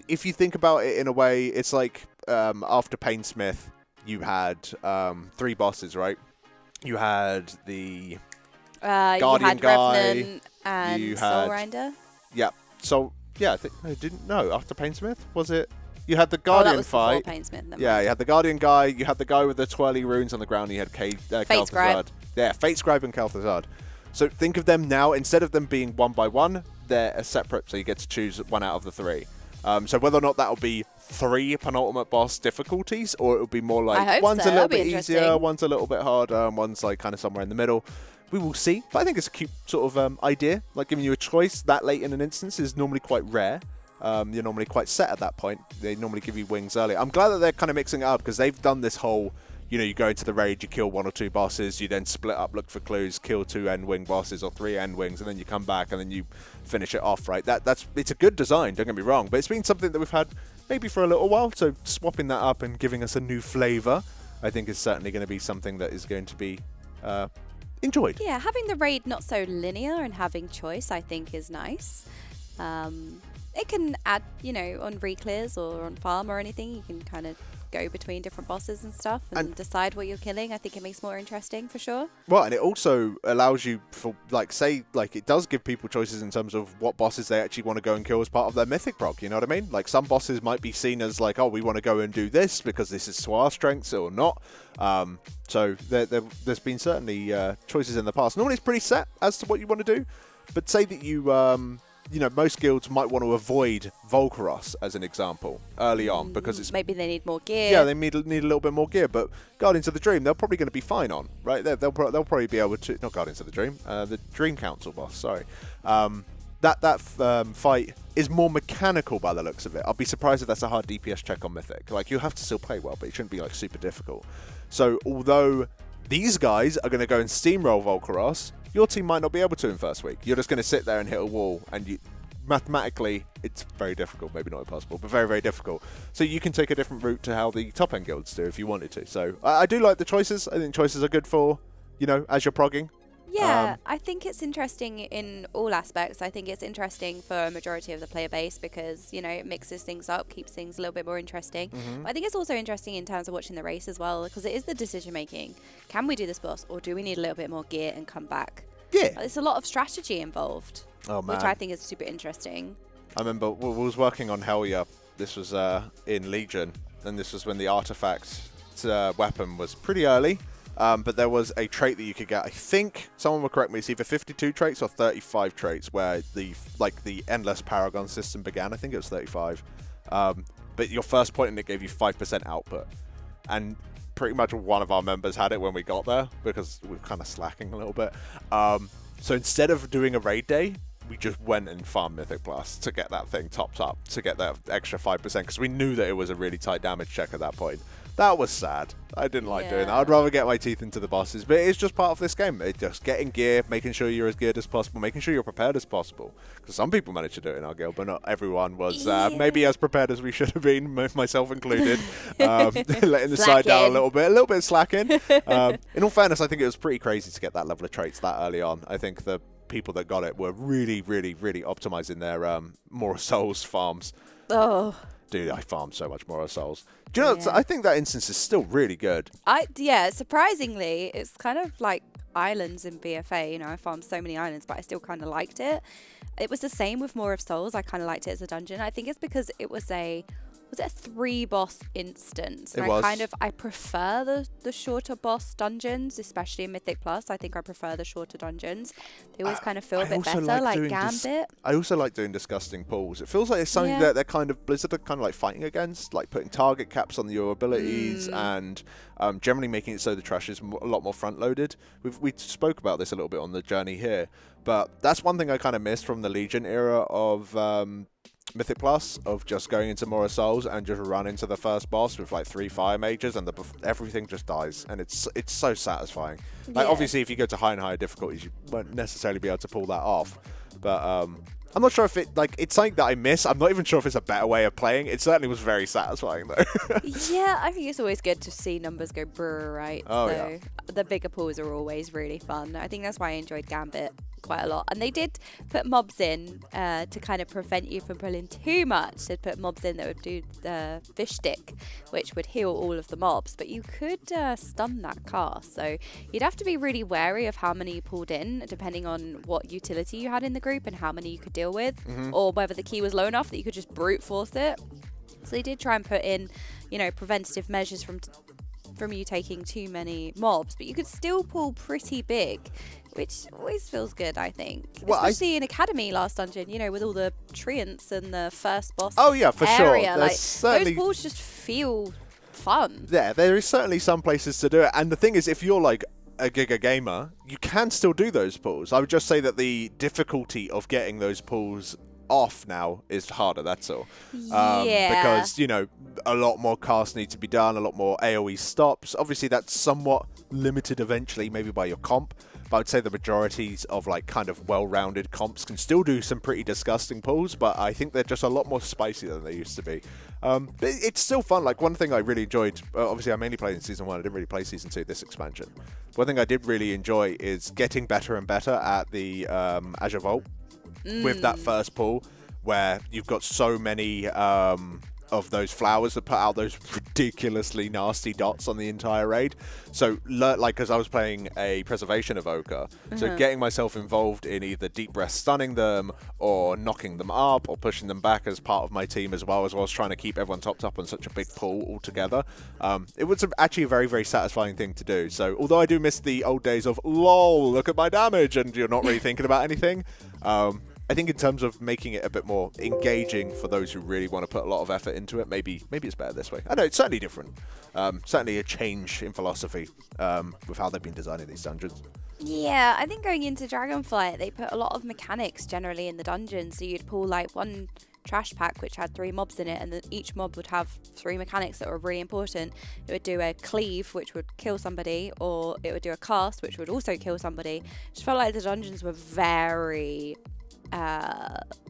if you think about it in a way, it's like after Painsmith, you had 3 bosses, right? You had the Guardian guy. Revenant and you Soul had Rinder. Yeah. So yeah, I think I didn't know. After Painsmith, was it? You had the Guardian fight. Painsmith, yeah, you had the Guardian guy. You had the guy with the twirly runes on the ground. You had Kel'Thuzad. Yeah, Fate Scribe and Kel'Thuzad. So think of them now, instead of them being one by one, they're a separate, so you get to choose one out of the 3. So whether or not that'll be 3 penultimate boss difficulties, or it'll be more like one's a little bit easier, one's a little bit harder, and one's like kind of somewhere in the middle. We will see, but I think it's a cute sort of idea. Like giving you a choice that late in an instance is normally quite rare. You're normally quite set at that point. They normally give you wings early. I'm glad that they're kind of mixing it up, because they've done this whole, you know, you go into the raid, you kill 1 or 2 bosses, you then split up, look for clues, kill 2 end wing bosses or 3 end wings, and then you come back and then you finish it off, right? It's a good design, don't get me wrong, but it's been something that we've had maybe for a little while, so swapping that up and giving us a new flavor, I think is certainly going to be something that is going to be enjoyed. Yeah, having the raid not so linear and having choice, I think, is nice. It can add, you know, on reclears or on farm or anything, you can kind of go between different bosses and stuff and decide what you're killing. I think it makes it more interesting for sure. Well, and it also allows you for, like, say, like, it does give people choices in terms of what bosses they actually want to go and kill as part of their mythic prog, you know what I mean? Like, some bosses might be seen as like, oh, we want to go and do this because this is to our strengths or not. So there's been certainly choices in the past. Normally it's pretty set as to what you want to do, but say that you know, most guilds might want to avoid Volcaros as an example early on because it's maybe they need more gear. Yeah, they need a little bit more gear, but Guardians of the Dream, they're probably going to be fine on, right? They'll probably be able to, not Guardians of the Dream, the Dream Council boss, sorry. That fight is more mechanical by the looks of it. I'll be surprised if that's a hard DPS check on Mythic. Like, you have to still play well, but it shouldn't be like super difficult. So although these guys are going to go and steamroll Volcaros, your team might not be able to in first week. You're just going to sit there and hit a wall, and mathematically, it's very difficult. Maybe not impossible, but very, very difficult. So you can take a different route to how the top-end guilds do if you wanted to. So I do like the choices. I think choices are good for, you know, as you're progging. Yeah, I think it's interesting in all aspects. I think it's interesting for a majority of the player base because, you know, it mixes things up, keeps things a little bit more interesting. But I think it's also interesting in terms of watching the race as well because it is the decision making. Can we do this boss or do we need a little bit more gear and come back? Yeah. There's a lot of strategy involved, which I think is super interesting. I remember we was working on Helya. This was in Legion, and this was when the artifact weapon was pretty early. But there was a trait that you could get. I think someone will correct me. It's either 52 traits or 35 traits, where the endless Paragon system began. I think it was 35. But your first point in it gave you 5% output, and pretty much one of our members had it when we got there because we were kind of slacking a little bit. So instead of doing a raid day, we just went and farmed Mythic Plus to get that thing topped up, to get that extra 5%, because we knew that it was a really tight damage check at that point. That was sad. I didn't like doing that. I'd rather get my teeth into the bosses, but it's just part of this game. It's just getting gear, making sure you're as good as possible, making sure you're prepared as possible. Because some people managed to do it in our guild, but not everyone was maybe as prepared as we should have been, myself included. Letting the side down a little bit slacking. In all fairness, I think it was pretty crazy to get that level of traits that early on. I think the people that got it were really, really, really optimizing their Mora Souls farms. Oh. Dude, I farmed so much Mora Souls. Do you know, I think that instance is still really good. Surprisingly, it's kind of like islands in BFA. You know, I farmed so many islands, but I still kind of liked it. It was the same with More of Souls. I kind of liked it as a dungeon. I think it's because it was a 3-boss instance. And I prefer the shorter boss dungeons, especially in Mythic Plus. I think I prefer the shorter dungeons. They always kind of feel a bit better, like Gambit. I also like doing disgusting pulls. It feels like it's something that they're kind of Blizzard are kind of like fighting against, like putting target caps on your abilities and generally making it so the trash is a lot more front loaded. We spoke about this a little bit on the journey here, but that's one thing I kind of missed from the Legion era of Mythic Plus, of just going into Mora Souls and just run into the first boss with like 3 fire mages and everything just dies, and it's so satisfying. Like obviously if you go to higher and higher difficulties you won't necessarily be able to pull that off, but I'm not sure if it's something that I miss. I'm not even sure if it's a better way of playing. It certainly was very satisfying though. Yeah, I think it's always good to see numbers go brr, right? Oh, so the bigger pulls are always really fun. I think that's why I enjoyed Gambit quite a lot. And they did put mobs in to kind of prevent you from pulling too much. They'd put mobs in that would do the fish stick, which would heal all of the mobs, but you could stun that cast. So you'd have to be really wary of how many you pulled in, depending on what utility you had in the group and how many you could deal with, or whether the key was low enough that you could just brute force it. So they did try and put in, you know, preventative measures from you taking too many mobs, but you could still pull pretty big, which always feels good, I think. Well, especially in Academy last dungeon, you know, with all the treants and the first boss area. Sure. Like, those pulls just feel fun. Yeah, there is certainly some places to do it. And the thing is, if you're like a Giga gamer, you can still do those pulls. I would just say that the difficulty of getting those pulls off now is harder, that's all. Because, you know, a lot more casts need to be done, a lot more AoE stops. Obviously, that's somewhat limited eventually, maybe by your comp. But I would say the majorities of like kind of well-rounded comps can still do some pretty disgusting pulls, but I think they're just a lot more spicy than they used to be. But it's still fun. Like one thing I really enjoyed, obviously I mainly played in Season 1, I didn't really play Season 2, this expansion. One thing I did really enjoy is getting better and better at the Azure Vault with that first pull, where you've got so many of those flowers that put out those ridiculously nasty dots on the entire raid. So, like, as I was playing a preservation evoker, so getting myself involved in either deep breath stunning them or knocking them up or pushing them back as part of my team as well as trying to keep everyone topped up on such a big pool altogether. It was actually a very, very satisfying thing to do. So, although I do miss the old days of, lol, look at my damage, and you're not really thinking about anything, I think in terms of making it a bit more engaging for those who really want to put a lot of effort into it, maybe it's better this way. I know it's certainly different. Certainly a change in philosophy with how they've been designing these dungeons. Yeah, I think going into Dragonflight, they put a lot of mechanics generally in the dungeon. So you'd pull like one trash pack which had 3 mobs in it, and then each mob would have 3 mechanics that were really important. It would do a cleave, which would kill somebody, or it would do a cast, which would also kill somebody. Just felt like the dungeons were very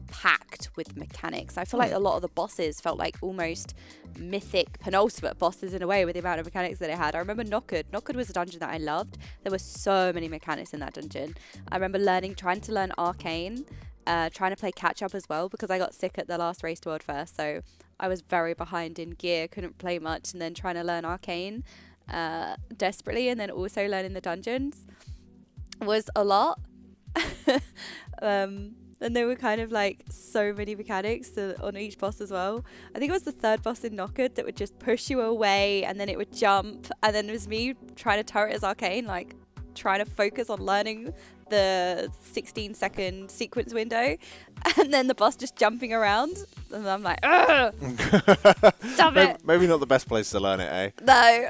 packed with mechanics. I feel like a lot of the bosses felt like almost mythic penultimate bosses in a way with the amount of mechanics that it had. I remember Nokkad. Nokkad was a dungeon that I loved. There were so many mechanics in that dungeon. I remember trying to learn Arcane, trying to play catch up as well because I got sick at the last race to World First, so I was very behind in gear, couldn't play much, and then trying to learn Arcane desperately, and then also learning the dungeons was a lot. And there were kind of like so many mechanics on each boss as well. I think it was the 3rd boss in Nokkad that would just push you away, and then it would jump, and then it was me trying to turret as Arcane, like trying to focus on learning the 16-second sequence window, and then the boss just jumping around, and I'm like, ugh, stop it. Maybe not the best place to learn it, eh? No,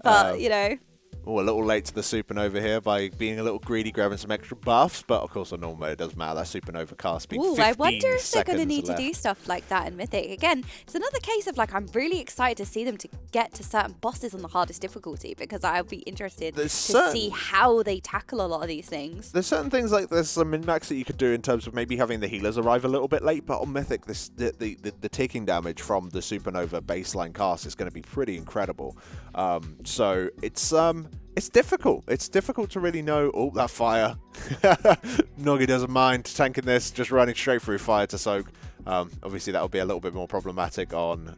but you know. Oh, a little late to the supernova here by being a little greedy, grabbing some extra buffs. But of course, on normal mode, it doesn't matter. That supernova cast being 15 I wonder if they're going to need left. to do stuff like that in Mythic. Again, it's another case of like, I'm really excited to see them to get to certain bosses on the hardest difficulty, because I'll be interested to see how they tackle a lot of these things. There's certain things like there's some min-max that you could do in terms of maybe having the healers arrive a little bit late. But on Mythic, the ticking damage from the supernova baseline cast is going to be pretty incredible. So it's difficult. It's difficult to really know. Oh, that fire. Noggy doesn't mind tanking this, just running straight through fire to soak. Obviously, that will be a little bit more problematic on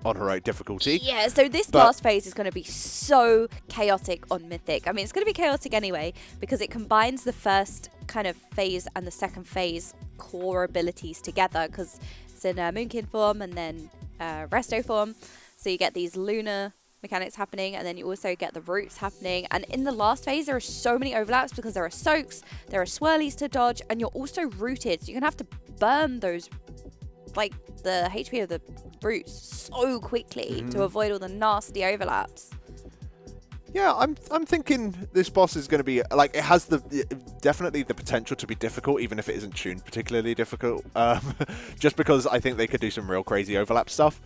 heroic difficulty. Yeah, so this last phase is going to be so chaotic on Mythic. I mean, it's going to be chaotic anyway, because it combines the first kind of phase and the second phase core abilities together, because it's in Moonkin form and then Resto form. So you get these lunar mechanics happening, and then you also get the roots happening. And in the last phase, there are so many overlaps because there are soaks, there are swirlies to dodge, and you're also rooted, so you're gonna have to burn those, like the HP of the roots, so quickly to avoid all the nasty overlaps. Yeah, I'm thinking this boss is going to be like, it has definitely the potential to be difficult, even if it isn't tuned particularly difficult. Just because I think they could do some real crazy overlap stuff.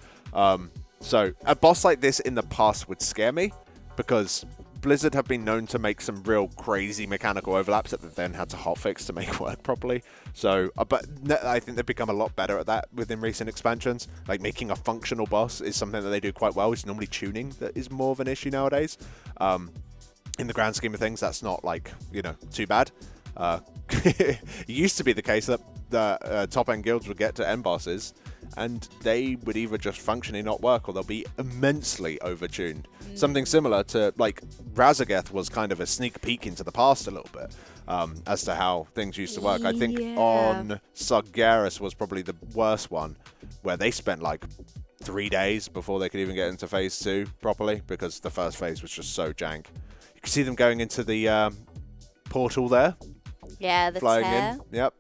So a boss like this in the past would scare me, because Blizzard have been known to make some real crazy mechanical overlaps that they then had to hotfix to make work properly. So, but I think they've become a lot better at that within recent expansions. Like, making a functional boss is something that they do quite well. It's normally tuning that is more of an issue nowadays. In the grand scheme of things, that's not, like, you know, too bad. It used to be the case that the top-end guilds would get to end bosses, and they would either just functionally not work, or they'll be immensely overtuned. Something similar to, like, Razageth was kind of a sneak peek into the past a little bit, as to how things used to work. I think on Sargeras was probably the worst one, where they spent, like, 3 days before they could even get into Phase 2 properly, because the first phase was just so jank. You can see them going into the portal there. Yeah, the flying tear. in. Yep.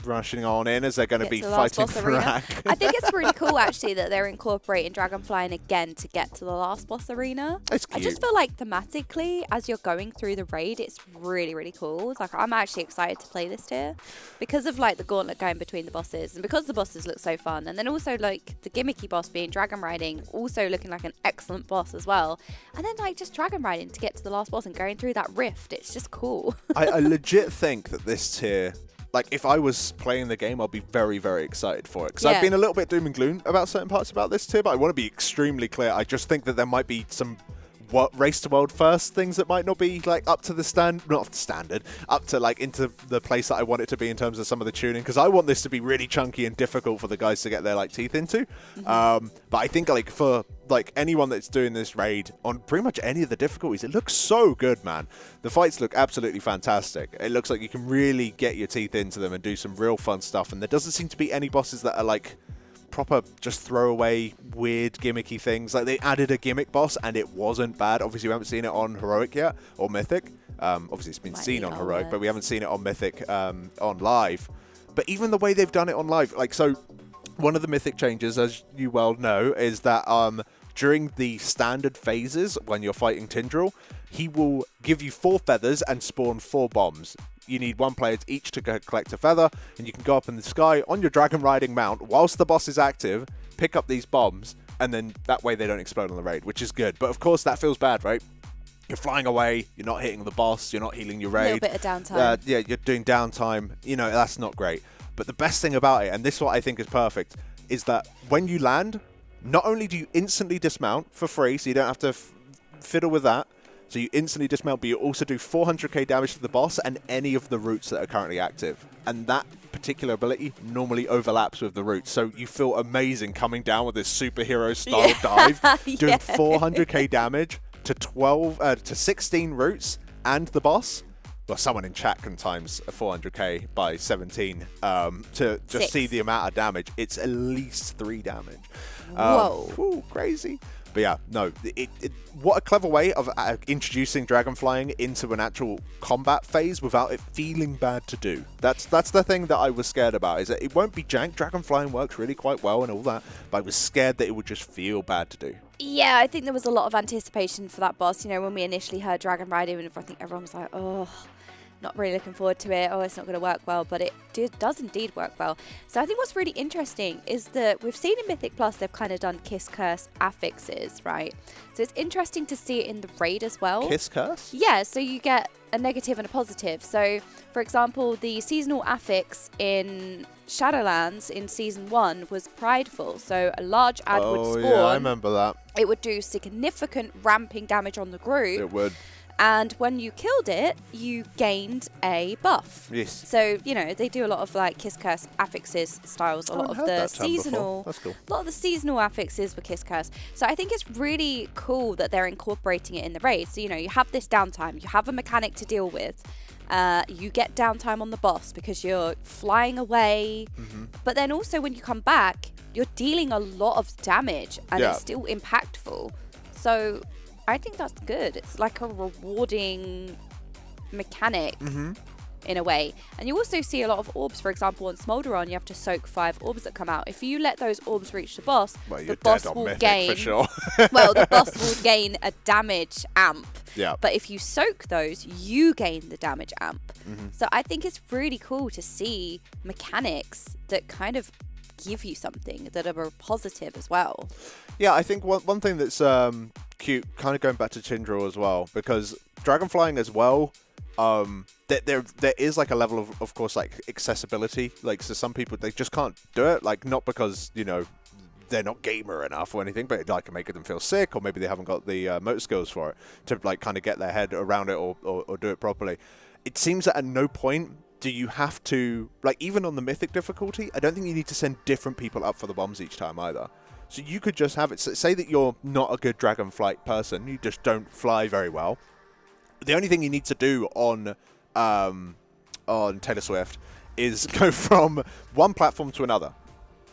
Rushing on in as they're going to be fighting for rank. I think it's really cool, actually, that they're incorporating Dragonflying again to get to the last boss arena. It's cute. I just feel like thematically, as you're going through the raid, it's really, really cool. Like, I'm actually excited to play this tier because of, like, the gauntlet going between the bosses, and because the bosses look so fun. And then also, like, the gimmicky boss being dragon riding, also looking like an excellent boss as well. And then, like, just dragon riding to get to the last boss and going through that rift. It's just cool. I legit think that this tier, like, if I was playing the game, I'd be very, very excited for it. Because I've been a little bit doom and gloom about certain parts about this tier, but I want to be extremely clear. I just think that there might be some what race to world first things that might not be like up to the standard, up to like into the place that I want it to be in terms of some of the tuning, because I want this to be really chunky and difficult for the guys to get their like teeth into. But I think like for like anyone that's doing this raid on pretty much any of the difficulties, it looks so good, man. The fights look absolutely fantastic. It looks like you can really get your teeth into them and do some real fun stuff, and there doesn't seem to be any bosses that are like proper just throwaway weird gimmicky things. Like they added a gimmick boss and it wasn't bad. Obviously we haven't seen it on Heroic yet, or Mythic. Obviously it's been seen on Heroic, but we haven't seen it on Mythic on live. But even the way they've done it on live, like, so one of the Mythic changes, as you well know, is that during the standard phases when you're fighting Tindral, he will give you 4 feathers and spawn 4 bombs. You need 1 player each to collect a feather, and you can go up in the sky on your dragon riding mount whilst the boss is active, pick up these bombs, and then that way they don't explode on the raid, which is good. But of course that feels bad, right? You're flying away, you're not hitting the boss, you're not healing your raid. A little bit of downtime. Yeah, you're doing downtime. You know, that's not great. But the best thing about it, and this is what I think is perfect, is that when you land, not only do you instantly dismount for free, so you don't have to fiddle with that, so you instantly dismount, but you also do 400k damage to the boss and any of the routes that are currently active. And that particular ability normally overlaps with the routes, so you feel amazing coming down with this superhero-style dive, doing 400k damage to 16 routes and the boss. Well, someone in chat can times 400k by 17 to just see the amount of damage. It's at least 3 damage. Whoa. Ooh, crazy. But yeah, no, what a clever way of introducing dragon flying into an actual combat phase without it feeling bad to do. That's the thing that I was scared about, is that it won't be jank. Dragon flying works really quite well and all that, but I was scared that it would just feel bad to do. Yeah, I think there was a lot of anticipation for that boss. You know, when we initially heard dragon riding, I think everyone was like, oh, not really looking forward to it. Oh, it's not going to work well, but it does indeed work well. So I think what's really interesting is that we've seen in Mythic Plus, they've kind of done Kiss Curse affixes, right? So it's interesting to see it in the raid as well. Kiss Curse? Yeah, so you get a negative and a positive. So, for example, the seasonal affix in Shadowlands in Season 1 was prideful. So a large ad would spawn. Yeah, I remember that. It would do significant ramping damage on the group. It would. And when you killed it, you gained a buff. Yes. So, you know, they do a lot of like Kiss Curse affixes styles. A lot of the seasonal. That's cool. A lot of the seasonal affixes were Kiss Curse. So I think it's really cool that they're incorporating it in the raid. So, you know, you have this downtime, you have a mechanic to deal with. You get downtime on the boss because you're flying away. But then also when you come back, you're dealing a lot of damage and it's still impactful. So I think that's good. It's like a rewarding mechanic in a way. And you also see a lot of orbs. For example, on Smolderon, you have to soak 5 orbs that come out. If you let those orbs reach the boss, the boss will gain. For sure. Well, the boss will gain a damage amp. Yeah. But if you soak those, you gain the damage amp. So I think it's really cool to see mechanics that kind of give you something that are positive as well. Yeah, I think one thing that's cute, kind of going back to Tindral as well, because dragon flying as well, there is like a level of course, like accessibility. Like, so some people, they just can't do it, like not because, you know, they're not gamer enough or anything, but it like making them feel sick, or maybe they haven't got the motor skills for it to like kind of get their head around it or do it properly. It seems that at no point do you have to, like, even on the mythic difficulty, I don't think you need to send different people up for the bombs each time either. So you could just have it, say that you're not a good dragon flight person, you just don't fly very well. The only thing you need to do on Taylor Swift is go from one platform to another.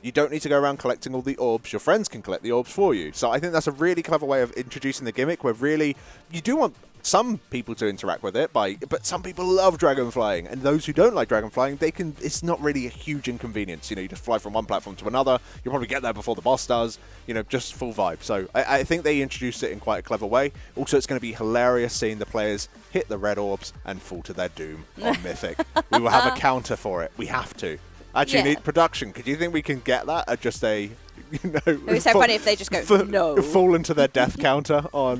You don't need to go around collecting all the orbs. Your friends can collect the orbs for you. So I think that's a really clever way of introducing the gimmick, where really you do want some people to interact with it, but some people love dragon flying, and those who don't like dragon flying, they can. It's not really a huge inconvenience. You know, you just fly from one platform to another. You'll probably get there before the boss does. You know, just full vibe. So I think they introduced it in quite a clever way. Also, it's going to be hilarious seeing the players hit the red orbs and fall to their doom on Mythic. We will have a counter for it. We have to. Actually, need production. Could you think we can get that at just a, you know? It would be so funny if they just go, no. Fall into their death counter on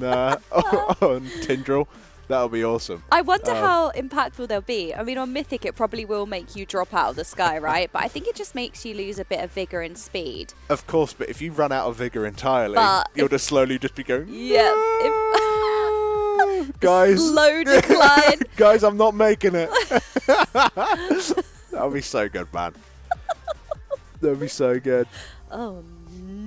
Tindral. That would be awesome. I wonder how impactful they'll be. I mean, on Mythic, it probably will make you drop out of the sky, right? But I think it just makes you lose a bit of vigor and speed. Of course, but if you run out of vigor entirely, you'll just slowly just be going, yeah. Guys. Slow decline. Guys, I'm not making it. That would be so good, man. That would be so good. Oh,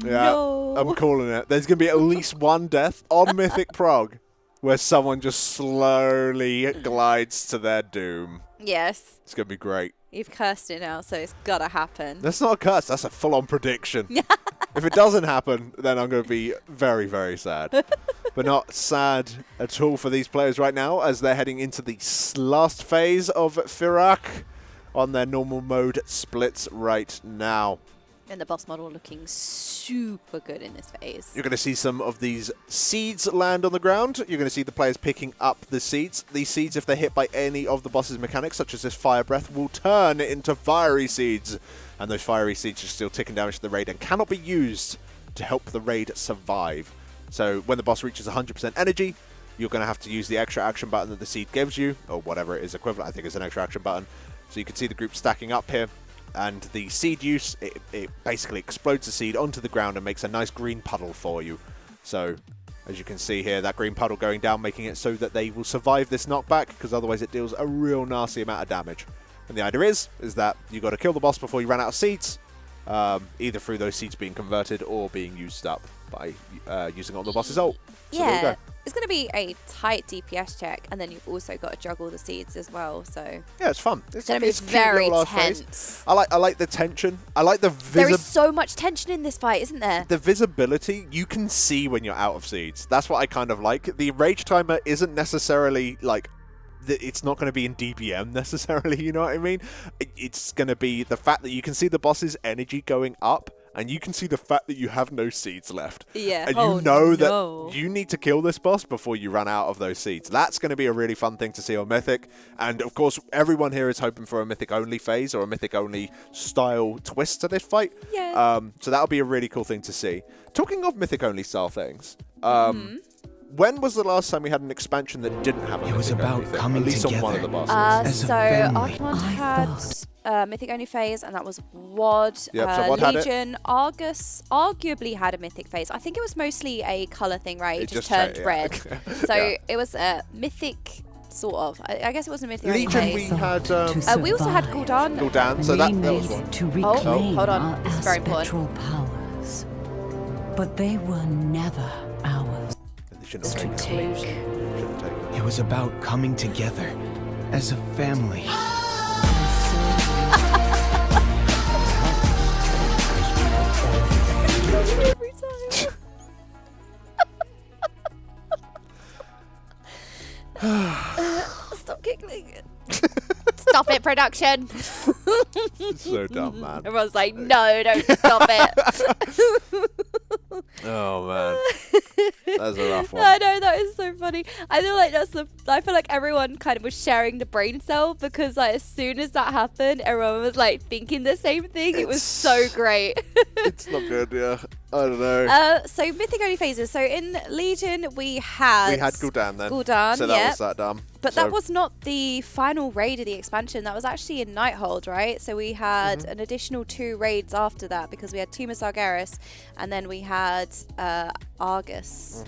Yeah, no. I'm calling it. There's going to be at least one death on Mythic Prog where someone just slowly glides to their doom. Yes. It's going to be great. You've cursed it now, so it's got to happen. That's not a curse. That's a full-on prediction. If it doesn't happen, then I'm going to be very, very sad. But not sad at all for these players right now as they're heading into the last phase of Firak on their normal mode splits right now. And the boss model looking super good in this phase. You're going to see some of these seeds land on the ground. You're going to see the players picking up the seeds. These seeds, if they're hit by any of the boss's mechanics, such as this fire breath, will turn into fiery seeds. And those fiery seeds are still taking damage to the raid and cannot be used to help the raid survive. So when the boss reaches 100% energy, you're going to have to use the extra action button that the seed gives you, or whatever it is equivalent. I think it's an extra action button. So you can see the group stacking up here. And the seed use, it basically explodes the seed onto the ground and makes a nice green puddle for you. So, as you can see here, that green puddle going down, making it so that they will survive this knockback, because otherwise it deals a real nasty amount of damage. And the idea is that you got to kill the boss before you run out of seeds, either through those seeds being converted or being used up by using on the boss's ult. So there you go. It's going to be a tight DPS check, and then you've also got to juggle the seeds as well. So Yeah, it's fun. it's going to be cute very little last phase. tense. I like the tension. I like the There is so much tension in this fight, isn't there? The visibility, you can see when you're out of seeds. That's what I kind of like. The rage timer isn't necessarily like, it's not going to be in DPM necessarily, you know what I mean? It's going to be the fact that you can see the boss's energy going up, and you can see the fact that you have no seeds left. Yeah. And you know that you need to kill this boss before you run out of those seeds. That's going to be a really fun thing to see on Mythic. And of course, everyone here is hoping for a Mythic-only phase or a Mythic-only style twist to this fight. Yeah. So that'll be a really cool thing to see. Talking of Mythic-only style things, when was the last time we had an expansion that didn't have a It was Mythic-only about thing? coming At least on one of together. the bosses. As a So family. Archmont I had thought- Mythic only phase, and that was WOD. Yep, so WOD had it. Legion, Argus arguably had a Mythic phase. I think it was mostly a colour thing, right? It, It just just turned changed, yeah. red. So Yeah. it was a Mythic, sort of. I guess it was a Mythic only Legion, we phase. had We also had Gul'dan. Gul'dan, so We that need was one. to reclaim hold on. our This is very important. aspectral powers. But they were never ours They shouldn't have to taken it. take. Shouldn't have taken it. It was about coming together as a family. Every time. Stop giggling. Stop it, production. It's so dumb, man. Everyone's like, no, don't stop it. Oh, man. That's a rough one. I know, that is so funny. I feel like I feel like everyone kind of was sharing the brain cell, because like as soon as that happened, everyone was like thinking the same thing. It was so great. It's not good, yeah. I don't know. So Mythic only phases. So in Legion we had Gul'dan then. Gul'dan, so that yep. was that dumb. But So- that was not the final raid of the expansion. That was actually in Nighthold, right? So we had an additional 2 raids after that, because we had Tuma Sargeras, and then we had Argus.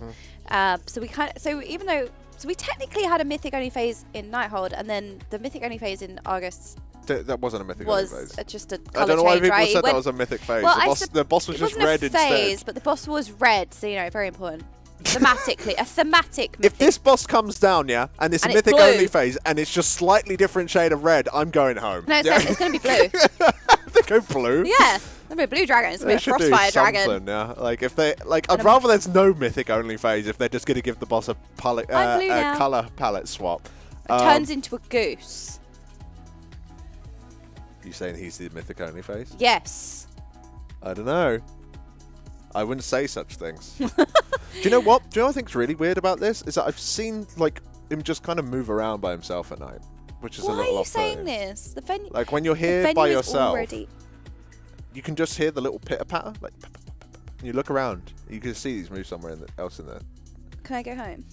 So we technically had a Mythic only phase in Nighthold, and then the Mythic only phase in August That wasn't a mythic was phase. just a I colour don't know why change, people right? said It that went- was a mythic phase. Well, The boss was it just wasn't red a phase, instead. but the boss was red, so very important. Thematically, a thematic If Mythic. this boss comes down, yeah, and it's And a it's mythic blue. only phase, and it's just slightly different shade of red, I'm going home. No, it's yeah. going to be blue. They go blue. Yeah, there'll be a blue dragon. It's going They to be a should do Frostfire something, dragon. yeah. Like if they, I'd rather there's no mythic only phase if they're just going to give the boss a I'm blue now. color palette swap. It turns into a goose. You saying he's the mythic only phase? Yes. I don't know. I wouldn't say such things. Do you know what? Do you know what I think's really weird about this? Is that I've seen like him just kind of move around by himself at night, which is a Why little are you off-putting. saying this? The venue. Like when you're the here venue by is yourself, already. you can just hear the little pitter patter. Like, and you look around, you can see these move somewhere else in there, Can I go home?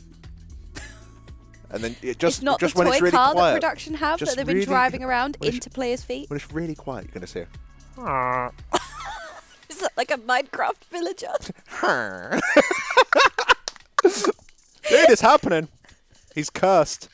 and then it It's just not just the when toy it's really car quiet. that production have Just that they've been really- driving around when it's- into players' feet. When it's really quiet, you're gonna see. Is that like a Minecraft villager? Dude, it's happening. He's cursed.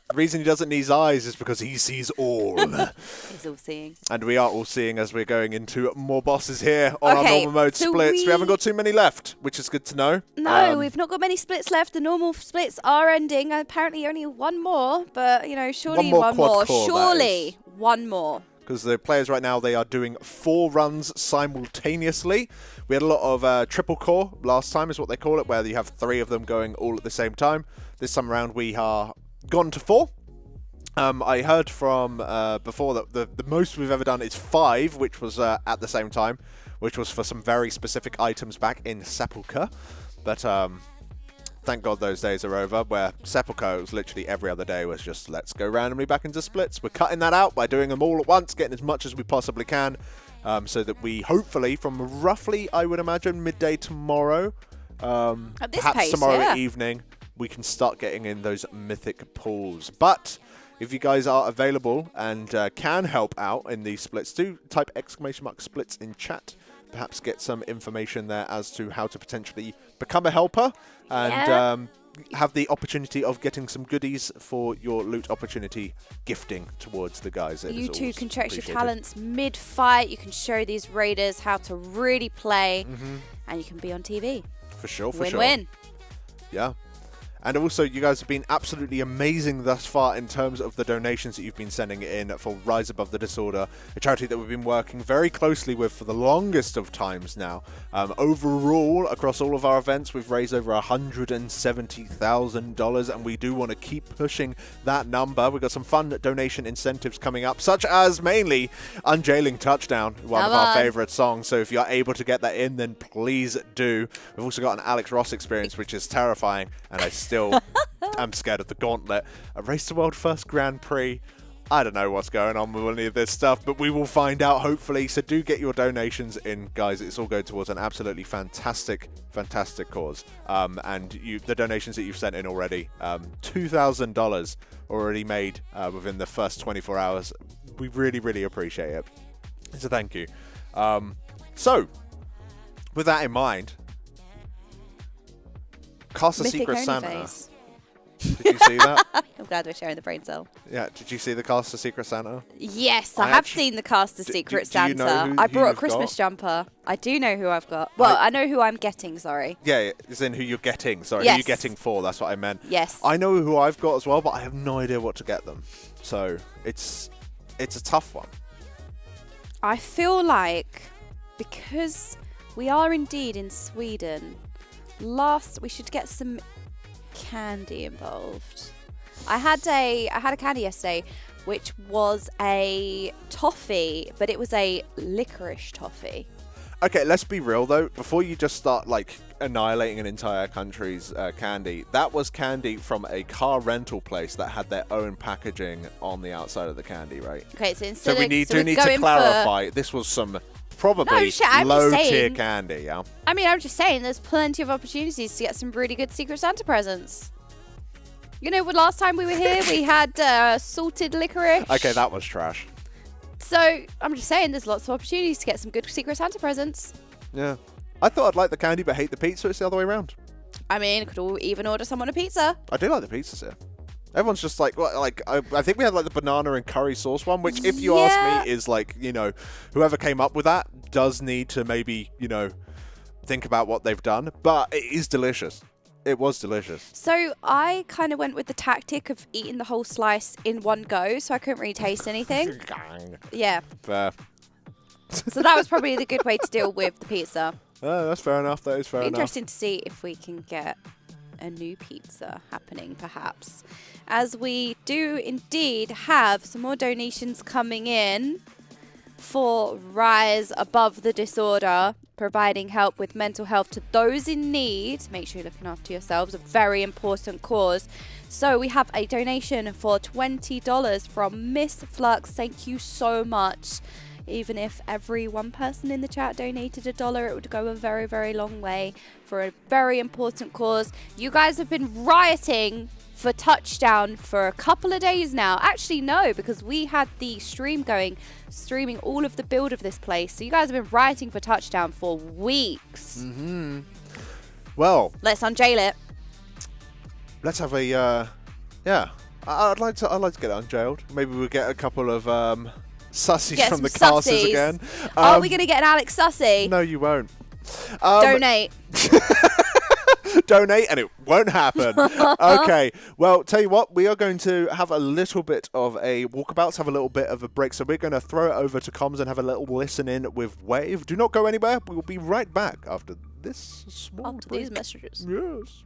The reason he doesn't need his eyes is because he sees all. He's all seeing. And we are all seeing as we're going into more bosses here on our normal mode so splits. We haven't got too many left, which is good to know. No, we've not got many splits left. The normal splits are ending. Apparently only one more, but, surely One more quad core, Surely one more. Because the players right now, they are doing 4 runs simultaneously. We had a lot of triple core last time, is what they call it, where you have 3 of them going all at the same time. This time around, we are gone to 4. I heard from before that the most we've ever done is 5, which was at the same time, which was for some very specific items back in Sepulchre. But thank God those days are over, where Sepulchre was literally every other day was just, let's go randomly back into splits. We're cutting that out by doing them all at once, getting as much as we possibly can, so that we hopefully, from roughly, I would imagine, midday tomorrow, At this perhaps pace, tomorrow evening, we can start getting in those mythic pools. But if you guys are available and can help out in these splits, do type !splits in chat. Perhaps get some information there as to how to potentially become a helper and have the opportunity of getting some goodies for your loot opportunity gifting towards the guys. You two can stretch your talents mid-fight. You can show these raiders how to really play, and you can be on TV. For sure, for Win-win. Yeah. And also, you guys have been absolutely amazing thus far in terms of the donations that you've been sending in for Rise Above the Disorder, a charity that we've been working very closely with for the longest of times now. Overall, across all of our events, we've raised over $170,000, and we do want to keep pushing that number. We've got some fun donation incentives coming up, such as mainly Unjailing Touchdown, one of our favorite songs. So if you're able to get that in, then please do. We've also got an Alex Ross experience, which is terrifying, and I still I'm scared of the gauntlet. A Race to World First Grand Prix. I don't know what's going on with any of this stuff, but we will find out hopefully. So do get your donations in, guys. It's all going towards an absolutely fantastic cause. And the donations that you've sent in already, $2,000 already made within the first 24 hours. We really, really appreciate it. So thank you. So with that in mind, cast a Secret Santa. Face. Did you see that? I'm glad we're sharing the brain cell. Yeah, did you see the cast of Secret Santa? Yes, I have seen the cast of Secret do you Santa. know I who brought a you've Christmas got? jumper. I do know who I've got. Well, I know who I'm getting, sorry. Yeah, as in who you're getting. Sorry, Yes. who you're getting for. That's what I meant. Yes. I know who I've got as well, but I have no idea what to get them. So it's a tough one. I feel like because we are indeed in Sweden, we should get some candy involved. I had a candy yesterday, which was a toffee, but it was a licorice toffee. Okay, let's be real though. Before you just start like annihilating an entire country's candy, that was candy from a car rental place that had their own packaging on the outside of the candy, right? Okay, so So instead we of need to clarify. This was some probably I'm just low-tier saying- candy, yeah? I mean, I'm just saying, there's plenty of opportunities to get some really good Secret Santa presents. You know, last time we were here, we had salted licorice. Okay, that was trash. So, I'm just saying, there's lots of opportunities to get some good Secret Santa presents. Yeah. I thought I'd like the candy but hate the pizza. It's the other way around. I mean, could even order someone a pizza. I do like the pizzas here. Everyone's just like, well, like I think we had like the banana and curry sauce one, which if you ask me is like, you know, whoever came up with that does need to maybe, you know, think about what they've done. But it is delicious. It was delicious. So I kind of went with the tactic of eating the whole slice in one go, so I couldn't really taste anything. Yeah. Fair. So that was probably the good way to deal with the pizza. That's fair enough. That is fair enough. Interesting to see if we can get a new pizza happening, perhaps. As we do indeed have some more donations coming in for Rise Above the Disorder, providing help with mental health to those in need. Make sure you're looking after yourselves, a very important cause. So we have a donation for $20 from Miss Flux. Thank you so much. Even if every one person in the chat donated $1, it would go a very, very long way for a very important cause. You guys have been rioting for Touchdown for a couple of days now. Actually, no, because we had the stream going, streaming all of the build of this place. So you guys have been rioting for Touchdown for weeks. Well, Let's unjail it. let's have a yeah. I'd like to get unjailed. Maybe we'll get a couple of sussies Get from the some casters sussies. again. Are we going to get an Alex Sussy? No, you won't. Donate. Donate, and it won't happen. Okay, well, tell you what, we are going to have a little bit of a walkabout, have a little bit of a break. So we're going to throw it over to comms and have a little listen in with Wave. Do not go anywhere. We will be right back after this small After break. these messages. Yes.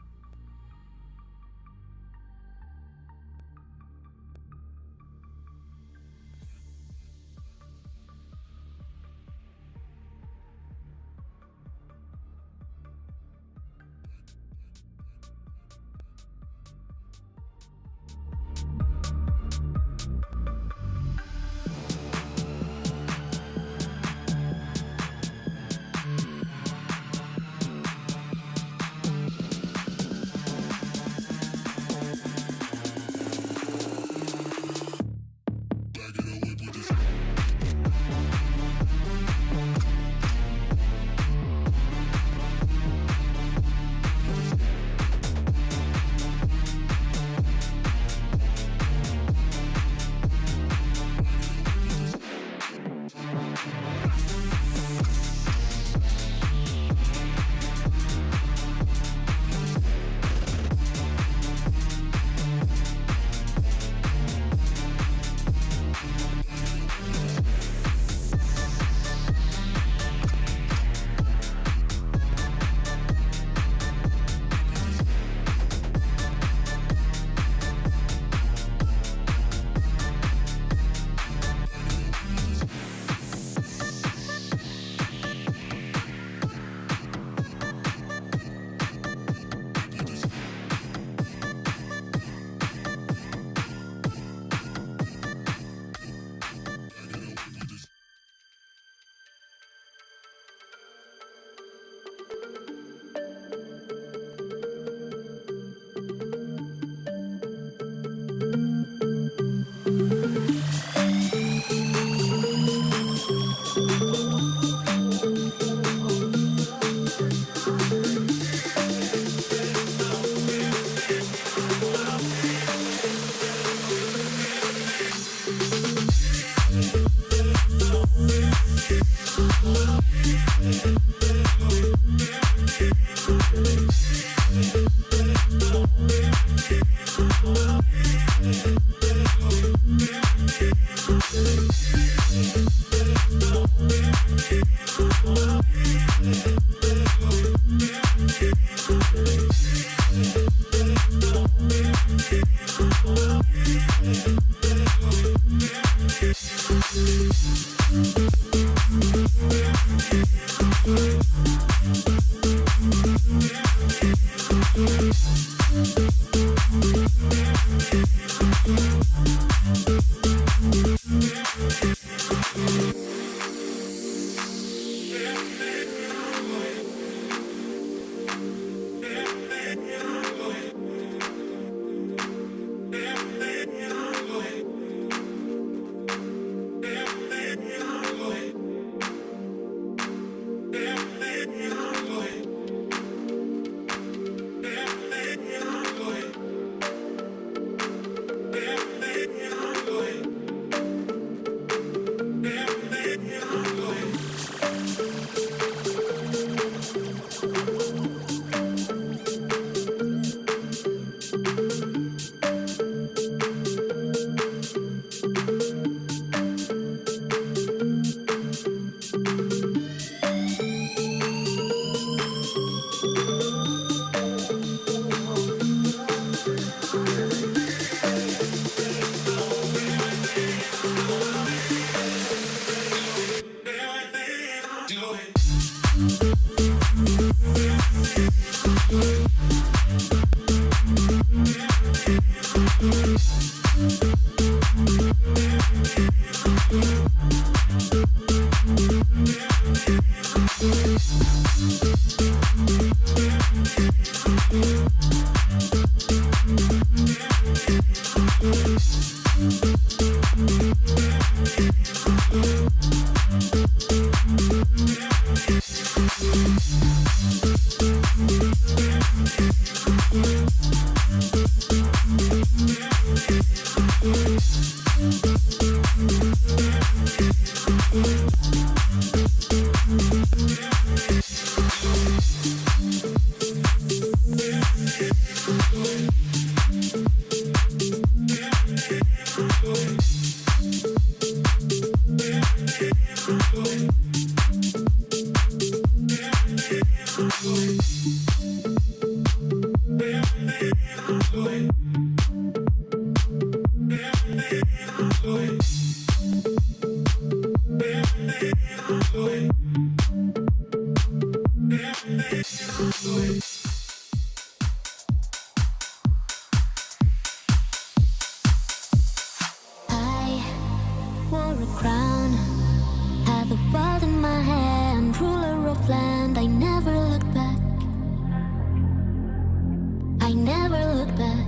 I wore a crown, had the world in my hand, ruler of land. I never looked back. I never looked back.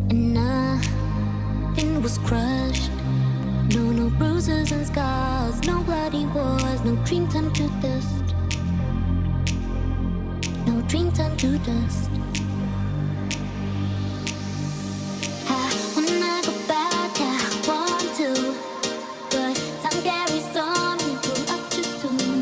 And nothing was crushed. No bruises and scars, no bloody wars, no dream turned to dust. No dream turned to dust. When I go back, I want to, but time carries on. We grew up too soon.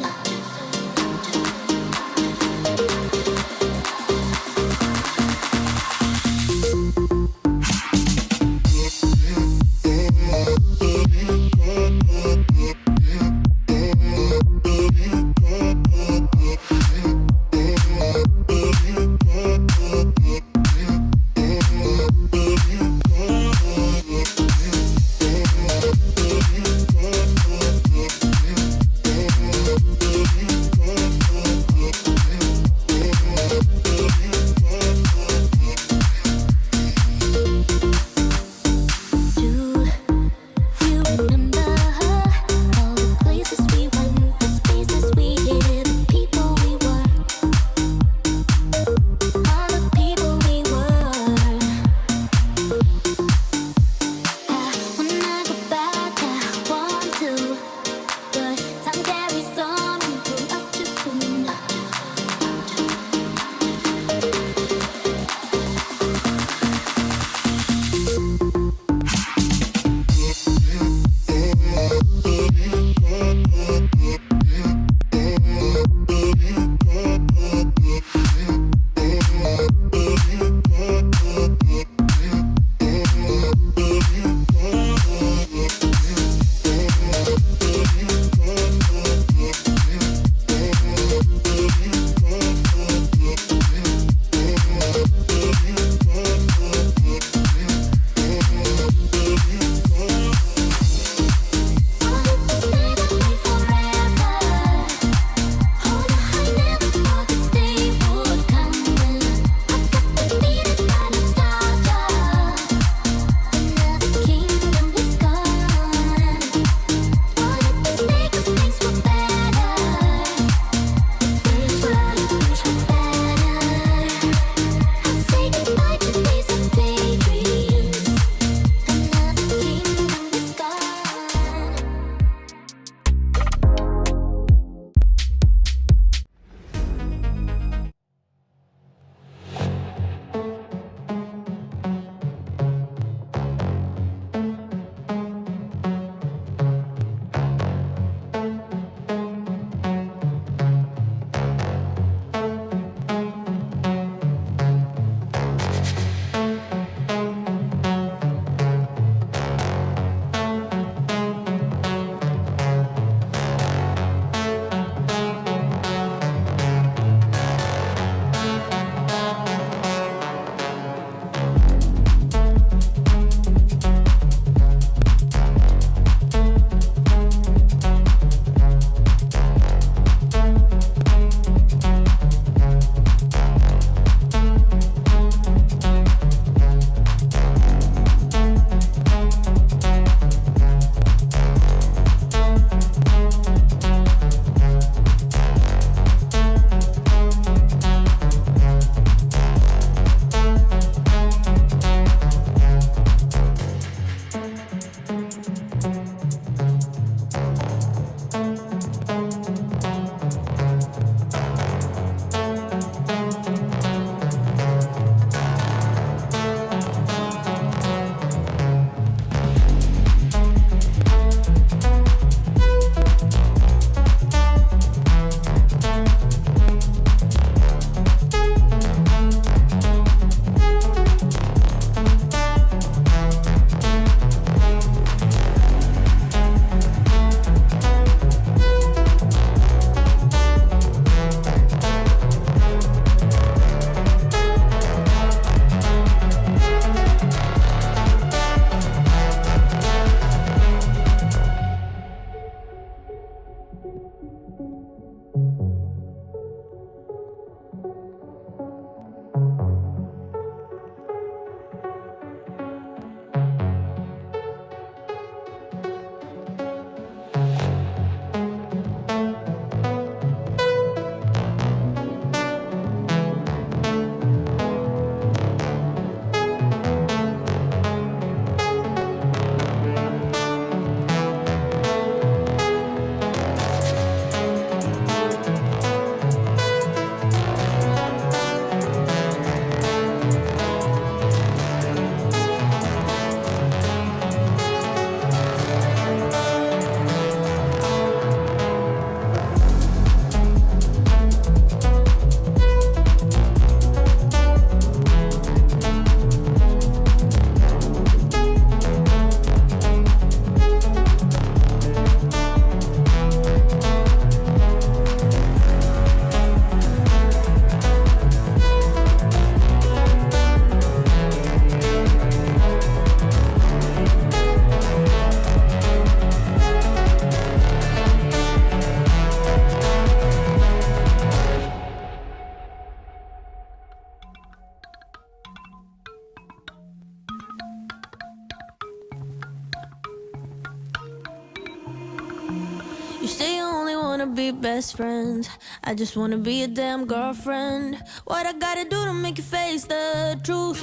best friends. I just wanna be a damn girlfriend. What I gotta do to make you face the truth?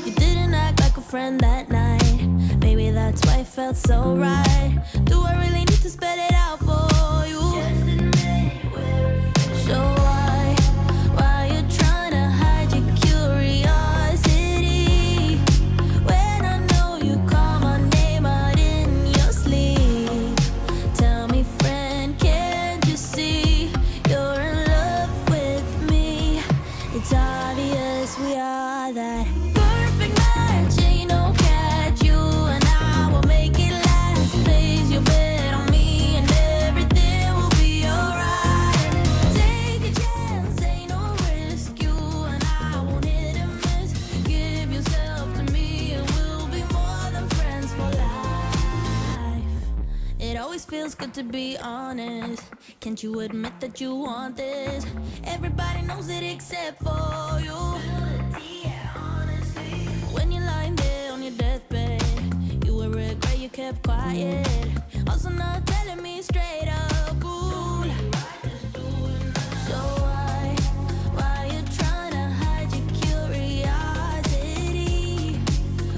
You didn't act like a friend that night. Maybe that's why it felt so right. Do I really need to spell it out for you? So why you trying to hide your curiosity? When I know you call my name out in your sleep. Tell me, friend, can't you see you're in love with me? It's obvious we are that perfect match. Ain't no catch. You and I will make it last. Place your bet on me and everything will be alright. Take a chance, ain't no risk. You and I won't hit and miss. Give yourself to me and we'll be more than friends for life. It always feels good to be honest. Can't you admit that you want this? Everybody knows it except for you. When you're lying there on your deathbed, you will regret you kept quiet. Also not telling me straight up, cool. So why you trying to hide your curiosity?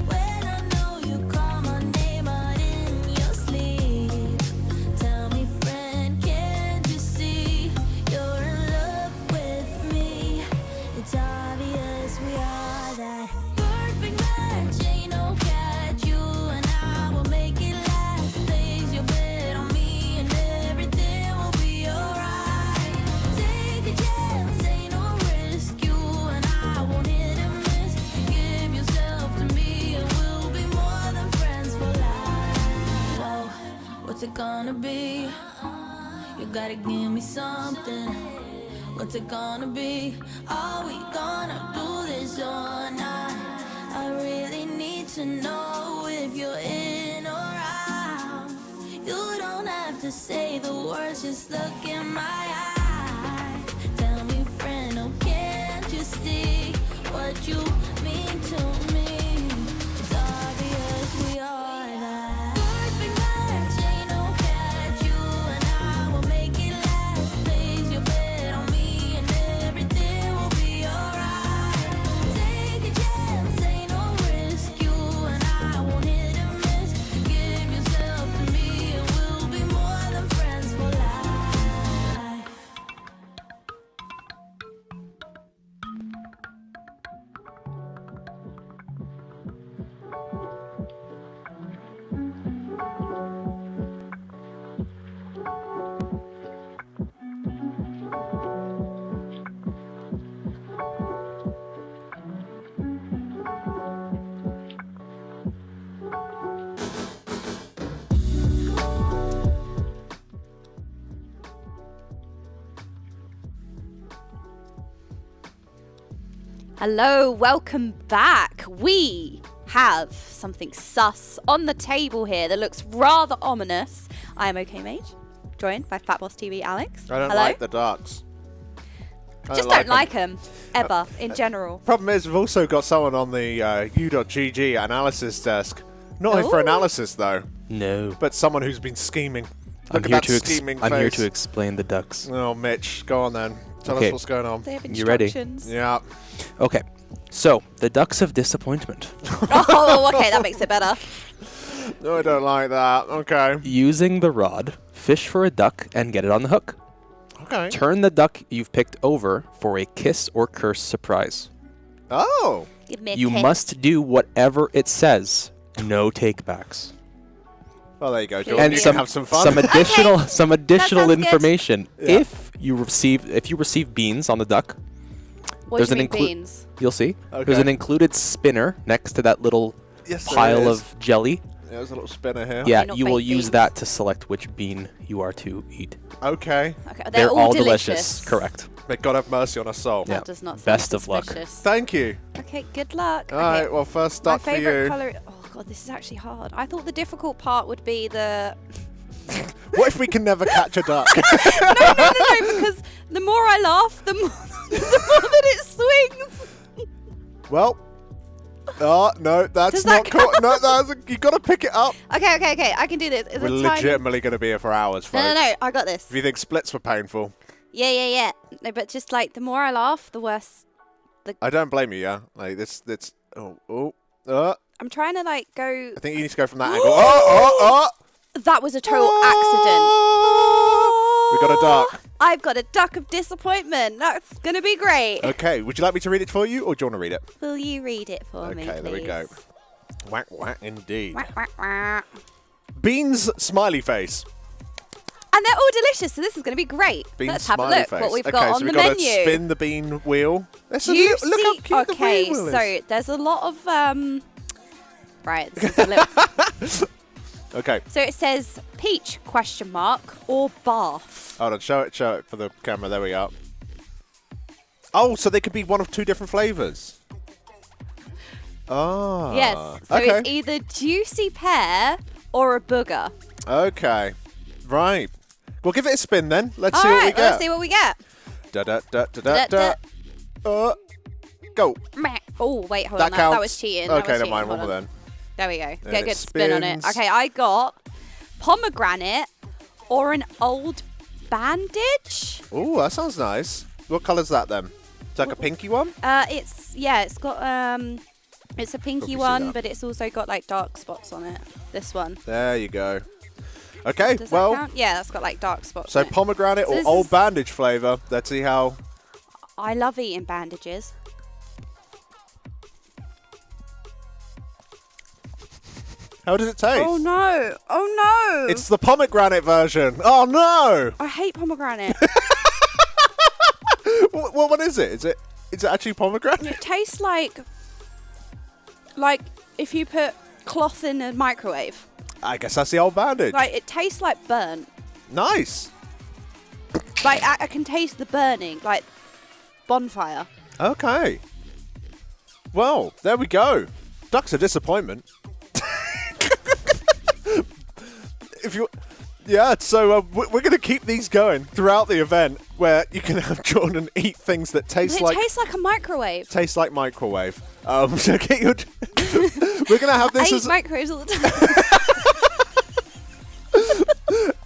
When I know you call my name out in your sleep. Tell me, friend, can't you see you're in love with me? It's obvious we are that perfect match. Ain't no catch. You and I will make it last. Place your bet on me and everything will be alright. Take a chance, ain't no risk. You and I won't hit and miss. Give yourself to me and we'll be more than friends for life. So, what's it gonna be? You gotta give me something. What's it gonna be? Are we gonna do this or not? I really need to know if you're in or out. You don't have to say the words, just look in my eyes. Tell me, friend, oh, can't you see what you mean to me? It's obvious we are that perfect match. Ain't no catch. You and I will make it last. Place your bet on me and everything will be alright. Take a chance, ain't no risk. You and I won't hit and miss. Give yourself to me and we'll be more than friends for life. Hello, welcome back. We have something sus on the table here that looks rather ominous. I am OK Mage, joined by Fat Boss TV Alex. I don't Hello. like the ducks. I Just don't like 'em. them, ever, in general. Problem is, we've also got someone on the U.GG analysis desk. Not only for Ooh. analysis, though, No. but someone who's been scheming. I'm Look here at to that scheming I'm here face. to explain the ducks. Oh, Mitch, go on then. Tell Okay. us what's going on. They have You ready? instructions. Yeah. Okay. So, the ducks of disappointment. Oh, okay, that makes it better. No, I don't like that. Okay. Using the rod, fish for a duck and get it on the hook. Okay. Turn the duck you've picked over for a kiss or curse surprise. Oh. Give me a You kiss. must do whatever it says. No takebacks. Well, there you go, Please. Jordan. And You some can have some fun. some additional some additional sounds good. information. Yeah. If you receive beans on the duck, What there's do you an mean, beans? you'll see. Okay. There's an included spinner next to that little Yes, there pile is. of jelly. Yeah, there's a little spinner here. Yeah, not you will baked use beans. that to select which bean you are to eat. Okay. Okay, They're all delicious. Correct. May God have mercy on us soul. That Yeah. does not sound Best of luck. suspicious. Thank you. Okay, good luck. All Okay. right, well, first My up for favourite you. colour. Oh god, this is actually hard. I thought the difficult part would be the. What if we can never catch a duck? no, because the more I laugh, the more that it swings. Well, Oh, no, that's Does not that cool. No, you got to pick it up. Okay. I can do this. It's We're a tiny... legitimately going to be here for hours, folks. No. I got this. If you think splits were painful, Yeah. No, but just like the more I laugh, the worse. I don't blame you, yeah? Like, this. I'm trying to like go. I think you need to go from that angle. Oh! That was a total accident. We got a duck. I've got a duck of disappointment. That's going to be great. Okay, would you like me to read it for you, or do you want to read it? Will you read it for me, please? Okay, there we go. Whack, indeed. And Beans smiley face. they're all delicious, so this is going to be great. Beans Let's have a smiley look face. what we've okay, got so on the we've got menu. to spin the bean wheel. Look how cute the Okay, bean wheel is. so there's a lot of right, this is a little Okay. So it says peach ? Or bath. Hold on, show it for the camera. There we are. Oh, so they could be one of two different flavors. Oh. Yes. So okay. it's either juicy pear or a booger. Okay. Right. We'll give it a spin then. Let's see All what we right, get. let's see what we get. Go. Meh. Oh, wait, hold That on. counts. That was cheating. Okay, never cheating. mind. Hold One more on. then. There we go. And Get a it good spin on it. spins. Okay, I got pomegranate or an old bandage. Ooh, that sounds nice. What colour's that then? It's like a pinky one? It's got it's a pinky Probably see one, that. but it's also got like dark spots on it. This one. There you go. Okay, Does that well, count? Yeah, that's got like dark spots. so on it. pomegranate So or this old is- bandage flavour. Let's see how. I love eating bandages. How does it taste? Oh no! Oh no! It's the pomegranate version. Oh no! I hate pomegranate. What is it? Is it actually pomegranate? It tastes like if you put cloth in a microwave. I guess that's the old bandage. Like it tastes like burnt. Nice. Like I can taste the burning, like bonfire. Okay. Well, there we go. Duck's a disappointment. So we're going to keep these going throughout the event, where you can have Jordan eat things that taste It like tastes like a microwave. microwave. So get your. We're going to have I this eat as microwaves all the time.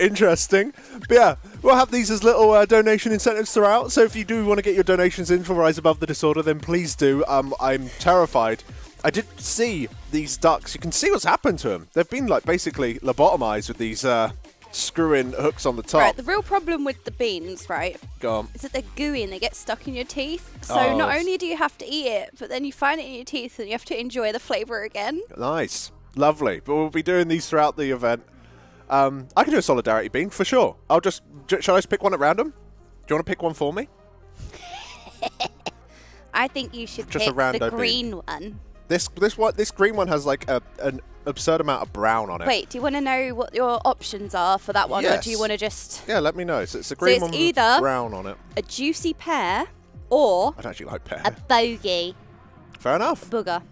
interesting. But yeah, we'll have these as little donation incentives throughout. So if you do want to get your donations in for Rise Above the Disorder, then please do. I'm terrified. I did see these ducks. You can see what's happened to them. They've been like basically lobotomized with these screw-in hooks on the top. Right, the real problem with the beans, right, Go on. is that they're gooey and they get stuck in your teeth. So not only do you have to eat it, but then you find it in your teeth and you have to enjoy the flavour again. Nice. Lovely. But we'll be doing these throughout the event. I can do a solidarity bean for sure. Shall I just pick one at random? Do you want to pick one for me? I think you should Just a pick rando the bean. green one. This green one has like an absurd amount of brown on it. Wait, do you want to know what your options are for that one, or Yes. do you want to just Yeah, let me know. So it's a green it's one with either- brown on it. a juicy pear or I don't actually like pear. a bogey Fair enough. booger?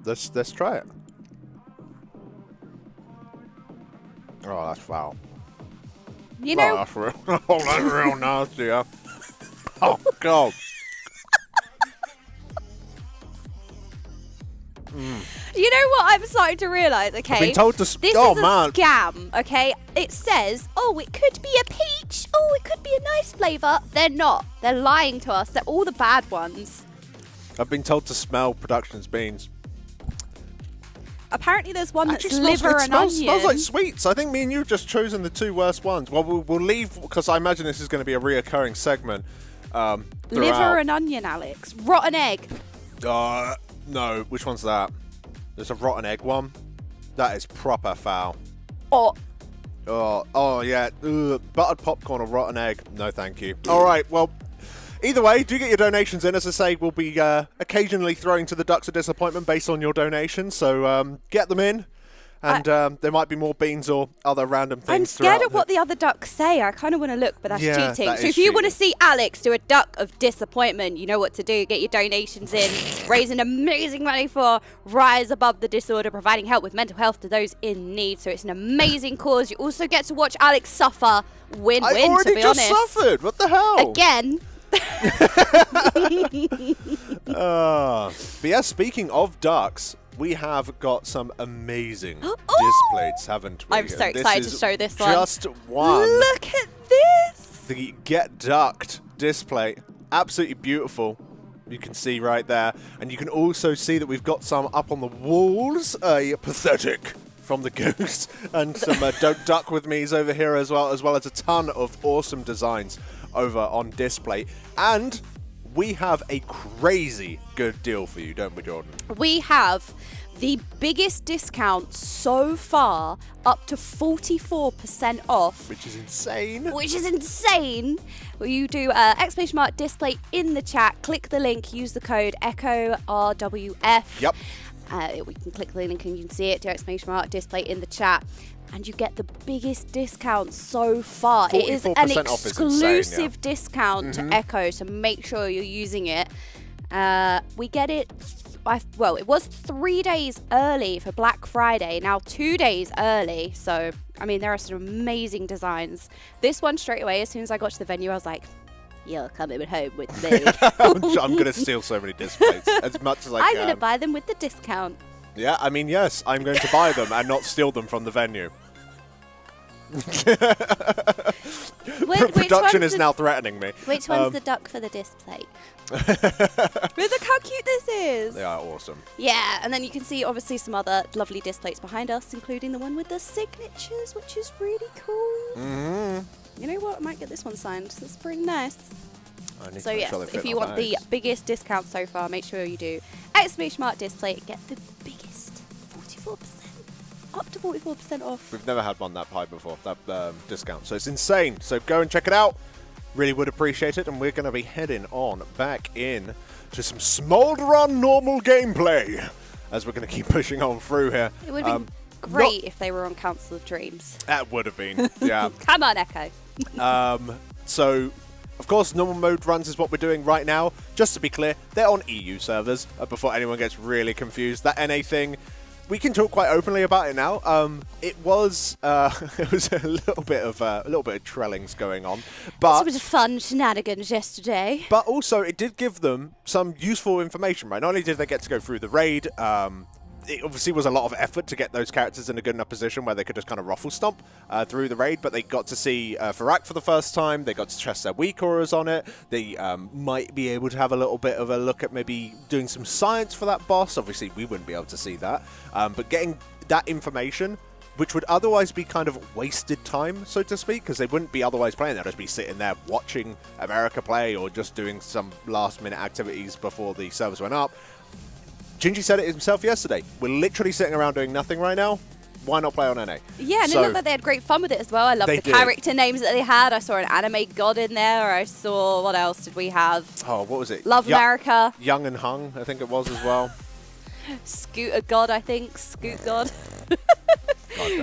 Let's try it. Oh, that's foul. You know, Oh, that's real. Oh, that's real nasty. Yeah. Oh God. you know what I'm starting to realise, okay? I've been told to. This Oh is a man. scam, okay? It says, oh, it could be a peach. Oh, it could be a nice flavour. They're not. They're lying to us. They're all the bad ones. I've been told to smell Productions beans. Apparently there's one that's Actually, liver and onion. smells like sweets. I think me and you have just chosen the two worst ones. Well, we'll leave because I imagine this is going to be a reoccurring segment. Liver throughout. and onion, Alex. Rotten egg. No. Which one's that? There's a rotten egg one. That is proper foul. Oh, Oh yeah. Ugh. Buttered popcorn or rotten egg. No, thank you. All right. Well, either way, do get your donations in. As I say, we'll be occasionally throwing to the Ducks of Disappointment based on your donations. So get them in. And there might be more beans or other random things. I'm scared throughout of what the other ducks say. I kind of want to look, but that's Yeah, cheating. that So is if you want to cheating. see Alex do a duck of disappointment, you know what to do. Get your donations in, raising amazing money for Rise Above the Disorder, providing help with mental health to those in need. So it's an amazing cause. You also get to watch Alex suffer. I Win-win, already to be just honest. suffered. What the hell? Again. But yeah, speaking of ducks, we have got some amazing displays, haven't we? I'm so And excited to is show this one. Just one. Look at this! The Get Ducked display. Absolutely beautiful. You can see right there. And you can also see that we've got some up on the walls. Pathetic from the Goose. And some Don't Duck With Me's over here as well as a ton of awesome designs over on display. And we have a crazy good deal for you, don't we, Jordan? We have the biggest discount so far, up to 44% off. Which is insane. Which is insane. Well, you do exclamation mark display in the chat, click the link, use the code ECHORWF. Yep. We can click the link and you can see it, do exclamation mark display in the chat. And you get the biggest discount so far. It is an 44% off is insane, exclusive discount to Echo, so make sure you're using it. We get it, well, it was 3 days early for Black Friday, now 2 days early. So, I mean, there are some amazing designs. This one straight away, as soon as I got to the venue, I was like, you're coming home with me. I'm going to steal so many displays as much as I I'm can. going to buy them with the discount. Yeah, I mean, yes, I'm going to buy them and not steal them from the venue. Production is now threatening me. Which one's the duck for the display? Look how cute this is. They are awesome. Yeah, and then you can see obviously some other lovely displays behind us, including the one with the signatures, which is really cool. You know what? I might get this one signed. This is pretty nice. So yes, if you want the biggest discount so far, make sure you do exclamation mark display. Get the biggest 44%, up to 44% off. We've never had one that high before, that discount. So it's insane. So go and check it out. Really would appreciate it. And we're going to be heading on back in to some Smolderon normal gameplay as we're going to keep pushing on through here. It would have been great if they were on Council of Dreams. That would have been, yeah. Come on, Echo. So, of course, normal mode runs is what we're doing right now. Just to be clear, they're on EU servers, before anyone gets really confused. That NA thing, we can talk quite openly about it now. It was it was a little bit of trellings going on, but it was a fun shenanigans yesterday. But also, it did give them some useful information, right? Not only did they get to go through the raid, it obviously was a lot of effort to get those characters in a good enough position where they could just kind of ruffle stomp through the raid, but they got to see Farak for the first time. They got to test their weak auras on it. They might be able to have a little bit of a look at maybe doing some science for that boss. Obviously, we wouldn't be able to see that. But getting that information, which would otherwise be kind of wasted time, so to speak, because they wouldn't be otherwise playing. They'd just be sitting there watching America play or just doing some last-minute activities before the servers went up. Gingy said it himself yesterday. We're literally sitting around doing nothing right now. Why not play on NA? Yeah, and it looked like they had great fun with it as well. I love the character names that they had. I saw an anime god in there. I saw, what else did we have? Oh, what was it? Love America. Young and Hung, I think it was as well. Scooter god, I think. Scoot god.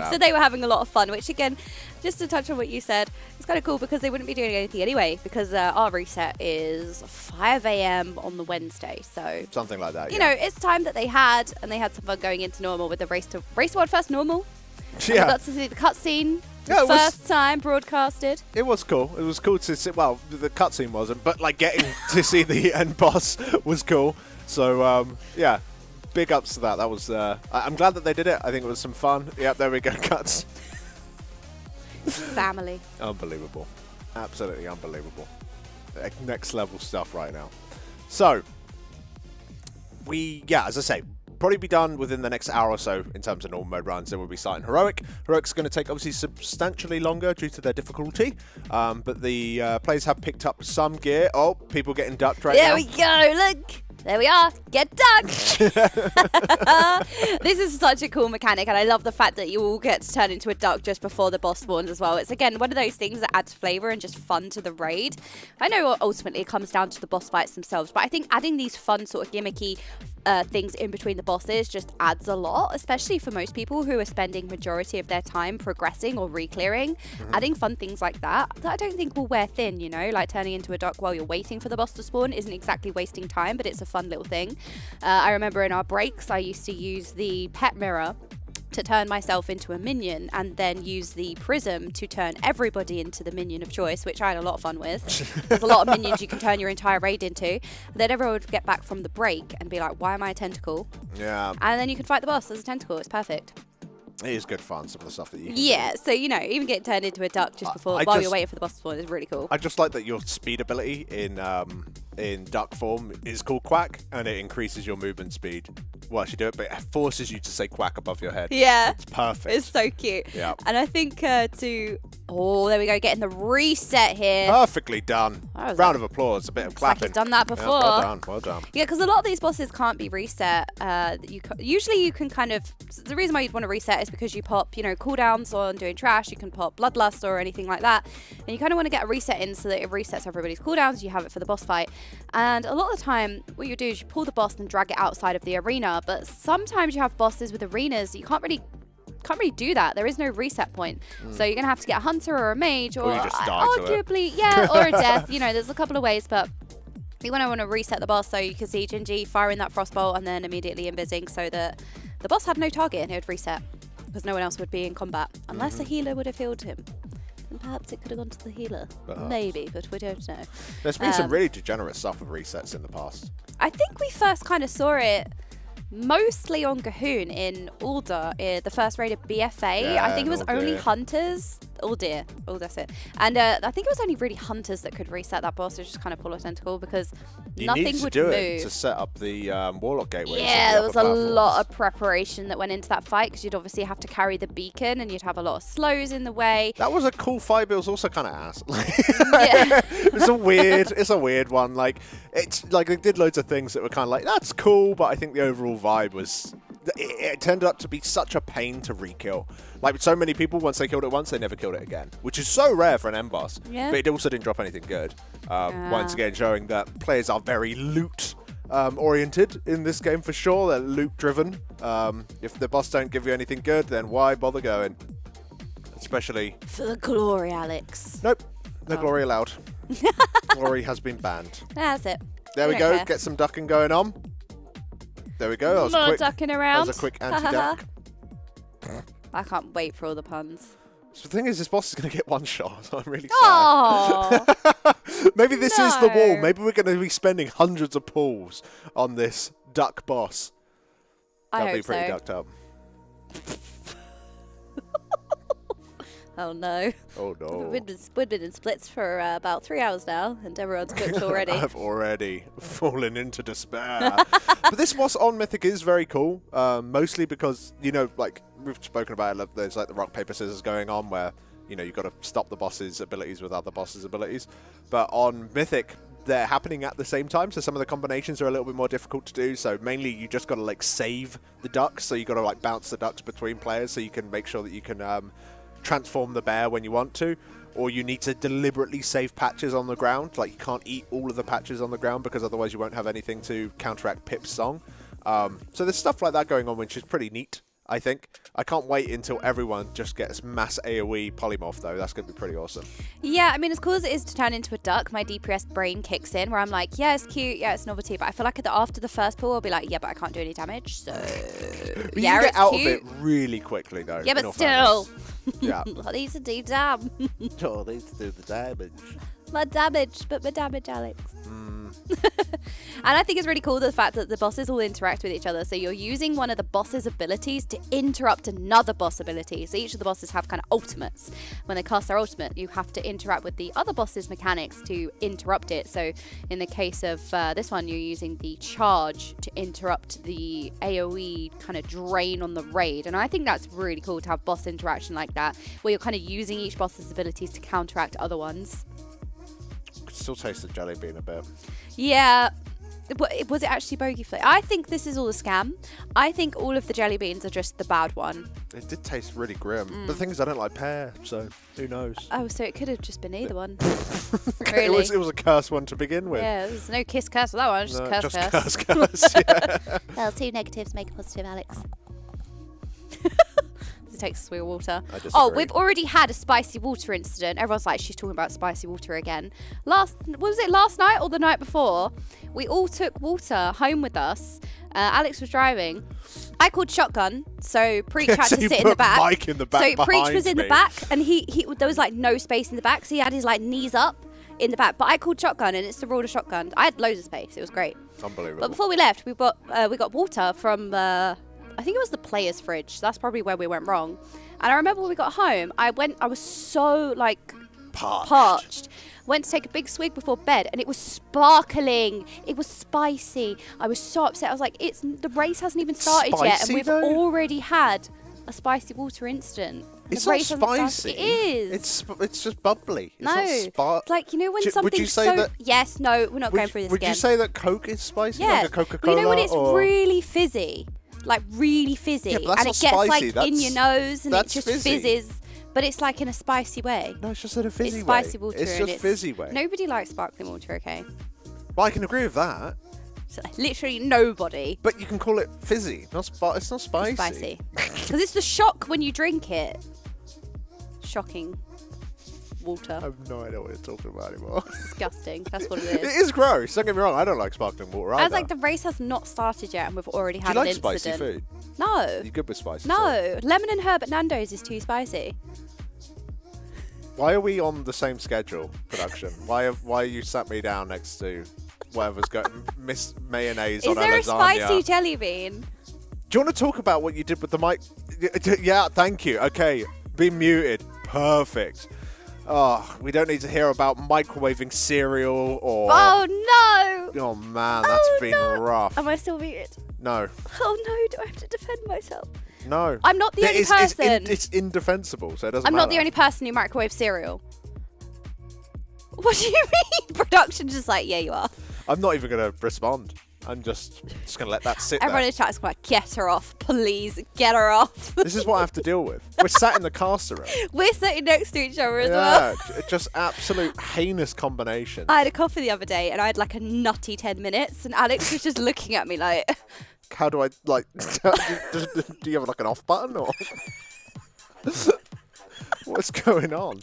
So they were having a lot of fun, which again, just to touch on what you said, it's kind of cool because they wouldn't be doing anything anyway, because our reset is 5 a.m. on the Wednesday. So something like that. You know, it's time that they had, and they had some fun going into normal with the race to world first normal. Yeah. And we got to see the cutscene. First time broadcasted. It was cool. It was cool to see. Well, the cutscene wasn't, but like getting to see the end boss was cool. So yeah. Big ups to that. That was. I'm glad that they did it. I think it was some fun. Yep, there we go. Cuts. Family. Unbelievable. Absolutely unbelievable. Next level stuff right now. So, as I say, probably be done within the next hour or so in terms of normal mode runs. Then we'll be starting Heroic. Heroic's going to take obviously substantially longer due to their difficulty. But the players have picked up some gear. Oh, people getting ducked right now. There we go. Look. There we are. Get ducked. This is such a cool mechanic, and I love the fact that you all get to turn into a duck just before the boss spawns as well. It's, again, one of those things that adds flavour and just fun to the raid. I know ultimately it comes down to the boss fights themselves, but I think adding these fun sort of gimmicky things in between the bosses just adds a lot, especially for most people who are spending majority of their time progressing or re-clearing. Adding fun things like that I don't think will wear thin, you know, like turning into a duck while you're waiting for the boss to spawn isn't exactly wasting time, but it's a fun little thing. I remember in our breaks I used to use the pet mirror to turn myself into a minion and then use the prism to turn everybody into the minion of choice, which I had a lot of fun with. There's a lot of minions you can turn your entire raid into. Then everyone would get back from the break and be like, why am I a tentacle? Yeah. And then you can fight the boss as a tentacle. It's perfect. It is good fun, some of the stuff that you can Yeah, do. so, you know, even getting turned into a duck just before, I while just- you're waiting for the boss to spawn is really cool. I just like that your speed ability in duck form is called Quack, and it increases your movement speed. Well, actually do it, but it forces you to say Quack above your head. Yeah. It's perfect. It's so cute. Yeah. And I think oh, there we go, getting the reset here. Perfectly done. That was Round of applause, a bit of Looks like clapping. you've done that Yeah, before. well done, well done. Yeah, because a lot of these bosses can't be reset. Usually you can kind of... The reason why you'd want to reset is because you pop, you know, cooldowns on doing trash. You can pop Bloodlust or anything like that. And you kind of want to get a reset in so that it resets everybody's cooldowns. You have it for the boss fight. And a lot of the time, what you do is you pull the boss and drag it outside of the arena. But sometimes you have bosses with arenas that you can't really do that. There is no reset point. So you're going to have to get a hunter or a mage or you just die to it. arguably, yeah, or a death. You know, there's a couple of ways, but you want to reset the boss so you can see Gingy firing that frostbolt and then immediately invising so that the boss had no target and it would reset because no one else would be in combat unless a healer would have healed him. And perhaps it could have gone to the healer. Perhaps. Maybe, but we don't know. There's been some really degenerate stuff with resets in the past. I think we first kind of saw it mostly on Gahoon in Ulder, the first raid of BFA. Yeah, I think it was Uldir. only hunters. Uldir. Oh, that's it. And I think it was only really hunters that could reset that boss, so just kind of pull a tentacle because You nothing need to would do move. it to set up the Warlock Gateway. Yeah, there was a lot of preparation that went into that fight because you'd obviously have to carry the beacon and you'd have a lot of slows in the way. That was a cool fight, but it was also kind of ass. Yeah. It's a weird one. Like, it's like they did loads of things that were kind of like, that's cool, but I think the overall vibe was, it turned up to be such a pain to re-kill. Like, so many people, once they killed it once, they never killed it again, which is so rare for an end boss. Yeah. But it also didn't drop anything good. Once again, showing that players are very loot oriented in this game for sure. They're loot driven. If the boss don't give you anything good, then why bother going? Especially... For the glory, Alex. Nope. No glory allowed. Glory has been banned. That's it. There we don't go. care. Get some ducking going on. There we go. That was More quick. ducking That around. was a quick anti-duck. I can't wait for all the puns. So the thing is, this boss is going to get one shot. So I'm really sad. Oh, Maybe this is the wall. No. Maybe we're going to be spending hundreds of pulls on this duck boss. I That'll be hope pretty so. ducked up. Oh no. Oh no. We've been in splits for about 3 hours now, and everyone's cooked already. I've already fallen into despair. But this boss on Mythic is very cool, mostly because, you know, like we've spoken about it, there's like the rock, paper, scissors going on where, you know, you've got to stop the boss's abilities with other boss's abilities. But on Mythic, they're happening at the same time, so some of the combinations are a little bit more difficult to do. So mainly you just got to like save the ducks, so you got to like bounce the ducks between players so you can make sure that you can transform the bear when you want to, or you need to deliberately save patches on the ground. Like, you can't eat all of the patches on the ground because otherwise you won't have anything to counteract Pip's song. So there's stuff like that going on, which is pretty neat, I think. I can't wait until everyone just gets mass AoE polymorph, though. That's going to be pretty awesome. Yeah, I mean, as cool as it is to turn into a duck, my DPS brain kicks in where I'm like, yeah, it's cute, yeah, it's novelty, but I feel like after the first pull, I'll be like, yeah, but I can't do any damage, so... But yeah, you get it's out cute. of it really quickly, though. Yeah, in all but still. fairness. Yeah. I need to do damn. Oh, they need to do the damage. My damage, Alex. And I think it's really cool the fact that the bosses all interact with each other. So you're using one of the boss's abilities to interrupt another boss ability. So each of the bosses have kind of ultimates. When they cast their ultimate, you have to interact with the other boss's mechanics to interrupt it. So in the case of this one, you're using the charge to interrupt the AoE kind of drain on the raid. And I think that's really cool to have boss interaction like that, where you're kind of using each boss's abilities to counteract other ones. Could still taste the jelly bean a bit. Yeah. Was it actually bogey flavor? I think this is all a scam. I think all of the jelly beans are just the bad one. It did taste really grim. But the thing is, I don't like pear, so who knows? Oh, so it could have just been either one. Okay, Really? it was a cursed one to begin with. Yeah, there's no kiss curse with that one, just No, curse just curse. curse, yeah. Well, two negatives make a positive, Alex. It takes sweet water. I disagree. Oh, we've already had a spicy water incident. Everyone's like, she's talking about spicy water again. Was it last night or the night before? We all took water home with us Alex was driving. I called shotgun, so Preach had So to you sit in the put back. Mike in the back So Preach behind was in me. the back, and he there was like no space in the back, so he had his like knees up in the back. But I called shotgun, and it's the rule of shotgun. I had loads of space. It was great. Unbelievable. But before we left, we got water from I think it was the player's fridge. That's probably where we went wrong. And I remember when we got home, I was so like parched. Went to take a big swig before bed, and it was sparkling. It was spicy. I was so upset. I was like, the race hasn't even started yet, and Spicy, we've though? already had a spicy water incident. The It's not race hasn't started. spicy. It is. It's just bubbly. It's No, not it's like, you know when Would something's you say so... that? Yes, no, we're not going through this Would again. you say that Coke is spicy? Yeah. Like a Coca-Cola? Well, you know when it's or... really fizzy? Like really fizzy. Yeah, but that's and not it gets spicy, like in your nose and it that's just fizzy. fizzes. But it's like in a spicy way. No, it's just in a fizzy It's way. spicy water. It's and just fizzy way. Nobody likes sparkling water, okay? Well, I can agree with that. So, literally nobody. But you can call it fizzy. It's not spicy. It's spicy. Because it's the shock when you drink it. Shocking water. I have no idea what you're talking about anymore. It's disgusting. That's what it It is. is gross. Don't get me wrong. I don't like sparkling water either. I was like, the race has not started yet and we've already Do had you an like spicy incident. food? No. You good with spicy food? No. Lemon and herb at Nando's is too spicy. Why are we on the same schedule, production? Why you sat me down next to whatever's got Miss Mayonnaise Is on there a a lasagna? spicy jelly bean? Do you want to talk about what you did with the mic? Yeah, thank you. Okay, be muted. Perfect. Oh, we don't need to hear about microwaving cereal or... Oh no! Oh man, that's been no. rough. Am I still muted? No. Oh no, do I have to defend myself? No. I'm not the only person. It's indefensible, so it doesn't I'm matter. not the only person who microwaves cereal. What do you mean? Production just like, yeah, you are. I'm not even going to respond. I'm just going to let that sit Everyone there. in chat is like, get her off, please, get her off. This is what I have to deal with. We're sat in the caster room. We're sitting next to each other as well. Just absolute heinous combination. I had a coffee the other day and I had like a nutty 10 minutes and Alex was just looking at me like... How do I, like, do you have like an off button or? What's going on?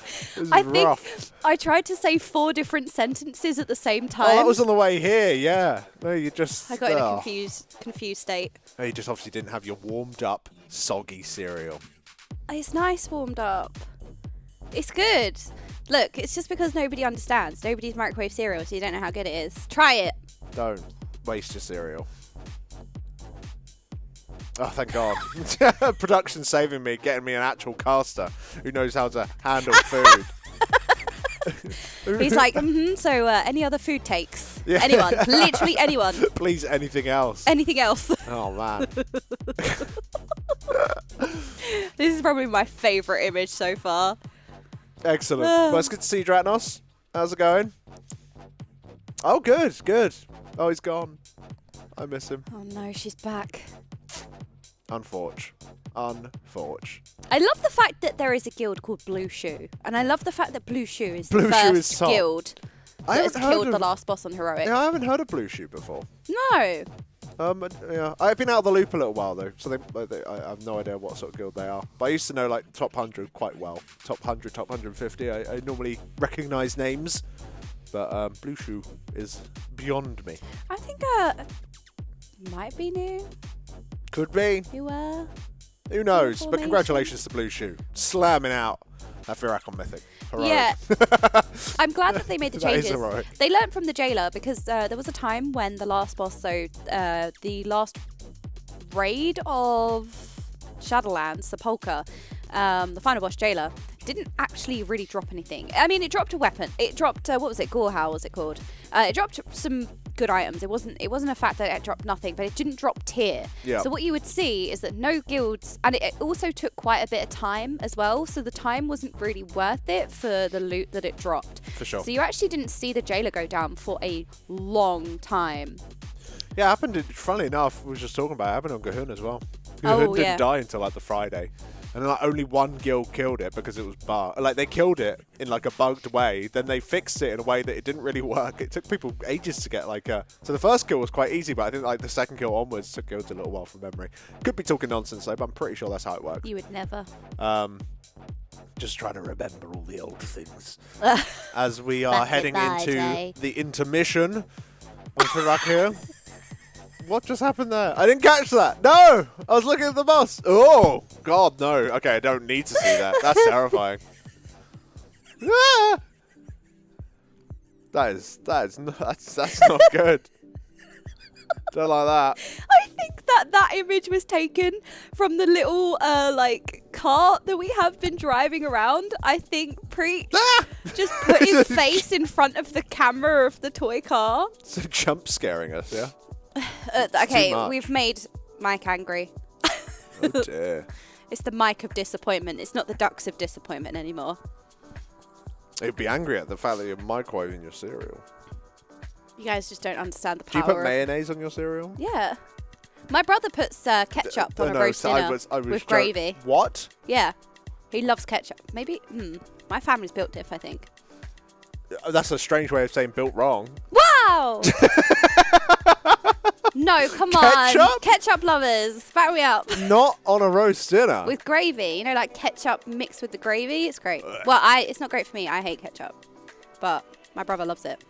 This is I think rough. I tried to say 4 different sentences at the same time. Oh, that was on the way here, yeah. No, you just... I got in a confused state. No, you just obviously didn't have your warmed up, soggy cereal. It's nice warmed up. It's good. Look, it's just because nobody understands. Nobody's microwave cereal, so you don't know how good it is. Try it. Don't waste your cereal. Oh, thank God. Production saving me, getting me an actual caster who knows how to handle food. He's like, so any other food takes? Yeah. Anyone. Literally anyone. Please, anything else. Anything else. Oh, man. This is probably my favourite image so far. Excellent. Well, it's good to see you, Dratnos. How's it going? Oh, good, good. Oh, he's gone. I miss him. Oh no, she's back. Unforge. I love the fact that there is a guild called Blue Shoe. And I love the fact that Blue Shoe is Blue the Shoe first is top. guild I that has haven't heard killed the of- last boss on Heroic. Yeah, I haven't heard of Blue Shoe before. No. Yeah, I've been out of the loop a little while though, so I have no idea what sort of guild they are. But I used to know like top 100 quite well. Top 100, top 150. I normally recognise names, but Blue Shoe is beyond me. I think might be new. Could be. Who knows? But Formation. congratulations to Blue Shoe, slamming out that Firakon Mythic. Heroic. Yeah. I'm glad that they made the That is changes. heroic. They learned from the jailer because there was a time when the last boss, the last raid of Shadowlands, the Polka, the final boss jailer, didn't actually really drop anything. I mean, it dropped a weapon. It dropped what was it? Gorehowl was it called? It dropped some good items. It wasn't a fact that it dropped nothing, but it didn't drop tier. Yeah. So what you would see is that no guilds, and it also took quite a bit of time as well. So the time wasn't really worth it for the loot that it dropped. For sure. So you actually didn't see the jailer go down for a long time. Yeah, it happened. Funnily enough, we were just talking about it. Happened on Gahun as well. Oh, Gahun yeah. didn't die until like the Friday, and then like only one guild killed it because it was like they killed it in like a bugged way. Then they fixed it in a way that it didn't really work. It took people ages to get like a. So the first kill was quite easy, but I think like the second kill onwards took guilds a little while from memory. Could be talking nonsense though, but I'm pretty sure that's how it works. You would never. Just trying to remember all the old things as we are Back in heading my into day. the intermission. With Firak here. What just happened there? I didn't catch that. No! I was looking at the boss. Oh, God, no. Okay, I don't need to see that. That's terrifying. Ah! That's not good. Don't like that. I think that image was taken from the little like cart that we have been driving around. I think Preach just put his face in front of the camera of the toy car. So jump scaring us, yeah? Okay, too much. we've made Mike angry. Oh dear. It's the Mike of disappointment. It's not the ducks of disappointment anymore. He'd be angry at the fact that you're microwaving your cereal. You guys just don't understand the Do power. you put of- mayonnaise on your cereal? Yeah. My brother puts ketchup on a roast dinner with gravy. What? Yeah. He loves ketchup. Maybe, my family's built diff, I think. That's a strange way of saying built wrong. Wow! No, come on. Ketchup? Ketchup lovers, back me up. Not on a roast dinner. With gravy, you know, like ketchup mixed with the gravy. It's great. Well, it's not great for me. I hate ketchup, but my brother loves it.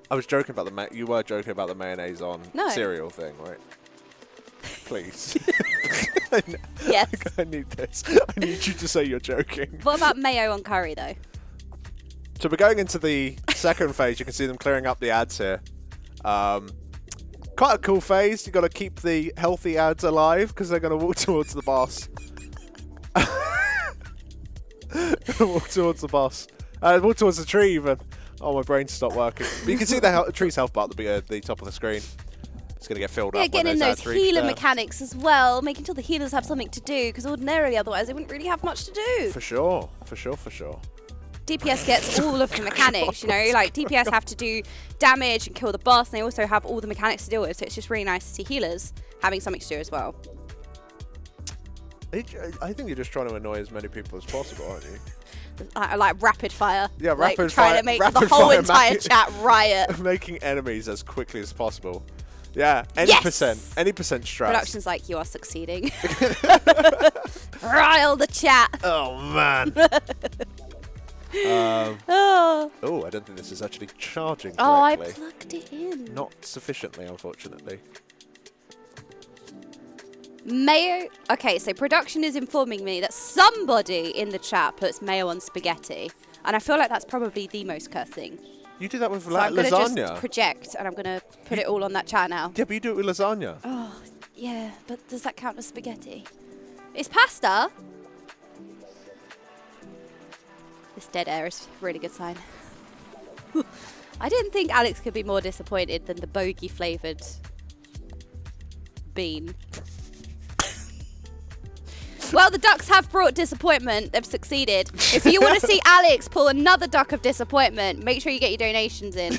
I was joking about you were joking about the mayonnaise on No. cereal thing, right? Please. Yes. I need this. I need you to say you're joking. What about mayo on curry, though? So we're going into the second phase. You can see them clearing up the ads here. Quite a cool phase. You've got to keep the healthy ads alive because they're going to walk towards the boss. Walk towards the boss. Walk towards the tree even. Oh, my brain stopped working. But you can see the tree's health bar at the top of the screen. It's going to get filled Yeah, up when getting in those those ads reach healer there. mechanics as well, making sure the healers have something to do, because ordinarily otherwise they wouldn't really have much to do. For sure. DPS gets all of the mechanics, you know, like DPS have to do damage and kill the boss, and they also have all the mechanics to deal with, so it's just really nice to see healers having something to do as well. I think you're just trying to annoy as many people as possible, aren't you? I like rapid fire. Yeah, like, rapid trying fire- to make rapid the whole fire entire chat riot. Making enemies as quickly as possible. Yeah, any Yes! percent stress. Production's like, you are succeeding. Rile the chat. Oh man. Oh, Oh, I don't think this is actually charging I correctly. plugged it in. Not sufficiently, unfortunately. Mayo. Okay, so production is informing me that somebody in the chat puts mayo on spaghetti, and I feel like that's probably the most cursed thing. You do that with So I'm gonna lasagna. just project, and I'm gonna put it all on that chat now. Yeah, but you do it with lasagna. Oh, yeah, but does that count as spaghetti? It's pasta. This dead air is a really good sign. I didn't think Alex could be more disappointed than the bogey flavoured bean. Well, the ducks have brought disappointment. They've succeeded. If you want to see Alex pull another duck of disappointment, make sure you get your donations in.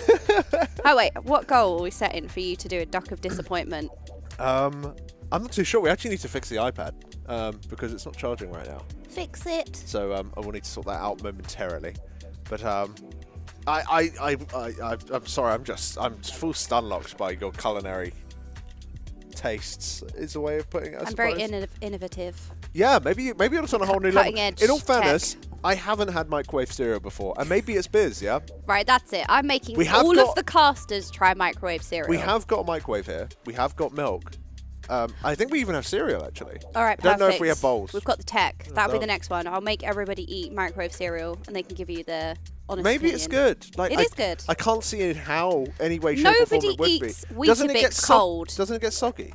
Oh, wait. What goal are we setting for you to do a duck of disappointment? I'm not too sure. We actually need to fix the iPad because it's not charging right now. Fix it. So I will need to sort that out momentarily. But I'm sorry. I'm full stun locked by your culinary tastes. Is a way of putting it. I I'm very suppose. innovative. Yeah, maybe it's on a whole new level. Cutting edge In all tech. fairness, I haven't had microwave cereal before, and maybe it's biz. Yeah, Right, that's it. I'm making We have all got- of the casters try microwave cereal. we have got a microwave here. We have got milk. I think we even have cereal actually. All right, I don't know if we perfect. have bowls. We've got the tech. That'll be the don't. next one. I'll make everybody eat microwave cereal, and they can give you their honest Maybe it's opinion. good. Like It is good. I can't see in how any way, shape, or form Nobody it would eats be. Doesn't it get Weetabix cold. Doesn't it get soggy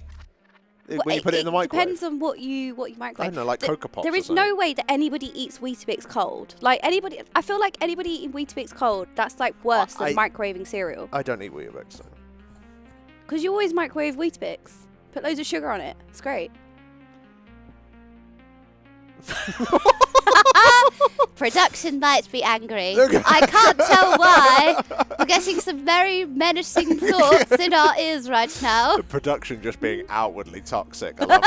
Well, when you put it in the microwave? Depends on what you microwave. I don't know, like Cocoa Pops There or is no something. way that anybody eats Weetabix cold. Like anybody, I feel like anybody eating Weetabix cold, that's like worse than microwaving cereal. I don't eat Weetabix. So. Because you always microwave Weetabix. Put loads of sugar on it. It's great. Production might be angry. I can't tell why. We're getting some very menacing thoughts in our ears right now. The production just being outwardly toxic. I love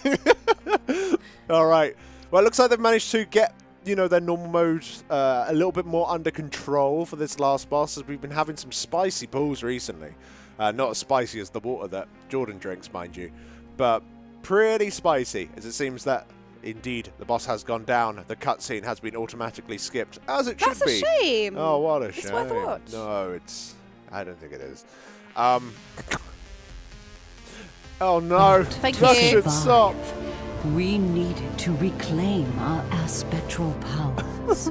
it. All right. Well, it looks like they've managed to get their normal mode a little bit more under control for this last boss, as we've been having some spicy pulls recently. Not as spicy as the water that Jordan drinks, mind you, but pretty spicy, as it seems that indeed the boss has gone down. The cutscene has been automatically skipped, as it should That's a be. shame. Oh, what a It's shame. worth a watch. No, I don't think it is. Oh no! Thank Rush you. should stop. We needed to reclaim our aspectral powers.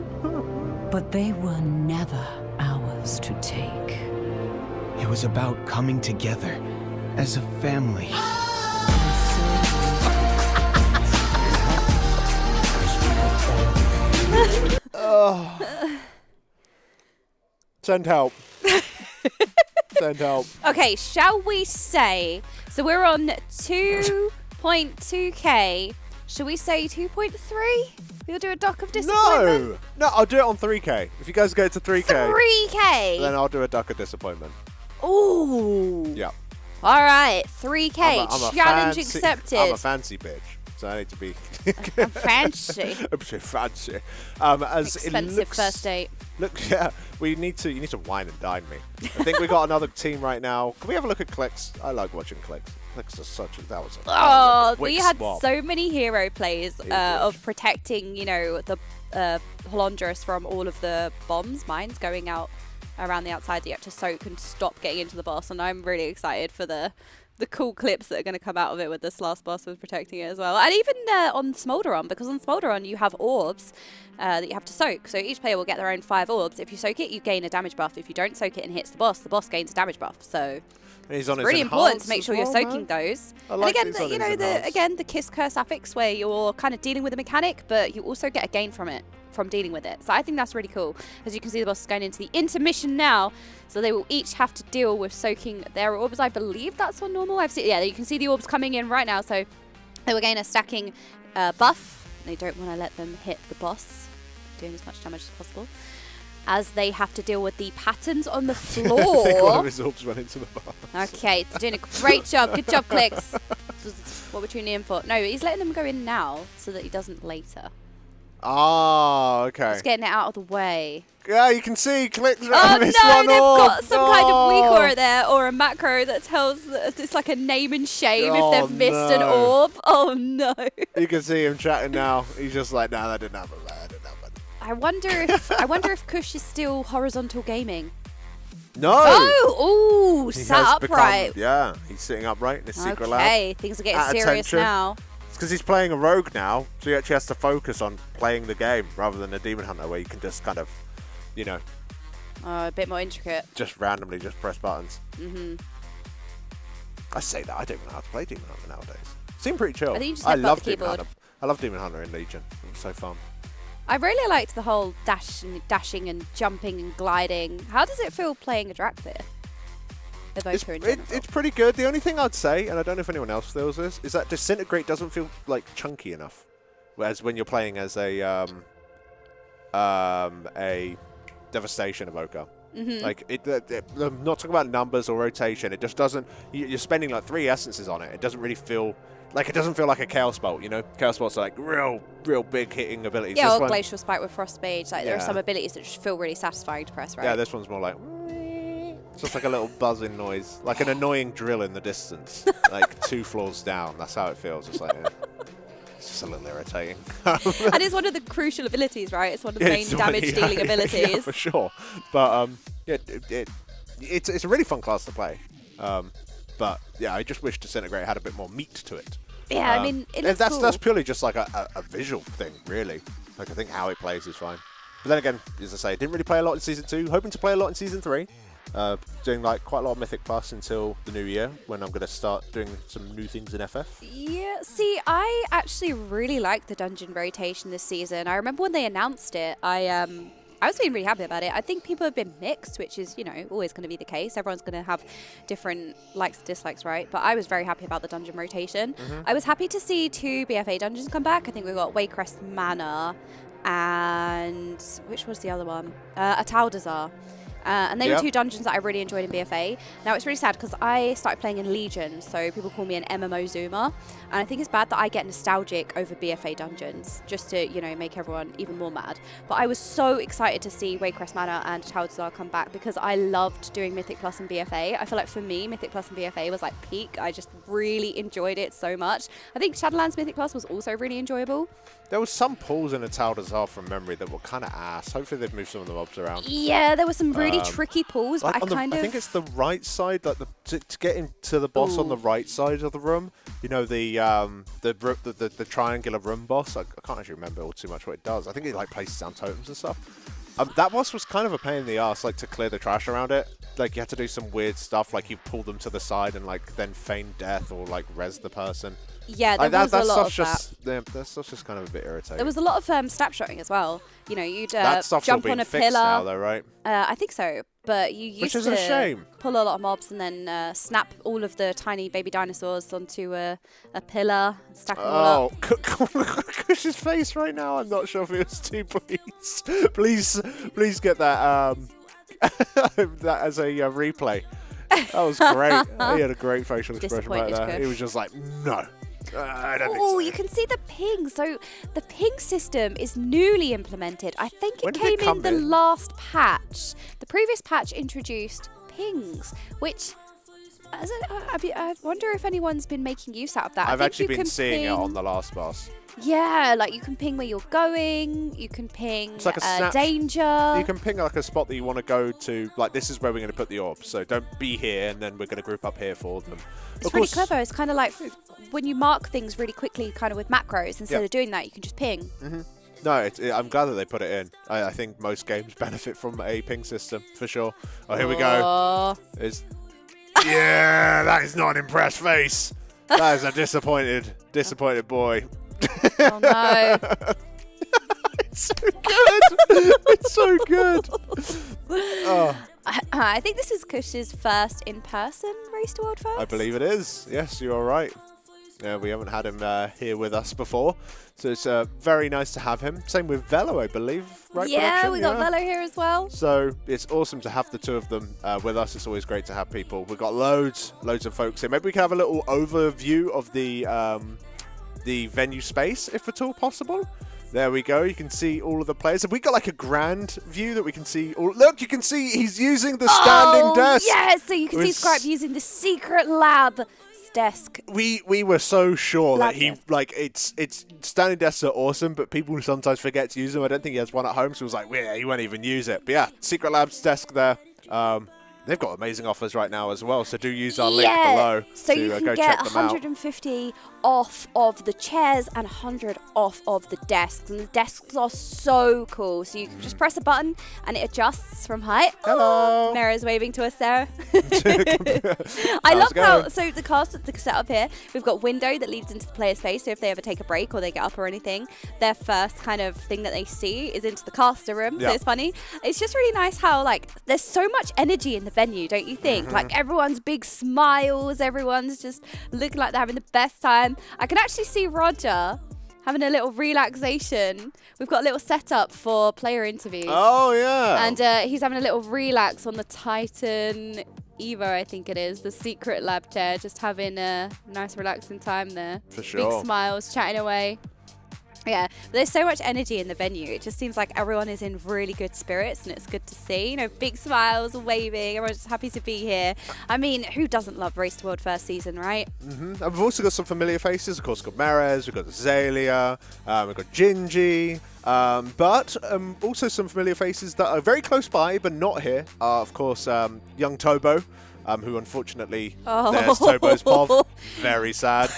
But they were never ours to take. It was about coming together as a family. Send help. Send help. Okay, shall we say, so we're on 2.2k. Should we say 2.3? We'll do a duck of disappointment? No, I'll do it on 3k. If you guys get to 3k, 3k. then I'll do a duck of disappointment. Ooh. Yeah. All right, 3k. I'm a Challenge fancy, accepted. I'm a fancy bitch, so I need to be I'm fancy. I'm so fancy. As it Expensive looks, first date. Look, yeah, you need to wine and dine me. I think we got another team right now. Can we have a look at clicks? I like watching clicks. Clicks are such a that was a quick We had swap. so many hero plays of protecting, the Holondrus from all of the mines going out around the outside that you have to soak and stop getting into the boss. And I'm really excited for the cool clips that are going to come out of it with this last boss with protecting it as well. And even on Smolderon, because on Smolderon you have orbs that you have to soak. So each player will get their own 5 orbs. If you soak it, you gain a damage buff. If you don't soak it and hits the boss gains a damage buff. So He's on it's his really important to enhance make as sure you're well, soaking man. those. I like and these on again, his enhance. the Kiss Curse affix where you're kind of dealing with the mechanic, but you also get a gain from it, from dealing with it. So I think that's really cool. As you can see, the boss is going into the intermission now, so they will each have to deal with soaking their orbs. I believe that's on normal. You can see the orbs coming in right now, so they will gain a stacking buff. They don't want to let them hit the boss, doing as much damage as possible, as they have to deal with the patterns on the floor. I think one of his orbs went into the bar. Okay, they're doing a great job. Good job, Clicks. This is what we're tuning in for. No, he's letting them go in now so that he doesn't later. Ah, okay. Just getting it out of the way. Yeah, you can see clicks Oh around no, this they've one got some kind of Oh. weaker there, or a macro that tells that it's like a name and shame Oh, if they've missed an no. orb. Oh no. You can see him chatting now. He's just like, nah, that didn't happen. That didn't happen. I wonder if Kush is still horizontal gaming. No. Oh, ooh, He sat has become- upright. Yeah, he's sitting upright in his secret lab. Okay, things are getting At serious attention. now. It's because he's playing a rogue now, so he actually has to focus on playing the game rather than a demon hunter where you can just kind of, A bit more intricate. just randomly just press buttons. I say that, I don't even know how to play demon hunter nowadays. Seem pretty chill. I think you just I headbutt love the demon keyboard. hunter. I love demon hunter in Legion. It was so fun. I really liked the whole dashing and jumping and gliding. How does it feel playing a Drakthir? Evoker in general. It's pretty good. The only thing I'd say, and I don't know if anyone else feels this, is that Disintegrate doesn't feel like chunky enough. Whereas when you're playing as a Devastation Evoker. Like, I'm not talking about numbers or rotation. It just doesn't... You're spending like 3 essences on it. It doesn't really feel... Like, it doesn't feel like a Chaos Bolt, Chaos Bolt's like real big hitting abilities. Yeah, This or one- Glacial Spike with Frost Mage. Like, there are Yeah. some abilities that just feel really satisfying to press, right? Yeah, this one's more like... It's just like a little buzzing noise. Like an annoying drill in the distance. Like 2 floors down. That's how it feels. It's like... It's just a little irritating. And it's one of the crucial abilities, right? It's one of the main It's one- damage-dealing abilities. Yeah, for sure. But it's a really fun class to play. But yeah, I just wish Disintegrate had a bit more meat to it. Yeah, I mean, it looks cool. That's purely just like a visual thing, really. Like I think how it plays is fine. But then again, as I say, didn't really play a lot in Season 2. Hoping to play a lot in Season 3. Doing like quite a lot of Mythic Plus until the new year when I'm going to start doing some new things in FF. Yeah, see, I actually really like the dungeon rotation this season. I remember when they announced it, I was feeling really happy about it. I think people have been mixed, which is, always going to be the case. Everyone's going to have different likes and dislikes, right? But I was very happy about the dungeon rotation. I was happy to see 2 BFA dungeons come back. I think we got Waycrest Manor and which was the other one? Ataldazar. And they were 2 dungeons that I really enjoyed in BFA. Now, it's really sad because I started playing in Legion, so people call me an MMO Zoomer. And I think it's bad that I get nostalgic over BFA dungeons, just to, make everyone even more mad. But I was so excited to see Waycrest Manor and Taldazar come back because I loved doing Mythic Plus and BFA. I feel like for me, Mythic Plus and BFA was like peak. I just really enjoyed it so much. I think Shadowlands Mythic Plus was also really enjoyable. There was some pulls in Atalda as well from memory that were kind of ass. Hopefully they've moved some of the mobs around. Yeah, there were some really tricky pulls, but Like I think it's the right side, like to get into the boss on the right side of the room. You know, the triangular room boss. I can't actually remember all too much what it does. I think it like places down totems and stuff. That boss was kind of a pain in the ass, like to clear the trash around it. Like you had to do some weird stuff, like you pull them to the side and like then feign death or like res the person. Yeah, there was a lot of that. That stuff's just kind of a bit irritating. There was a lot of snapshotting as well. You know, you'd that stuff's jump all on a been fixed pillar. now, though, right? I think so, but you used Which is to a shame. pull a lot of mobs and then snap all of the tiny baby dinosaurs onto a pillar, stack them all up. Kush's face right now. I'm not sure if it was too pleased. Please get that that as a replay. That was great. He had a great facial expression right there. Kush. He was just like, no. I don't think Oh, so. you can see the ping. So the ping system is newly implemented. I think When it did it came in come the in? last patch. The previous patch introduced pings, which I wonder if anyone's been making use out of that. I've I think actually you been can seeing it ping- on the last boss. Yeah, like you can ping where you're going. You can ping It's like a snap. danger. You can ping like a spot that you want to go to. Like, this is where we're going to put the orbs. So don't be here, and then we're going to group up here for them. It's Of really course- clever. It's kind of like when you mark things really quickly, kind of with macros. Instead Yep. of doing that, you can just ping. No, I'm glad that they put it in. I think most games benefit from a ping system, for sure. Oh, here we go. Oh. Yeah, that is not an impressed face. That is a disappointed boy. Oh no. It's so good. It's so good. Oh, I think this is Kush's first in-person Race to World First. I believe it is. Yes, you are right. Yeah, we haven't had him here with us before, so it's very nice to have him. Same with Velo, I believe. Right? Yeah, production? we got Velo here as well. So it's awesome to have the two of them with us. It's always great to have people. We've got loads of folks here. Maybe we can have a little overview of the venue space, if at all possible. There we go. You can see all of the players. Have we got like a grand view that we can see? Look, you can see he's using the standing desk. Yes, so you can see With Scribe using the secret lab desk. We were so sure Lab that he desk. like it's standing desks are awesome, but people sometimes forget to use them. I don't think he has one at home, so he was like, yeah, he won't even use it. But yeah, Secret Labs desk there. They've got amazing offers right now as well, so do use our link below so to you can go get check them out. 150 off of the chairs and 100 off of the desks, and the desks are so cool. So you can just press a button and it adjusts from height. Hello. Oh, Mara's waving to us there. I How's love it how going? so the setup here. We've got window that leads into the player space. So if they ever take a break or they get up or anything, their first kind of thing that they see is into the caster room. Yeah. So it's funny. It's just really nice how like there's so much energy in the venue, don't you think? Like everyone's big smiles, everyone's just looking like they're having the best time. I can actually see Roger having a little relaxation. We've got a little setup for player interviews. Oh yeah. And he's having a little relax on the Titan Evo, I think it is, the secret lab chair, just having a nice relaxing time there. For sure. Big smiles, chatting away. Yeah, but there's so much energy in the venue. It just seems like everyone is in really good spirits, and it's good to see. You know, big smiles, waving. Everyone's just happy to be here. I mean, who doesn't love Race to World first season, right? And we've also got some familiar faces. Of course, we've got Marez, we've got Azalea, we've got Gingy, but also some familiar faces that are very close by but not here are, of course, young Tobo, who unfortunately, there's Tobo's POV. Very sad.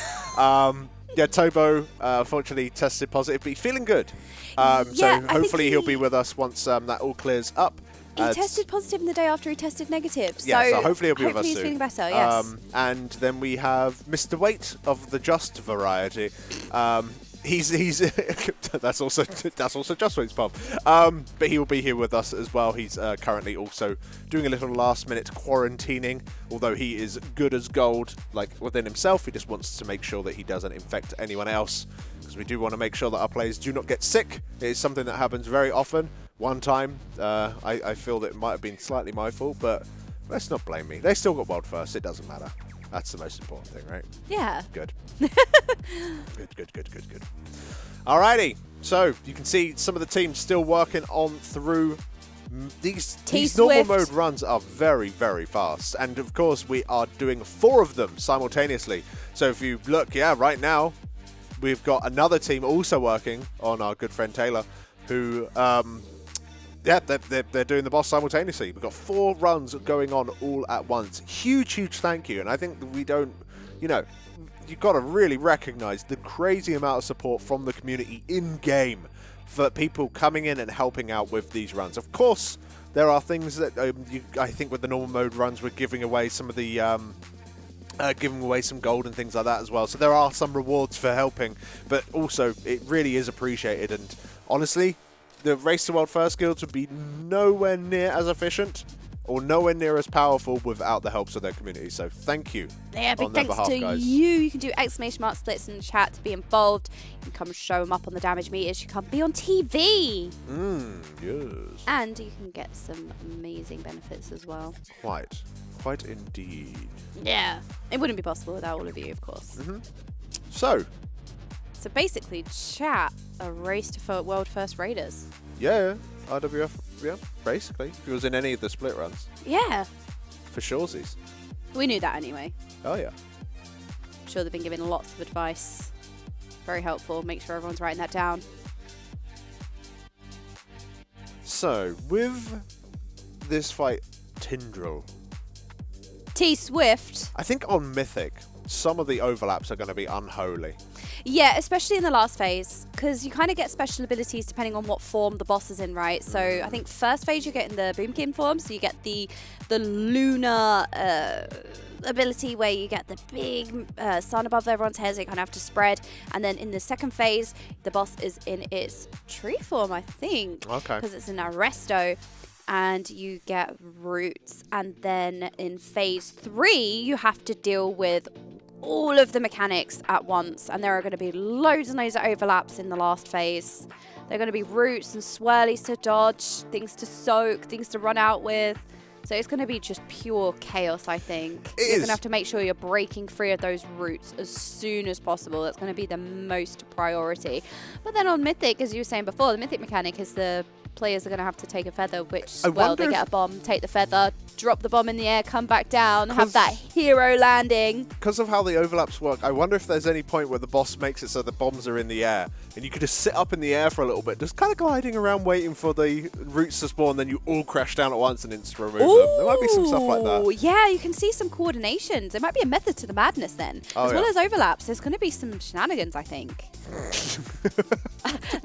Yeah, Tobo unfortunately tested positive, but he's feeling good. Yeah, So I think hopefully he'll be with us once that all clears up. He tested positive the day after he tested negative. Yeah, so hopefully he'll be with us he's soon. feeling better, yes. And then we have Mr. Weight of the Just variety. He's that's also Just Weight's pub. But he will be here with us as well. He's currently also doing a little last-minute quarantining. Although he is good as gold, like within himself, he just wants to make sure that he doesn't infect anyone else, because we do want to make sure that our players do not get sick. It is something that happens very often. One time, I feel that it might have been slightly my fault, but let's not blame me. They still got world first. It doesn't matter. That's the most important thing, right? Yeah. Good. Good. Alrighty. So you can see some of the teams still working on through these normal mode runs are very, very fast. And of course, we are doing 4 of them simultaneously. So if you look, yeah, right now, we've got another team also working on our good friend Taylor, who, they're doing the boss simultaneously. We've got 4 runs going on all at once. Huge thank you. And I think that we don't, you've got to really recognize the crazy amount of support from the community in-game for people coming in and helping out with these runs. Of course, there are things that I think with the normal mode runs, we're giving away some of the giving away some gold and things like that as well. So there are some rewards for helping, but also it really is appreciated. And honestly, the Race to World First guilds would be nowhere near as efficient or nowhere near as powerful without the helps of their community. So thank you. Yeah, big on their thanks behalf, to guys. you. You can do exclamation mark splits in the chat to be involved. You can come and show them up on the damage meters. You can be on TV. Yes. And you can get some amazing benefits as well. Quite indeed. Yeah. It wouldn't be possible without all of you, of course. So basically, chat a Race to World First Raiders. yeah, RWF, yeah, basically. If it was in any of the split runs, Yeah. for suresies. We knew that anyway. Oh yeah. I'm sure they've been giving lots of advice. Very helpful. Make sure everyone's writing that down. So with this fight, Tindril, T-Swift. I think on Mythic, some of the overlaps are going to be unholy. Yeah, especially in the last phase, because you kind of get special abilities depending on what form the boss is in, right? So I think first phase you get in the Boomkin form, so you get the lunar ability where you get the big sun above everyone's heads, so you kind of have to spread. And then in the second phase, the boss is in its tree form, I think. Okay. Because it's an Arresto. And you get roots. And then in phase 3, you have to deal with all of the mechanics at once. And there are going to be loads and loads of overlaps in the last phase. There are going to be roots and swirlies to dodge, things to soak, things to run out with. So it's going to be just pure chaos, I think. You're going to have to make sure you're breaking free of those roots as soon as possible. That's going to be the most priority. But then on Mythic, as you were saying before, the Mythic mechanic is the players are going to have to take a feather, which, well, they get a bomb, take the feather, drop the bomb in the air, come back down, have that hero landing. Because of how the overlaps work, I wonder if there's any point where the boss makes it so the bombs are in the air, and you could just sit up in the air for a little bit, just kind of gliding around waiting for the roots to spawn, then you all crash down at once and it's remove them. There might be some stuff like that. Yeah, you can see some coordinations. There might be a method to the madness then. As well as overlaps, there's going to be some shenanigans, I think.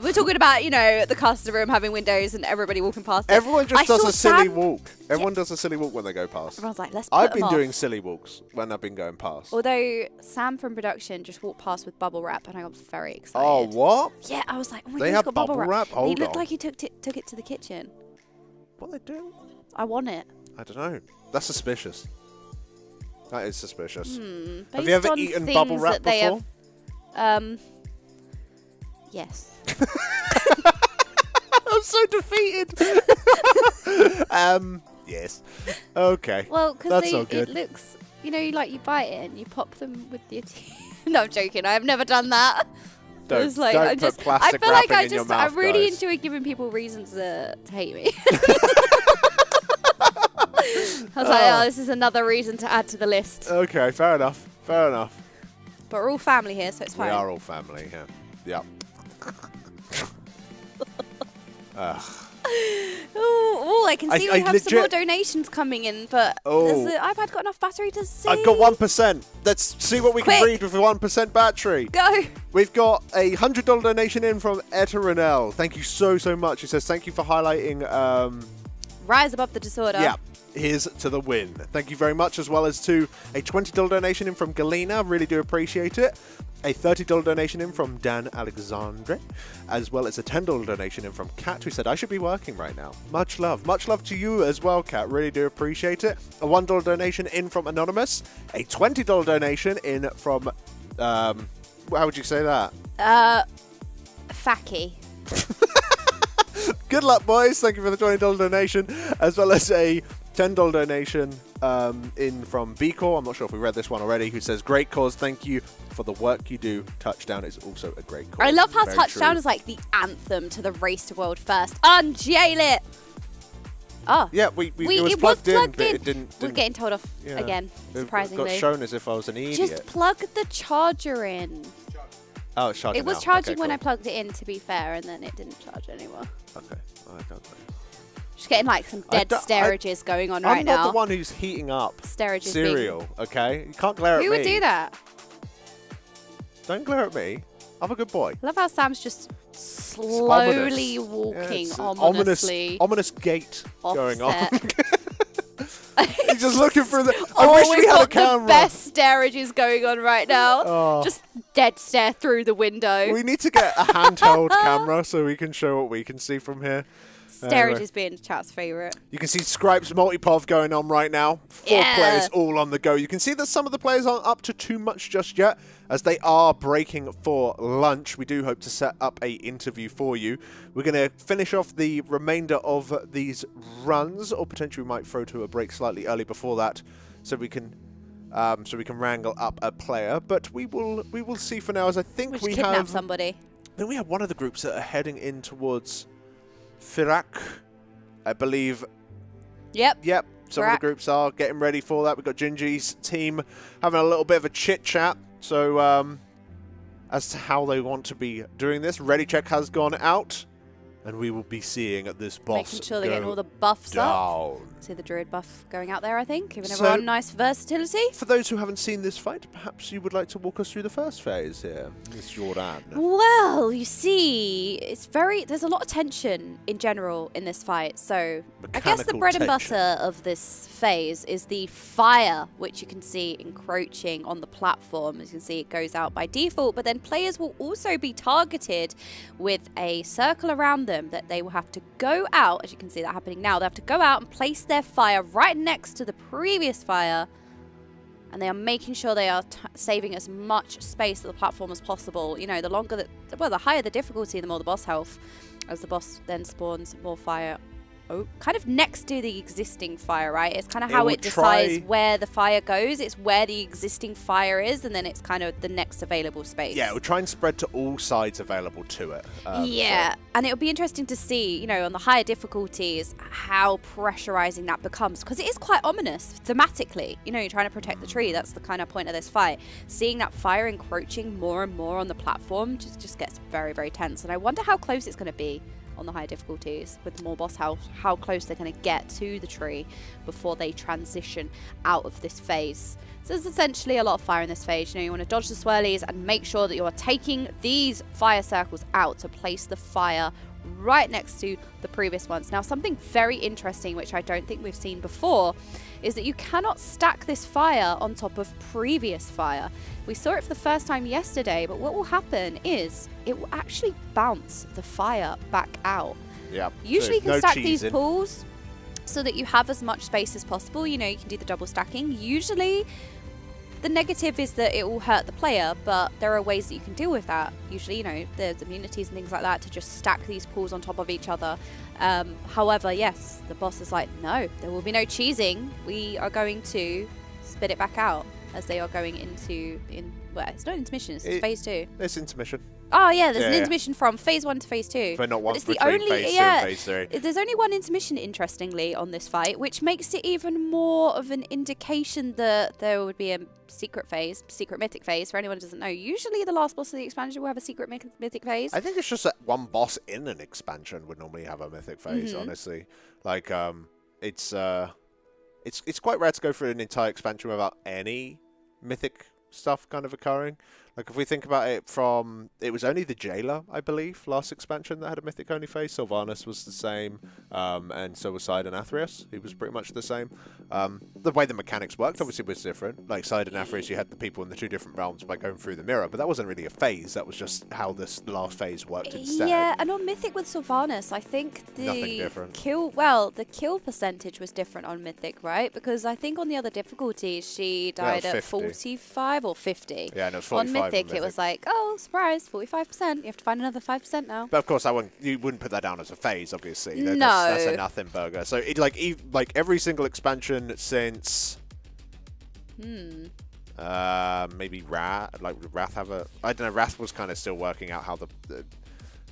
We're talking about, the caster room having windows and everybody walking past it. Everyone just does a silly Sam walk. Everyone does a silly walk when they go past. Everyone's like, let's put I've them been off. doing silly walks when I've been going past. Although Sam from production just walked past with bubble wrap and I got very excited. Oh, what? Yeah, I was like, oh my They God, have he's got bubble wrap? He Hold looked on. like he took it to the kitchen. What they do? I want it. I don't know. That's suspicious. That is suspicious. Have Based you ever on eaten things bubble wrap that they before? Yes. I'm so defeated. Yes. Okay. Well, because That's not it good. looks, you bite it and you pop them with your teeth. No, I'm joking. I've never done that. Don't, It's like, don't I put plastic feel like wrapping in your mouth, I really guys. enjoy giving people reasons to hate me. I was like, oh, this is another reason to add to the list. Okay, fair enough. Fair enough. But we're all family here, so it's fine. We are all family here. Yep. Oh, I can see we have some more legit- donations coming in, but Oh. has the iPad got enough battery to see? I've got 1%. Let's see what we can Quick. read with a 1% battery. Go. We've got a $100 donation in from Etaranel. Thank you so much. He says, thank you for highlighting Rise above the disorder. yeah, here's to the win. Thank you very much, as well as to a $20 donation in from Galena. Really do appreciate it. A $30 donation in from Dan Alexandre, as well as a $10 donation in from Kat, who said, I should be working right now. Much love. Much love to you as well, Kat. Really do appreciate it. A $1 donation in from Anonymous. A $20 donation in from, how would you say that? Faki. Good luck, boys. Thank you for the $20 donation, as well as a $10 donation in from Bcor. I'm not sure if we read this one already, who says, great cause. Thank you for the work you do. Touchdown is also a great cause. I love how Very Touchdown true. is like the anthem to the Race to World First. Unjail it! Oh. Yeah, it was plugged in, but it didn't. We're getting told off again, It surprisingly. got shown as if I was an idiot. Just plug the charger in. Oh, it's charging It was now. charging Okay, when I cool. plugged it in, to be fair, and then it didn't charge anymore. Okay. I don't know. Just getting like some I dead don't- stairages going on I'm right not now. the one who's heating up Stairages cereal, okay? You can't glare Who at me. would do that? Don't glare at me. I'm a good boy. I love how Sam's just It's slowly ominous. walking it's ominously. ominous gate going on. offset. He's just looking through the. I Oh, wish we we've had a got camera. the best stairages going on right now. Oh. Just dead stare through the window. We need to get a handheld camera so we can show what we can see from here. Stairages being chat's favourite. You can see Scripe's multi-pov going on right now. 4 Yeah. players all on the go. You can see that some of the players aren't up to too much just yet, as they are breaking for lunch. We do hope to set up a interview for you. We're going to finish off the remainder of these runs, or potentially we might throw to a break slightly early before that, so we can wrangle up a player. But we will see for now, as I think We we should kidnap have. somebody. Then we have one of the groups that are heading in towards Firak, I believe. Yep. Yep, some of Firak. the groups are getting ready for that. We've got Gingy's team having a little bit of a chit-chat. So, as to how they want to be doing this, Ready Check has gone out, and we will be seeing this boss Making sure they're getting go all the buffs up. down. See the druid buff going out there, I think. Giving So- everyone nice versatility. For those who haven't seen this fight, perhaps you would like to walk us through the first phase here, Miss Jordan. Well, you see, there's a lot of tension in general in this fight. So I guess the Mechanical bread and tension. butter of this phase is the fire, which you can see encroaching on the platform. As you can see, it goes out by default, but then players will also be targeted with a circle around them that they will have to go out. As you can see that happening now, they have to go out and place their fire right next to the previous fire, and they are making sure they are saving as much space of the platform as possible. You know, the higher the difficulty, the more the boss health, as the boss then spawns more fire. Oh, kind of next to the existing fire, right? It's kind of how will it decides try- where the fire goes. It's where the existing fire is, and then it's kind of the next available space. Yeah, we'll try and spread to all sides available to it. Yeah, and it'll be interesting to see, you know, on the higher difficulties, how pressurizing that becomes, because it is quite ominous thematically. You know, you're trying to protect the tree. That's the kind of point of this fight. Seeing that fire encroaching more and more on the platform just gets very, very tense. And I wonder how close it's going to be on the higher difficulties with more boss health, how close they're going to get to the tree before they transition out of this phase. So there's essentially a lot of fire in this phase. You know, you want to dodge the swirlies and make sure that you are taking these fire circles out to place the fire right next to the previous ones. Now, something very interesting, which I don't think we've seen before, is that you cannot stack this fire on top of previous fire. We saw it for the first time yesterday, but what will happen is it will actually bounce the fire back out. Yeah. Usually you can no stack these cheesing. pools so that you have as much space as possible. You know, you can do the double stacking. Usually the negative is that it will hurt the player, but there are ways that you can deal with that. Usually, you know, there's immunities and things like that to just stack these pools on top of each other. However, yes, the boss is like, no, there will be no cheesing. We are going to spit it back out as they are going into, well, it's not intermission, it's phase 2. It's intermission. Oh yeah, there's an Yeah. intermission from phase 1 to phase 2. But not one it's the between only, phase 2 yeah, and phase 3. there's only one intermission, interestingly, on this fight, which makes it even more of an indication that there would be a secret mythic phase. For anyone who doesn't know, usually the last boss of the expansion will have a secret mythic phase. I think it's just that one boss in an expansion would normally have a mythic phase, Mm-hmm. honestly. Like, it's quite rare to go through an entire expansion without any mythic stuff kind of occurring. Like, if we think about it from... It was only the Jailer, I believe, last expansion that had a mythic only phase. Sylvanas was the same, and so was Side and Athreus. He was pretty much the same. The way the mechanics worked, obviously, was different. Like, Side and Athreus, you had the people in the 2 different realms by going through the mirror, but that wasn't really a phase. That was just how this last phase worked instead. Yeah, and on Mythic with Sylvanas, I think Nothing different. the kill percentage was different on Mythic, right? Because I think on the other difficulties, she died Yeah, it at was 50. 45 or 50. Yeah, no, it's On 45 Mythic, it was like, oh, surprise, 45%. You have to find another 5% now. But of course, you wouldn't put that down as a phase, obviously. No. That's a nothing burger. So it like every single expansion since maybe Wrath, like Wrath have a, I don't know. Wrath was kind of still working out how the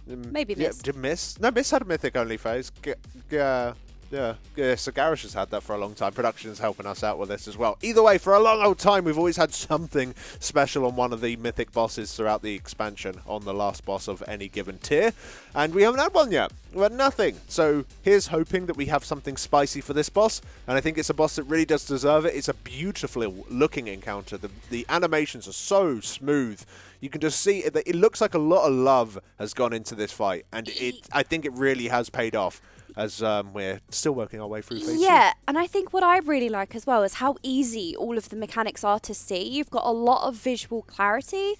Maybe yeah, Mist. did Mist? No, Mist had a mythic only phase. Yeah, so Garish has had that for a long time. Production is helping us out with this as well. Either way, for a long old time, we've always had something special on one of the mythic bosses throughout the expansion on the last boss of any given tier. And we haven't had one yet. We've had nothing. So here's hoping that we have something spicy for this boss. And I think it's a boss that really does deserve it. It's a beautifully looking encounter. The animations are so smooth. You can just see it. It looks like a lot of love has gone into this fight. And I think it really has paid off. As we're still working our way through phase 2. Yeah, and I think what I really like as well is how easy all of the mechanics are to see. You've got a lot of visual clarity.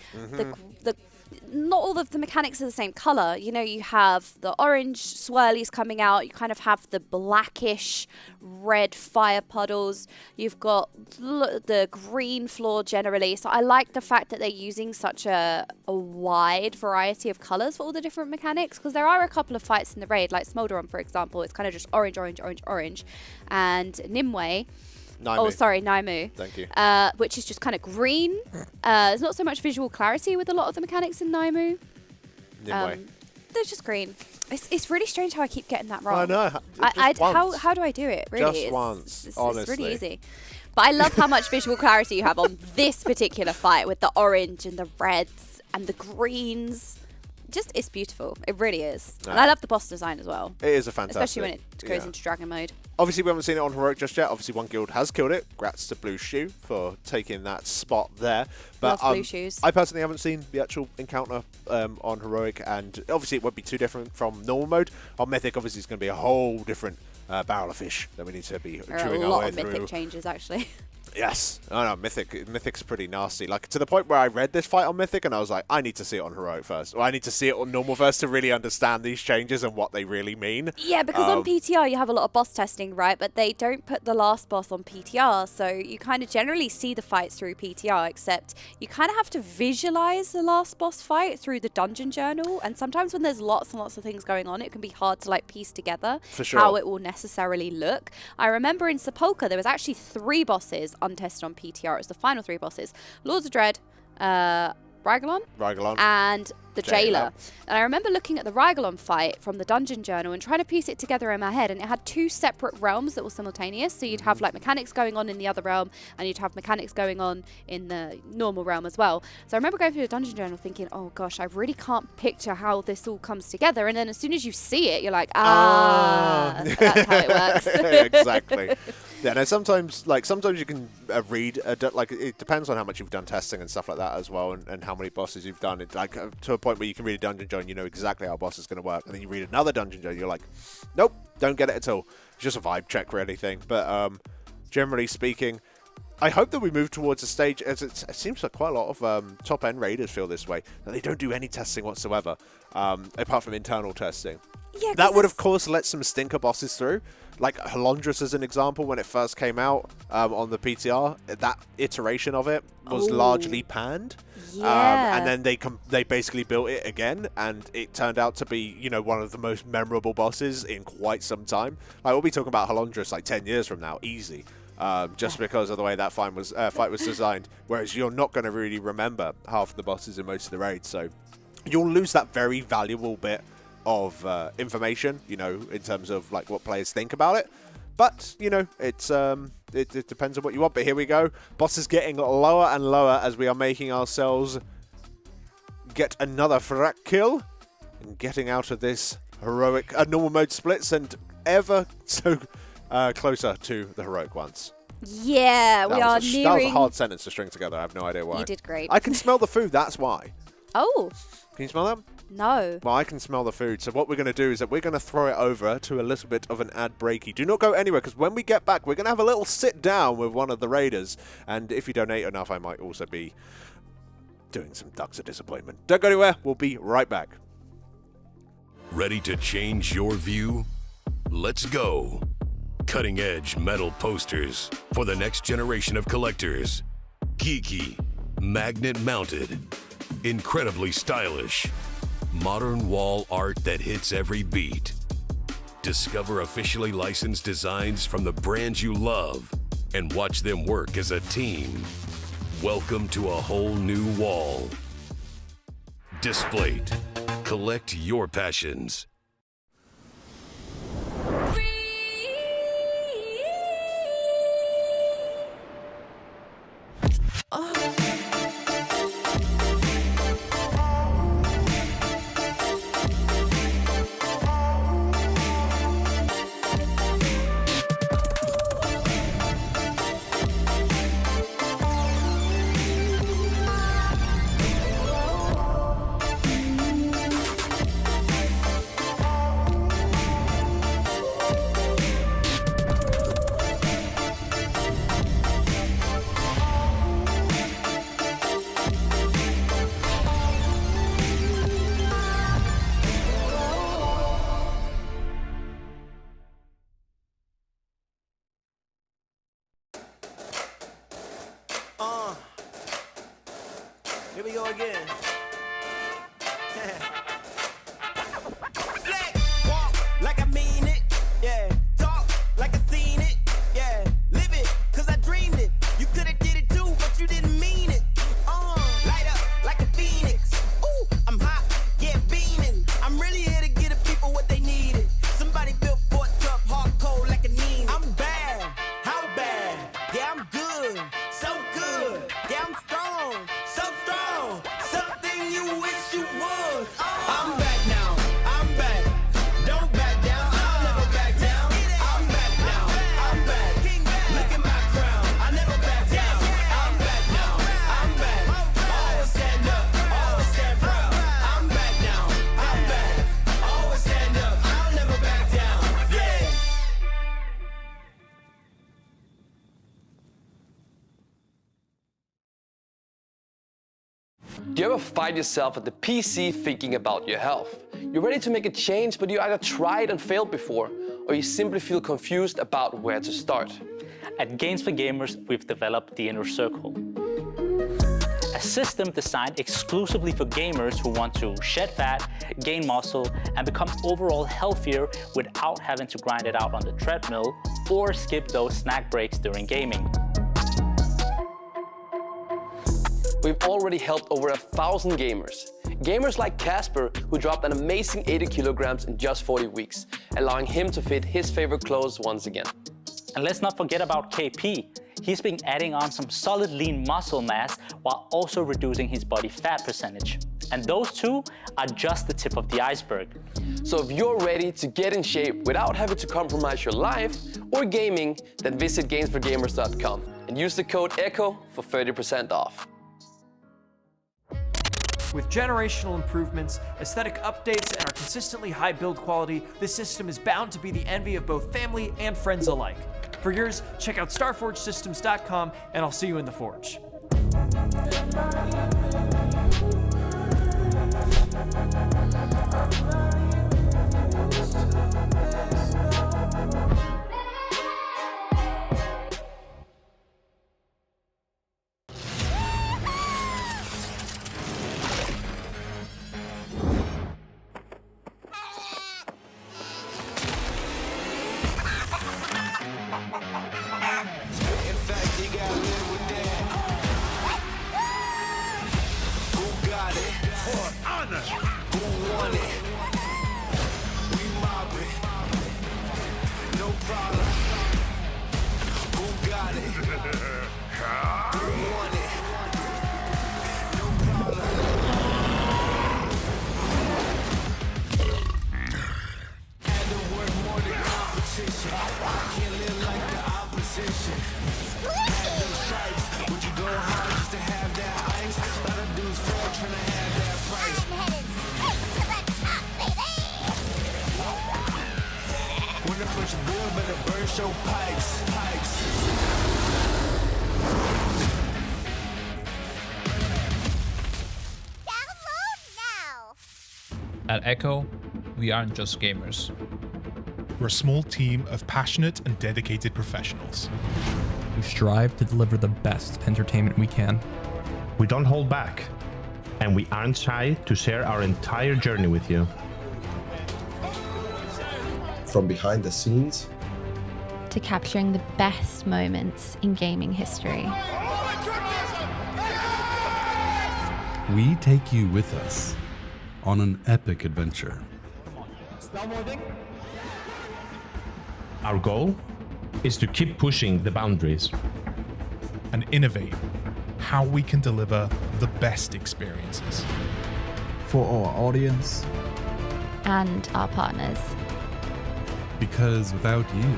Not all of the mechanics are the same color. You know, you have the orange swirlies coming out. You kind of have the blackish red fire puddles. You've got the green floor generally. So I like the fact that they're using such a wide variety of colors for all the different mechanics, because there are a couple of fights in the raid, like Smolderon, for example. It's kind of just orange, orange, orange, orange. And Nimue... Naimu. Thank you. Which is just kind of green. There's not so much visual clarity with a lot of the mechanics in Naimu. Nimue. They're just green. It's really strange how I keep getting that wrong. I know. How do I do it? Really, Just once, it's honestly. really easy. But I love how much visual clarity you have on this particular fight with the orange and the reds and the greens. It's beautiful. It really is. And I love the boss design as well. It is a fantastic. Especially when it goes into dragon mode. Obviously, we haven't seen it on Heroic just yet. Obviously, one guild has killed it. Congrats to Blue Shoe for taking that spot there. But Love Blue Shoes. I personally haven't seen the actual encounter on Heroic, and obviously it won't be too different from normal mode. On Mythic, obviously, it's going to be a whole different barrel of fish that we need to be There chewing are a our lot way of through. mythic changes, actually. Yes. I know, Mythic's pretty nasty. Like, to the point where I read this fight on Mythic and I was like, I need to see it on Heroic first. Or I need to see it on normal first to really understand these changes and what they really mean. Yeah, because on PTR you have a lot of boss testing, right? But they don't put the last boss on PTR, so you kind of generally see the fights through PTR, except you kind of have to visualize the last boss fight through the dungeon journal. And sometimes when there's lots and lots of things going on, it can be hard to like piece together how it will necessarily look. I remember in Sepulka there was actually 3 bosses untested on PTR. It was the final 3 bosses: Lords of Dread, Rygalon, and the Jailer. And I remember looking at the Rygalon fight from the dungeon journal and trying to piece it together in my head, and it had 2 separate realms that were simultaneous. So you'd have like mechanics going on in the other realm, and you'd have mechanics going on in the normal realm as well. So I remember going through the dungeon journal thinking, oh gosh, I really can't picture how this all comes together. And then as soon as you see it, you're like, that's how it works. Exactly. Yeah, no, sometimes you can read, it depends on how much you've done testing and stuff like that as well, and how many bosses you've done. It, like, to a point where you can read a dungeon journal, you know exactly how a boss is going to work, and then you read another dungeon journal, you're like, nope, don't get it at all. It's just a vibe check for anything. But generally speaking, I hope that we move towards a stage, as it seems like quite a lot of top-end raiders feel this way, that they don't do any testing whatsoever, apart from internal testing. Yeah, that would, of course, let some stinker bosses through. Like Halondrus, as an example, when it first came out on the PTR, that iteration of it was largely panned. Yeah. And then they basically built it again, and it turned out to be, you know, one of the most memorable bosses in quite some time. Like, we'll be talking about Halondrus like 10 years from now, easy. Just because of the way that fight was designed. Whereas you're not going to really remember half of the bosses in most of the raids, so you'll lose that very valuable bit of information, you know, in terms of like what players think about it. But you know, it depends on what you want. But here we go, boss is getting lower and lower as we are making ourselves get another frack kill and getting out of this heroic normal mode splits and ever so closer to the heroic ones. Yeah, we are nearing. That was a hard sentence to string together. I have no idea why. You did great. I can smell the food, that's why. Oh. Can you smell that? No. Well, I can smell the food. So what we're going to do is that we're going to throw it over to a little bit of an ad breaky. Do not go anywhere, because when we get back, we're going to have a little sit down with one of the raiders. And if you donate enough, I might also be doing some ducks of disappointment. Don't go anywhere. We'll be right back. Ready to change your view? Let's go. Cutting edge metal posters for the next generation of collectors. Geeky, magnet mounted, incredibly stylish. Modern wall art that hits every beat. Discover officially licensed designs from the brands you love and watch them work as a team. Welcome to a whole new wall. Displate. Collect your passions. Free Here we go again. Flex, walk like I mean it, yeah. Talk like I seen it, yeah. Live it, cause I dreamed it. You could've did it too, but you didn't mean it. Light up like a phoenix. Ooh, I'm hot, yeah, beaming. I'm really here to give the people what they needed. Somebody built Fort Tough, hard cold like a need. I'm bad, how bad? Yeah, I'm good, so good. Yeah, I'm strong, so strong. Something you wish you was. I'm back now, I'm back. Don't back down, I'll never back down. I'm back now, I'm back. Look at my crown, I never back down. I'm back now, I'm back. Always stand up, always stand proud. I'm back now, I'm back. Always stand up, I'll never back down. Yeah. Do you ever find yourself at the PC thinking about your health? You're ready to make a change, but you either tried and failed before, or you simply feel confused about where to start. At Games for Gamers, we've developed the Inner Circle, a system designed exclusively for gamers who want to shed fat, gain muscle, and become overall healthier without having to grind it out on the treadmill or skip those snack breaks during gaming. We've already helped over 1,000 gamers. Gamers like Casper, who dropped an amazing 80 kilograms in just 40 weeks, allowing him to fit his favorite clothes once again. And let's not forget about KP. He's been adding on some solid lean muscle mass while also reducing his body fat percentage. And those two are just the tip of the iceberg. So if you're ready to get in shape without having to compromise your life or gaming, then visit gamesforgamers.com and use the code ECHO for 30% off. With generational improvements, aesthetic updates, and our consistently high build quality, this system is bound to be the envy of both family and friends alike. For yours, check out starforgesystems.com, and I'll see you in the forge. At Echo, we aren't just gamers. We're a small team of passionate and dedicated professionals who strive to deliver the best entertainment we can. We don't hold back, and we aren't shy to share our entire journey with you. From behind the scenes to capturing the best moments in gaming history. We take you with us on an epic adventure. Our goal is to keep pushing the boundaries and innovate how we can deliver the best experiences for our audience and our partners. Because without you,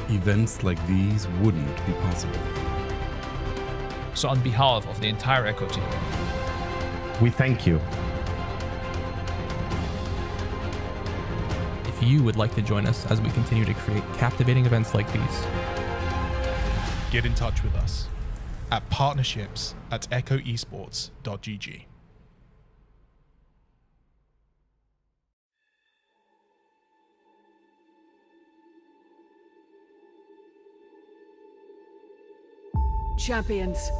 events like these wouldn't be possible. So on behalf of the entire Echo team, we thank you. If you would like to join us as we continue to create captivating events like these, get in touch with us at partnerships@echoesports.gg. Champions,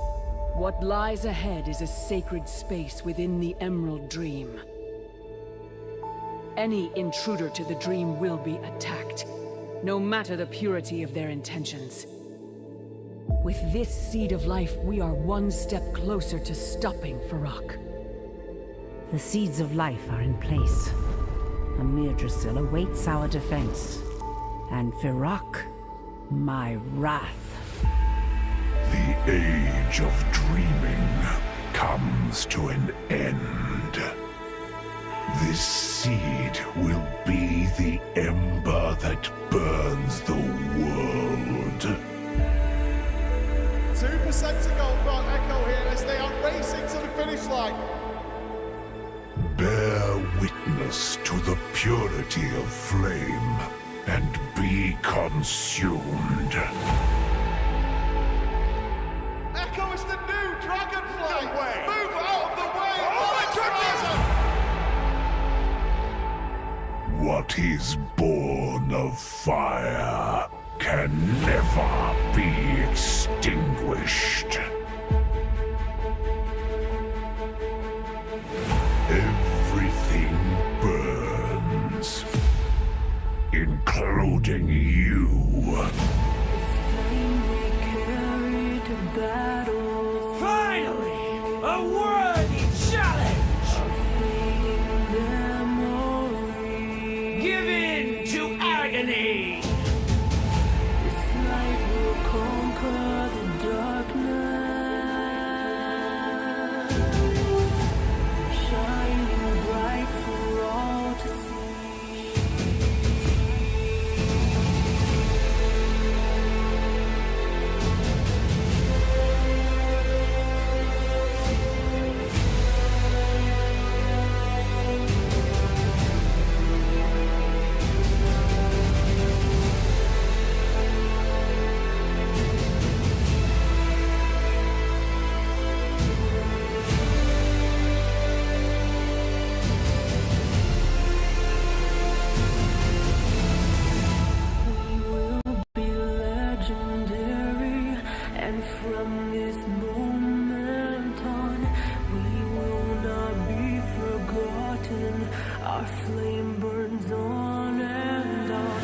What lies ahead is a sacred space within the Emerald Dream. Any intruder to the dream will be attacked, no matter the purity of their intentions. With this seed of life, we are one step closer to stopping Farak. The seeds of life are in place. Amirdrassil awaits our defense. And Farak, my wrath. The age of dreaming comes to an end. This seed will be the ember that burns the world. 2% to go for Echo here as they are racing to the finish line. Bear witness to the purity of flame and be consumed. Echo is the new dragonfly. Move out of the way. Oh my goodness! What is born of fire can never be extinguished. Everything burns, including you. Finally, a worthy challenge! Give in to agony! This light will conquer the darkness, shining bright for all to see. From this moment on, we will not be forgotten. Our flame burns on and on.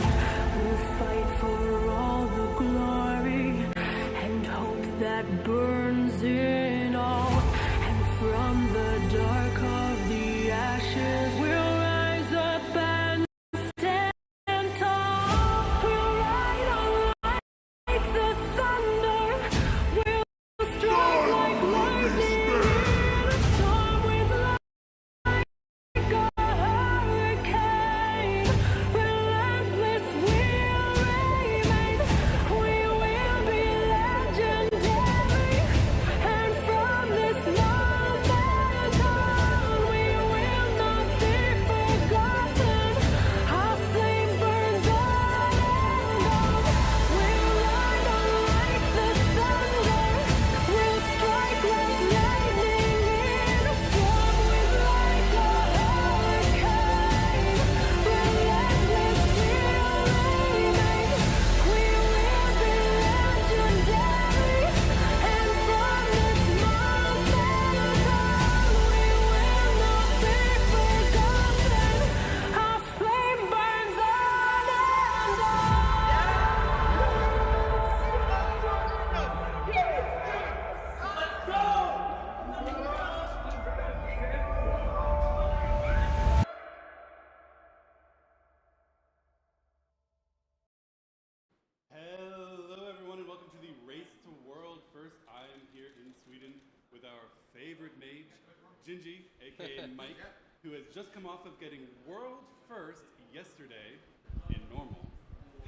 We'll fight for all the glory and hope that burns in all. And from the dark of the ashes, we'll rise up and stand tall. We'll ride on like the thunder. Strike like lightning in a storm with like a hurricane. Relentless we'll remain. We will be legendary. And from this moment on, we will not be forgotten. Our flame burns on and on. We'll ride on like the thunder. We'll strike like lightning in a storm with like a hurricane. Relentless we'll remain. We will be legendary. And from this moment on, we will not be forgotten. Our flame burns on and Hello everyone and welcome to the Race to World First. I am here in Sweden with our favorite mage, Gingy, aka Mike, who has just come off of getting World First yesterday in normal.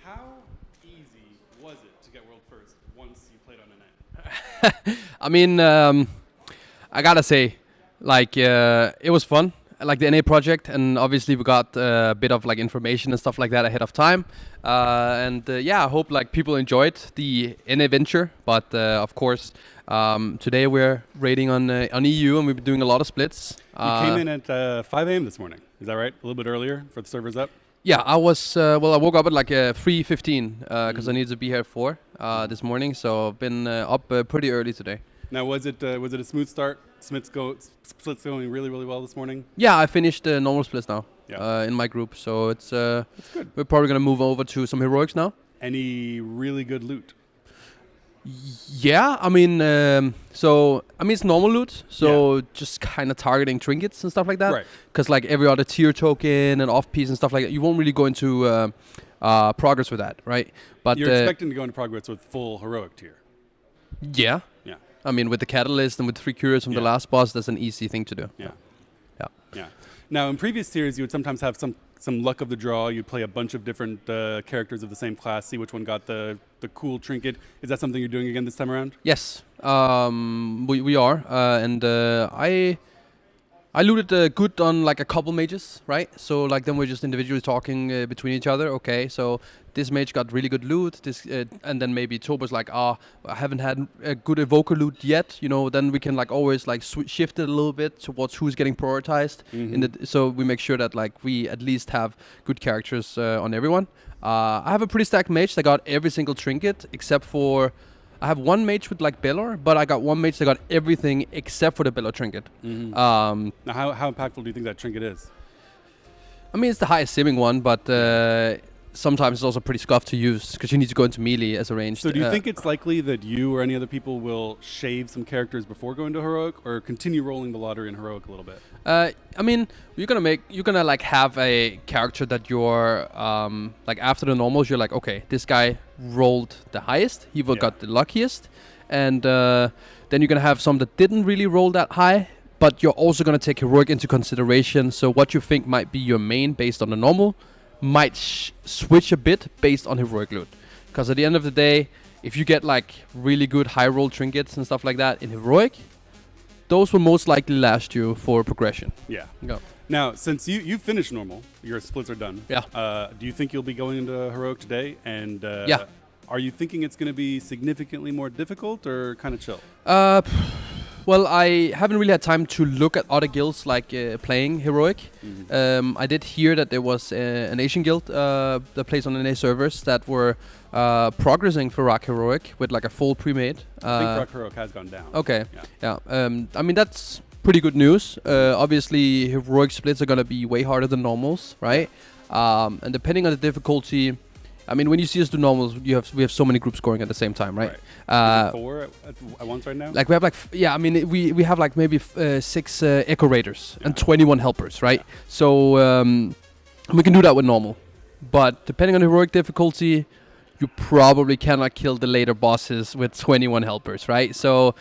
How easy was it to get World First once you played on a night? I mean, I gotta say, like, it was fun, like the NA project, and obviously we got a bit of like information and stuff like that ahead of time. Yeah, I hope like people enjoyed the NA venture, but of course, today we're raiding on EU and we've been doing a lot of splits. You came in at 5 a.m. this morning, is that right? A little bit earlier for the servers up? Yeah, I was, well, I woke up at like 3:15 because I needed to be here at 4 this morning, so I've been up pretty early today. Now, was it a smooth start? Splits going really, really well this morning? Yeah, I finished normal splits now Yeah. in my group, so it's good. we're probably gonna move over to some heroics now. Any really good loot? Yeah, I mean, it's normal loot, so just kind of targeting trinkets and stuff like that. Right. Because like every other tier token and off piece and stuff like that, you won't really go into progress with that, right? But You're expecting to go into progress with full heroic tier. Yeah. Yeah. I mean, with the catalyst and with 3 curious from the last boss, that's an easy thing to do. Yeah. Yeah. Yeah. Now, in previous tiers, you would sometimes have some luck of the draw. You'd play a bunch of different characters of the same class, see which one got the cool trinket. Is that something you're doing again this time around? Yes, we are, and I looted good on like a couple mages, right? So like then we're just individually talking between each other. Okay, so this mage got really good loot. This and then maybe Toba's like, I haven't had a good evoker loot yet. You know, then we can like always like shift it a little bit towards who's getting prioritized. So we make sure that like we at least have good characters on everyone. I have a pretty stacked mage that got every single trinket except for. I have one mage with like Belor, but I got one mage that got everything except for the Belor trinket. Now, how impactful do you think that trinket is? I mean, it's the highest simming one, but sometimes it's also pretty scuffed to use because you need to go into melee as a ranged. So do you think it's likely that you or any other people will shave some characters before going to heroic, or continue rolling the lottery in heroic a little bit? I mean, you're gonna like have a character that you're like after the normals, you're like, okay, this guy rolled the highest, he got the luckiest, and then you're gonna have some that didn't really roll that high, but you're also gonna take heroic into consideration. So what you think might be your main based on the normal might switch a bit based on heroic loot, because at the end of the day, if you get like really good high roll trinkets and stuff like that in heroic, those will most likely last you for progression. Yeah. Go. Now, since you finished normal, your splits are done. Yeah. Do you think you'll be going into heroic today? And yeah. Are you thinking it's going to be significantly more difficult or kind of chill? Well, I haven't really had time to look at other guilds like playing heroic. I did hear that there was an Asian guild that plays on NA servers that were progressing for Rock Heroic with like a full pre-made. I think Rock Heroic has gone down. Okay. Yeah. I mean, that's pretty good news. Obviously, heroic splits are going to be way harder than normals, right? And depending on the difficulty, I mean, when you see us do normals, we have so many groups going at the same time, right? 4 at once right now? Like we have like I mean we have like maybe 6 Echo Raiders and 21 helpers, right? So we can do that with normal, but depending on the heroic difficulty, you probably cannot kill the later bosses with 21 helpers, right? So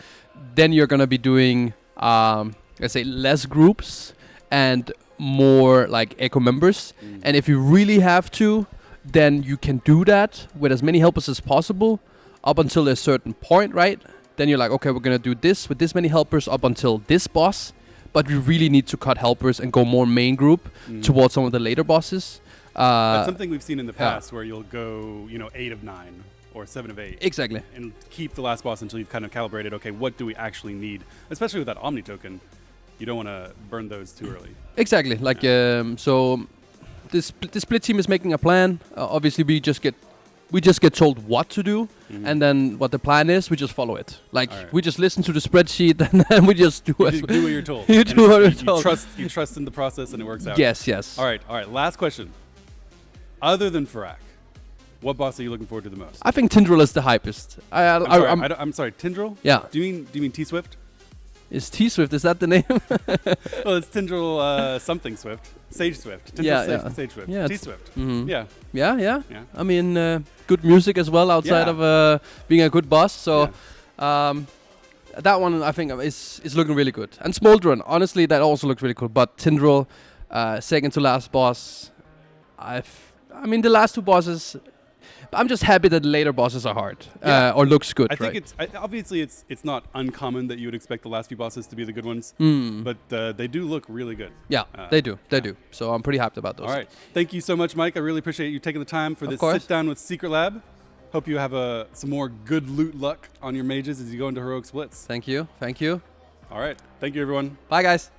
then you're gonna be doing let's say less groups and more like Echo members, and if you really have to, then you can do that with as many helpers as possible up until a certain point, right? Then you're like, okay, we're gonna do this with this many helpers up until this boss, but we really need to cut helpers and go more main group towards some of the later bosses. That's something we've seen in the past where you'll go, 8 of 9 or 7 of 8. Exactly. And keep the last boss until you've kind of calibrated, okay, what do we actually need? Especially with that Omni token, you don't want to burn those too early. Exactly. Like, so the split team is making a plan. Obviously, we just get told what to do, and then what the plan is, we just follow it. Like we just listen to the spreadsheet, and then we just do what you're told. You do what you're told. You trust in the process, and it works out. Yes. All right. Last question. Other than Farak, what boss are you looking forward to the most? I think Tindril is the hypest. I'm sorry, Tindril? Yeah. Do you mean T-Swift? Is T-Swift, is that the name? Well, it's Tindril something Swift. Sage Swift. Tindril Sage Swift. Yeah, T-Swift. Yeah. I mean, good music as well outside of being a good boss. So that one, I think, is looking really good. And Smoldron, honestly, that also looks really cool. But Tindril, second to last boss, I mean, the last 2 bosses, I'm just happy that the later bosses are hard or looks good. I think it's obviously it's not uncommon that you would expect the last few bosses to be the good ones, but they do look really good. Yeah, they do. So I'm pretty hyped about those. All right, thank you so much, Mike. I really appreciate you taking the time for this sit down with Secret Lab. Hope you have some more good loot luck on your mages as you go into heroic splits. Thank you. All right, thank you, everyone. Bye, guys.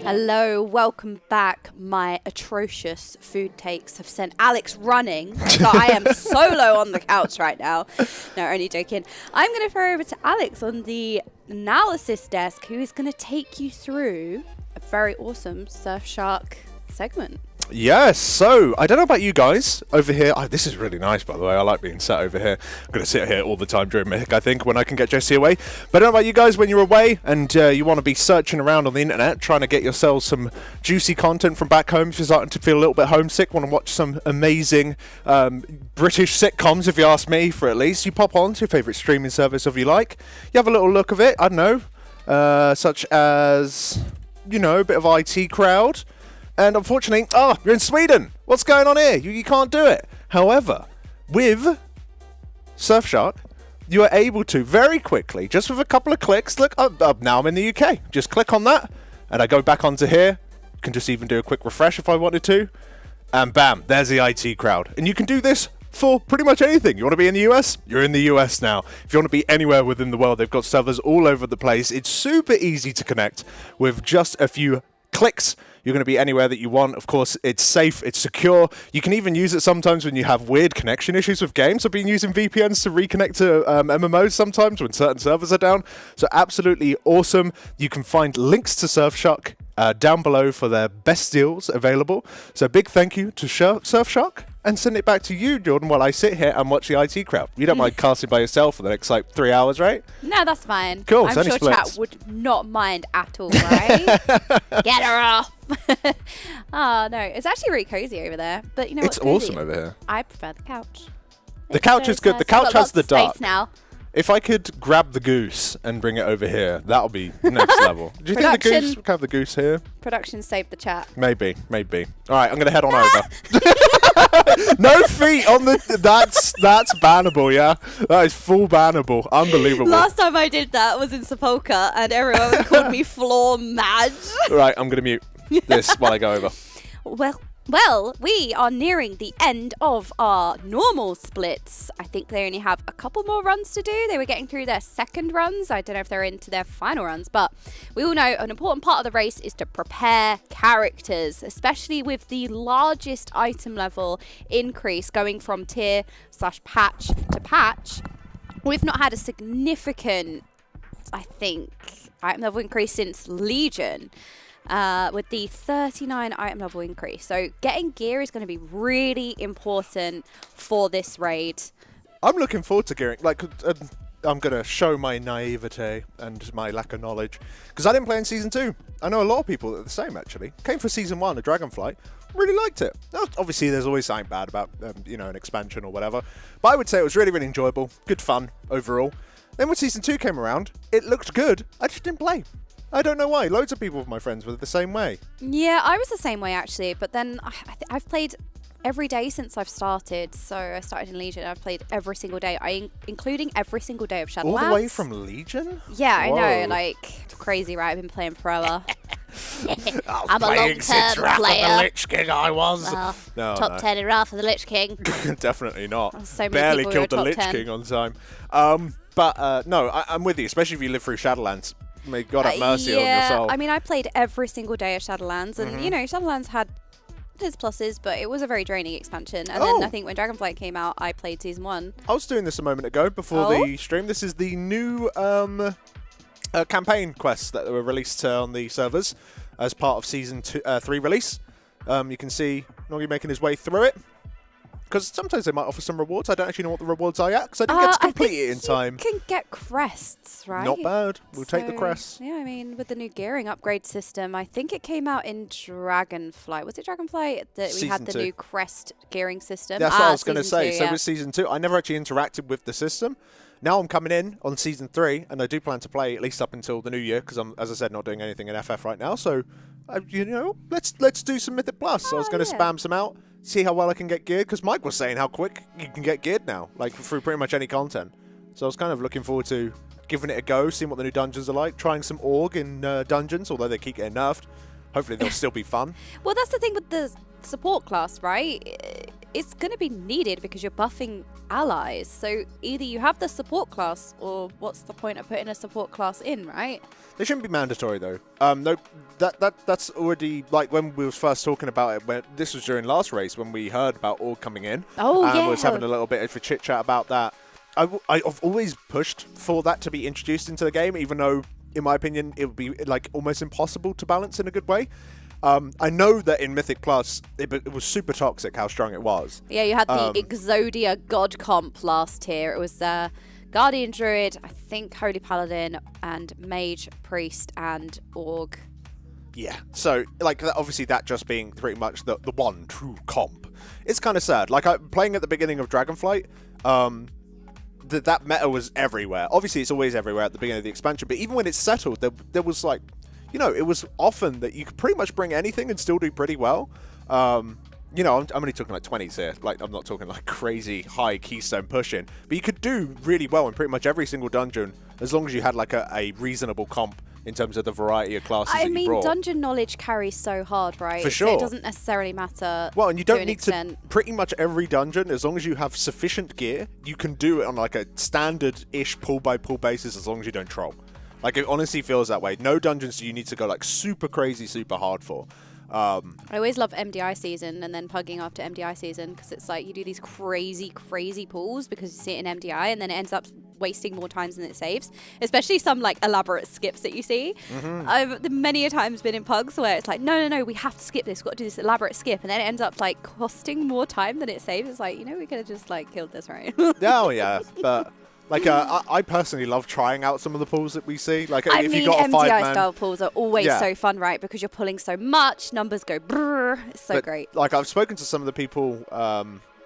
Hello, welcome back. My atrocious food takes have sent Alex running, so I am solo on the couch right now. No, only joking. I'm going to throw over to Alex on the analysis desk, who is going to take you through a very awesome Surfshark segment. Yes, so I don't know about you guys over here. This is really nice, by the way. I like being sat over here. I'm going to sit here all the time during Mythic, I think, when I can get Jesse away. But I don't know about you guys when you're away and you want to be searching around on the internet, trying to get yourselves some juicy content from back home. If you're starting to feel a little bit homesick, want to watch some amazing British sitcoms, if you ask me, for at least, you pop on to your favourite streaming service if you like. You have a little look of it, I don't know, such as, you know, a bit of IT Crowd. And unfortunately, you're in Sweden. What's going on here? You can't do it. However, with Surfshark, you are able to very quickly, just with a couple of clicks, look, now I'm in the UK. Just click on that, and I go back onto here. You can just even do a quick refresh if I wanted to. And bam, there's the IT Crowd. And you can do this for pretty much anything. You want to be in the US? You're in the US now. If you want to be anywhere within the world, they've got servers all over the place. It's super easy to connect with just a few clicks. You're going to be anywhere that you want. Of course, it's safe, it's secure. You can even use it sometimes when you have weird connection issues with games. I've been using VPNs to reconnect to MMOs sometimes when certain servers are down. So absolutely awesome. You can find links to Surfshark down below for their best deals available. So big thank you to Surfshark. And send it back to you, Jordan, while I sit here and watch the IT Crowd. You don't mind casting by yourself for the next, 3 hours, right? No, that's fine. Cool. I'm sure chat would not mind at all, right? Get her off. Oh, no. It's actually really cozy over there. But you know what's It's awesome over here. I prefer the couch. The couch is good. The couch has the dark. Now. If I could grab the goose and bring it over here, that'll be next level. Do you think the goose, we can have the goose here? Production saved the chat. Maybe. All right, I'm going to head on over. No feet on the... That's bannable, yeah? That is full bannable. Unbelievable. Last time I did that was in Sepulka, and everyone called me floor mad. Right, I'm going to mute this while I go over. Well, we are nearing the end of our normal splits. I think they only have a couple more runs to do. They were getting through their second runs. I don't know if they're into their final runs, but we all know an important part of the race is to prepare characters, especially with the largest item level increase going from tier/patch to patch. We've not had a significant, I think, item level increase since Legion. With the 39 item level increase. So getting gear is going to be really important for this raid. I'm looking forward to gearing. I'm going to show my naivete and my lack of knowledge. Because I didn't play in Season 2. I know a lot of people that are the same, actually. Came for Season 1, the Dragonflight. Really liked it. Obviously, there's always something bad about, an expansion or whatever. But I would say it was really, really enjoyable. Good fun overall. Then when Season 2 came around, it looked good. I just didn't play. I don't know why. Loads of people of my friends were the same way. Yeah, I was the same way actually, but then I've played every day since I've started. So I started in Legion. I've played every single day, including every single day of Shadowlands. All the way from Legion? Yeah, Whoa. I know. It's crazy, right? I've been playing forever. I'm a long-term player. The Lich King I was. Top 10 in Wrath of the Lich King. Definitely not. So many Barely people killed the top Lich 10. King on time. No, I'm with you, especially if you live through Shadowlands. May God have mercy on your soul. I mean, I played every single day of Shadowlands, and Shadowlands had its pluses, but it was a very draining expansion. And then I think when Dragonflight came out, I played Season 1. I was doing this a moment ago before the stream. This is the new campaign quests that were released on the servers as part of Season 3 release. You can see Noggy making his way through it. Because sometimes they might offer some rewards. I don't actually know what the rewards are yet, because I didn't get to complete it in time. You can get crests, right? Not bad. We'll take the crests. Yeah, I mean, with the new gearing upgrade system, I think it came out in Dragonflight. Was it Dragonflight that we had the new crest gearing system? That's what I was going to say. Two, so with Season 2, I never actually interacted with the system. Now I'm coming in on Season 3, and I do plan to play at least up until the new year, because I'm, as I said, not doing anything in FF right now. So, let's do some Mythic Plus. So I was going to spam some out, see how well I can get geared, because Mike was saying how quick you can get geared now, through pretty much any content. So I was kind of looking forward to giving it a go, seeing what the new dungeons are like, trying some Org in dungeons, although they keep getting nerfed. Hopefully they'll still be fun. Well, that's the thing with the support class, right? It's going to be needed because you're buffing allies. So either you have the support class, or what's the point of putting a support class in, right? They shouldn't be mandatory though. No, that's already like when we was first talking about it. When this was during last race when we heard about Org coming in. Oh yeah. We was having a little bit of a chit chat about that. I've always pushed for that to be introduced into the game, even though, in my opinion, it would be like almost impossible to balance in a good way. I know that in Mythic Plus, it was super toxic how strong it was. Yeah, you had the Exodia God comp last year. It was Guardian Druid, I think Holy Paladin, and Mage, Priest, and Org. Yeah, so like obviously that just being pretty much the one true comp. It's kind of sad. Like playing at the beginning of Dragonflight, that meta was everywhere. Obviously, it's always everywhere at the beginning of the expansion, but even when it's settled, there was like, it was often that you could pretty much bring anything and still do pretty well. I'm only talking like 20s here. Like, I'm not talking like crazy high keystone pushing, but you could do really well in pretty much every single dungeon as long as you had like a reasonable comp in terms of the variety of classes that you brought. Dungeon knowledge carries so hard, right? For sure. So it doesn't necessarily matter. Well, and you don't need to pretty much every dungeon, as long as you have sufficient gear, you can do it on like a standard-ish pull-by-pull basis as long as you don't troll. Like, it honestly feels that way. No dungeons do you need to go like super crazy, super hard for. I always love MDI season and then pugging after MDI season, because it's like you do these crazy pulls because you see it in MDI, and then it ends up wasting more times than it saves, especially some like elaborate skips that you see. I've many a times been in pugs where it's like, no, we have to skip this, we've got to do this elaborate skip, and then it ends up like costing more time than it saves. It's like, we could have just like killed this, right? Yeah, but like I personally love trying out some of the pulls that we see. Like, if you got a MDI style pulls are always so fun, right? Because you're pulling so much, numbers go brrr. It's so great. Like, I've spoken to some of the people,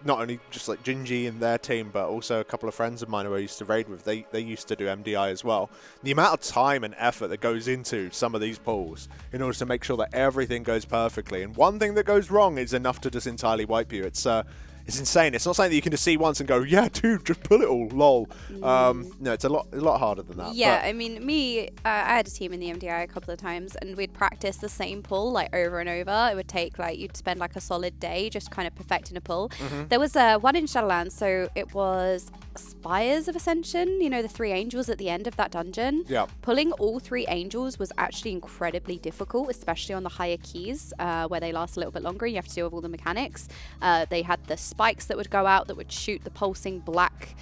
not only just like Gingy and their team, but also a couple of friends of mine who I used to raid with. They used to do MDI as well. The amount of time and effort that goes into some of these pulls in order to make sure that everything goes perfectly, and one thing that goes wrong is enough to just entirely wipe you. It's insane. It's not something that you can just see once and go, yeah, dude, just pull it all, lol. No, it's a lot harder than that. Yeah, I mean, I had a team in the MDI a couple of times, and we'd practice the same pull like over and over. It would take like, you'd spend like a solid day just kind of perfecting a pull. There was one in Shadowlands, so it was Spires of Ascension, the 3 angels at the end of that dungeon. Yeah. Pulling all 3 angels was actually incredibly difficult, especially on the higher keys where they last a little bit longer. You have to deal with all the mechanics. They had the spikes that would go out that would shoot the pulsing black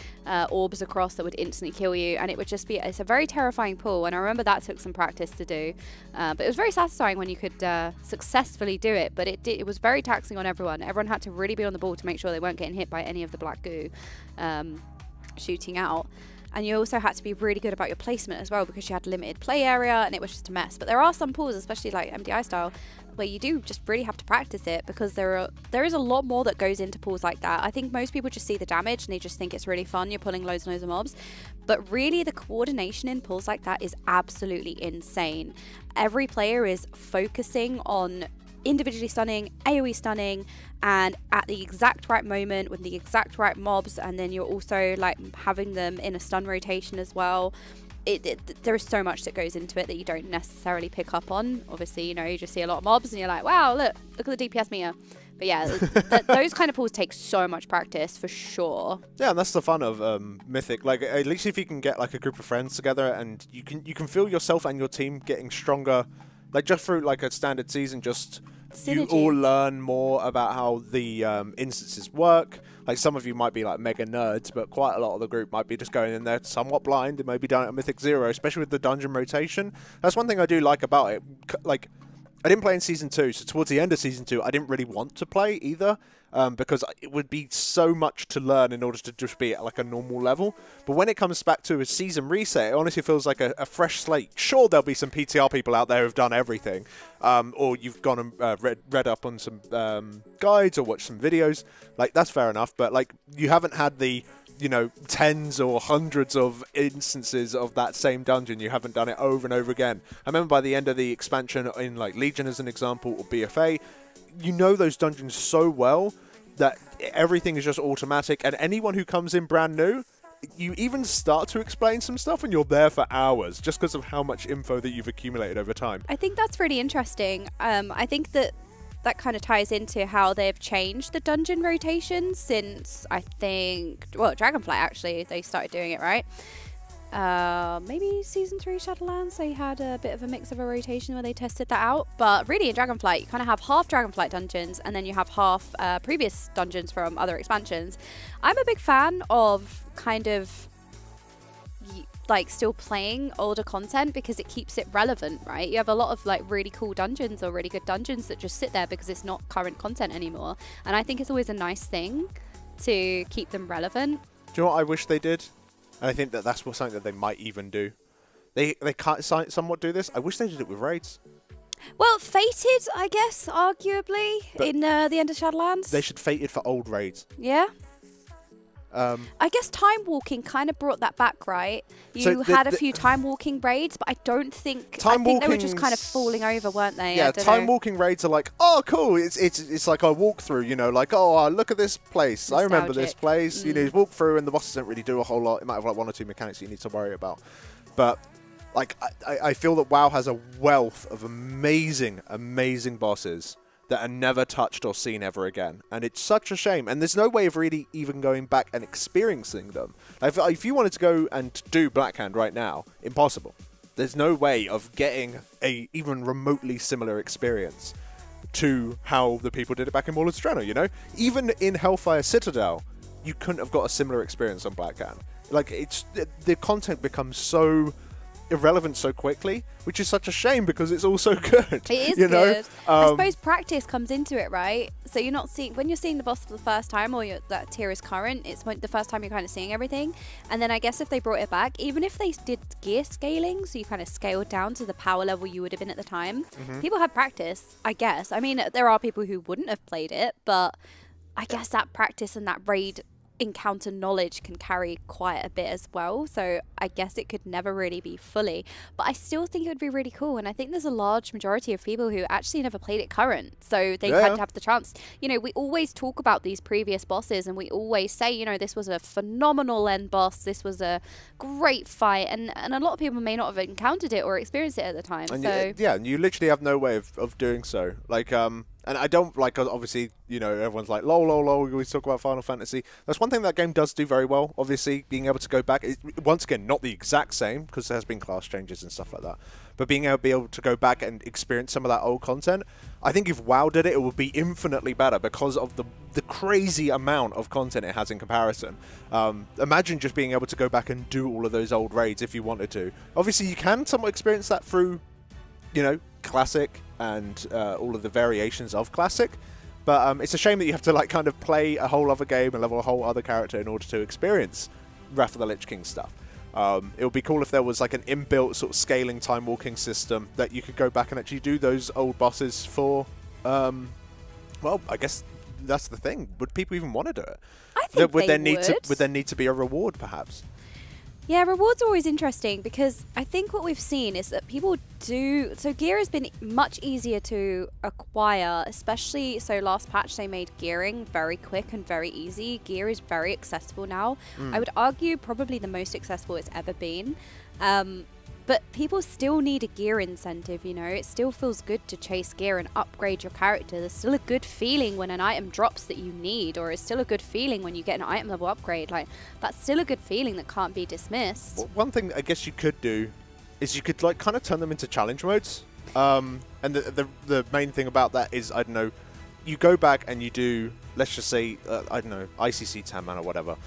orbs across that would instantly kill you, and it would just be, it's a very terrifying pull, and I remember that took some practice to do, but it was very satisfying when you could successfully do it, but it was very taxing on everyone. Everyone had to really be on the ball to make sure they weren't getting hit by any of the black goo shooting out. And you also had to be really good about your placement as well, because you had limited play area and it was just a mess. But there are some pools, especially like MDI style, where you do just really have to practice it, because there is a lot more that goes into pools like that. I think most people just see the damage and they just think it's really fun, you're pulling loads and loads of mobs. But really the coordination in pools like that is absolutely insane. Every player is focusing on individually stunning, AoE stunning, and at the exact right moment with the exact right mobs, and then you're also like having them in a stun rotation as well. There is so much that goes into it that you don't necessarily pick up on. Obviously, you just see a lot of mobs and you're like, wow, look at the DPS meter. But yeah, those kind of pulls take so much practice for sure. Yeah, and that's the fun of Mythic. Like, at least if you can get like a group of friends together and you can feel yourself and your team getting stronger, like just through like a standard season, just synergy. You all learn more about how the instances work. Like, some of you might be like mega nerds, but quite a lot of the group might be just going in there somewhat blind and maybe down at Mythic 0, especially with the dungeon rotation. That's one thing I do like about it. Like, I didn't play in Season 2, so towards the end of Season 2, I didn't really want to play either, because it would be so much to learn in order to just be at like a normal level. But when it comes back to a season reset, it honestly feels like a fresh slate. Sure, there'll be some PTR people out there who've done everything, or you've gone and read up on some guides or watched some videos. Like, that's fair enough, but like, you haven't had the tens or hundreds of instances of that same dungeon. You haven't done it over and over again. I remember by the end of the expansion in like Legion as an example, or BFA, those dungeons so well that everything is just automatic, and anyone who comes in brand new, you even start to explain some stuff and you're there for hours just because of how much info that you've accumulated over time. I think that's really interesting. I think that that kind of ties into how they've changed the dungeon rotations since, I think, well, Dragonflight actually, they started doing it, right? Maybe Season 3 Shadowlands, they had a bit of a mix of a rotation where they tested that out. But really in Dragonflight, you kind of have half Dragonflight dungeons and then you have half previous dungeons from other expansions. I'm a big fan of kind of like still playing older content because it keeps it relevant, right? You have a lot of like really cool dungeons or really good dungeons that just sit there because it's not current content anymore. And I think it's always a nice thing to keep them relevant. Do you know what I wish they did? And I think that that's something that they might even do. They can't somewhat do this. I wish they did it with raids. Well, Fated, I guess, arguably, But in the End of Shadowlands. They should Fated for old raids. Yeah. I guess time walking kind of brought that back, right? You had a few time walking raids, but I don't think I think they were just kind of falling over, weren't they? Yeah, time walking raids are like, oh, cool. It's like a walkthrough, you know, like, oh, look at this place. I remember this place. You know, you walk through, and the bosses don't really do a whole lot. It might have like 1 or 2 mechanics you need to worry about, but like I feel that WoW has a wealth of amazing bosses that are never touched or seen ever again. And it's such a shame. And there's no way of really even going back and experiencing them. If you wanted to go and do Blackhand right now, impossible. There's no way of getting a even remotely similar experience to how the people did it back in Maul of Strano, you know? Even in Hellfire Citadel, you couldn't have got a similar experience on Blackhand. Like, the content becomes so irrelevant so quickly, which is such a shame because it's all so good. It is you know? good. I suppose practice comes into it, right? So you're not seeing, when you're seeing the boss for the first time, or that tier is current, it's the first time you're kind of seeing everything. And then I guess if they brought it back, even if they did gear scaling, so you kind of scaled down to the power level you would have been at the time, people had practice, I guess. I mean, there are people who wouldn't have played it, but I guess that practice and that raid encounter knowledge can carry quite a bit as well, so I guess it could never really be fully, but I still think it would be really cool. And I think there's a large majority of people who actually never played it current, so they had to have the chance. You know, we always talk about these previous bosses and we always say, you know, this was a phenomenal end boss, this was a great fight, and a lot of people may not have encountered it or experienced it at the time. And so and you literally have no way of doing so. Like, and I don't like, obviously, you know, everyone's like, lol, we always talk about Final Fantasy. That's one thing that game does do very well, obviously, being able to go back. Once again, not the exact same, because there has been class changes and stuff like that. But being able to go back and experience some of that old content, I think if WoW did it, it would be infinitely better because of the crazy amount of content it has in comparison. Imagine just being able to go back and do all of those old raids if you wanted to. Obviously, you can somewhat experience that through, you know, Classic and all of the variations of Classic, but it's a shame that you have to like kind of play a whole other game and level a whole other character in order to experience Wrath of the Lich King stuff. It would be cool if there was like an inbuilt sort of scaling time walking system that you could go back and actually do those old bosses for. Well, I guess that's the thing. Would people even want to do it? I think would they would there need to be a reward, perhaps? Yeah, rewards are always interesting because I think what we've seen is that people do... So gear has been much easier to acquire, especially... So last patch they made gearing very quick and very easy. Gear is very accessible now. I would argue probably the most accessible it's ever been. But people still need a gear incentive, you know. It still feels good to chase gear and upgrade your character. There's still a good feeling when an item drops that you need, or it's still a good feeling when you get an item level upgrade. Like, that's still a good feeling that can't be dismissed. Well, one thing I guess you could do is you could like kind of turn them into challenge modes. And the main thing about that is, I don't know, you go back and you do, let's just say, I don't know, ICC 10 man or whatever.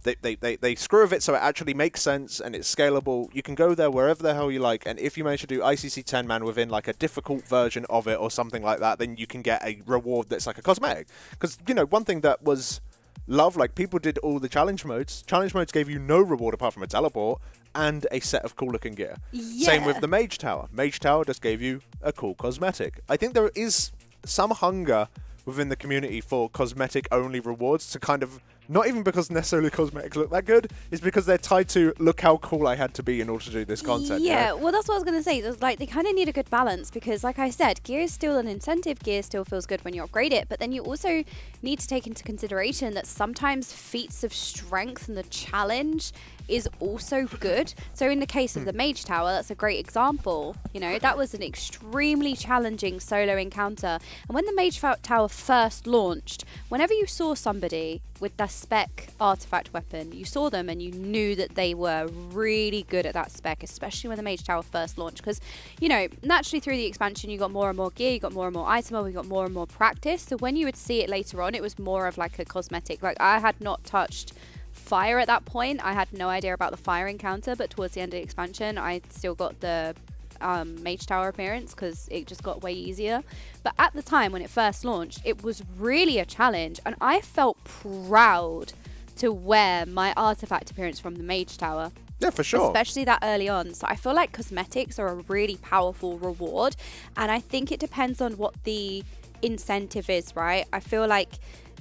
They screw with it so it actually makes sense and it's scalable. You can go there wherever the hell you like, and if you manage to do ICC 10 man within like a difficult version of it or something like that, then you can get a reward that's like a cosmetic. Because, you know, one thing that was love, like people did all the challenge modes. Challenge modes gave you no reward apart from a teleport and a set of cool looking gear. Yeah. Same with the Mage Tower. Mage Tower just gave you a cool cosmetic. I think there is some hunger within the community for cosmetic only rewards to kind of not even because necessarily cosmetics look that good, it's because they're tied to look how cool I had to be in order to do this content. Yeah, well, that's what I was going to say. There's, like, they kind of need a good balance because, like I said, gear is still an incentive. Gear still feels good when you upgrade it, but then you also need to take into consideration that sometimes feats of strength and the challenge is also good. So in the case of the Mage Tower, that's a great example. You know, that was an extremely challenging solo encounter. And when the Mage Tower first launched, whenever you saw somebody with their spec artifact weapon, you saw them and you knew that they were really good at that spec, especially when the Mage Tower first launched. Because, you know, naturally through the expansion, you got more and more gear, you got more and more item, you got more and more practice. So when you would see it later on, it was more of like a cosmetic. Like, I had not touched fire at that point. I had no idea about the fire encounter, but towards the end of the expansion, I still got the Mage Tower appearance because it just got way easier. But at the time when it first launched, it was really a challenge, and I felt proud to wear my artifact appearance from the Mage Tower. Yeah, for sure. Especially that early on. So I feel like cosmetics are a really powerful reward, and I think it depends on what the incentive is, right? I feel like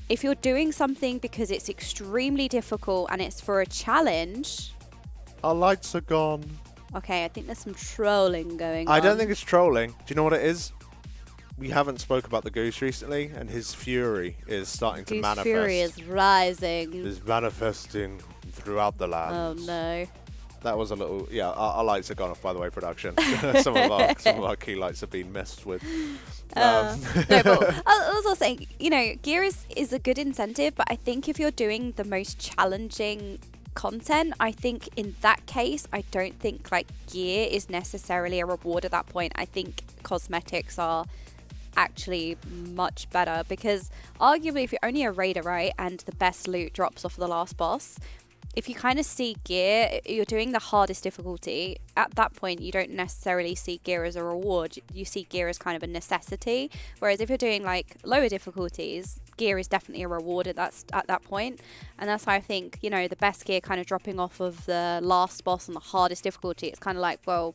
if you're doing something because it's extremely difficult and it's for a challenge... Our lights are gone. Okay, I think there's some trolling going on. I don't think it's trolling. Do you know what it is? We haven't spoke about the Goose recently, and his fury is starting to manifest. Fury is rising. Is manifesting throughout the lands. Oh no. That was a little... Yeah, our lights have gone off, by the way, production. some of our key lights have been messed with. No, but I was also saying, you know, gear is a good incentive, but I think if you're doing the most challenging content, I think in that case, I don't think like gear is necessarily a reward at that point. I think cosmetics are actually much better because arguably if you're only a raider, right, and the best loot drops off the last boss, if you kind of see gear, you're doing the hardest difficulty. At that point, you don't necessarily see gear as a reward. You see gear as kind of a necessity. Whereas if you're doing like lower difficulties, gear is definitely a reward at that point. And that's why I think, you know, the best gear kind of dropping off of the last boss on the hardest difficulty, it's kind of like, well,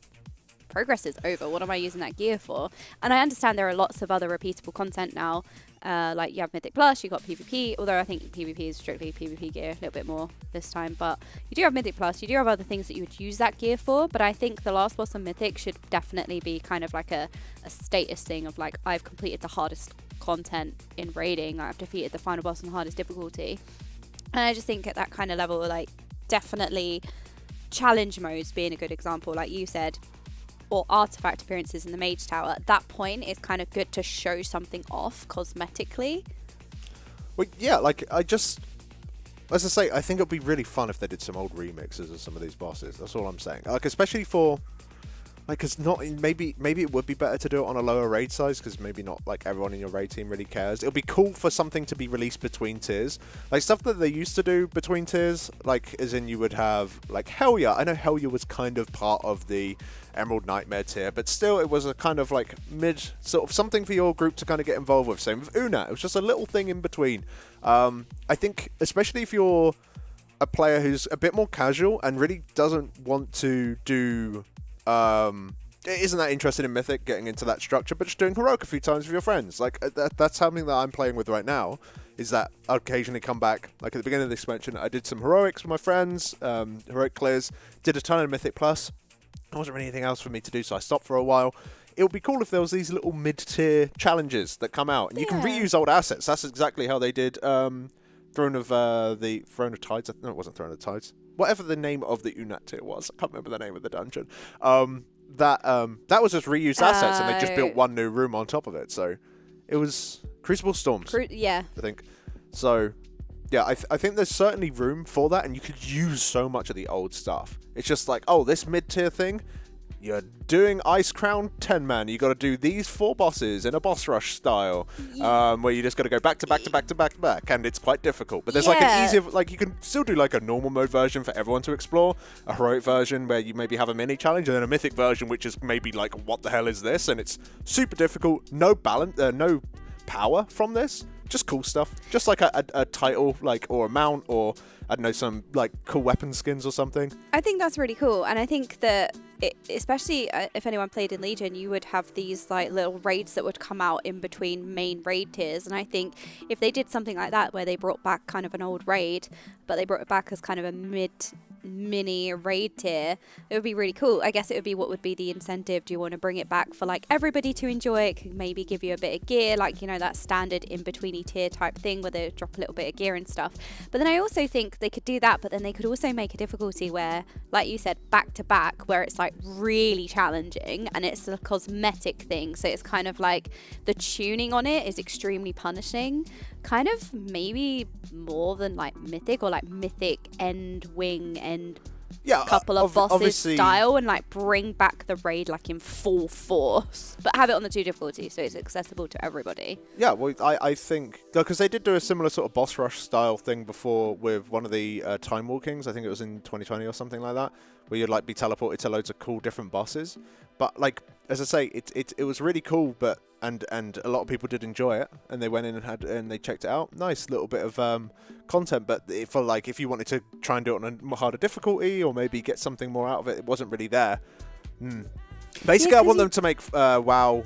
progress is over. What am I using that gear for? And I understand there are lots of other repeatable content now. Like you have Mythic Plus, you got PvP, although I think PvP is strictly PvP gear a little bit more this time, but you do have Mythic Plus, you do have other things that you would use that gear for, but I think the last boss on Mythic should definitely be kind of like a status thing of like, I've completed the hardest content in raiding, I've defeated the final boss on the hardest difficulty. And I just think at that kind of level, like definitely challenge modes being a good example, like you said, or artifact appearances in the Mage Tower, at that point it's kind of good to show something off cosmetically. Well, yeah, like as I say, I think it'd be really fun if they did some old remixes of some of these bosses. That's all I'm saying. Like, especially for, like, cause not maybe it would be better to do it on a lower raid size, because maybe not like everyone in your raid team really cares. It would be cool for something to be released between tiers, like stuff that they used to do between tiers, like as in you would have like Helya. I know Helya was kind of part of the Emerald Nightmare tier, but still it was a kind of like mid sort of something for your group to kind of get involved with. Same with Una, it was just a little thing in between. I think especially if you're a player who's a bit more casual and really doesn't want to do isn't that interested in Mythic, getting into that structure, but just doing Heroic a few times with your friends, like that's something that I'm playing with right now, is that I occasionally come back, like at the beginning of the expansion I did some Heroics with my friends, Heroic clears, did a ton of Mythic Plus. There wasn't really anything else for me to do, so I stopped for a while. It would be cool if there was these little mid-tier challenges that come out, and you can reuse old assets. That's exactly how they did Throne of Tides. No, it wasn't Throne of Tides. Whatever the name of the Unat tier was, I can't remember the name of the dungeon. That was just reused assets, and they just built one new room on top of it. So it was Crucible Storms. Yeah, I think so. Yeah, I think there's certainly room for that, and you could use so much of the old stuff. It's just like, oh, this mid-tier thing, you're doing Ice Crown 10-man. You got to do these 4 bosses in a boss rush style, where you just got to go back to back to back to back to back, and it's quite difficult. But there's like an easier, like you can still do like a normal mode version for everyone to explore, a heroic version where you maybe have a mini challenge, and then a mythic version which is maybe like, what the hell is this? And it's super difficult. No balance, no power from this. Just cool stuff. Just like a title, like, or a mount, or I don't know, some like cool weapon skins or something. I think that's really cool, and I think that especially if anyone played in Legion, you would have these like little raids that would come out in between main raid tiers. And I think if they did something like that, where they brought back kind of an old raid, but they brought it back as kind of a mini raid tier, it would be really cool. I guess it would be, what would be the incentive? Do you want to bring it back for like everybody to enjoy it? Could maybe give you a bit of gear, like, you know, that standard in-betweeny tier type thing where they drop a little bit of gear and stuff. But then I also think they could do that, but then they could also make a difficulty where, like you said, back to back, where it's like really challenging and it's a cosmetic thing. So it's kind of like the tuning on it is extremely punishing, kind of maybe more than like Mythic, or like Mythic end wing and couple of bosses style, and like bring back the raid like in full force, but have it on the 2 difficulty so it's accessible to everybody. Yeah, well, I think, because they did do a similar sort of boss rush style thing before with one of the Time Walkings. I think it was in 2020 or something like that, where you'd like be teleported to loads of cool different bosses. But like, as I say, it was really cool, but and a lot of people did enjoy it, and they went in and they checked it out. Nice little bit of content, but for like, if you wanted to try and do it on a harder difficulty or maybe get something more out of it, it wasn't really there. Basically, I want them to make WoW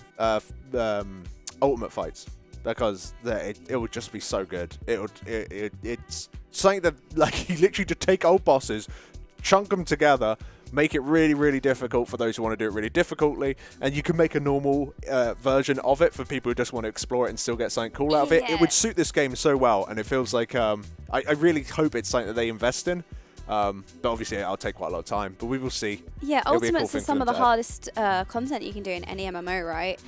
ultimate fights, because it would just be so good. It's something that, like, you literally just take old bosses, chunk them together, make it really, really difficult for those who want to do it really difficultly, and you can make a normal version of it for people who just want to explore it and still get something cool out of it. It would suit this game so well, and it feels like I really hope it's something that they invest in. But obviously, it'll take quite a lot of time, but we will see. Yeah, Ultimates are some of the hardest content you can do in any MMO, right?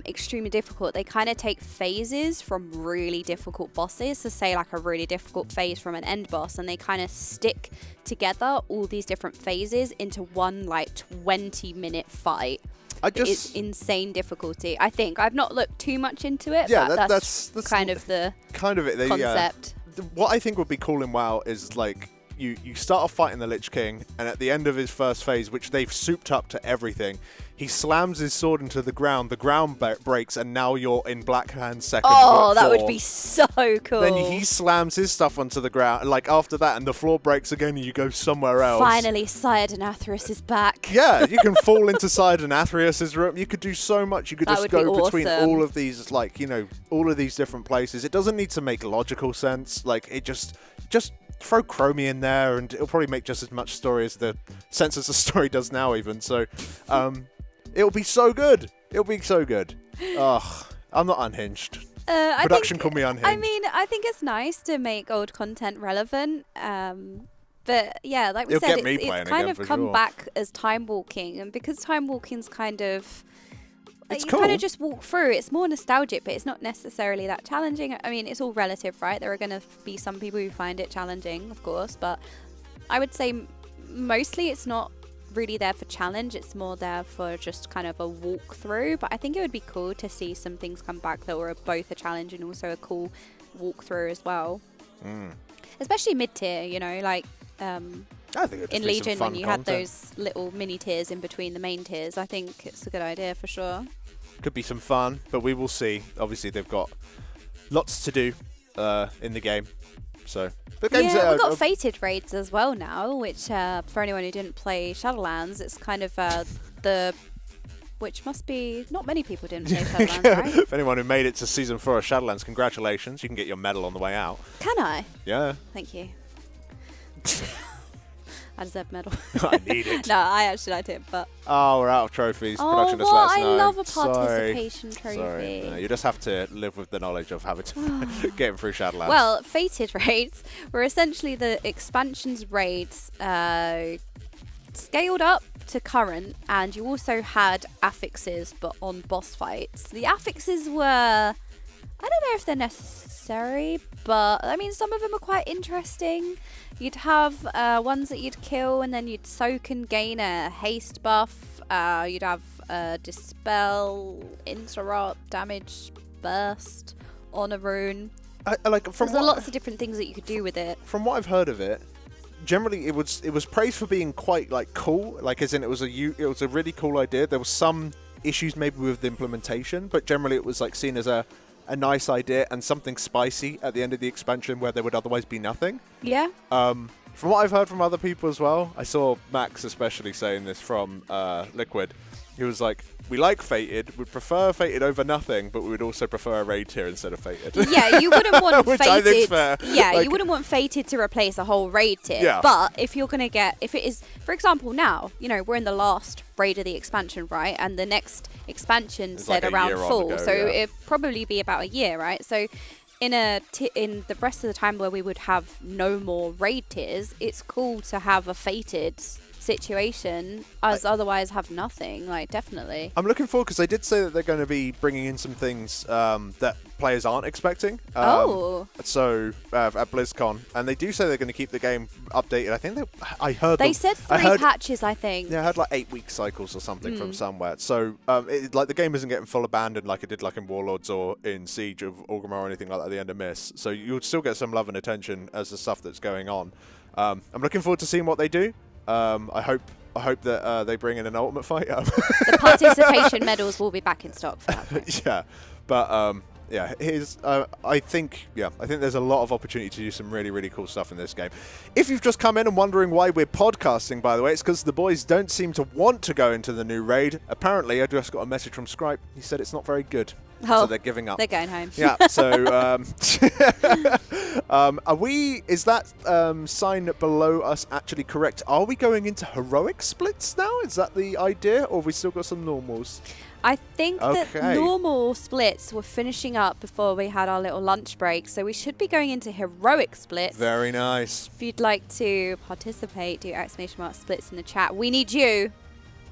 Extremely difficult. They kind of take phases from really difficult bosses, so say like a really difficult phase from an end boss, and they kind of stick together all these different phases into one like 20-minute fight. It's insane difficulty. I think I've not looked too much into it, but that's kind of the concept. What I think would be cool in WoW is like, you start off fighting the Lich King, and at the end of his first phase, which they've souped up to everything, he slams his sword into the ground breaks, and now you're in Black Hand seconds. Oh, that would be so cool. Then he slams his stuff onto the ground, and like after that, and the floor breaks again, and you go somewhere else. Finally, Sire Athreus is back. Yeah, you can fall into Sire Athreus' room. You could do so much. You could just go between all of these, like, you know, all of these different places. It doesn't need to make logical sense. Like, it just throw Chromie in there, and it'll probably make just as much story as the story does now, even. So, it'll be so good. It'll be so good. Ugh, I'm not unhinged. Production called me unhinged. I mean, I think it's nice to make old content relevant. But yeah, like we said, it's kind of come back as Time Walking, and because Time Walking's kind of, like, you kind of just walk through. It's more nostalgic, but it's not necessarily that challenging. I mean, it's all relative, right? There are going to be some people who find it challenging, of course, but I would say mostly it's not really there for challenge. It's more there for just kind of a walkthrough. But I think it would be cool to see some things come back that were both a challenge and also a cool walkthrough as well. Especially mid-tier, you know, like I think in Legion when you had those little mini tiers in between the main tiers. I think it's a good idea for sure. Could be some fun, but we will see. Obviously, they've got lots to do in the game. So, but games we've got fated raids as well now, which for anyone who didn't play Shadowlands, it's kind of which must be, not many people didn't play Shadowlands, right? If anyone who made it to Season 4 of Shadowlands, congratulations. You can get your medal on the way out. Can I? Yeah. Thank you. I deserve a medal. I need it. No, I actually liked it, but... Oh, we're out of trophies. Oh, Production just let us know. I love a participation trophy. Sorry. No, you just have to live with the knowledge of having to get through Shadowlands. Well, fated raids were essentially the expansions raids scaled up to current, and you also had affixes, but on boss fights. The affixes were... I don't know if they're necessary, but I mean, some of them are quite interesting. You'd have ones that you'd kill, and then you'd soak and gain a haste buff. You'd have dispel, interrupt, damage, burst on a rune. There's lots of different things that you could do with it. From what I've heard of it, generally it was praised for being quite like cool, like as in it was a really cool idea. There was some issues maybe with the implementation, but generally it was like seen as a nice idea and something spicy at the end of the expansion where there would otherwise be nothing. Yeah. From what I've heard from other people as well, I saw Max especially saying this from Liquid. He was like, we like Fated, we'd prefer Fated over nothing, but we would also prefer a raid tier instead of Fated. Yeah, you wouldn't want Which Fated. I think's fair. Yeah, Like- you wouldn't want Fated to replace a whole raid tier. Yeah. But if you're gonna get, if it is, for example, now, we're in the last raid of the expansion, right? And the next expansion It's said like a around year on fall, ago, so yeah. it'd probably be about a year, right? So in the rest of the time where we would have no more raid tiers, it's cool to have a Fated situation, as otherwise have nothing. Like, definitely. I'm looking forward because they did say that they're going to be bringing in some things that players aren't expecting. So at BlizzCon, and they do say they're going to keep the game updated. I think I heard They said 3 patches, I think. Yeah, I heard like 8-week cycles or something from somewhere. So like the game isn't getting full abandoned like it did like in Warlords or in Siege of Orgrimmar or anything like that at the end of Mist. So you'll still get some love and attention as the stuff that's going on. I'm looking forward to seeing what they do. I hope that they bring in an ultimate fight. The participation medals will be back in stock for that point. Yeah, but yeah, I think there's a lot of opportunity to do some really, really cool stuff in this game. If you've just come in and wondering why we're podcasting, by the way, it's because the boys don't seem to want to go into the new raid. Apparently, I just got a message from Scripe. He said it's not very good. So they're giving up. They're going home. Yeah, so is that sign below us actually correct? Are we going into heroic splits now? Is that the idea, or have we still got some normals? I think that Okay. normal splits were finishing up before we had our little lunch break, so we should be going into heroic splits. Very nice. If you'd like to participate, do !splits in the chat. We need you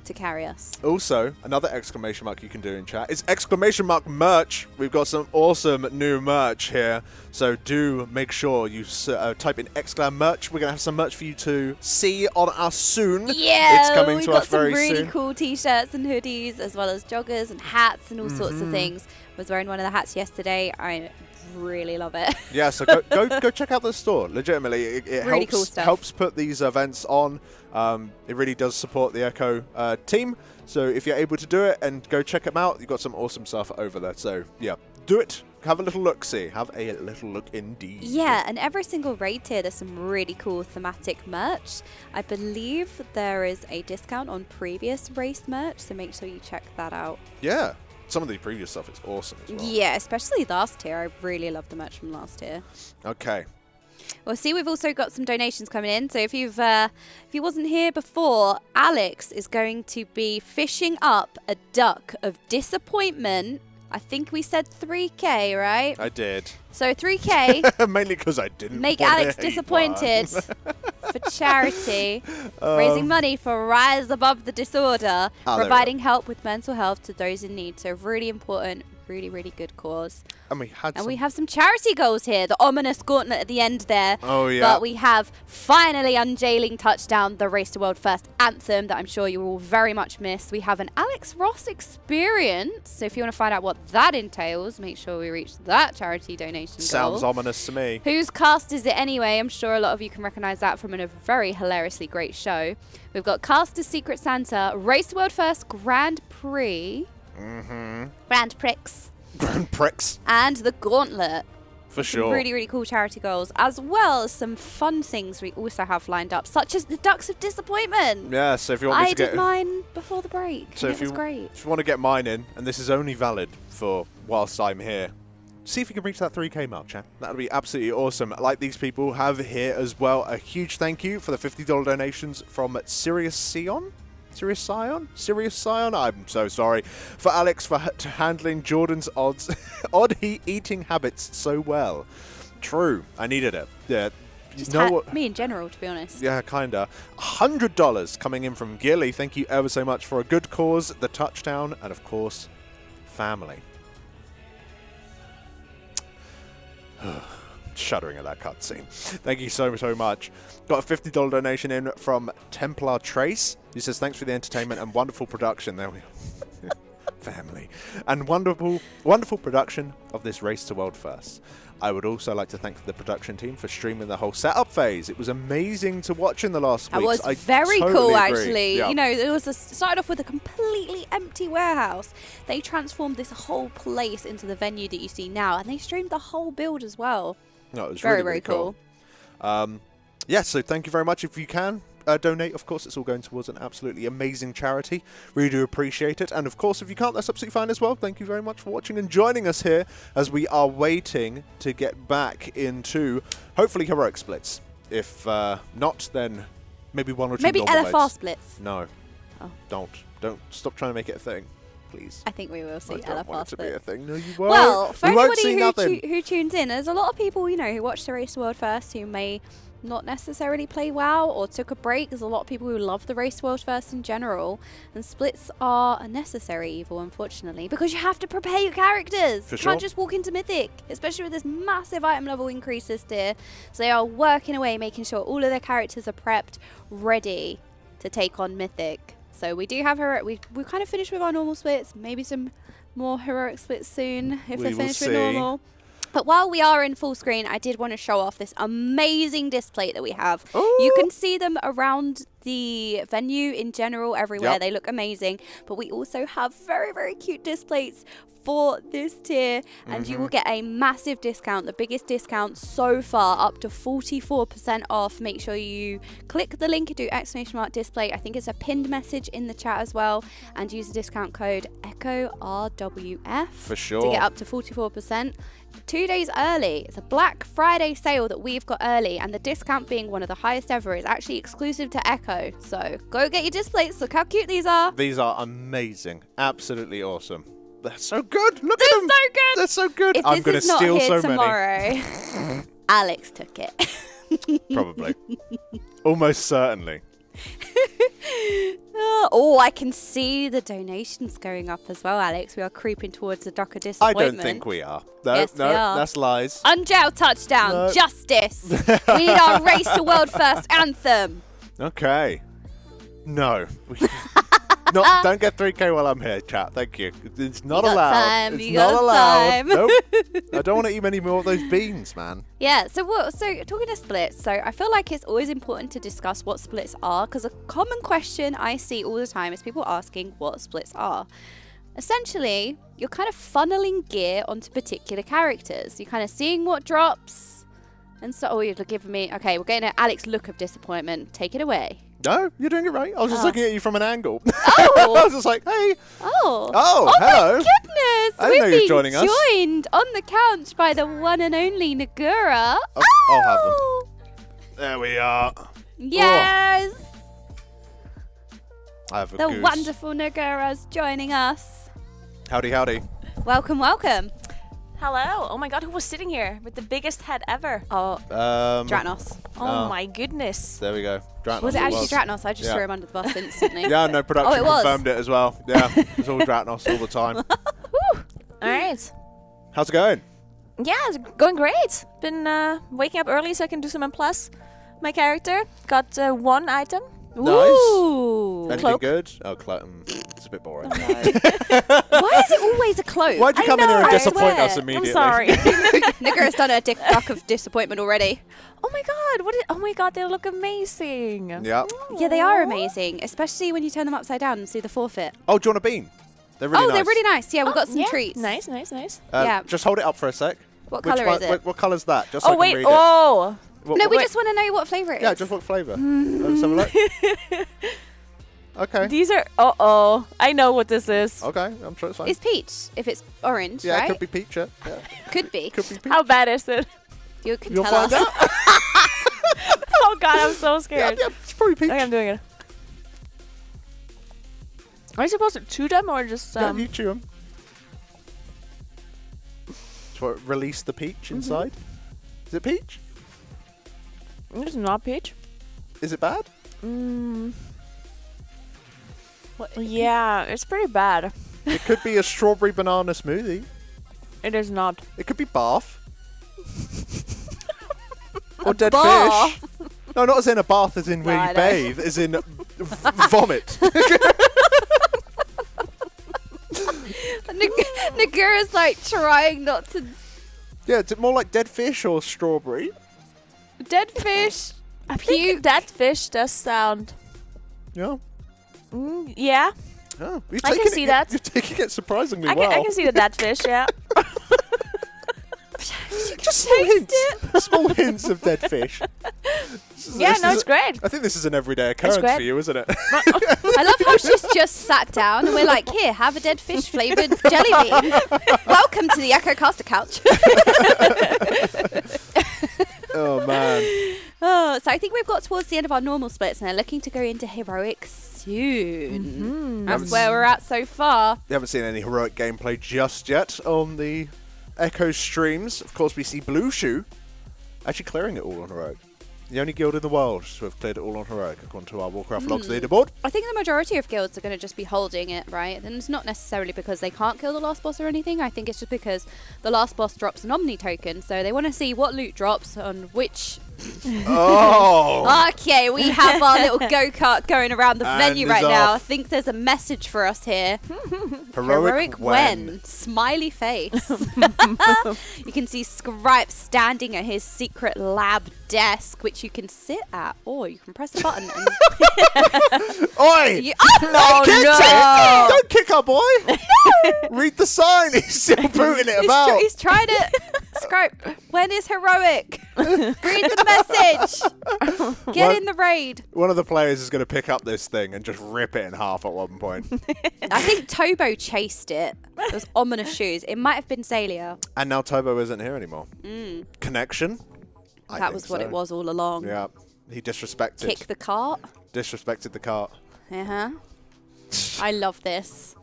to carry us. Also, another exclamation mark you can do in chat is exclamation mark merch. We've got some awesome new merch here, so do make sure you type in exclam merch. We're gonna have some merch for you to see on us soon. Yeah, it's coming we to got us some very really soon. cool t-shirts and hoodies, as well as joggers and hats and all sorts of things. Was wearing one of the hats yesterday. I really love it. Yeah, so go check out the store. Legitimately, it Really helps cool stuff. helps put these events on. It really does support the Echo team. So if you're able to do it and go check them out, you've got some awesome stuff over there. So yeah, do it. Have a little look. See, have a little look indeed. Yeah, and every single raid tier, there's some really cool thematic merch. I believe there is a discount on previous race merch, so make sure you check that out. Yeah. Some of the previous stuff is awesome as well. Yeah, especially last tier. I really love the merch from last tier. Okay. Well, see, we've also got some donations coming in. So if you wasn't here before, Alex is going to be fishing up a duck of disappointment. I think we said 3K, right? I did. So 3K. Mainly because I didn't Make want Alex to hate disappointed one. for charity, raising money for Rise Above the Disorder, there we providing help with mental health to those in need. So really important, really, really good cause. And we have some charity goals here. The ominous gauntlet at the end there. Oh, yeah. But we have finally unjailing touchdown, the Race to World First anthem that I'm sure you will very much miss. We have an Alex Ross experience. So if you want to find out what that entails, make sure we reach that charity donation Sounds goal. ominous to me. Whose cast is it anyway? I'm sure a lot of you can recognize that from a very hilariously great show. We've got Cast as Secret Santa, Race to World First Grand Prix. Grand Prix. Grand Prix. And the Gauntlet. For Some sure. really, really cool charity goals, as well as some fun things we also have lined up, such as the Ducks of Disappointment. Yeah, so if you want me I to get did mine before the break. So and if it was you great. if you want to get mine in, and this is only valid for whilst I'm here, see if you can reach that 3K mark, chat. That'll be absolutely awesome. Like these people have here as well, a huge thank you for the $50 donations from Sirius Scion. I'm so sorry. For Alex for handling Jordan's odd eating habits so well. True, I needed it. Yeah. Just You know what? me in general, to be honest. Yeah, kinda. $100 coming in from Gilly. Thank you ever so much for a good cause, the touchdown, and of course, family. Shuddering at that cutscene. Thank you so much. Got a $50 donation in from Templar Trace. He says, thanks for the entertainment and wonderful production. There we are. Family. And wonderful production of this Race to World First. I would also like to thank the production team for streaming the whole setup phase. It was amazing to watch in the last That weeks. was very totally cool, agree. actually. Yeah. You know, it was started off with a completely empty warehouse. They transformed this whole place into the venue that you see now, and they streamed the whole build as well. No, it was very, really very cool. Yes, so thank you very much. If you can donate, of course, it's all going towards an absolutely amazing charity. Really do appreciate it. And of course, if you can't, that's absolutely fine as well. Thank you very much for watching and joining us here as we are waiting to get back into, hopefully, heroic splits. If not, then maybe one or two Maybe normal LFR modes. splits. No. Oh. Don't stop trying to make it a thing, please. I think we will see I don't want LFR it to be a splits. thing. No, you won't. Well, for we won't see anybody nothing. who tunes in, there's a lot of people, who watch the Race World first who may not necessarily play WoW or took a break. There's a lot of people who love the Race World first in general, and splits are a necessary evil, unfortunately, because you have to prepare your characters. For You sure. can't just walk into Mythic, especially with this massive item level increase this tier. So they are working away, making sure all of their characters are prepped, ready to take on Mythic. So we do have we kind of finished with our normal splits, maybe some more heroic splits soon if We they're will finished with see. normal. But while we are in full screen, I did want to show off this amazing disc plate that we have. You can see them around the venue in general, everywhere. Yep. They look amazing. But we also have very, very cute disc plates for this tier, and you will get a massive discount, the biggest discount so far, up to 44% off. Make sure you click the link and do !display. I think it's a pinned message in the chat as well, and use the discount code ECHORWF For sure. to get up to 44%. 2 days early. It's a Black Friday sale that we've got early, and the discount being one of the highest ever is actually exclusive to Echo. So go get your disc plates. Look how cute these are. These are amazing. Absolutely awesome. They're so good. Look at them. So good. They're so good. If I'm going to this is not steal here so tomorrow, Alex took it. many. Probably. Almost certainly. Oh, I can see the donations going up as well, Alex. We are creeping towards the dock of I disappointment. don't think we are. No, Yes, no, we are. that's lies. Unjail touchdown. No. Justice. We need our Race to World First anthem. Okay. No. Don't get 3K while I'm here, chat. Thank you. It's not You got allowed. time, It's you not got allowed. time. Nope. I don't want to eat many more of those beans, man. Yeah, so talking to splits, so I feel like it's always important to discuss what splits are, because a common question I see all the time is people asking what splits are. Essentially, you're kind of funneling gear onto particular characters. You're kind of seeing what drops, and so, you're giving me, okay, we're getting an Alex look of disappointment. Take it away. No, you're doing it right. I was just looking at you from an angle. Oh. I was just like, hey. Oh. Oh, my hello. goodness. I didn't know you were We've joining been us. joined on the couch by the one and only Nagura. I'll have them. There we are. Yes. I have a The goose. wonderful Nagura's joining us. Howdy, howdy. Welcome, welcome. Hello. Oh my god, who was sitting here with the biggest head ever? Oh, Dratnos. Oh my goodness. There we go. Dratnos. Was it actually Dratnos? I just Yeah. threw him under the bus instantly. Yeah, no, production Oh, it was. confirmed it as well. Yeah, it's all Dratnos all the time. Alright. How's it going? Yeah, it's going great. Been waking up early so I can do some M+. My character got one item. Ooh. Anything Cloak. good? Oh, it's a bit boring. Why is it always a cloak? Why'd you come in here and disappoint us immediately? I'm sorry. Nagura's done a duck of disappointment already. Oh my god, oh my god, they look amazing. Yeah. Yeah, they are amazing, especially when you turn them upside down and see the forfeit. Oh, do you want a bean? They're really nice. They're really nice. Yeah, we've got some yeah. treats. Nice, nice, nice. Yeah. Just hold it up for a sec. What Which colour one- is it? What colour's that? Just so I Oh can wait, read it. oh. No, we wait. just want to know what flavour it is. Yeah, just what flavour? Let's have a look. Okay. These are, uh-oh. I know what this is. Okay, I'm sure it's fine. It's peach if it's orange, Yeah, right? it could be peach. Yeah. Could be. Could be peach. How bad is it? You can You'll tell find us. out. Oh god, I'm so scared. Yeah, it's probably peach. Okay, I'm doing it. Are you supposed to chew them or just Yeah, you chew them. Release the peach inside. Is it peach? It's not peach. Is it bad? Yeah, it's pretty bad. It could be a strawberry banana smoothie. It is not. It could be bath. Or dead bath? fish. No, not as in a bath, as in where No, I you know. bathe, as in vomit. Nagura's like trying not to. Yeah, it's more like dead fish or strawberry. Dead fish. I think that fish does sound. Yeah. Yeah. Oh, I can see that. You're taking it surprisingly I well. can see the dead fish, yeah. Just small hints. Small hints of dead fish. It's great. I think this is an everyday occurrence for you, isn't it? I love how she's just sat down and we're like, here, have a dead fish flavoured jelly bean. Welcome to the Echo Caster couch. Oh, man. Oh, so I think we've got towards the end of our normal splits and they're looking to go into heroic soon. That's where we're at so far. We haven't seen any heroic gameplay just yet on the Echo streams. Of course, we see Blue Shoe actually clearing it all on heroic. The only guild in the world to have cleared it all on heroic, according to our Warcraft logs leaderboard. I think the majority of guilds are going to just be holding it, right? And it's not necessarily because they can't kill the last boss or anything. I think it's just because the last boss drops an Omni token, so they want to see what loot drops on which... Oh! Okay, we have our little go-kart going around the And venue is right now. I off. think there's a message for us here. Heroic when. Smiley face. You can see Scripe standing at his secret lab desk, which you can sit at, or you can press a button. And Oi! Don't kick our boy! Read the sign. He's still booting it about. He's trying to... Scripe, when is heroic? Read the message. Get in the raid. One of the players is going to pick up this thing and just rip it in half at one point. I think Tobo chased it. Those ominous shoes. It might have been Salia. And now Tobo isn't here anymore. Connection? That was what it was all along. Yeah. He disrespected. Kick the cart. Disrespected the cart. I love this.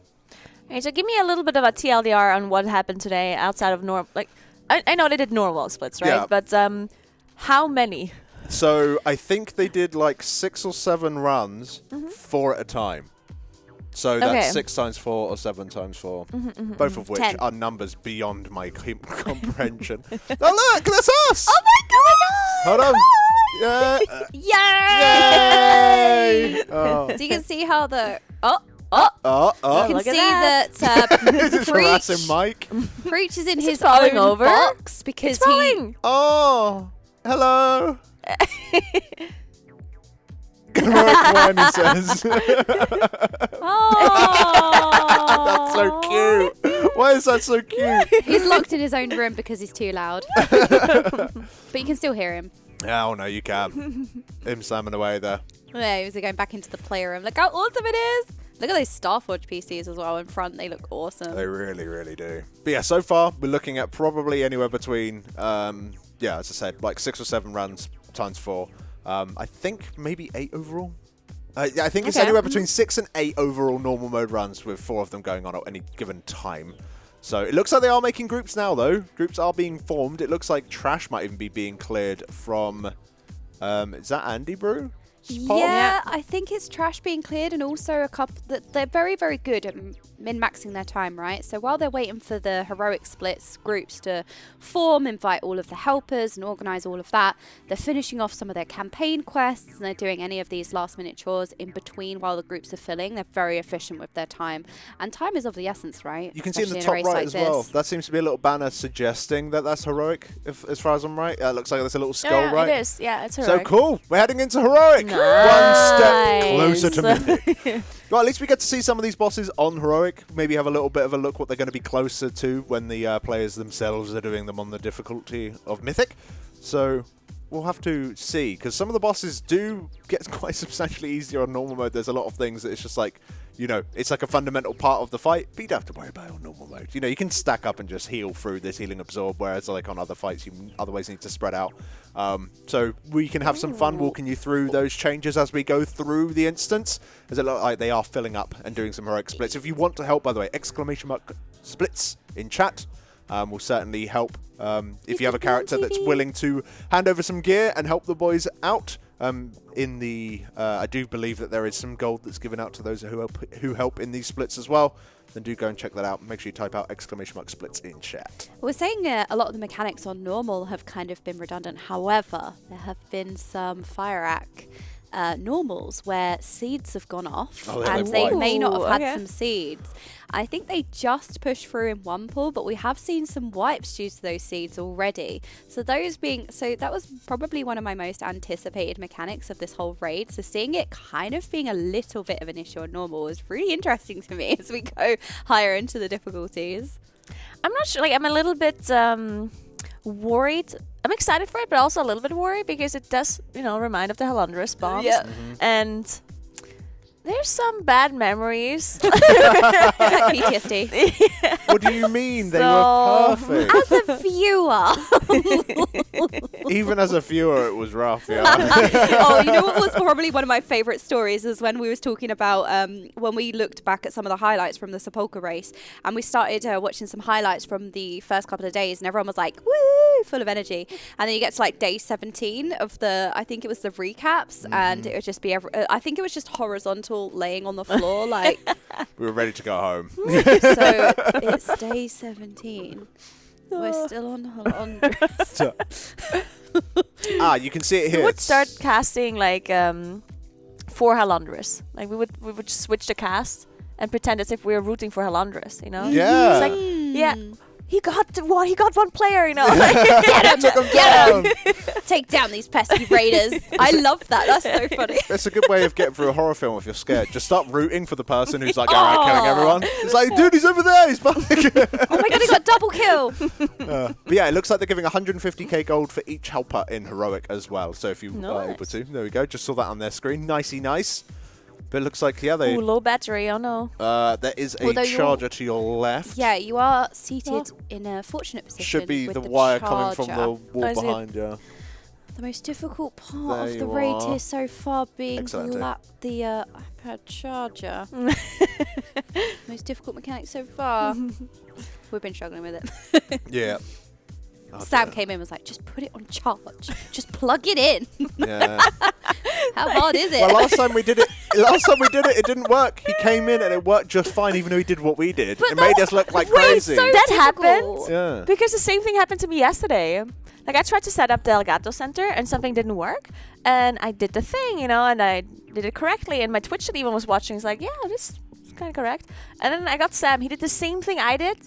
Okay, so give me a little bit of a TLDR on what happened today outside of normal. Like, I know they did normal splits, right? Yeah. But how many? So I think they did like 6 or 7 runs, 4 at a time. So that's 6 times 4 or 7 times 4. Both of which 10. are numbers beyond my comprehension. Oh look, that's us! Oh my god! Hold on. Yeah. Yay! Oh. So you can see how the... You Look can at see that Just harassing Mike. Preach is in Is his it falling own over? box because It's falling. Oh, hello. Heroic when, he says. That's so cute. Why is that so cute? He's locked in his own room because he's too loud. But you can still hear him. Oh, no, you can. Him slamming away there. Yeah, he's going back into the player room. Look how awesome it is. Look at those Starforge PCs as well in front. They look awesome. They really, really do. But yeah, so far, we're looking at probably anywhere between, as I said, like 6 or 7 runs times 4. I think maybe 8 overall. I think it's anywhere between 6 and 8 overall normal mode runs with 4 of them going on at any given time. So it looks like they are making groups now, though. Groups are being formed. It looks like Trash might even be being cleared from... is that Andy Brew? Yeah, I think it's Trash being cleared, and also a couple that they're very, very good at min-maxing their time, right? So while they're waiting for the heroic splits groups to form, invite all of the helpers and organize all of that, they're finishing off some of their campaign quests, and they're doing any of these last-minute chores in between while the groups are filling. They're very efficient with their time, and time is of the essence, right? You can see in the Especially top a race right like as well. this. That seems to be a little banner suggesting that that's heroic, as far as I'm right. It looks like there's a little skull, right? It is. Yeah, it's So heroic. cool. We're heading into heroic. One step closer to mythic. Well, at least we get to see some of these bosses on heroic. Maybe have a little bit of a look what they're going to be closer to when the players themselves are doing them on the difficulty of mythic. So we'll have to see, because some of the bosses do get quite substantially easier on normal mode. There's a lot of things that it's just like, you know, it's like a fundamental part of the fight, but you don't have to worry about it on normal mode. You know, you can stack up and just heal through this healing absorb, whereas like on other fights, you otherwise need to spread out. So we can have some fun walking you through those changes as we go through the instance, as it looks like they are filling up and doing some heroic splits. If you want to help, by the way, !splits in chat will certainly help. If you have a character that's willing to hand over some gear and help the boys out, in the I do believe that there is some gold that's given out to those who help in these splits as well. Then do go and check that out. Make sure you type out !splits in chat. We're saying a lot of the mechanics on normal have kind of been redundant. However, there have been some Fire Act normals where seeds have gone off, and they may not have had some seeds. I think they just pushed through in one pool, but we have seen some wipes due to those seeds already. So that was probably one of my most anticipated mechanics of this whole raid. So seeing it kind of being a little bit of an issue on normal was really interesting to me as we go higher into the difficulties. I'm not sure. Like, I'm a little bit worried. I'm excited for it, but also a little bit worried because it does, remind of the Halandris bombs. Yeah. And there's some bad memories. Like PTSD. What do you mean? They were perfect. As a viewer. Even as a viewer, it was rough. Yeah. Oh, you know what was probably one of my favourite stories is when we was talking about when we looked back at some of the highlights from the Sepulchre race, and we started watching some highlights from the first couple of days, and everyone was like, "Woo!" full of energy, and then you get to like day 17 of I think it was the recaps, and it would just be I think it was just horizontal, laying on the floor, like We were ready to go home. So it's day 17. We're still on Halandris. You can see it here. We would start casting like for Halandris. Like we would just switch the cast and pretend as if we were rooting for Halandris. Yeah. It's like, yeah. He got one player, Like, get him. Take down these pesky raiders. I love that. That's so funny. That's a good way of getting through a horror film if you're scared. Just start rooting for the person who's like, all right, killing everyone. It's like, dude, he's over there. He's bumming. Oh my god, he got double kill. But yeah, it looks like they're giving 150k gold for each helper in Heroic as well. So if you are able to, there we go. Just saw that on their screen. Nicey nice. But it looks like, they... Ooh, low battery, oh no. There is a charger to your left. Yeah, you are seated in a fortunate position. Should be with the wire coming charger. from the wall behind, yeah. The most difficult part There of the you raid are. here so far being Excellent. to lap the iPad charger. Most difficult mechanic so far. We've been struggling with it. Yeah. Sam came in and was like, just put it on charge. Just plug it in. Yeah. How hard is it? Well, last time we did it, it didn't work. He came in and it worked just fine, even though he did what we did. It made us look like crazy. That happened? Yeah. Because the same thing happened to me yesterday. Like, I tried to set up the Elgato Center and something didn't work. And I did the thing, and I did it correctly. And my Twitch chat even was watching. He's like, yeah, this is kind of correct. And then I got Sam. He did the same thing I did,